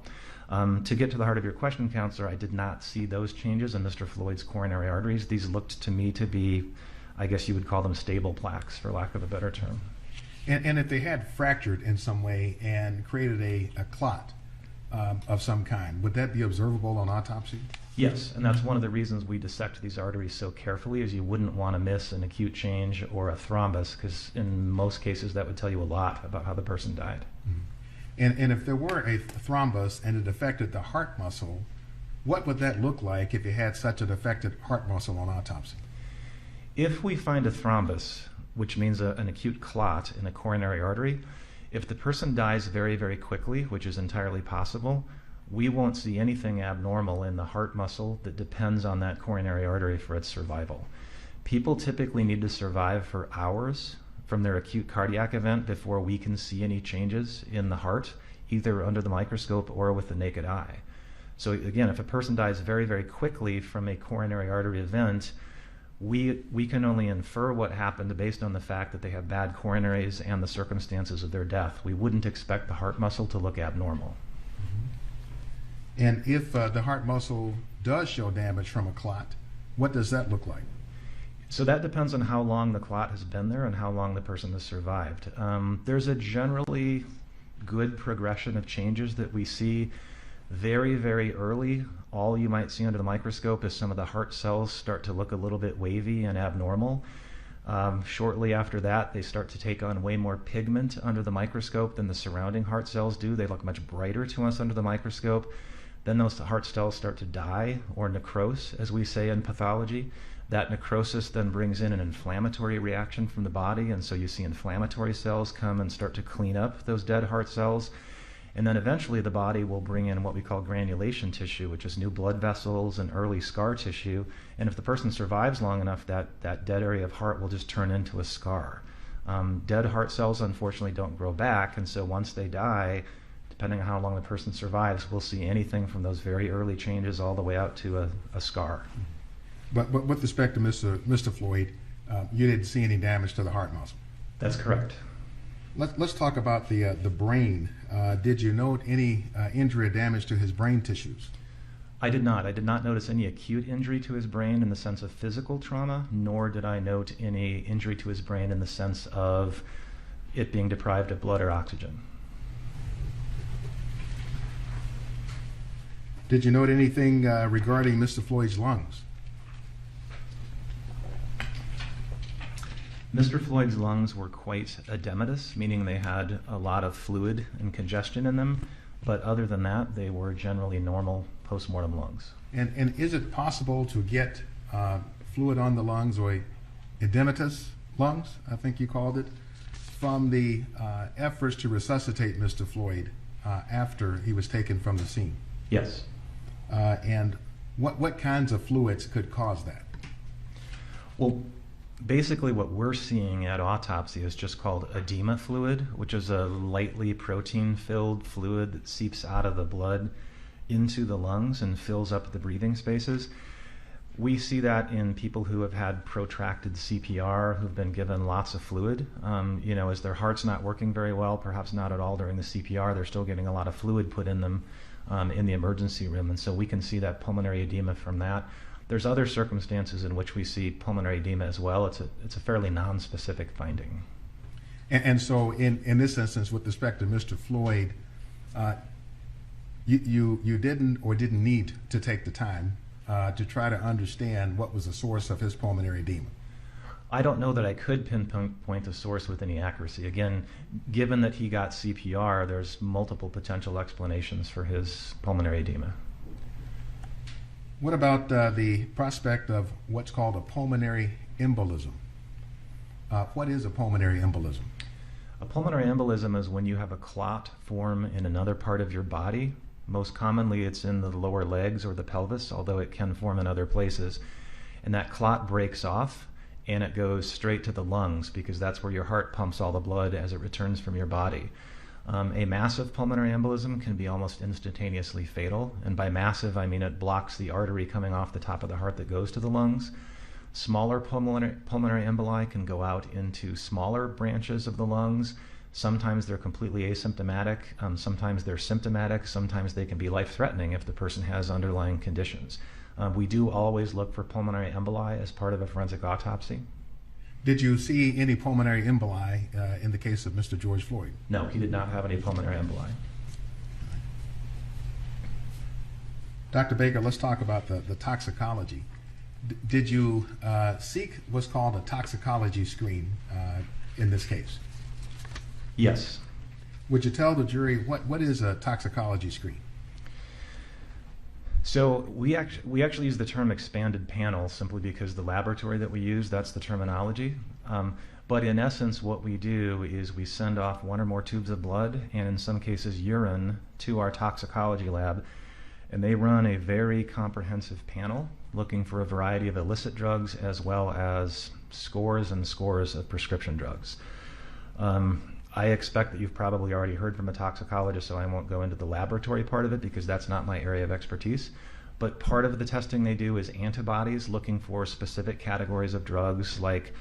To get to the heart of your question, Counselor, I did not see those changes in Mr. Floyd's coronary arteries. These looked to me to be, I guess you would call them stable plaques, for lack of a better term. And if they had fractured in some way and created a clot of some kind, would that be observable on autopsy? Yes, and that's one of the reasons we dissect these arteries so carefully, is you wouldn't want to miss an acute change or a thrombus, because in most cases that would tell you a lot about how the person died. Mm-hmm. And if there were a thrombus and it affected the heart muscle, what would that look like if you had such an affected heart muscle on autopsy? If we find a thrombus, which means an acute clot in a coronary artery, if the person dies very, very quickly, which is entirely possible, we won't see anything abnormal in the heart muscle that depends on that coronary artery for its survival. People typically need to survive for hours from their acute cardiac event before we can see any changes in the heart, either under the microscope or with the naked eye. So again, if a person dies very, very quickly from a coronary artery event, we can only infer what happened based on the fact that they have bad coronaries and the circumstances of their death. We wouldn't expect the heart muscle to look abnormal. And if the heart muscle does show damage from a clot, what does that look like? So that depends on how long the clot has been there and how long the person has survived. There's a generally good progression of changes that we see very, very early. All you might see under the microscope is some of the heart cells start to look a little bit wavy and abnormal. Shortly after that, they start to take on way more pigment under the microscope than the surrounding heart cells do. They look much brighter to us under the microscope. Then those heart cells start to die, or necrose, as we say in pathology. That necrosis then brings in an inflammatory reaction from the body, and so you see inflammatory cells come and start to clean up those dead heart cells. And then eventually the body will bring in what we call granulation tissue, which is new blood vessels and early scar tissue. And if the person survives long enough, that dead area of heart will just turn into a scar. Dead heart cells, unfortunately, don't grow back, and so once they die, depending on how long the person survives, we'll see anything from those very early changes all the way out to a scar. But with respect to Mr. Floyd, you didn't see any damage to the heart muscle. That's correct. Let's talk about the brain. Did you note any injury or damage to his brain tissues? I did not. I did not notice any acute injury to his brain in the sense of physical trauma, nor did I note any injury to his brain in the sense of it being deprived of blood or oxygen. Did you note anything regarding Mr. Floyd's lungs? Mr. Floyd's lungs were quite edematous, meaning they had a lot of fluid and congestion in them, but other than that, they were generally normal postmortem lungs. And is it possible to get fluid on the lungs, or edematous lungs, I think you called it, from the efforts to resuscitate Mr. Floyd after he was taken from the scene? Yes. And what kinds of fluids could cause that? Well, basically what we're seeing at autopsy is just called edema fluid, which is a lightly protein-filled fluid that seeps out of the blood into the lungs and fills up the breathing spaces. We see that in people who have had protracted CPR, who've been given lots of fluid. As their heart's not working very well, perhaps not at all during the CPR, they're still getting a lot of fluid put in them in the emergency room. And so we can see that pulmonary edema from that. There's other circumstances in which we see pulmonary edema as well. It's a fairly non-specific finding. And so in this instance, with respect to Mr. Floyd, you didn't need to take the time to try to understand what was the source of his pulmonary edema? I don't know that I could pinpoint the source with any accuracy. Again, given that he got CPR, there's multiple potential explanations for his pulmonary edema. What about the prospect of what's called a pulmonary embolism? What is a pulmonary embolism? A pulmonary embolism is when you have a clot form in another part of your body. Most commonly it's in the lower legs or the pelvis, although it can form in other places. And that clot breaks off and it goes straight to the lungs because that's where your heart pumps all the blood as it returns from your body. A massive pulmonary embolism can be almost instantaneously fatal, and by massive I mean it blocks the artery coming off the top of the heart that goes to the lungs. Smaller pulmonary emboli can go out into smaller branches of the lungs. Sometimes they're completely asymptomatic, sometimes they're symptomatic, sometimes they can be life-threatening if the person has underlying conditions. We do always look for pulmonary emboli as part of a forensic autopsy. Did you see any pulmonary emboli in the case of Mr. George Floyd? No, he did not have any pulmonary emboli. Dr. Baker, let's talk about the toxicology. Did you seek what's called a toxicology screen in this case? Yes. Would you tell the jury what is a toxicology screen? So we actually use the term expanded panel simply because the laboratory that we use, that's the terminology. But in essence, what we do is we send off one or more tubes of blood, and in some cases urine, to our toxicology lab, and they run a very comprehensive panel looking for a variety of illicit drugs as well as scores and scores of prescription drugs. I expect that you've probably already heard from a toxicologist, so I won't go into the laboratory part of it because that's not my area of expertise. But part of the testing they do is antibodies looking for specific categories of drugs like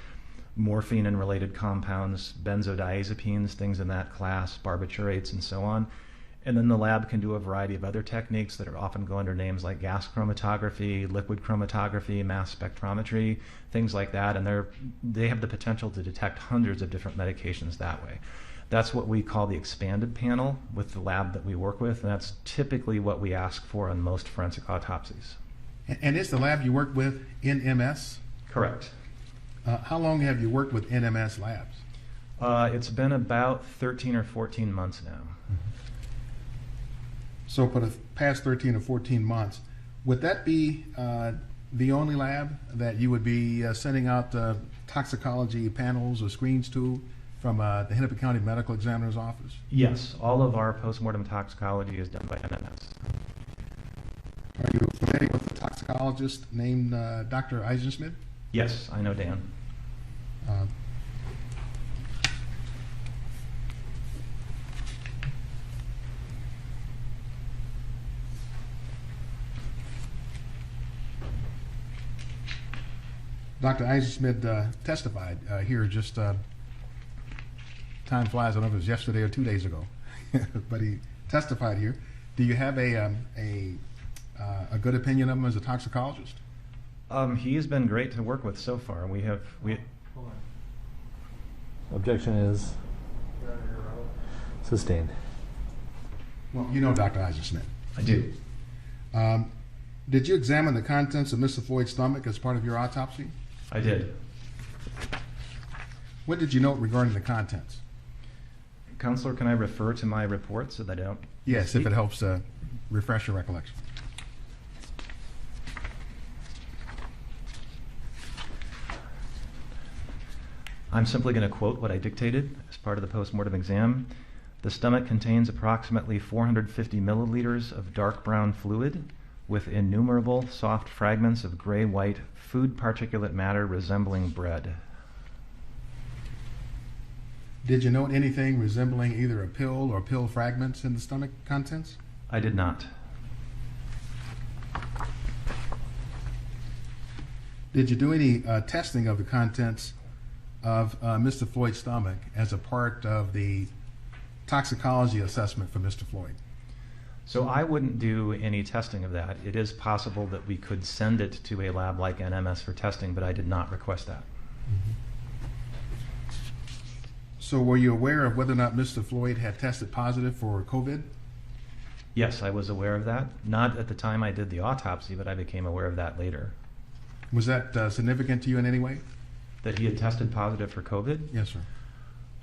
morphine and related compounds, benzodiazepines, things in that class, barbiturates, and so on. And then the lab can do a variety of other techniques that are often go under names like gas chromatography, liquid chromatography, mass spectrometry, things like that. And they have the potential to detect hundreds of different medications that way. That's what we call the expanded panel with the lab that we work with, and that's typically what we ask for on most forensic autopsies. And is the lab you work with NMS? Correct. How long have you worked with NMS labs? It's been about 13 or 14 months now. So for the past 13 or 14 months, would that be the only lab that you would be sending out toxicology panels or screens to from the Hennepin County Medical Examiner's Office? Yes, all of our postmortem toxicology is done by MMS. Are you familiar with a toxicologist named Dr. Eisenschmidt? Yes, I know Dan. Uh, Dr. Eisenschmidt testified here just time flies. I don't know if it was yesterday or 2 days ago, but he testified here. Do you have a good opinion of him as a toxicologist? He has been great to work with so far. We Hold on. Objection is sustained. Well, you know Dr. Eisenschmidt. I do. Did you examine the contents of Mr. Floyd's stomach as part of your autopsy? I did. What did you note regarding the contents? Counselor, can I refer to my report so that I don't? Yes, speak? if it helps refresh your recollection. I'm simply going to quote what I dictated as part of the postmortem exam. The stomach contains approximately 450 milliliters of dark brown fluid with innumerable soft fragments of gray-white food particulate matter resembling bread. Did you note anything resembling either a pill or pill fragments in the stomach contents? I did not. Did you do any testing of the contents of Mr. Floyd's stomach as a part of the toxicology assessment for Mr. Floyd? So I wouldn't do any testing of that. It is possible that we could send it to a lab like NMS for testing, but I did not request that. So were you aware of whether or not Mr. Floyd had tested positive for COVID? Yes, I was aware of that. Not at the time I did the autopsy, but I became aware of that later. Was that significant to you in any way? That he had tested positive for COVID? Yes, sir.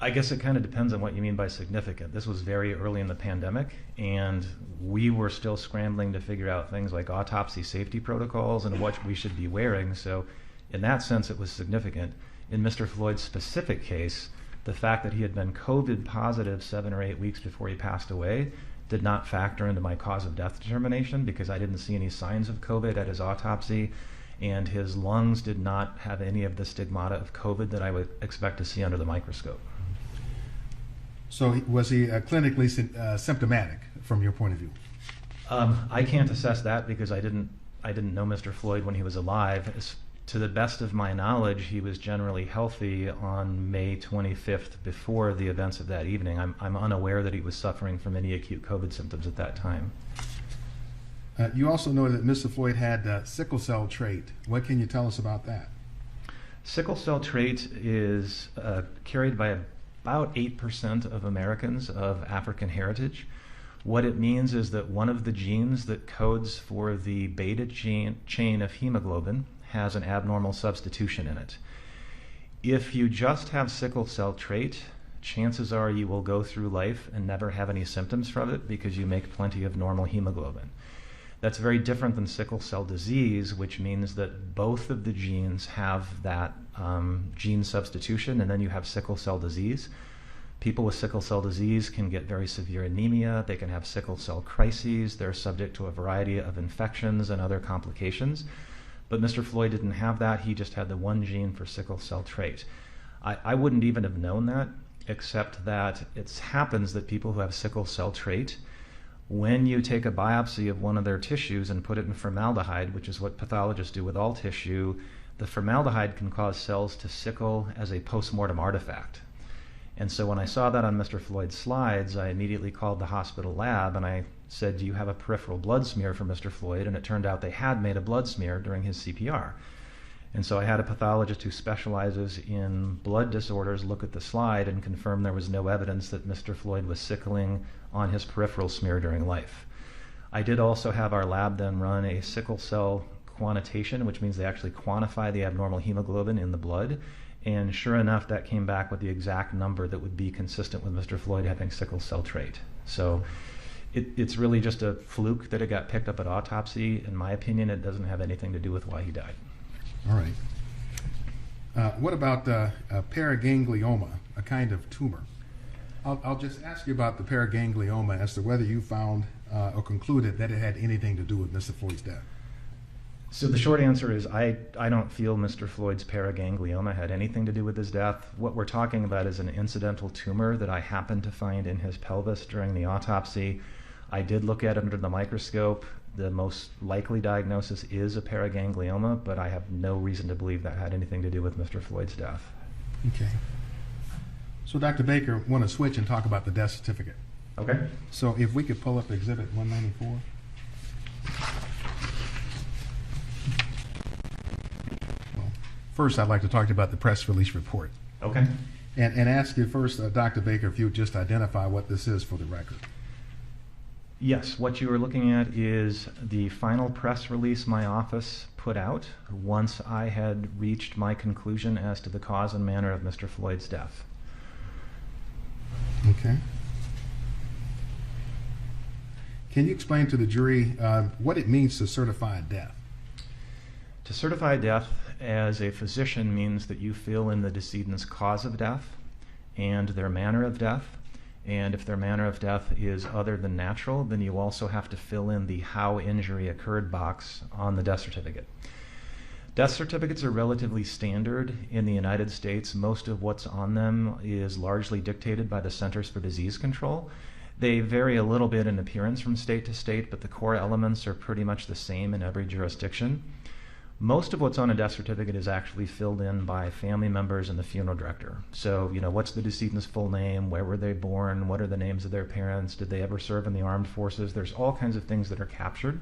I guess it kind of depends on what you mean by significant. This was very early in the pandemic, and we were still scrambling to figure out things like autopsy safety protocols and what we should be wearing. So in that sense, it was significant. In Mr. Floyd's specific case, the fact that he had been COVID positive 7 or 8 weeks before he passed away did not factor into my cause of death determination because I didn't see any signs of COVID at his autopsy, and his lungs did not have any of the stigmata of COVID that I would expect to see under the microscope. So was he clinically symptomatic from your point of view? I can't assess that because I didn't know Mr. Floyd when he was alive. To the best of my knowledge, he was generally healthy on May 25th before the events of that evening. I'm unaware that he was suffering from any acute COVID symptoms at that time. You also noted that Mr. Floyd had sickle cell trait. What can you tell us about that? Sickle cell trait is carried by about 8% of Americans of African heritage. What it means is that one of the genes that codes for the beta chain of hemoglobin has an abnormal substitution in it. If you just have sickle cell trait, chances are you will go through life and never have any symptoms from it because you make plenty of normal hemoglobin. That's very different than sickle cell disease, which means that both of the genes have that gene substitution, and then you have sickle cell disease. People with sickle cell disease can get very severe anemia, they can have sickle cell crises, they're subject to a variety of infections and other complications. But Mr. Floyd didn't have that, he just had the one gene for sickle cell trait. I wouldn't even have known that, except that it happens that people who have sickle cell trait, when you take a biopsy of one of their tissues and put it in formaldehyde, which is what pathologists do with all tissue, the formaldehyde can cause cells to sickle as a postmortem artifact. And so when I saw that on Mr. Floyd's slides, I immediately called the hospital lab and I said, do you have a peripheral blood smear for Mr. Floyd? And it turned out they had made a blood smear during his CPR. And so I had a pathologist who specializes in blood disorders look at the slide and confirm there was no evidence that Mr. Floyd was sickling on his peripheral smear during life. I did also have our lab then run a sickle cell quantitation, which means they actually quantify the abnormal hemoglobin in the blood. And sure enough, that came back with the exact number that would be consistent with Mr. Floyd having sickle cell trait. So it's really just a fluke that it got picked up at autopsy. In my opinion, it doesn't have anything to do with why he died. All right. What about paraganglioma, a kind of tumor? I'll just ask you about the paraganglioma as to whether you found or concluded that it had anything to do with Mr. Floyd's death. So the short answer is I don't feel Mr. Floyd's paraganglioma had anything to do with his death. What we're talking about is an incidental tumor that I happened to find in his pelvis during the autopsy. I did look at it under the microscope. The most likely diagnosis is a paraganglioma, but I have no reason to believe that had anything to do with Mr. Floyd's death. Okay. So Dr. Baker, want to switch and talk about the death certificate. Okay. So if we could pull up Exhibit 194. Well, first, I'd like to talk to you about the press release report. Okay. And ask you first, Dr. Baker, if you would just identify what this is for the record. Yes, what you are looking at is the final press release my office put out once I had reached my conclusion as to the cause and manner of Mr. Floyd's death. Okay. Can you explain to the jury what it means to certify a death? To certify death as a physician means that you fill in the decedent's cause of death and their manner of death. And if their manner of death is other than natural, then you also have to fill in the how injury occurred box on the death certificate. Death certificates are relatively standard in the United States. Most of what's on them is largely dictated by the Centers for Disease Control. They vary a little bit in appearance from state to state, but the core elements are pretty much the same in every jurisdiction. Most of what's on a death certificate is actually filled in by family members and the funeral director. So, what's the decedent's full name? Where were they born? What are the names of their parents? Did they ever serve in the armed forces? There's all kinds of things that are captured.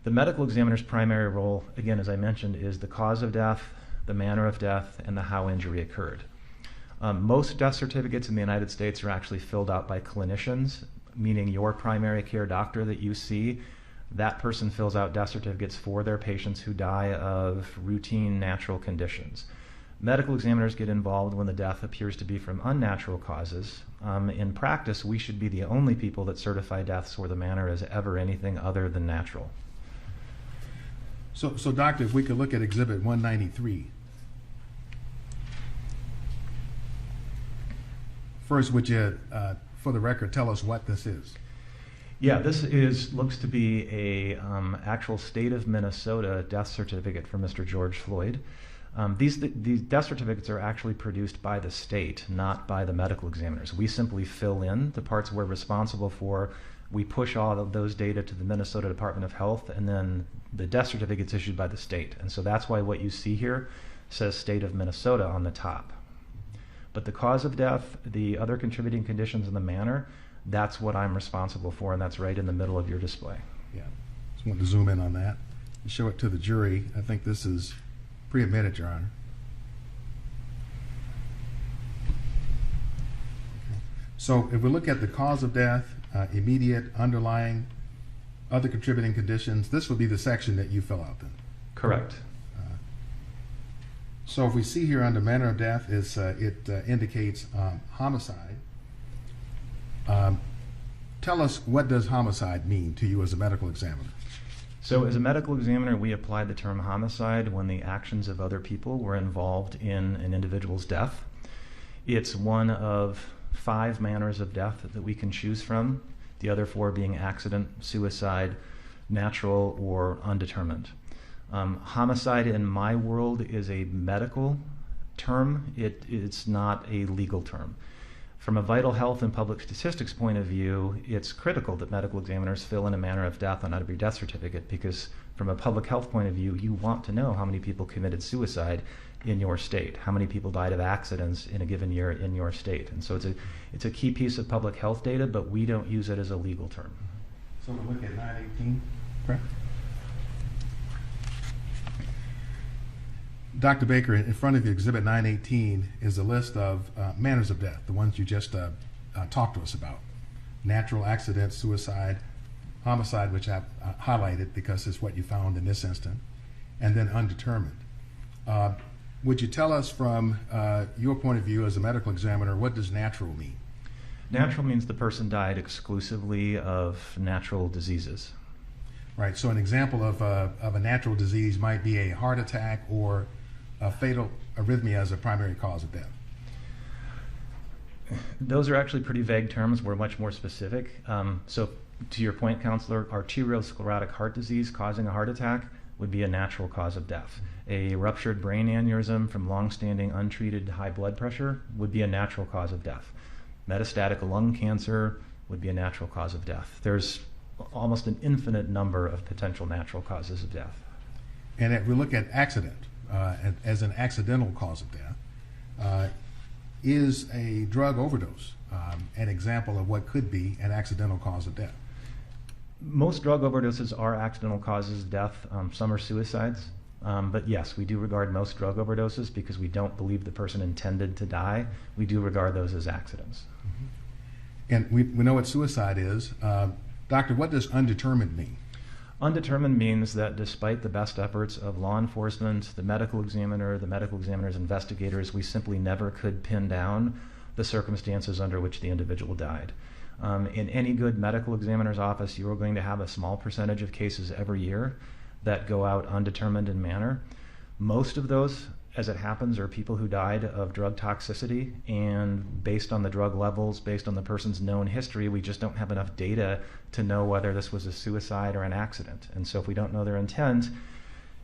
The medical examiner's primary role, again, as I mentioned, is the cause of death, the manner of death, and the how injury occurred. Most death certificates in the United States are actually filled out by clinicians, meaning your primary care doctor that you see. That person fills out death certificates for their patients who die of routine natural conditions. Medical examiners get involved when the death appears to be from unnatural causes. In practice, we should be the only people that certify deaths where the manner is ever anything other than natural. So doctor, if we could look at Exhibit 193. First, would you, for the record, tell us what this is? Yeah, this looks to be a actual state of Minnesota death certificate for Mr. George Floyd. These death certificates are actually produced by the state, not by the medical examiners. We simply fill in the parts we're responsible for. We push all of those data to the Minnesota Department of Health, and then the death certificate's issued by the state. And so that's why what you see here says State of Minnesota on the top. But the cause of death, the other contributing conditions, and the manner, that's what I'm responsible for, and that's right in the middle of your display. Yeah, just want to zoom in on that and show it to the jury. I think this is pre-admitted, Your Honor. Okay. So if we look at the cause of death, immediate, underlying, other contributing conditions, this would be the section that you fill out then. Correct. So if we see here under manner of death, it indicates homicide. Tell us, what does homicide mean to you as a medical examiner? So as a medical examiner, we apply the term homicide when the actions of other people were involved in an individual's death. It's one of 5 manners of death that we can choose from, the other 4 being accident, suicide, natural, or undetermined. Homicide in my world is a medical term. It's not a legal term. From a vital health and public statistics point of view, it's critical that medical examiners fill in a manner of death on every death certificate, because from a public health point of view, you want to know how many people committed suicide in your state, how many people died of accidents in a given year in your state. And so it's a key piece of public health data, but we don't use it as a legal term. So we look at 918, correct? Dr. Baker, in front of you, Exhibit 918 is a list of manners of death, the ones you just talked to us about. Natural, accident, suicide, homicide, which I've highlighted because it's what you found in this instance, and then undetermined. Would you tell us from your point of view as a medical examiner, what does natural mean? Natural means the person died exclusively of natural diseases. Right, so an example of a natural disease might be a heart attack or fatal arrhythmia as a primary cause of death? Those are actually pretty vague terms. We're much more specific. So to your point, Counselor, arteriosclerotic heart disease causing a heart attack would be a natural cause of death. A ruptured brain aneurysm from long-standing untreated high blood pressure would be a natural cause of death. Metastatic lung cancer would be a natural cause of death. There's almost an infinite number of potential natural causes of death. And if we look at accident as an accidental cause of death, is a drug overdose an example of what could be an accidental cause of death? Most drug overdoses are accidental causes of death. Some are suicides. But yes, we do regard most drug overdoses, because we don't believe the person intended to die, we do regard those as accidents. Mm-hmm. And we know what suicide is. Doctor, what does undetermined mean? Undetermined means that despite the best efforts of law enforcement, the medical examiner's investigators, we simply never could pin down the circumstances under which the individual died. In any good medical examiner's office, you are going to have a small percentage of cases every year that go out undetermined in manner. Most of those, as it happens, are people who died of drug toxicity, and based on the drug levels, based on the person's known history, we just don't have enough data to know whether this was a suicide or an accident. And so if we don't know their intent,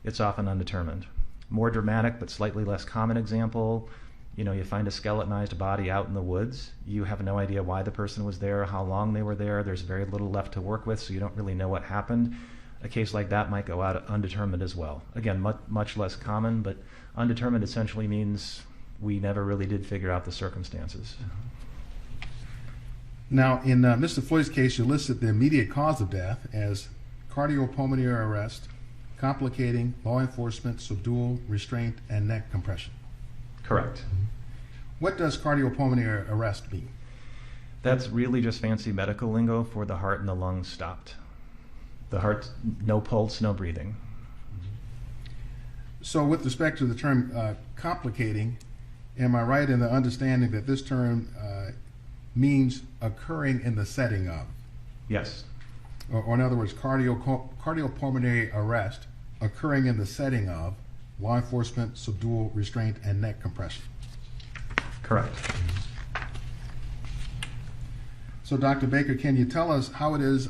it's often undetermined. More dramatic but slightly less common example, you find a skeletonized body out in the woods. You have no idea why the person was there, how long they were there. There's very little left to work with, so you don't really know what happened. A case like that might go out undetermined as well. Again, much less common, but undetermined essentially means we never really did figure out the circumstances. Now, in Mr. Floyd's case, you listed the immediate cause of death as cardiopulmonary arrest, complicating law enforcement, subdual, restraint, and neck compression. Correct. What does cardiopulmonary arrest mean? That's really just fancy medical lingo for the heart and the lungs stopped. The heart, no pulse, no breathing. So with respect to the term complicating, am I right in the understanding that this term means occurring in the setting of? Yes. Or in other words, cardiopulmonary arrest occurring in the setting of law enforcement, subdual, restraint, and neck compression. Correct. So Dr. Baker, can you tell us how it is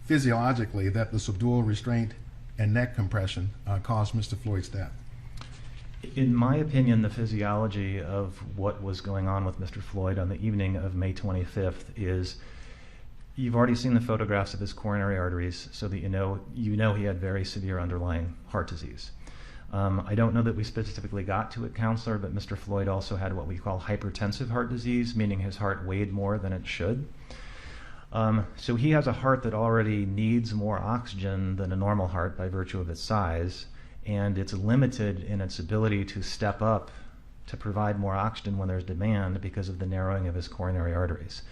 physiologically that the subdual, restraint, and neck compression caused Mr. Floyd's death? In my opinion, the physiology of what was going on with Mr. Floyd on the evening of May 25th is, you've already seen the photographs of his coronary arteries, so that you know he had very severe underlying heart disease. I don't know that we specifically got to it, Counselor, but Mr. Floyd also had what we call hypertensive heart disease, meaning his heart weighed more than it should. So he has a heart that already needs more oxygen than a normal heart by virtue of its size, and it's limited in its ability to step up to provide more oxygen when there's demand because of the narrowing of his coronary arteries.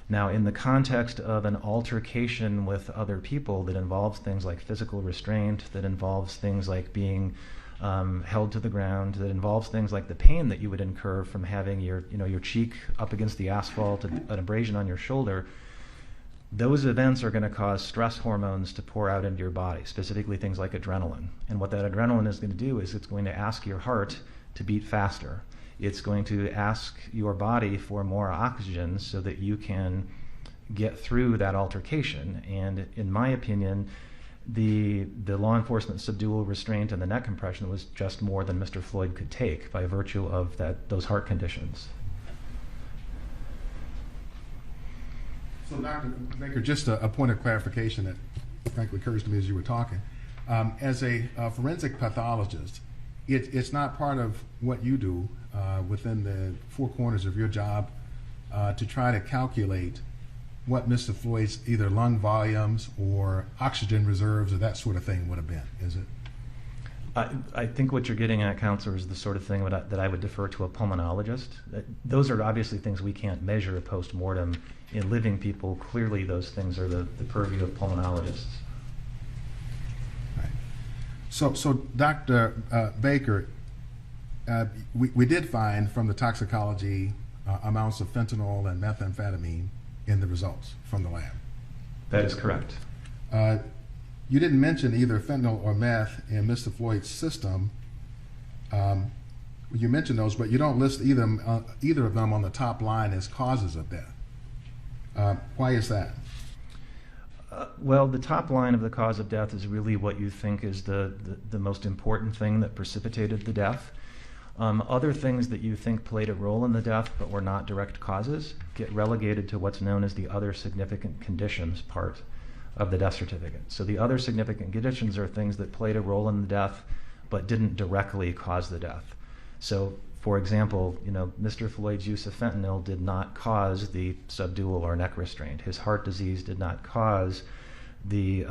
Now, in the context of an altercation with other people that involves things like physical restraint, that involves things like being held to the ground, that involves things like the pain that you would incur from having your cheek up against the asphalt, an abrasion on your shoulder, those events are going to cause stress hormones to pour out into your body, specifically things like adrenaline. And what that adrenaline is going to do is it's going to ask your heart to beat faster. It's going to ask your body for more oxygen so that you can get through that altercation. And in my opinion, the law enforcement subdual, restraint, and the neck compression was just more than Mr. Floyd could take by virtue of those heart conditions. So Dr. Baker, just a point of clarification that frankly occurs to me as you were talking. As a forensic pathologist, it's not part of what you do within the four corners of your job to try to calculate what Mr. Floyd's either lung volumes or oxygen reserves or that sort of thing would have been, is it? I think what you're getting at, Counselor, is the sort of thing that I would defer to a pulmonologist. Those are obviously things we can't measure post-mortem in living people. Clearly those things are the purview of pulmonologists. Right. So Dr. Baker, we did find from the toxicology amounts of fentanyl and methamphetamine in the results from the lab. That is correct. You didn't mention either fentanyl or meth in Mr. Floyd's system, You mentioned those, but you don't list either of them on the top line as causes of death. Why is that? Well, the top line of the cause of death is really what you think is the most important thing that precipitated the death. Other things that you think played a role in the death but were not direct causes get relegated to what's known as the other significant conditions part of the death certificate. So the other significant conditions are things that played a role in the death but didn't directly cause the death. So, for example, Mr. Floyd's use of fentanyl did not cause the subdual or neck restraint. His heart disease did not cause the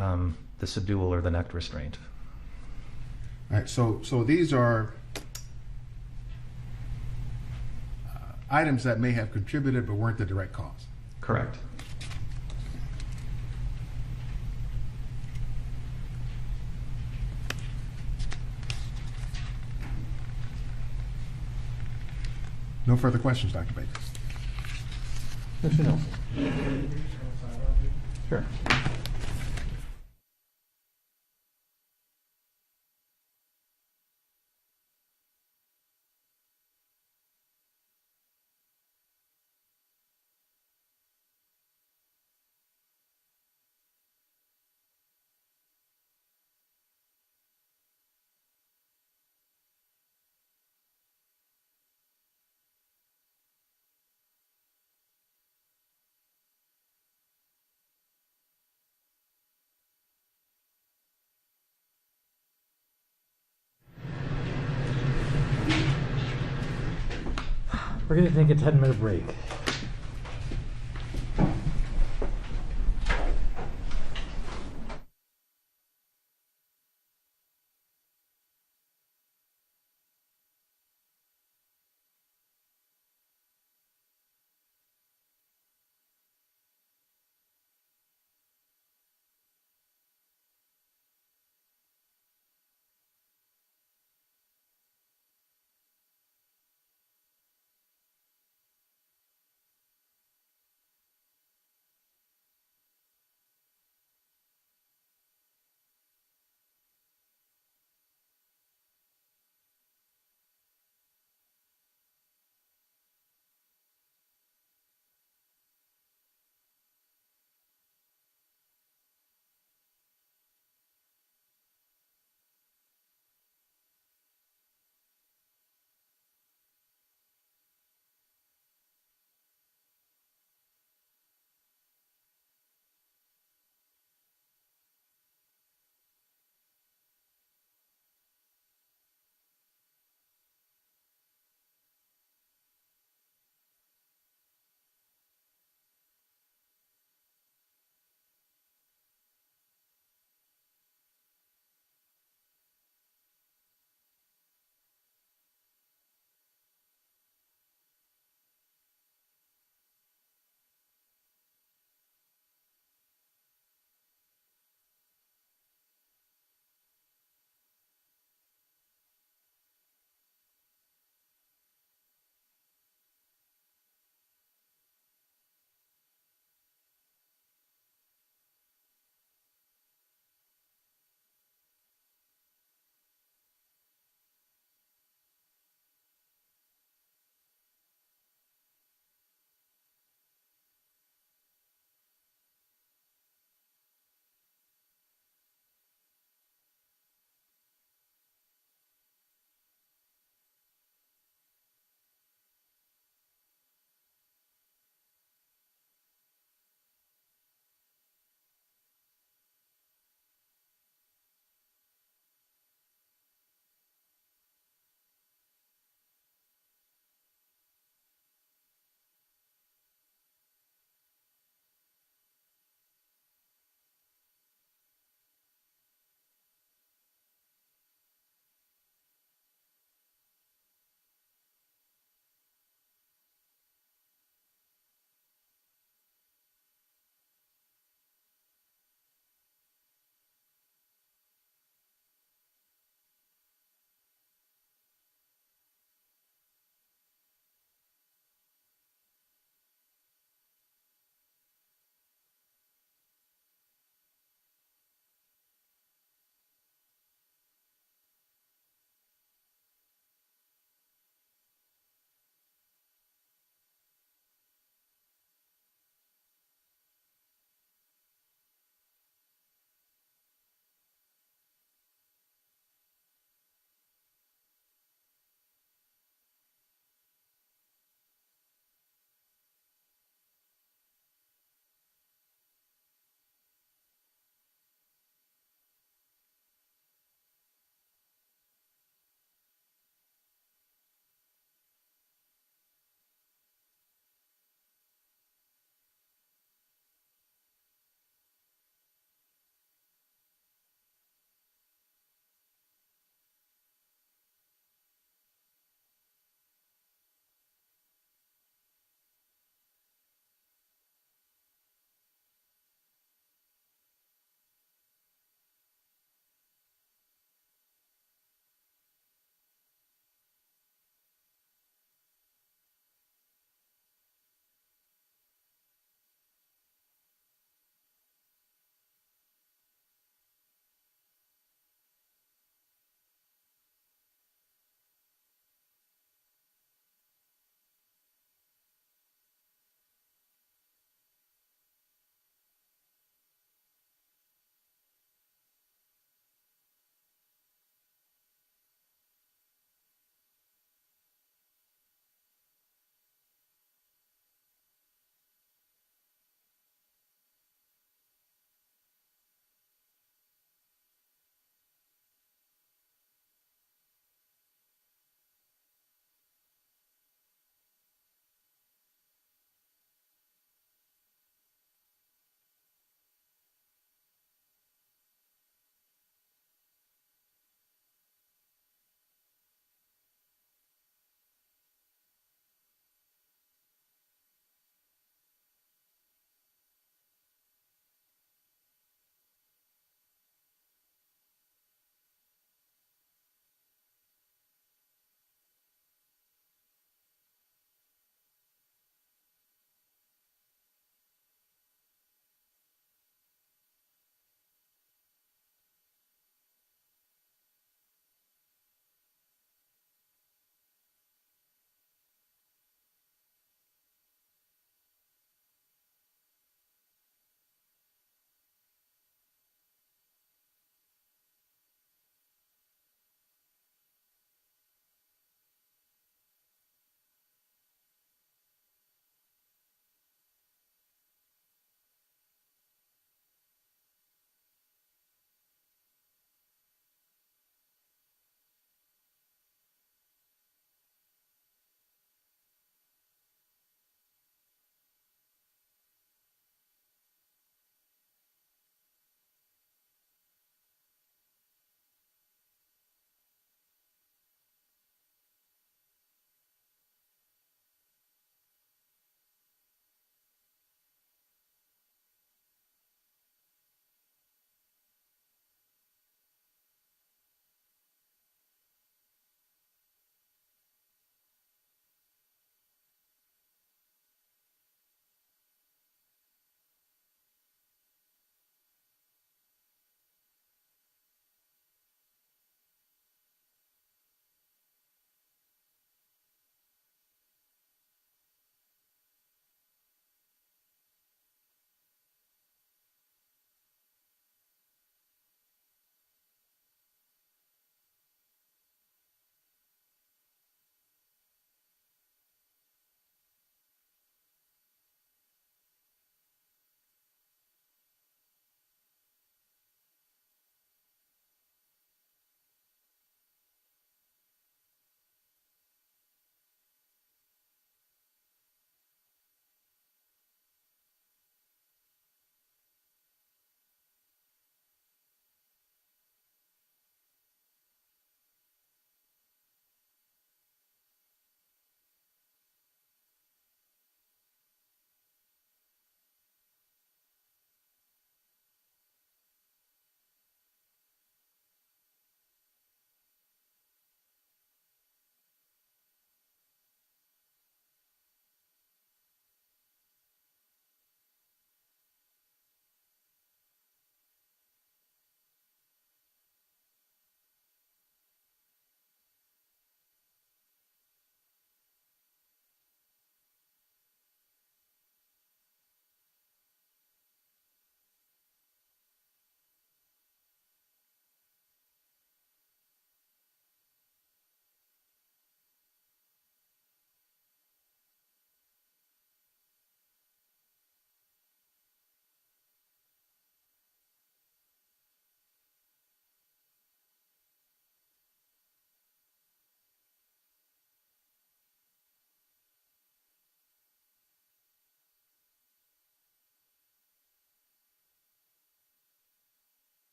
subdual or the neck restraint. All right, so these are items that may have contributed but weren't the direct cause. Correct. No further questions, Dr. Baker. Mr. Nelson. Sure. We're going to take a 10-minute break.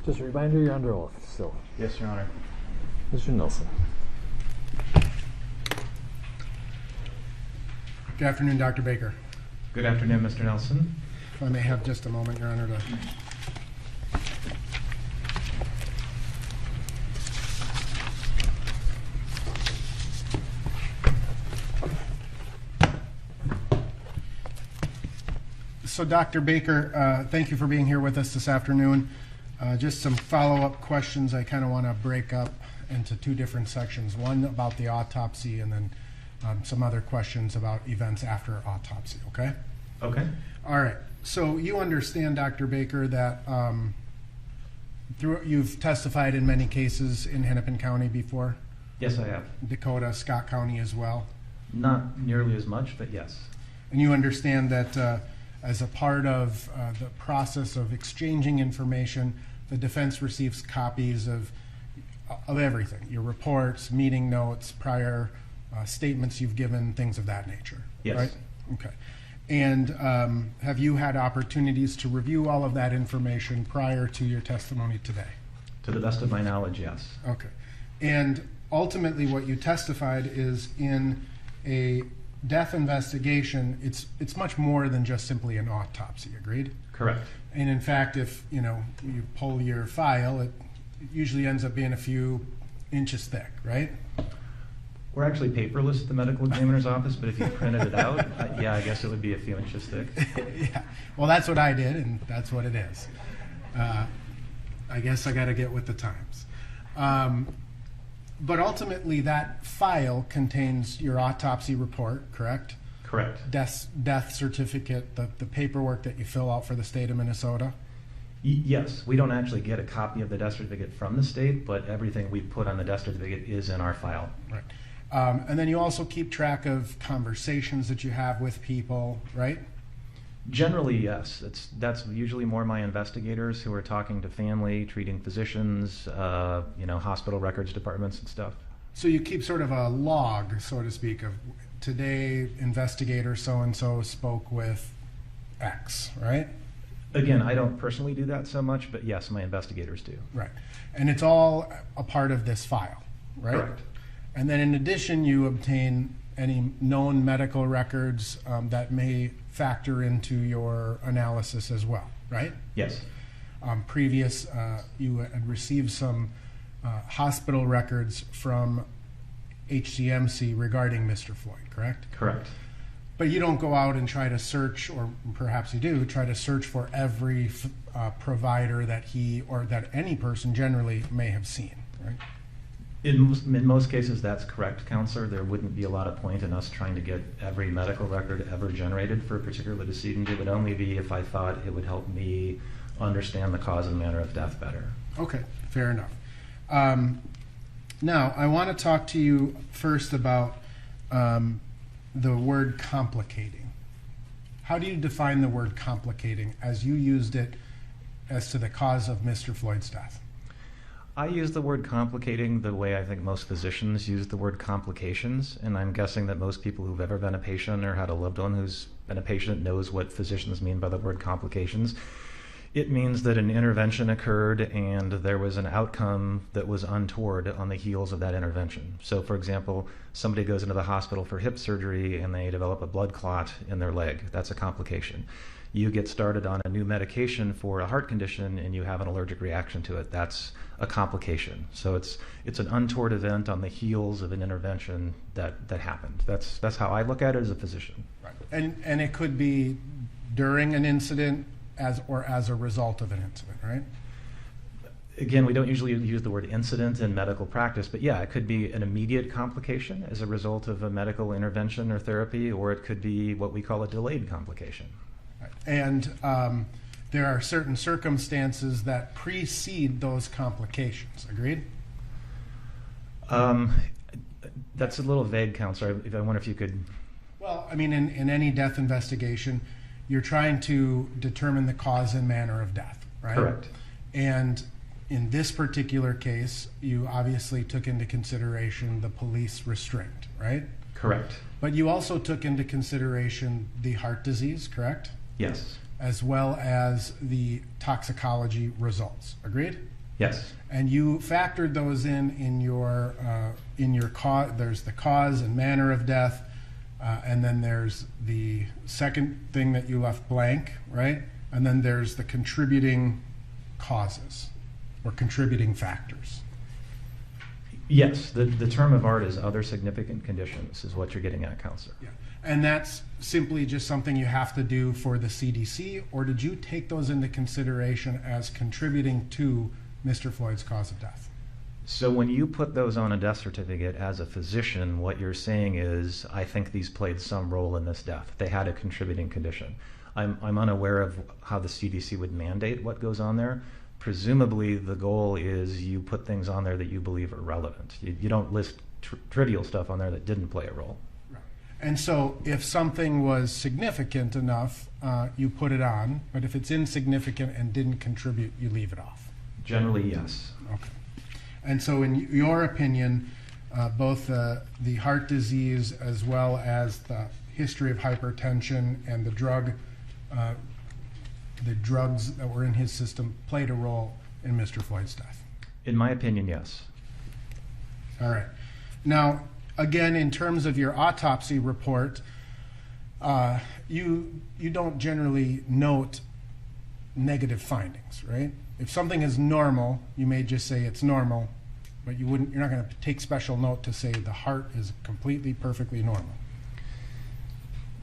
Just a reminder, you're under oath still. Yes, Your Honor. Mr. Nelson. Good afternoon, Dr. Baker. Good afternoon, Mr. Nelson. If I may have just a moment, Your Honor, to... So, Dr. Baker, thank you for being here with us this afternoon. Just some follow-up questions I kind of want to break up into two different sections. One about the autopsy, and then some other questions about events after autopsy, okay? Okay. All right. So you understand, Dr. Baker, that you've testified in many cases in Hennepin County before? Yes, I have. Dakota, Scott County as well? Not nearly as much, but yes. And you understand that as a part of the process of exchanging information, the defense receives copies of everything, your reports, meeting notes, prior statements you've given, things of that nature, yes. Right? Okay. And have you had opportunities to review all of that information prior to your testimony today? To the best of my knowledge, yes. Okay. And ultimately what you testified is in a death investigation, it's much more than just simply an autopsy, agreed? Correct. And in fact, if you pull your file, it usually ends up being a few inches thick, right? We're actually paperless at the medical examiner's office, but if you printed it out, yeah, I guess it would be a few inches thick. Yeah. Well, that's what I did, and that's what it is. I guess I got to get with the times. But ultimately, that file contains your autopsy report, correct? Correct. Death certificate, the paperwork that you fill out for the state of Minnesota? Yes. We don't actually get a copy of the death certificate from the state, but everything we put on the death certificate is in our file. Right. And then you also keep track of conversations that you have with people, right? Generally, yes. That's usually more my investigators who are talking to family, treating physicians, hospital records departments and stuff. So you keep sort of a log, so to speak, of today investigator so-and-so spoke with X, right? Again, I don't personally do that so much, but yes, my investigators do. Right. And it's all a part of this file, right? Correct. And then in addition, you obtain any known medical records that may factor into your analysis as well, right? Yes. You had received some hospital records from HCMC regarding Mr. Floyd, correct? Correct. But you don't go out and try to search, or perhaps you do, try to search for every provider that he or that any person generally may have seen, right? In most cases, that's correct, Counselor. There wouldn't be a lot of point in us trying to get every medical record ever generated for a particular decedent. It would only be if I thought it would help me understand the cause and manner of death better. Okay, fair enough. Now, I want to talk to you first about the word complicating. How do you define the word complicating as you used it as to the cause of Mr. Floyd's death? I use the word complicating the way I think most physicians use the word complications, and I'm guessing that most people who've ever been a patient or had a loved one who's been a patient knows what physicians mean by the word complications. It means that an intervention occurred and there was an outcome that was untoward on the heels of that intervention. So, for example, somebody goes into the hospital for hip surgery and they develop a blood clot in their leg. That's a complication. You get started on a new medication for a heart condition and you have an allergic reaction to it. That's a complication. So it's an untoward event on the heels of an intervention that happened. That's how I look at it as a physician. Right. And it could be during an incident as a result of an incident, right? Again, we don't usually use the word incident in medical practice, but yeah, it could be an immediate complication as a result of a medical intervention or therapy, or it could be what we call a delayed complication. Right. And there are certain circumstances that precede those complications. Agreed? That's a little vague, Counselor. I wonder if you could... Well, I mean, in any death investigation, you're trying to determine the cause and manner of death, right? Correct. And in this particular case, you obviously took into consideration the police restraint, right? Correct. But you also took into consideration the heart disease, correct? Yes. as well as the toxicology results. Agreed? Yes. And you factored those in your cause. There's the cause and manner of death, and then there's the second thing that you left blank, right? And then there's the contributing causes or contributing factors. Yes, the term of art is other significant conditions is what you're getting at, Counselor. Yeah. And that's simply just something you have to do for the CDC, or did you take those into consideration as contributing to Mr. Floyd's cause of death? So when you put those on a death certificate as a physician, what you're saying is, I think these played some role in this death. They had a contributing condition. I'm unaware of how the CDC would mandate what goes on there. Presumably the goal is you put things on there that you believe are relevant. You don't list trivial stuff on there that didn't play a role. Right. And so if something was significant enough, you put it on, but if it's insignificant and didn't contribute, you leave it off. Generally, yes. Okay. And so in your opinion, both the heart disease as well as the history of hypertension and the drugs that were in his system played a role in Mr. Floyd's death? In my opinion, yes. All right. Now, again, in terms of your autopsy report, you don't generally note negative findings, right? If something is normal, you may just say it's normal, but you're not going to take special note to say the heart is completely, perfectly normal.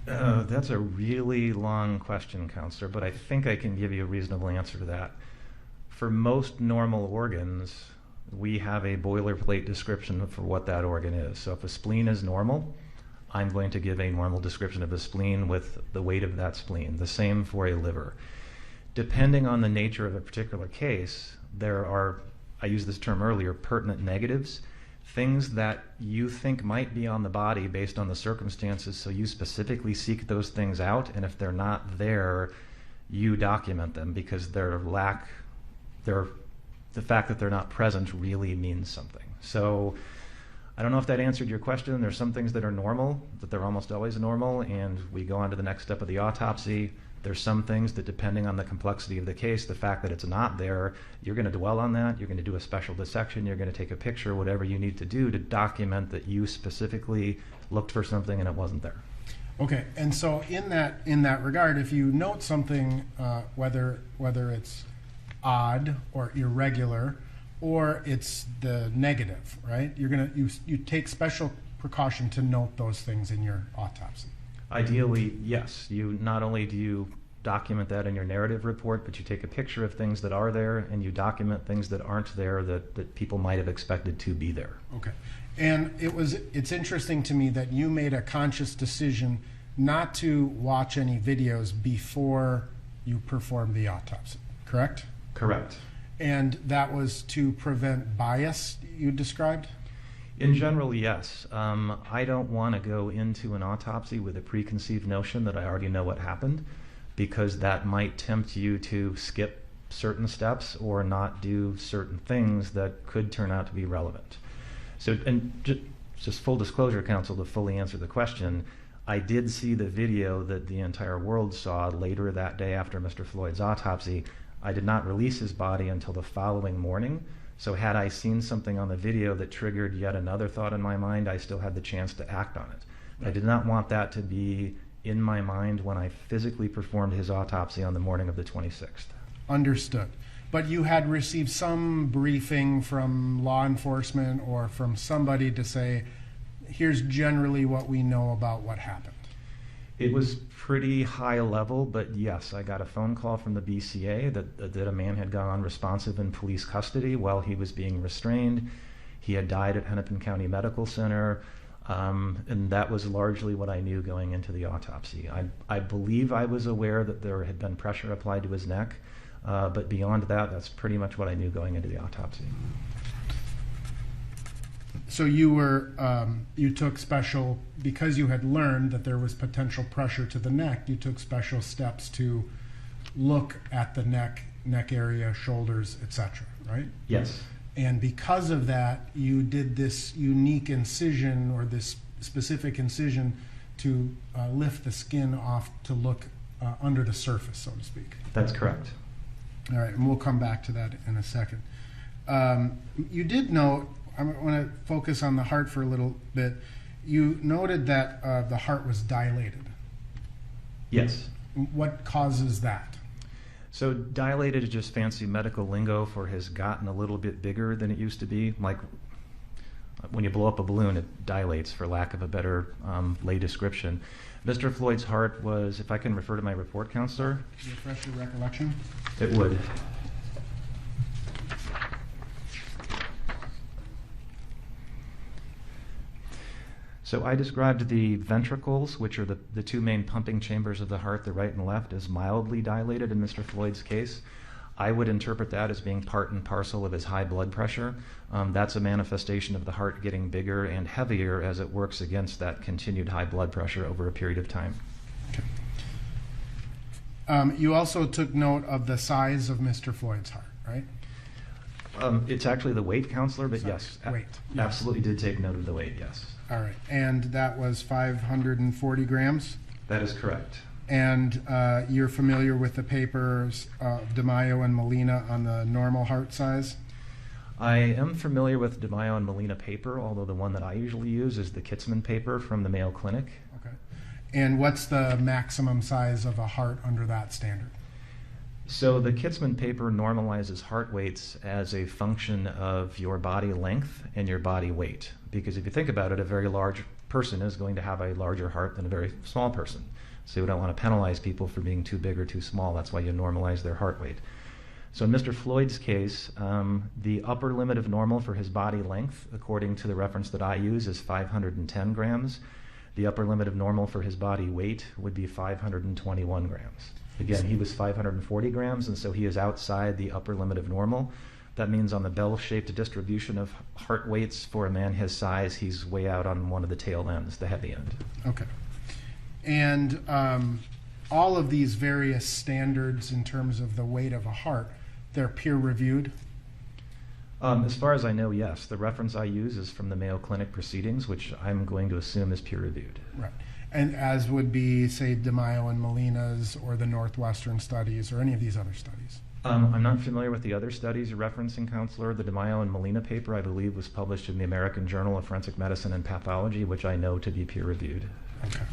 That's a really long question, Counselor, but I think I can give you a reasonable answer to that. For most normal organs, we have a boilerplate description for what that organ is. So if a spleen is normal, I'm going to give a normal description of a spleen with the weight of that spleen. The same for a liver. Depending on the nature of a particular case, there are, I used this term earlier, pertinent negatives, things that you think might be on the body based on the circumstances, so you specifically seek those things out, and if they're not there, you document them because the fact that they're not present really means something. So I don't know if that answered your question. There's some things that are normal, that they're almost always normal, and we go on to the next step of the autopsy. There's some things that, depending on the complexity of the case, the fact that it's not there, you're going to dwell on that, you're going to do a special dissection, you're going to take a picture, whatever you need to do to document that you specifically looked for something and it wasn't there. Okay, and so in that regard, if you note something, whether it's odd or irregular, or it's the negative, right? You take special precaution to note those things in your autopsy. Ideally, yes. Not only do you document that in your narrative report, but you take a picture of things that are there and you document things that aren't there that people might have expected to be there. Okay. And it's interesting to me that you made a conscious decision not to watch any videos before you performed the autopsy, correct? Correct. And that was to prevent bias, you described? In general, yes. I don't want to go into an autopsy with a preconceived notion that I already know what happened, because that might tempt you to skip certain steps or not do certain things that could turn out to be relevant. So, and just full disclosure, counsel, to fully answer the question, I did see the video that the entire world saw later that day after Mr. Floyd's autopsy. I did not release his body until the following morning. So had I seen something on the video that triggered yet another thought in my mind, I still had the chance to act on it. I did not want that to be in my mind when I physically performed his autopsy on the morning of the 26th. Understood. But you had received some briefing from law enforcement or from somebody to say, here's generally what we know about what happened. It was pretty high level, but yes, I got a phone call from the BCA that a man had gone unresponsive in police custody while he was being restrained. He had died at Hennepin County Medical Center, and that was largely what I knew going into the autopsy. I believe I was aware that there had been pressure applied to his neck, but beyond that, that's pretty much what I knew going into the autopsy. So you took special, because you had learned that there was potential pressure to the neck, you took special steps to look at the neck area, shoulders, etc., right? Yes. And because of that, you did this unique incision or this specific incision to lift the skin off to look under the surface, so to speak. That's correct. All right, and we'll come back to that in a second. You did note, I want to focus on the heart for a little bit. You noted that the heart was dilated. Yes. What causes that? So dilated is just fancy medical lingo for has gotten a little bit bigger than it used to be. Like when you blow up a balloon, it dilates, for lack of a better lay description. Mr. Floyd's heart was, if I can refer to my report, Counselor. Can you refresh your recollection? It would. So I described the ventricles, which are the two main pumping chambers of the heart, the right and left, as mildly dilated in Mr. Floyd's case. I would interpret that as being part and parcel of his high blood pressure. That's a manifestation of the heart getting bigger and heavier as it works against that continued high blood pressure over a period of time. Okay. You also took note of the size of Mr. Floyd's heart, right? It's actually the weight, Counselor, but yes, Weight. Yes. absolutely did take note of the weight, yes. All right, and that was 540 grams? That is correct. And you're familiar with the papers of DeMaio and Molina on the normal heart size? I am familiar with DeMaio and Molina paper, although the one that I usually use is the Kitzman paper from the Mayo Clinic. Okay. And what's the maximum size of a heart under that standard? So the Kitzman paper normalizes heart weights as a function of your body length and your body weight. Because if you think about it, a very large person is going to have a larger heart than a very small person. So you don't want to penalize people for being too big or too small. That's why you normalize their heart weight. So in Mr. Floyd's case, the upper limit of normal for his body length, according to the reference that I use, is 510 grams. The upper limit of normal for his body weight would be 521 grams. Again, he was 540 grams, and so he is outside the upper limit of normal. That means on the bell-shaped distribution of heart weights for a man his size, he's way out on one of the tail ends, the heavy end. Okay. And all of these various standards in terms of the weight of a heart, they're peer-reviewed? As far as I know, yes. The reference I use is from the Mayo Clinic proceedings, which I'm going to assume is peer-reviewed. Right. And as would be, say, DeMaio and Molina's or the Northwestern studies or any of these other studies? I'm not familiar with the other studies you're referencing, Counselor. The DeMaio and Molina paper, I believe, was published in the American Journal of Forensic Medicine and Pathology, which I know to be peer-reviewed. Okay.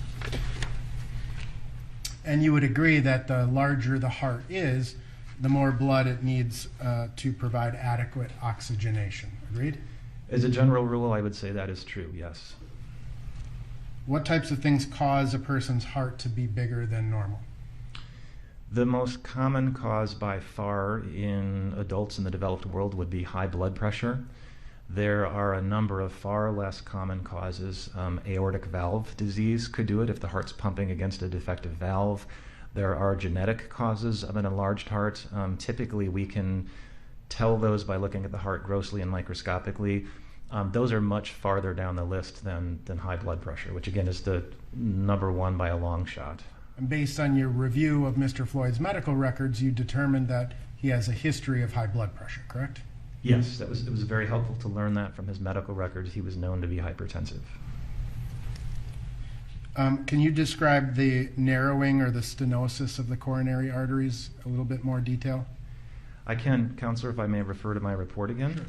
And you would agree that the larger the heart is, the more blood it needs to provide adequate oxygenation. Agreed? As a general rule, I would say that is true, yes. What types of things cause a person's heart to be bigger than normal? The most common cause by far in adults in the developed world would be high blood pressure. There are a number of far less common causes. Aortic valve disease could do it if the heart's pumping against a defective valve. There are genetic causes of an enlarged heart. Typically, we can tell those by looking at the heart grossly and microscopically. Those are much farther down the list than high blood pressure, which again is the number one by a long shot. And based on your review of Mr. Floyd's medical records, you determined that he has a history of high blood pressure, correct? Yes, it was very helpful to learn that from his medical records. He was known to be hypertensive. Can you describe the narrowing or the stenosis of the coronary arteries a little bit more detail? I can, Counselor, if I may refer to my report again.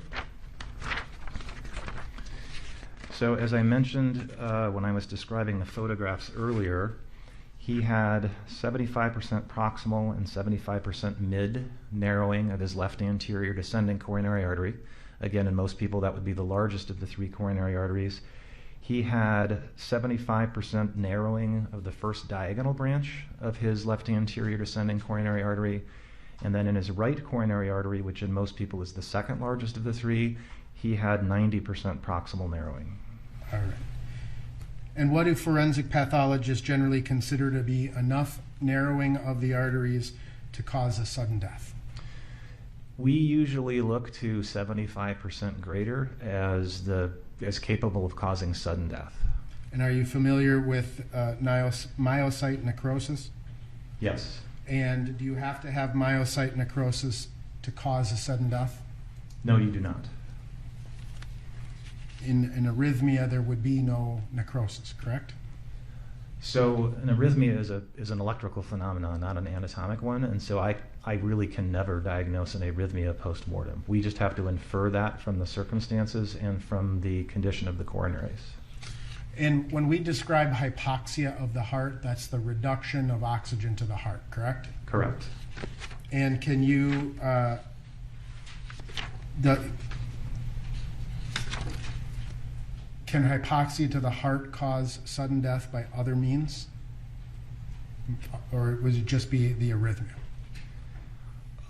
So as I mentioned when I was describing the photographs earlier, he had 75% proximal and 75% mid narrowing of his left anterior descending coronary artery. Again, in most people, that would be the largest of the three coronary arteries. He had 75% narrowing of the first diagonal branch of his left anterior descending coronary artery. And then in his right coronary artery, which in most people is the second largest of the three, he had 90% proximal narrowing. All right. And what do forensic pathologists generally consider to be enough narrowing of the arteries to cause a sudden death? We usually look to 75% greater as capable of causing sudden death. And are you familiar with myocyte necrosis? Yes. And do you have to have myocyte necrosis to cause a sudden death? No, you do not. In arrhythmia, there would be no necrosis, correct? So an arrhythmia is an electrical phenomenon, not an anatomic one, and so I really can never diagnose an arrhythmia post-mortem. We just have to infer that from the circumstances and from the condition of the coronaries. And when we describe hypoxia of the heart, that's the reduction of oxygen to the heart, correct? Correct. And can you, can hypoxia to the heart cause sudden death by other means? Or would it just be the arrhythmia?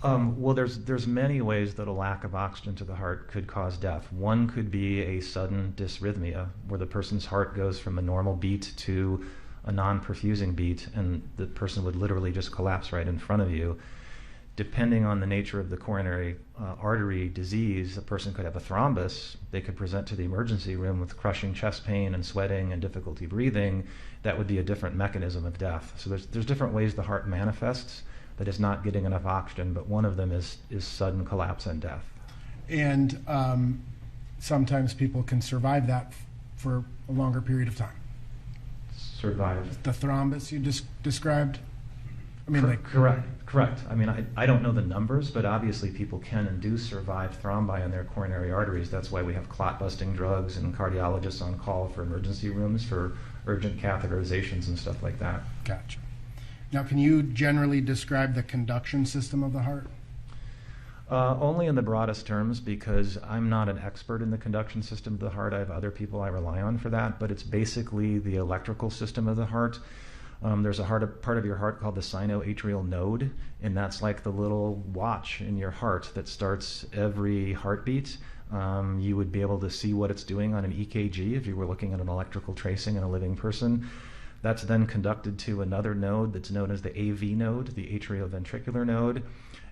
Well, there's many ways that a lack of oxygen to the heart could cause death. One could be a sudden dysrhythmia, where the person's heart goes from a normal beat to a non-perfusing beat, and the person would literally just collapse right in front of you. Depending on the nature of the coronary artery disease, a person could have a thrombus. They could present to the emergency room with crushing chest pain and sweating and difficulty breathing. That would be a different mechanism of death. So there's different ways the heart manifests that is not getting enough oxygen, but one of them is sudden collapse and death. And sometimes people can survive that for a longer period of time. Survive. The thrombus you described? I mean, like Correct. I mean, I don't know the numbers, but obviously people can and do survive thrombi in their coronary arteries. That's why we have clot-busting drugs and cardiologists on call for emergency rooms for urgent catheterizations and stuff like that. Gotcha. Now, can you generally describe the conduction system of the heart? Only in the broadest terms, because I'm not an expert in the conduction system of the heart. I have other people I rely on for that, but it's basically the electrical system of the heart. There's a part of your heart called the sinoatrial node, and that's like the little watch in your heart that starts every heartbeat. You would be able to see what it's doing on an EKG if you were looking at an electrical tracing in a living person. That's then conducted to another node that's known as the AV node, the atrioventricular node,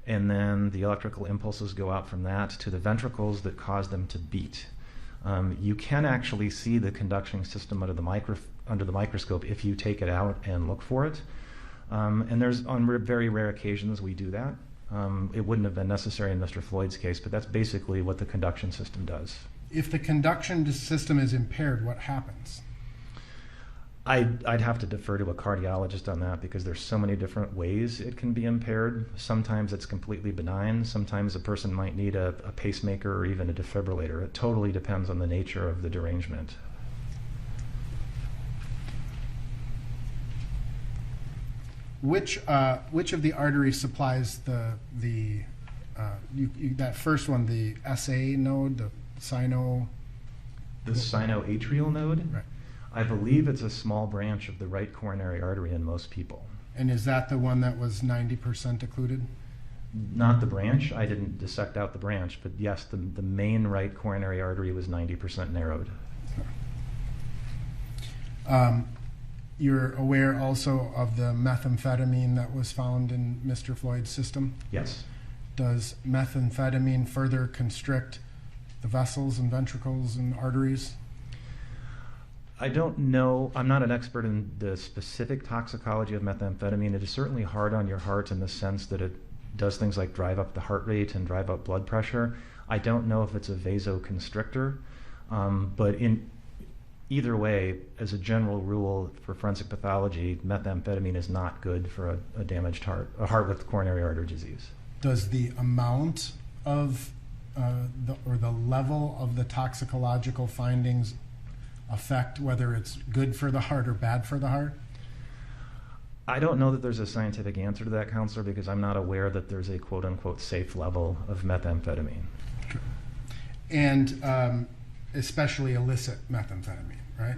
and then the electrical impulses go out from that to the ventricles that cause them to beat. You can actually see the conduction system under the microscope if you take it out and look for it. And there's on very rare occasions we do that. It wouldn't have been necessary in Mr. Floyd's case, but that's basically what the conduction system does. If the conduction system is impaired, what happens? I'd have to defer to a cardiologist on that because there's so many different ways it can be impaired. Sometimes it's completely benign. Sometimes a person might need a pacemaker or even a defibrillator. It totally depends on the nature of the derangement. Which of the arteries supplies that first one, the SA node, the sino? The sinoatrial node? Right. I believe it's a small branch of the right coronary artery in most people. And is that the one that was 90% occluded? Not the branch. I didn't dissect out the branch, but yes, the main right coronary artery was 90% narrowed. You're aware also of the methamphetamine that was found in Mr. Floyd's system? Yes. Does methamphetamine further constrict the vessels and ventricles and arteries? I don't know. I'm not an expert in the specific toxicology of methamphetamine. It is certainly hard on your heart in the sense that it does things like drive up the heart rate and drive up blood pressure. I don't know if it's a vasoconstrictor, but in either way, as a general rule for forensic pathology, methamphetamine is not good for a damaged heart, a heart with coronary artery disease. Does the amount of the level of the toxicological findings affect whether it's good for the heart or bad for the heart? I don't know that there's a scientific answer to that, Counselor, because I'm not aware that there's a quote-unquote safe level of methamphetamine. And especially illicit methamphetamine, right?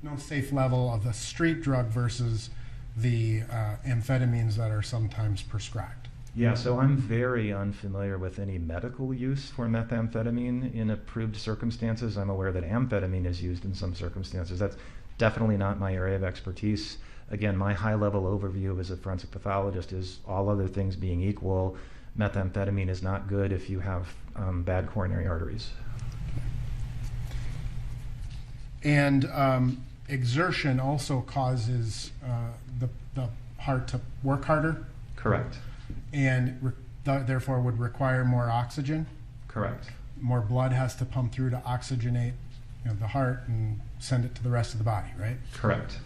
No safe level of the street drug versus the amphetamines that are sometimes prescribed. Yeah, so I'm very unfamiliar with any medical use for methamphetamine in approved circumstances. I'm aware that amphetamine is used in some circumstances. That's definitely not my area of expertise. Again, my high-level overview as a forensic pathologist is all other things being equal, methamphetamine is not good if you have bad coronary arteries. And exertion also causes the heart to work harder? Correct. And therefore would require more oxygen? Correct. More blood has to pump through to oxygenate the heart and send it to the rest of the body, right? Correct.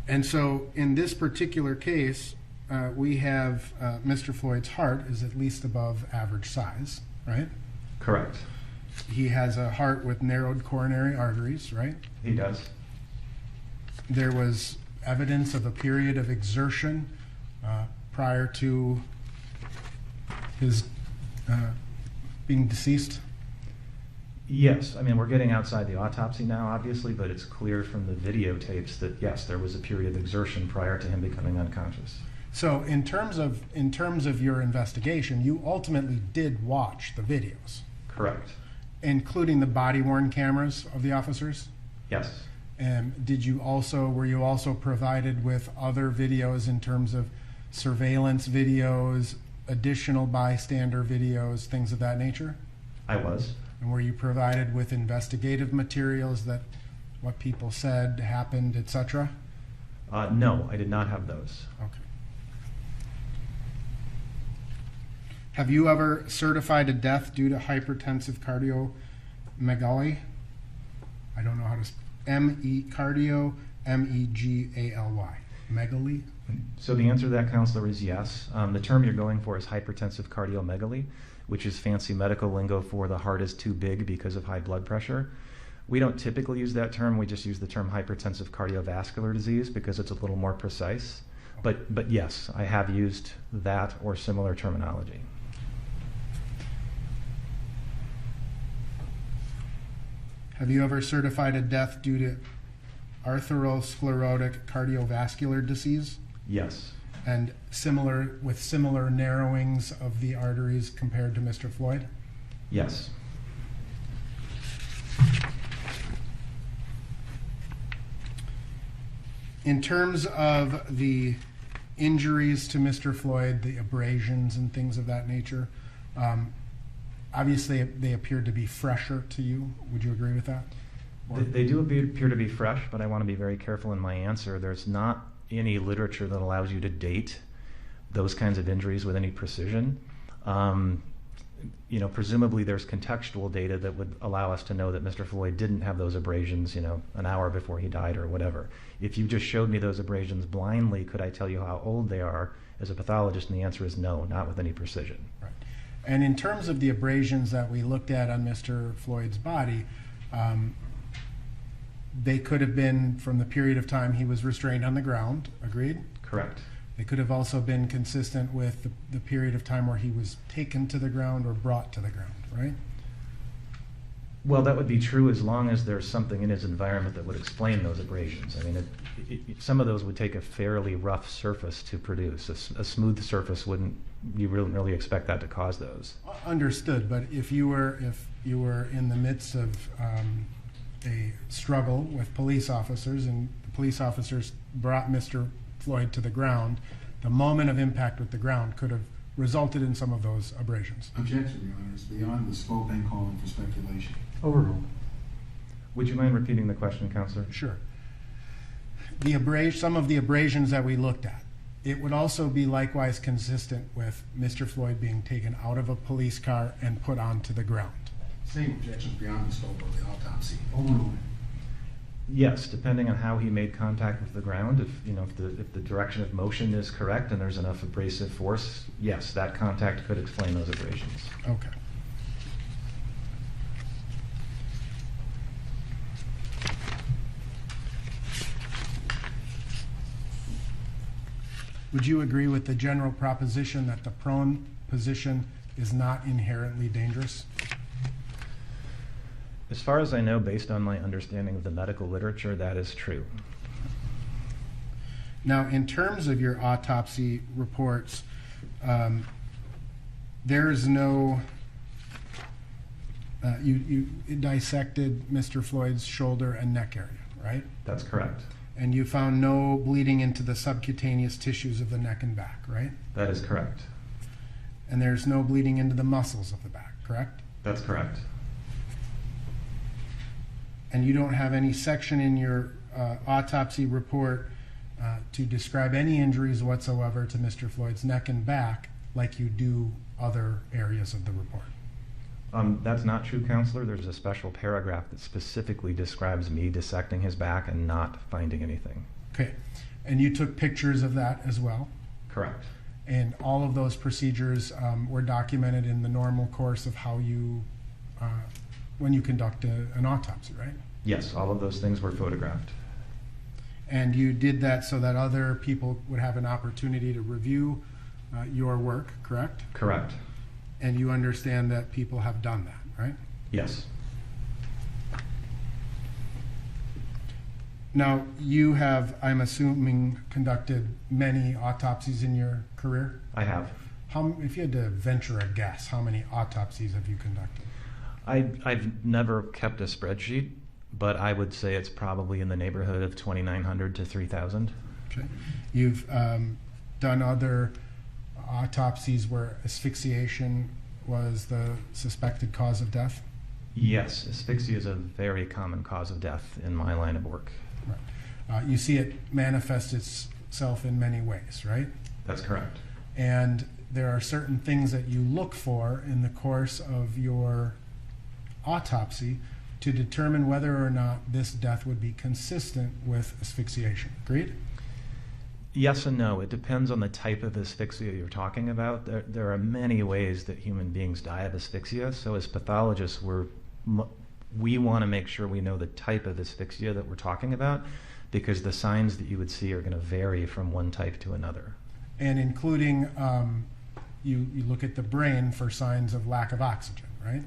And so in this particular case, we have Mr. Floyd's heart is at least above average size, right? Correct. He has a heart with narrowed coronary arteries, right? He does. There was evidence of a period of exertion prior to his being deceased. Yes, I mean, we're getting outside the autopsy now, obviously, but it's clear from the videotapes that, yes, there was a period of exertion prior to him becoming unconscious. So in terms of your investigation, you ultimately did watch the videos, Correct. including the body-worn cameras of the officers? Yes. And were you also provided with other videos in terms of surveillance videos, additional bystander videos, things of that nature? I was. And were you provided with investigative materials that what people said happened, etc.? No, I did not have those. Okay. Have you ever certified a death due to hypertensive cardiomegaly? I don't know how to cardio megaly. Megaly? So the answer to that, Counselor, is yes. The term you're going for is hypertensive cardiomegaly, which is fancy medical lingo for the heart is too big because of high blood pressure. We don't typically use that term. We just use the term hypertensive cardiovascular disease because it's a little more precise. But yes, I have used that or similar terminology. Have you ever certified a death due to atherosclerotic cardiovascular disease? Yes. And similar narrowings of the arteries compared to Mr. Floyd? Yes. In terms of the injuries to Mr. Floyd, the abrasions and things of that nature, obviously they appeared to be fresher to you. Would you agree with that? They do appear to be fresh, but I want to be very careful in my answer. There's not any literature that allows you to date those kinds of injuries with any precision. Presumably there's contextual data that would allow us to know that Mr. Floyd didn't have those abrasions, an hour before he died or whatever. If you just showed me those abrasions blindly, could I tell you how old they are as a pathologist? And the answer is no, not with any precision. Right. And in terms of the abrasions that we looked at on Mr. Floyd's body, they could have been from the period of time he was restrained on the ground, agreed? Correct. They could have also been consistent with the period of time where he was taken to the ground or brought to the ground, right? Well, that would be true as long as there's something in his environment that would explain those abrasions. I mean, some of those would take a fairly rough surface to produce. A smooth surface you wouldn't really expect that to cause those. Understood, but if you were in the midst of a struggle with police officers and the police officers brought Mr. Floyd to the ground, the moment of impact with the ground could have resulted in some of those abrasions. Objection, Your Honor. It's beyond the scope and calling for speculation. Overruled. Would you mind repeating the question, Counselor? Sure. Some of the abrasions that we looked at, it would also be likewise consistent with Mr. Floyd being taken out of a police car and put onto the ground. Same objections beyond the scope of the autopsy. Overruled. Yes, depending on how he made contact with the ground, if the direction of motion is correct and there's enough abrasive force, yes, that contact could explain those abrasions. Okay. Would you agree with the general proposition that the prone position is not inherently dangerous? As far as I know, based on my understanding of the medical literature, that is true. Now, in terms of your autopsy reports, there's no, you dissected Mr. Floyd's shoulder and neck area, right? That's correct. And you found no bleeding into the subcutaneous tissues of the neck and back, right? That is correct. And there's no bleeding into the muscles of the back, correct? That's correct. And you don't have any section in your autopsy report to describe any injuries whatsoever to Mr. Floyd's neck and back like you do other areas of the report? That's not true, Counselor. There's a special paragraph that specifically describes me dissecting his back and not finding anything. Okay. And you took pictures of that as well? Correct. And all of those procedures were documented in the normal course of how you, when you conduct an autopsy, right? Yes, all of those things were photographed. And you did that so that other people would have an opportunity to review your work, correct? Correct. And you understand that people have done that, right? Yes. Now, you have, I'm assuming, conducted many autopsies in your career? I have. If you had to venture a guess, how many autopsies have you conducted? I've never kept a spreadsheet, but I would say it's probably in the neighborhood of 2,900 to 3,000. Okay. You've done other autopsies where asphyxiation was the suspected cause of death? Yes, asphyxia is a very common cause of death in my line of work. Right. You see it manifest itself in many ways, right? That's correct. And there are certain things that you look for in the course of your autopsy to determine whether or not this death would be consistent with asphyxiation. Agreed? Yes and no. It depends on the type of asphyxia you're talking about. There are many ways that human beings die of asphyxia. So as pathologists, we want to make sure we know the type of asphyxia that we're talking about, because the signs that you would see are going to vary from one type to another. And including, you look at the brain for signs of lack of oxygen, right?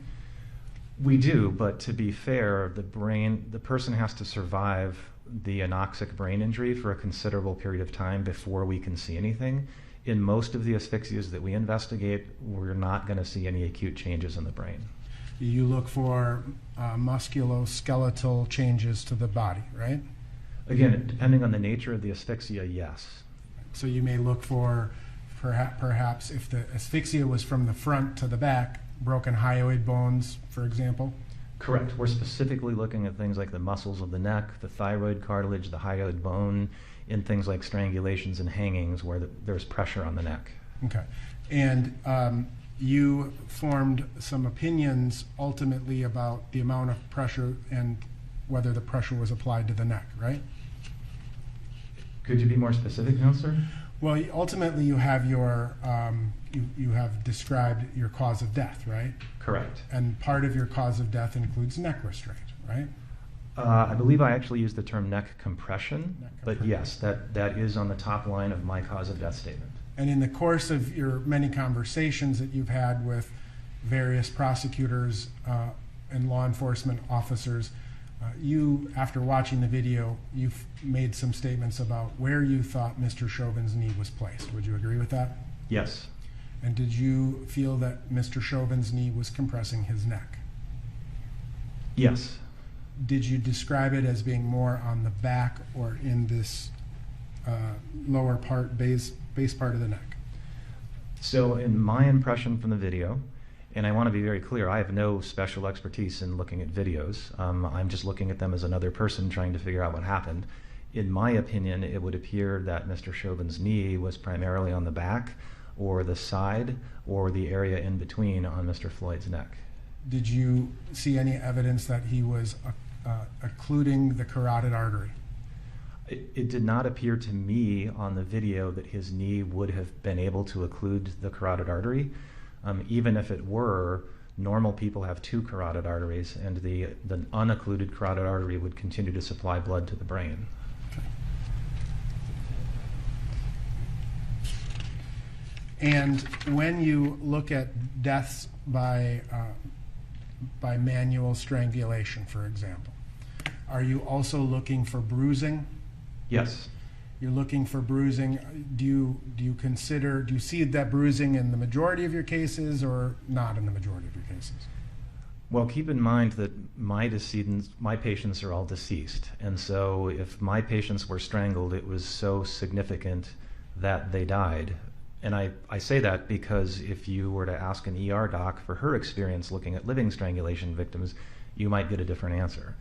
We do, but to be fair, the person has to survive the anoxic brain injury for a considerable period of time before we can see anything. In most of the asphyxias that we investigate, we're not going to see any acute changes in the brain. You look for musculoskeletal changes to the body, right? Again, depending on the nature of the asphyxia, yes. So you may look for, perhaps if the asphyxia was from the front to the back, broken hyoid bones, for example? Correct. We're specifically looking at things like the muscles of the neck, the thyroid cartilage, the hyoid bone, in things like strangulations and hangings where there's pressure on the neck. Okay. And you formed some opinions ultimately about the amount of pressure and whether the pressure was applied to the neck, right? Could you be more specific, Counselor? Well, ultimately you have your, you have described your cause of death, right? Correct. And part of your cause of death includes neck restraint, right? I believe I actually used the term neck compression, but compression. yes, that is on the top line of my cause of death statement. And in the course of your many conversations that you've had with various prosecutors and law enforcement officers, you, after watching the video, you've made some statements about where you thought Mr. Chauvin's knee was placed. Would you agree with that? Yes. And did you feel that Mr. Chauvin's knee was compressing his neck? Yes. Did you describe it as being more on the back or in this lower part, base part of the neck? So in my impression from the video, and I want to be very clear, I have no special expertise in looking at videos. I'm just looking at them as another person trying to figure out what happened. In my opinion, it would appear that Mr. Chauvin's knee was primarily on the back or the side or the area in between on Mr. Floyd's neck. Did you see any evidence that he was occluding the carotid artery? It did not appear to me on the video that his knee would have been able to occlude the carotid artery. Even if it were, normal people have two carotid arteries, and the unoccluded carotid artery would continue to supply blood to the brain. And when you look at deaths by manual strangulation, for example, are you also looking for bruising? Yes. You're looking for bruising. Do you see that bruising in the majority of your cases or not in the majority of your cases? Well, keep in mind that my patients are all deceased. And so if my patients were strangled, it was so significant that they died. And I say that because if you were to ask an ER doc for her experience looking at living strangulation victims, you might get a different answer.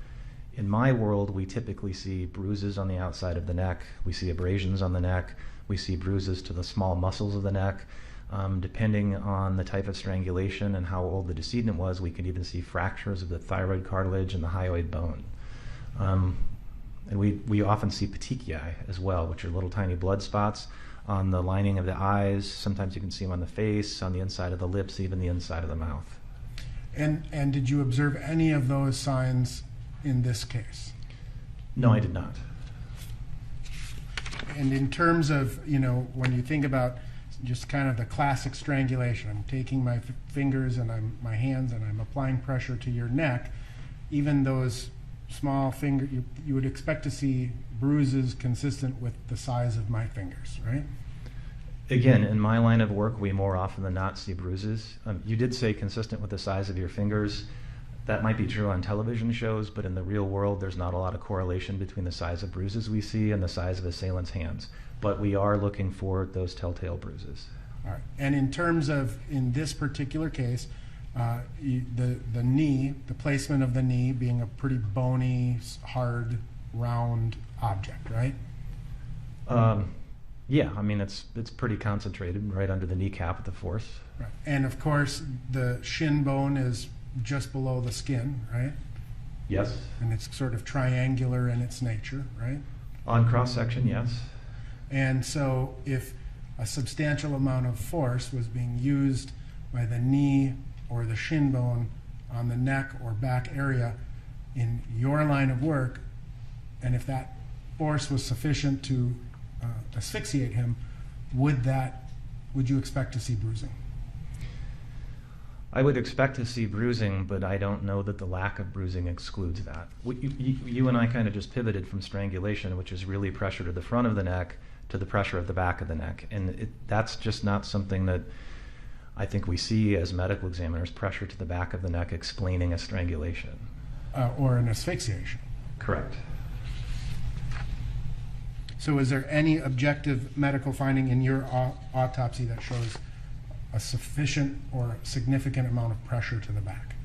In my world, we typically see bruises on the outside of the neck. We see abrasions on the neck. We see bruises to the small muscles of the neck. Depending on the type of strangulation and how old the decedent was, we could even see fractures of the thyroid cartilage and the hyoid bone. And we often see petechiae as well, which are little tiny blood spots on the lining of the eyes. Sometimes you can see them on the face, on the inside of the lips, even the inside of the mouth. And did you observe any of those signs in this case? No, I did not. And in terms of, when you think about just kind of the classic strangulation, I'm taking my fingers and my hands and I'm applying pressure to your neck, even those small finger, you would expect to see bruises consistent with the size of my fingers, right? Again, in my line of work, we more often than not see bruises. You did say consistent with the size of your fingers. That might be true on television shows, but in the real world, there's not a lot of correlation between the size of bruises we see and the size of assailants' hands. But we are looking for those telltale bruises. All right. And in terms of, in this particular case, the knee, the placement of the knee being a pretty bony, hard, round object, right? Yeah, I mean, it's pretty concentrated right under the kneecap at the force. Right. And of course, the shin bone is just below the skin, right? Yes. And it's sort of triangular in its nature, right? On cross-section, yes. And so if a substantial amount of force was being used by the knee or the shin bone on the neck or back area in your line of work, and if that force was sufficient to asphyxiate him, would you expect to see bruising? I would expect to see bruising, but I don't know that the lack of bruising excludes that. You and I kind of just pivoted from strangulation, which is really pressure to the front of the neck, to the pressure at the back of the neck. And that's just not something that I think we see as medical examiners, pressure to the back of the neck explaining a strangulation. Or an asphyxiation. Correct. So is there any objective medical finding in your autopsy that shows a sufficient or significant amount of pressure to the back?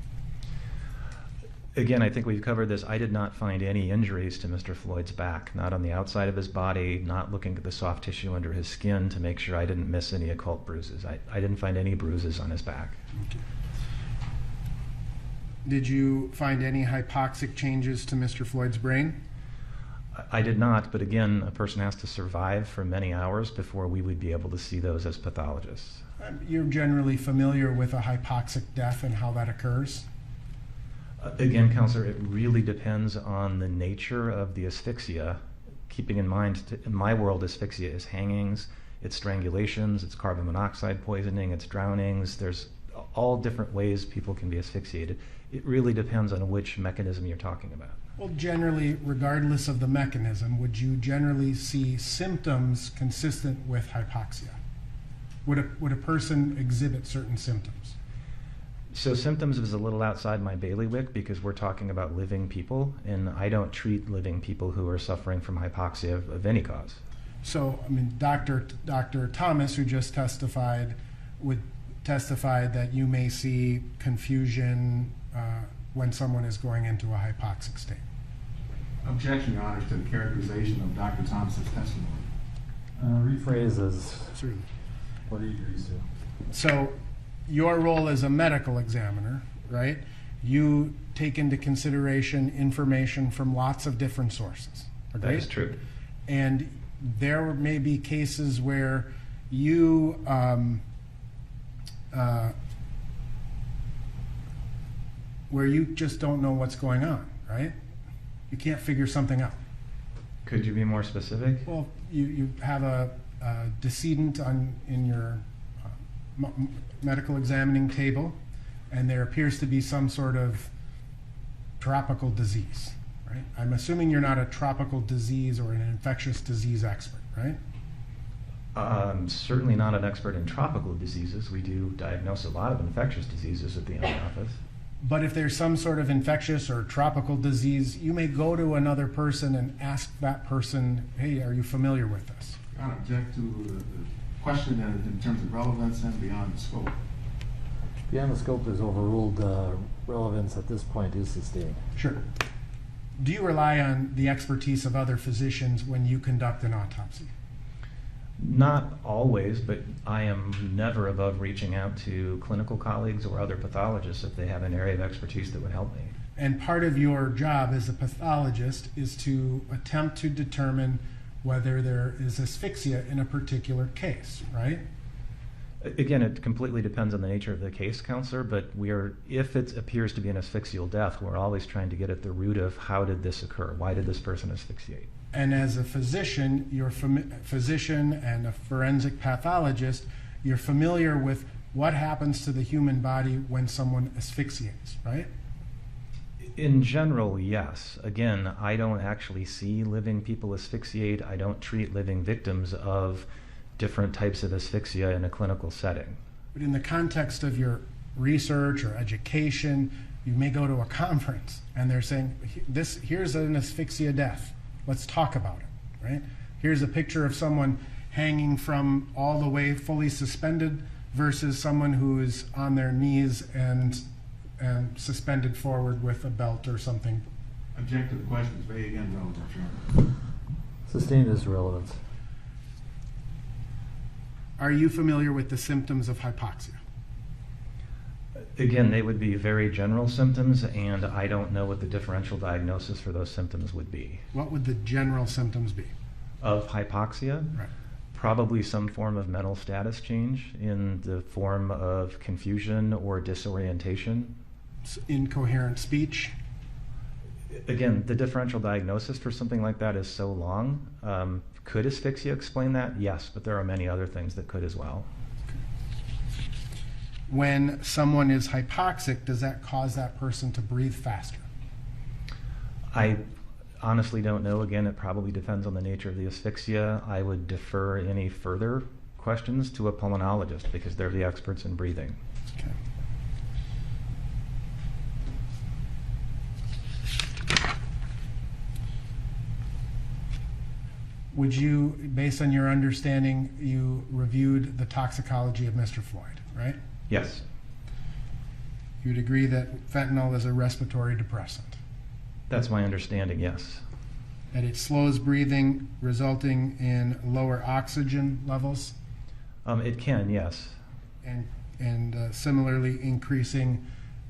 Again, I think we've covered this. I did not find any injuries to Mr. Floyd's back, not on the outside of his body, not looking at the soft tissue under his skin to make sure I didn't miss any occult bruises. I didn't find any bruises on his back. Okay. Did you find any hypoxic changes to Mr. Floyd's brain? I did not, but again, a person has to survive for many hours before we would be able to see those as pathologists. You're generally familiar with a hypoxic death and how that occurs? Again, Counselor, it really depends on the nature of the asphyxia. Keeping in mind, in my world, asphyxia is hangings, it's strangulations, it's carbon monoxide poisoning, it's drownings. There's all different ways people can be asphyxiated. It really depends on which mechanism you're talking about. Well, generally, regardless of the mechanism, would you generally see symptoms consistent with hypoxia? Would a person exhibit certain symptoms? So symptoms is a little outside my bailiwick because we're talking about living people, and I don't treat living people who are suffering from hypoxia of any cause. So, I mean, Dr. Thomas, who just testified, would testify that you may see confusion when someone is going into a hypoxic state. Objection, Your Honor, to the characterization of Dr. Thomas's testimony. Phrases. Certainly. What he agrees to. So, your role as a medical examiner, right? You take into consideration information from lots of different sources. That is true. And there may be cases where you just don't know what's going on, right? You can't figure something out. Could you be more specific? Well, you have a decedent in your medical examining table, and there appears to be some sort of tropical disease, right? I'm assuming you're not a tropical disease or an infectious disease expert, right? Certainly not an expert in tropical diseases. We do diagnose a lot of infectious diseases at the MD office. But if there's some sort of infectious or tropical disease, you may go to another person and ask that person, hey, are you familiar with this? Your Honor, object to the question in terms of relevance and beyond the scope. Beyond the scope is overruled. Relevance at this point is sustained. Sure. Do you rely on the expertise of other physicians when you conduct an autopsy? Not always, but I am never above reaching out to clinical colleagues or other pathologists if they have an area of expertise that would help me. And part of your job as a pathologist is to attempt to determine whether there is asphyxia in a particular case, right? Again, it completely depends on the nature of the case, counselor, but if it appears to be an asphyxial death, we're always trying to get at the root of how did this occur? Why did this person asphyxiate? And as a physician, you're physician and a forensic pathologist, you're familiar with what happens to the human body when someone asphyxiates, right? In general, yes. Again, I don't actually see living people asphyxiate. I don't treat living victims of different types of asphyxia in a clinical setting. But in the context of your research or education, you may go to a conference and they're saying, here's an asphyxia death. Let's talk about it, right? Here's a picture of someone hanging from all the way fully suspended versus someone who is on their knees and suspended forward with a belt or something. Object to the question is vague and relevant, Your Honor. Sustained is relevance. Are you familiar with the symptoms of hypoxia? Again, they would be very general symptoms, and I don't know what the differential diagnosis for those symptoms would be. What would the general symptoms be? Of hypoxia? Right. Probably some form of mental status change in the form of confusion or disorientation. Incoherent speech? Again, the differential diagnosis for something like that is so long. Could asphyxia explain that? Yes, but there are many other things that could as well. When someone is hypoxic, does that cause that person to breathe faster? I honestly don't know. Again, it probably depends on the nature of the asphyxia. I would defer any further questions to a pulmonologist because they're the experts in breathing. Okay. Would you, based on your understanding, you reviewed the toxicology of Mr. Floyd, right? Yes. You'd agree that fentanyl is a respiratory depressant? That's my understanding, yes. That it slows breathing, resulting in lower oxygen levels? It can, yes. And similarly increasing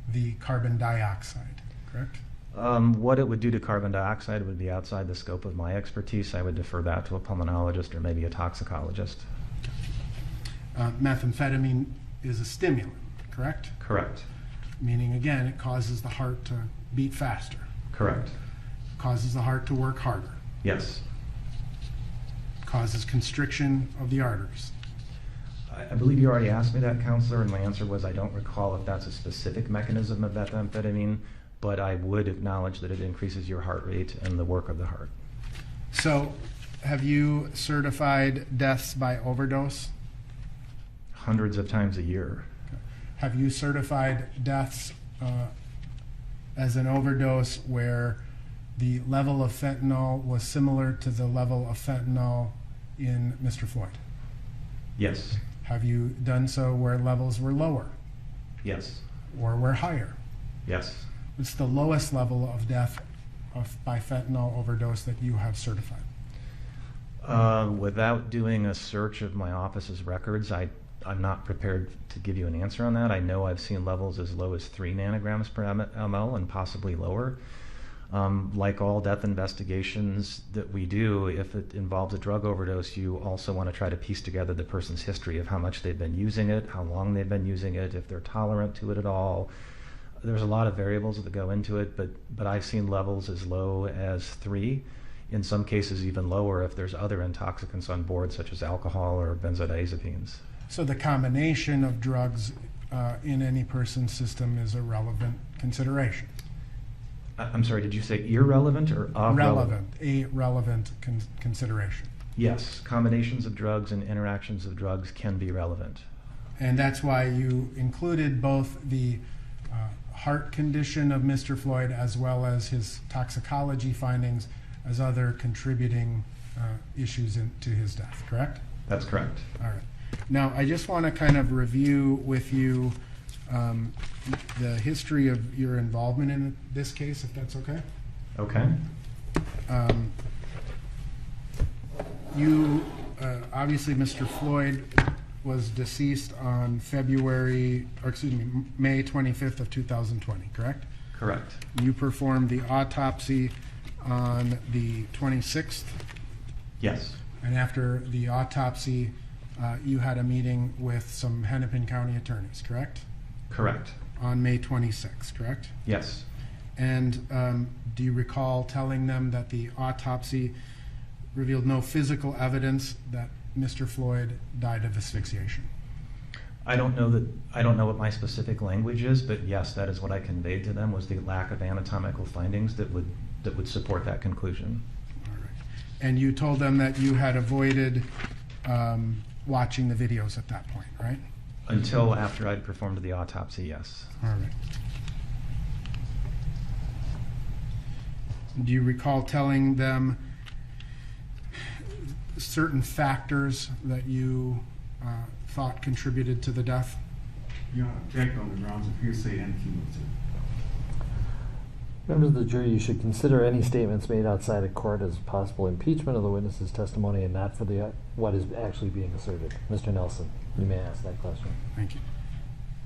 the carbon dioxide, correct? What it would do to carbon dioxide would be outside the scope of my expertise. I would defer that to a pulmonologist or maybe a toxicologist. Methamphetamine is a stimulant, correct? Correct. Meaning, again, it causes the heart to beat faster. Correct. Causes the heart to work harder. Yes. Causes constriction of the arteries. I believe you already asked me that, counselor, and my answer was I don't recall if that's a specific mechanism of methamphetamine, but I would acknowledge that it increases your heart rate and the work of the heart. So, have you certified deaths by overdose? Hundreds of times a year. Have you certified deaths as an overdose where the level of fentanyl was similar to the level of fentanyl in Mr. Floyd? Yes. Have you done so where levels were lower? Yes. Or were higher? Yes. What's the lowest level of death by fentanyl overdose that you have certified? Without doing a search of my office's records, I'm not prepared to give you an answer on that. I know I've seen levels as low as 3 nanograms per ml and possibly lower. Like all death investigations that we do, if it involves a drug overdose, you also want to try to piece together the person's history of how much they've been using it, how long they've been using it, if they're tolerant to it at all. There's a lot of variables that go into it, but I've seen levels as low as 3, in some cases even lower if there's other intoxicants on board, such as alcohol or benzodiazepines. So the combination of drugs in any person's system is a relevant consideration? I'm sorry, did you say irrelevant or relevant? A relevant consideration. Yes, combinations of drugs and interactions of drugs can be relevant. And that's why you included both the heart condition of Mr. Floyd as well as his toxicology findings as other contributing issues to his death, correct? That's correct. All right. Now, I just want to kind of review with you the history of your involvement in this case, if that's okay. Okay. You obviously Mr. Floyd was deceased on May 25th of 2020, correct? Correct. You performed the autopsy on the 26th, Yes. and after the autopsy, you had a meeting with some Hennepin County attorneys, correct? Correct. On May 26th, correct? Yes. And do you recall telling them that the autopsy revealed no physical evidence that Mr. Floyd died of asphyxiation? I don't know what my specific language is, but yes, that is what I conveyed to them, was the lack of anatomical findings that would support that conclusion. All right. And you told them that you had avoided watching the videos at that point, right? Until after I'd performed the autopsy, yes. All right. Do you recall telling them certain factors that you thought contributed to the death? Your Honor, object on the grounds of hearsay and cumulative. Members of the jury, you should consider any statements made outside of court as possible impeachment of the witness's testimony and not for what is actually being asserted. Mr. Nelson, you may ask that question. Thank you.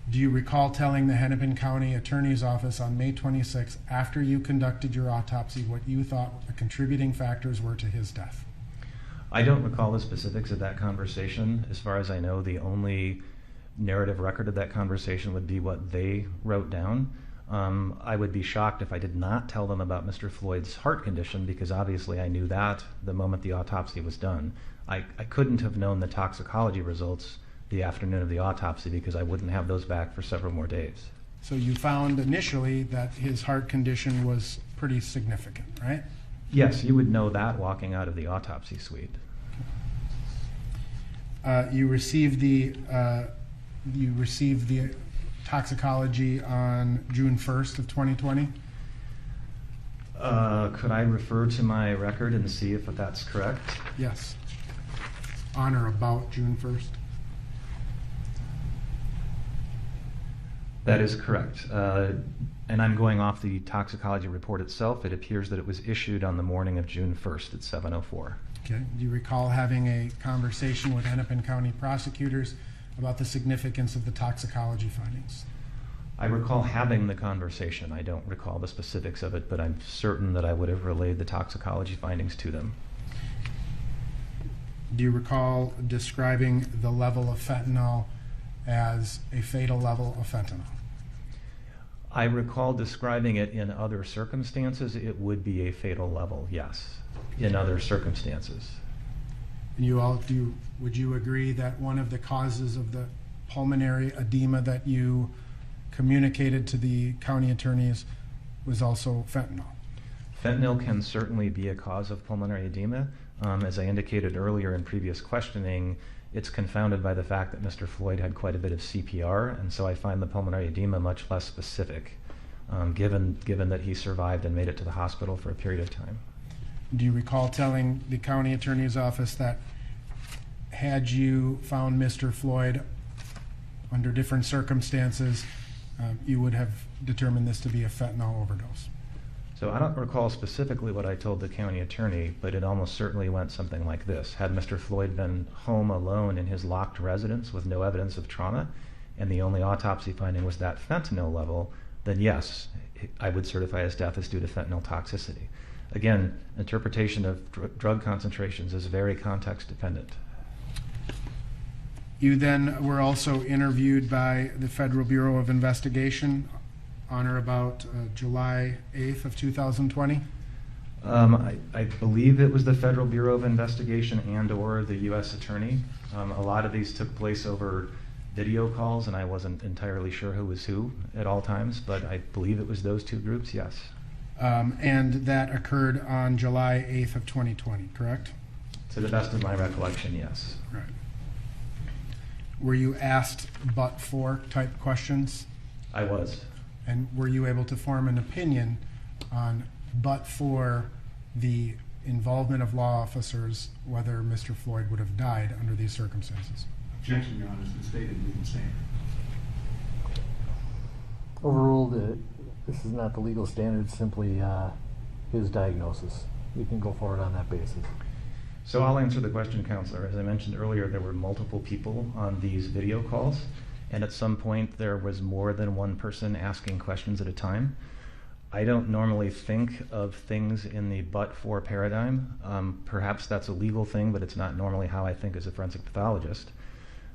Do you recall telling the Hennepin County Attorney's Office on May 26th, after you conducted your autopsy, what you thought the contributing factors were to his death? I don't recall the specifics of that conversation. As far as I know, the only narrative record of that conversation would be what they wrote down. I would be shocked if I did not tell them about Mr. Floyd's heart condition, because obviously I knew that the moment the autopsy was done. I couldn't have known the toxicology results the afternoon of the autopsy because I wouldn't have those back for several more days. So you found initially that his heart condition was pretty significant, right? Yes, you would know that walking out of the autopsy suite. You received the toxicology on June 1st of 2020? Could I refer to my record and see if that's correct? Yes. On or about June 1st? That is correct. And I'm going off the toxicology report itself. It appears that it was issued on the morning of June 1st at 7:04. Okay. Do you recall having a conversation with Hennepin County prosecutors about the significance of the toxicology findings? I recall having the conversation. I don't recall the specifics of it, but I'm certain that I would have relayed the toxicology findings to them. Do you recall describing the level of fentanyl as a fatal level of fentanyl? I recall describing it in other circumstances. It would be a fatal level, yes, in other circumstances. And would you agree that one of the causes of the pulmonary edema that you communicated to the county attorneys was also fentanyl? Fentanyl can certainly be a cause of pulmonary edema. As I indicated earlier in previous questioning, it's confounded by the fact that Mr. Floyd had quite a bit of CPR, and so I find the pulmonary edema much less specific, given that he survived and made it to the hospital for a period of time. Do you recall telling the county attorney's office that had you found Mr. Floyd under different circumstances, you would have determined this to be a fentanyl overdose? So I don't recall specifically what I told the county attorney, but it almost certainly went something like this. Had Mr. Floyd been home alone in his locked residence with no evidence of trauma, and the only autopsy finding was that fentanyl level, then yes, I would certify his death as due to fentanyl toxicity. Again, interpretation of drug concentrations is very context dependent. You then were also interviewed by the Federal Bureau of Investigation on or about July 8th of 2020? I believe it was the Federal Bureau of Investigation and or the U.S. Attorney. A lot of these took place over video calls, and I wasn't entirely sure who was who at all times, but I believe it was those two groups, yes. And that occurred on July 8th of 2020, correct? To the best of my recollection, yes. Right. Were you asked but-for type questions? I was. And were you able to form an opinion on but-for the involvement of law officers, whether Mr. Floyd would have died under these circumstances? Objection, Your Honor, has been stated. We can stand. Overruled. This is not the legal standard, simply his diagnosis. We can go forward on that basis. So I'll answer the question, Counselor. As I mentioned earlier, there were multiple people on these video calls, and at some point there was more than one person asking questions at a time. I don't normally think of things in the but-for paradigm. Perhaps that's a legal thing, but it's not normally how I think as a forensic pathologist.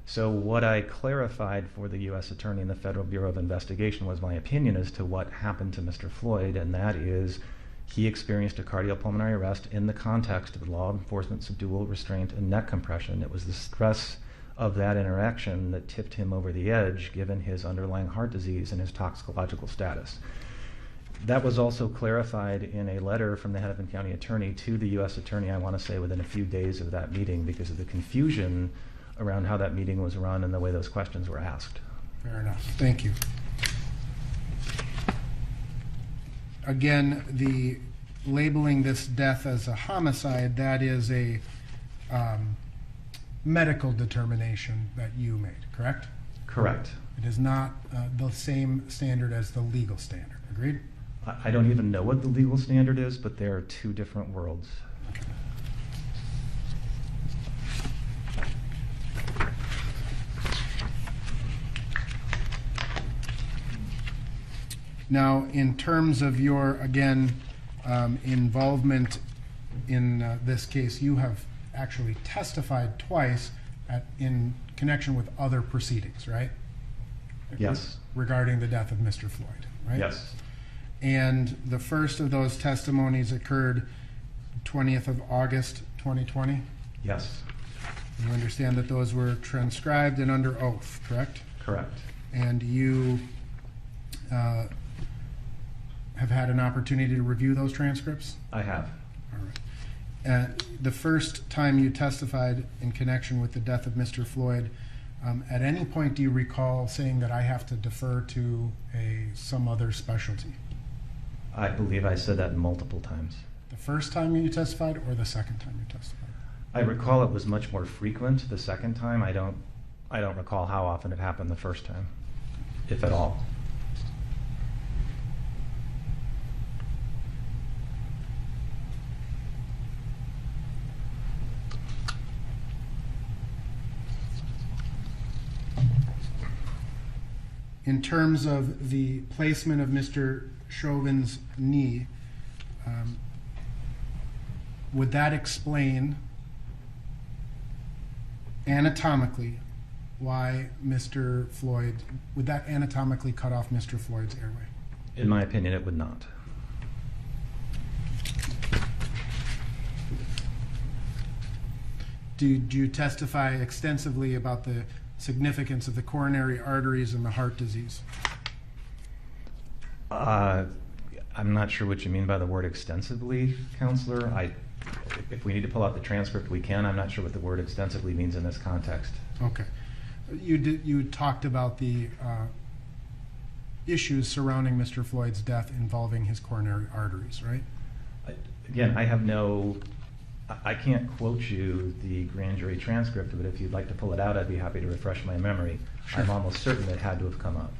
So what I clarified for the U.S. Attorney and the Federal Bureau of Investigation was my opinion as to what happened to Mr. Floyd, and that is he experienced a cardiopulmonary arrest in the context of law enforcement subdual, restraint, and neck compression. It was the stress of that interaction that tipped him over the edge, given his underlying heart disease and his toxicological status. That was also clarified in a letter from the Hennepin County Attorney to the U.S. Attorney, I want to say within a few days of that meeting, because of the confusion around how that meeting was run and the way those questions were asked. Fair enough. Thank you. Again, the labeling this death as a homicide, that is a medical determination that you made, correct? Correct. It is not the same standard as the legal standard. Agreed? I don't even know what the legal standard is, but there are two different worlds. Now, in terms of your, again, involvement in this case, you have actually testified twice in connection with other proceedings, right? Yes. Regarding the death of Mr. Floyd, right? Yes. And the first of those testimonies occurred 20th of August, 2020? Yes. You understand that those were transcribed and under oath, correct? Correct. And you have had an opportunity to review those transcripts? I have. All right. The first time you testified in connection with the death of Mr. Floyd, at any point do you recall saying that I have to defer to some other specialty? I believe I said that multiple times. The first time you testified or the second time you testified? I recall it was much more frequent the second time. I don't recall how often it happened the first time, if at all. In terms of the placement of Mr. Chauvin's knee, would that explain anatomically why Mr. Floyd, would that anatomically cut off Mr. Floyd's airway? In my opinion, it would not. Did you testify extensively about the significance of the coronary arteries and the heart disease? I'm not sure what you mean by the word extensively, Counselor. If we need to pull out the transcript, we can. I'm not sure what the word extensively means in this context. Okay. You talked about the issues surrounding Mr. Floyd's death involving his coronary arteries, right? Again, I can't quote you the grand jury transcript, but if you'd like to pull it out, I'd be happy to refresh my memory. Sure. I'm almost certain it had to have come up.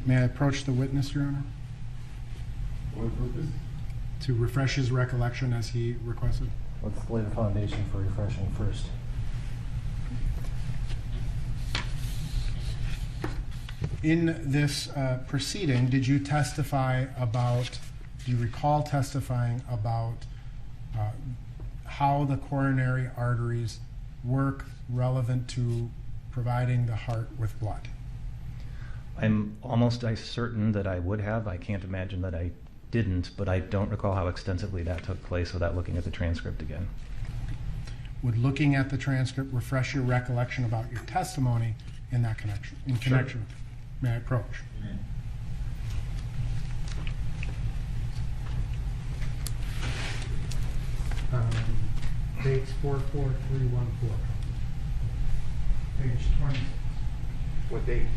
May I approach the witness, Your Honor? For what purpose? To refresh his recollection as he requested. Let's lay the foundation for refreshing first. In this proceeding, did you testify about, do you recall testifying about how the coronary arteries work relevant to providing the heart with blood? I'm almost certain that I would have. I can't imagine that I didn't, but I don't recall how extensively that took place without looking at the transcript again. Would looking at the transcript refresh your recollection about your testimony in that connection? In connection with it? May I approach? Dates 44314. Page 26. What date?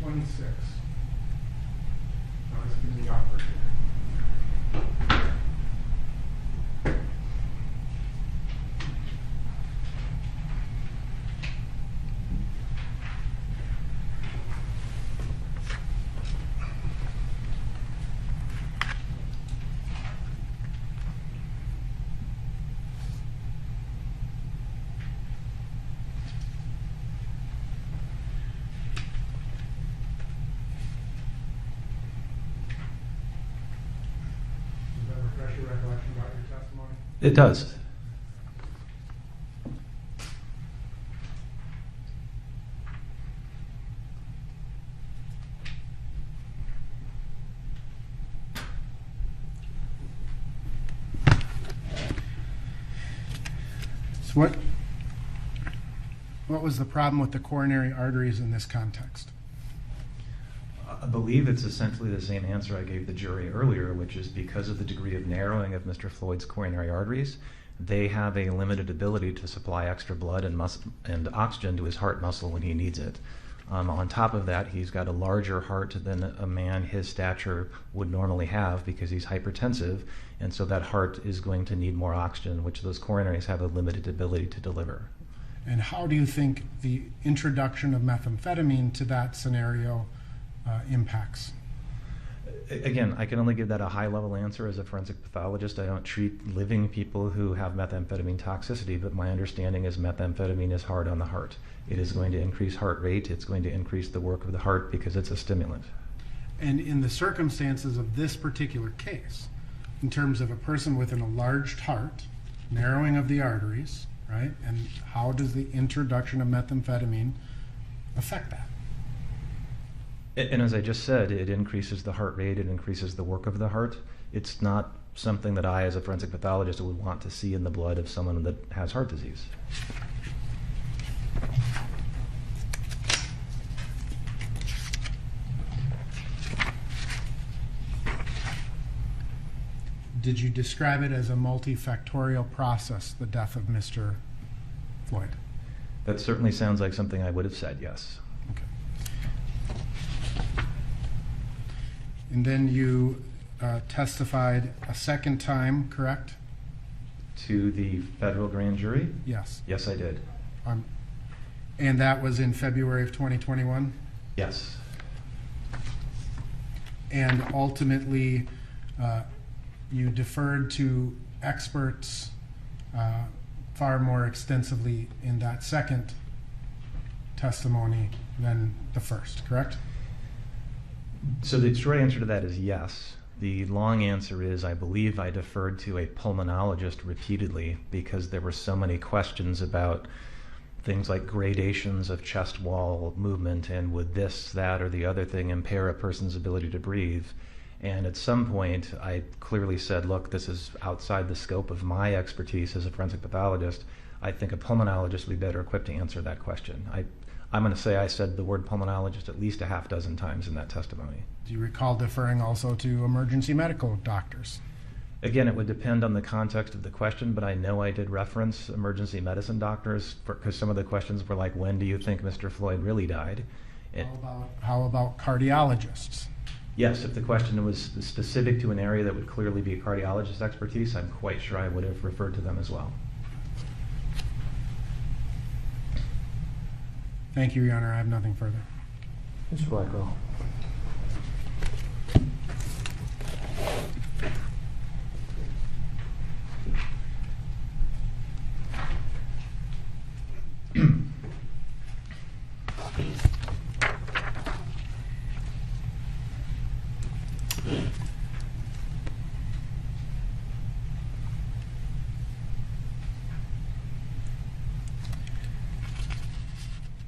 26. I was giving the offer here. It does. So what was the problem with the coronary arteries in this context? I believe it's essentially the same answer I gave the jury earlier, which is because of the degree of narrowing of Mr. Floyd's coronary arteries, they have a limited ability to supply extra blood and oxygen to his heart muscle when he needs it. On top of that, he's got a larger heart than a man his stature would normally have because he's hypertensive, and so that heart is going to need more oxygen, which those coronaries have a limited ability to deliver. And how do you think the introduction of methamphetamine to that scenario impacts? Again, I can only give that a high-level answer as a forensic pathologist. I don't treat living people who have methamphetamine toxicity, but my understanding is methamphetamine is hard on the heart. It is going to increase heart rate. It's going to increase the work of the heart because it's a stimulant. And in the circumstances of this particular case, in terms of a person with an enlarged heart, narrowing of the arteries, right? And how does the introduction of methamphetamine affect that? And as I just said, it increases the heart rate, it increases the work of the heart. It's not something that I, as a forensic pathologist, would want to see in the blood of someone that has heart disease. Did you describe it as a multifactorial process, the death of Mr. Floyd? That certainly sounds like something I would have said, yes. Okay. And then you testified a second time, correct? To the federal grand jury? Yes. Yes, I did. And that was in February of 2021? Yes. And ultimately, you deferred to experts far more extensively in that second testimony than the first, correct? So the short answer to that is yes. The long answer is I believe I deferred to a pulmonologist repeatedly because there were so many questions about things like gradations of chest wall movement and would this, that, or the other thing impair a person's ability to breathe. And at some point, I clearly said, look, this is outside the scope of my expertise as a forensic pathologist. I think a pulmonologist would be better equipped to answer that question. I'm going to say I said the word pulmonologist at least a half dozen times in that testimony. Do you recall deferring also to emergency medical doctors? Again, it would depend on the context of the question, but I know I did reference emergency medicine doctors because some of the questions were like, when do you think Mr. Floyd really died? How about cardiologists? Yes, if the question was specific to an area that would clearly be a cardiologist's expertise, I'm quite sure I would have referred to them as well. Thank you, Your Honor. I have nothing further. Mr. Blackwell.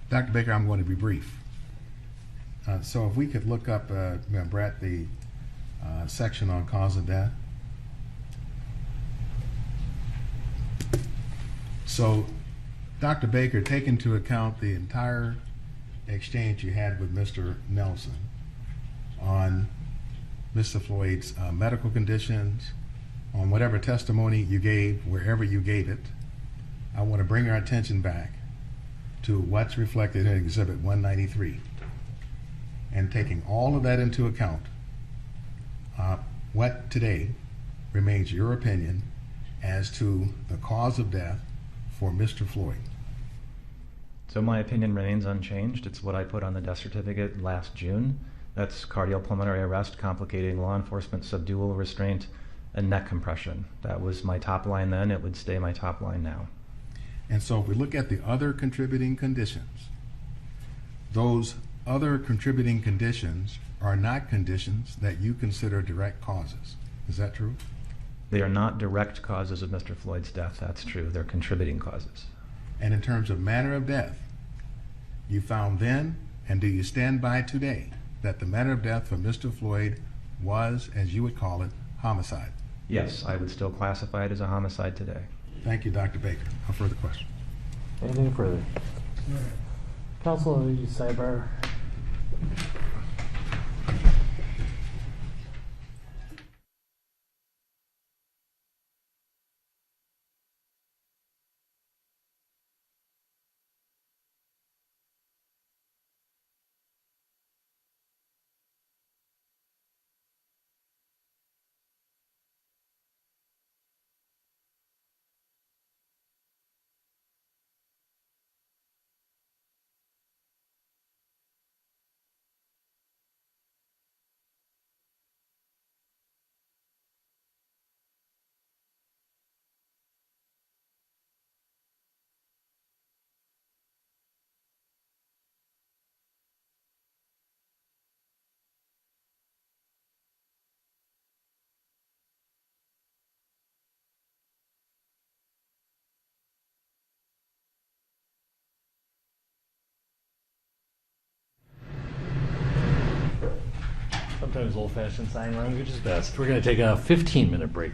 Dr. Baker, I'm going to be brief. So if we could look up, Brett, the section on cause of death. So, Dr. Baker, take into account the entire exchange you had with Mr. Nelson on Mr. Floyd's medical conditions, on whatever testimony you gave, wherever you gave it. I want to bring our attention back to what's reflected in Exhibit 193. And taking all of that into account, what today remains your opinion as to the cause of death for Mr. Floyd? So my opinion remains unchanged. It's what I put on the death certificate last June. That's cardiopulmonary arrest complicating law enforcement subdual restraint and neck compression. That was my top line then. It would stay my top line now. And so if we look at the other contributing conditions, those other contributing conditions are not conditions that you consider direct causes. Is that true? They are not direct causes of Mr. Floyd's death, that's true. They're contributing causes. And in terms of manner of death, you found then, and do you stand by today, that the manner of death for Mr. Floyd was, as you would call it, homicide? Yes, I would still classify it as a homicide today. Thank you, Dr. Baker. No further questions. Anything further? Counsel, you sidebar. Sometimes old-fashioned sign language is best. We're going to take a 15-minute break.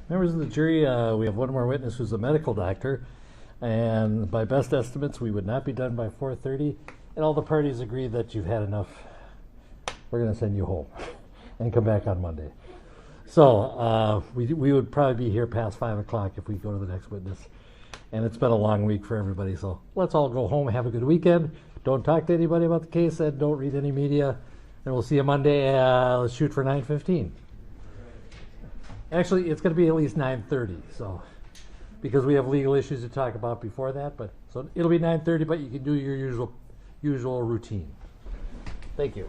Members of the jury, we have one more witness who's a medical doctor, and by best estimates, we would not be done by 4:30, and all the parties agree that you've had enough. We're going to send you home and come back on Monday. So we would probably be here past 5 o'clock if we go to the next witness. And it's been a long week for everybody, so let's all go home, have a good weekend. Don't talk to anybody about the case, and don't read any media. And we'll see you Monday. Let's shoot for 9:15. Actually, it's going to be at least 9:30, so because we have legal issues to talk about before that. But so it'll be 9:30, but you can do your usual routine. Thank you.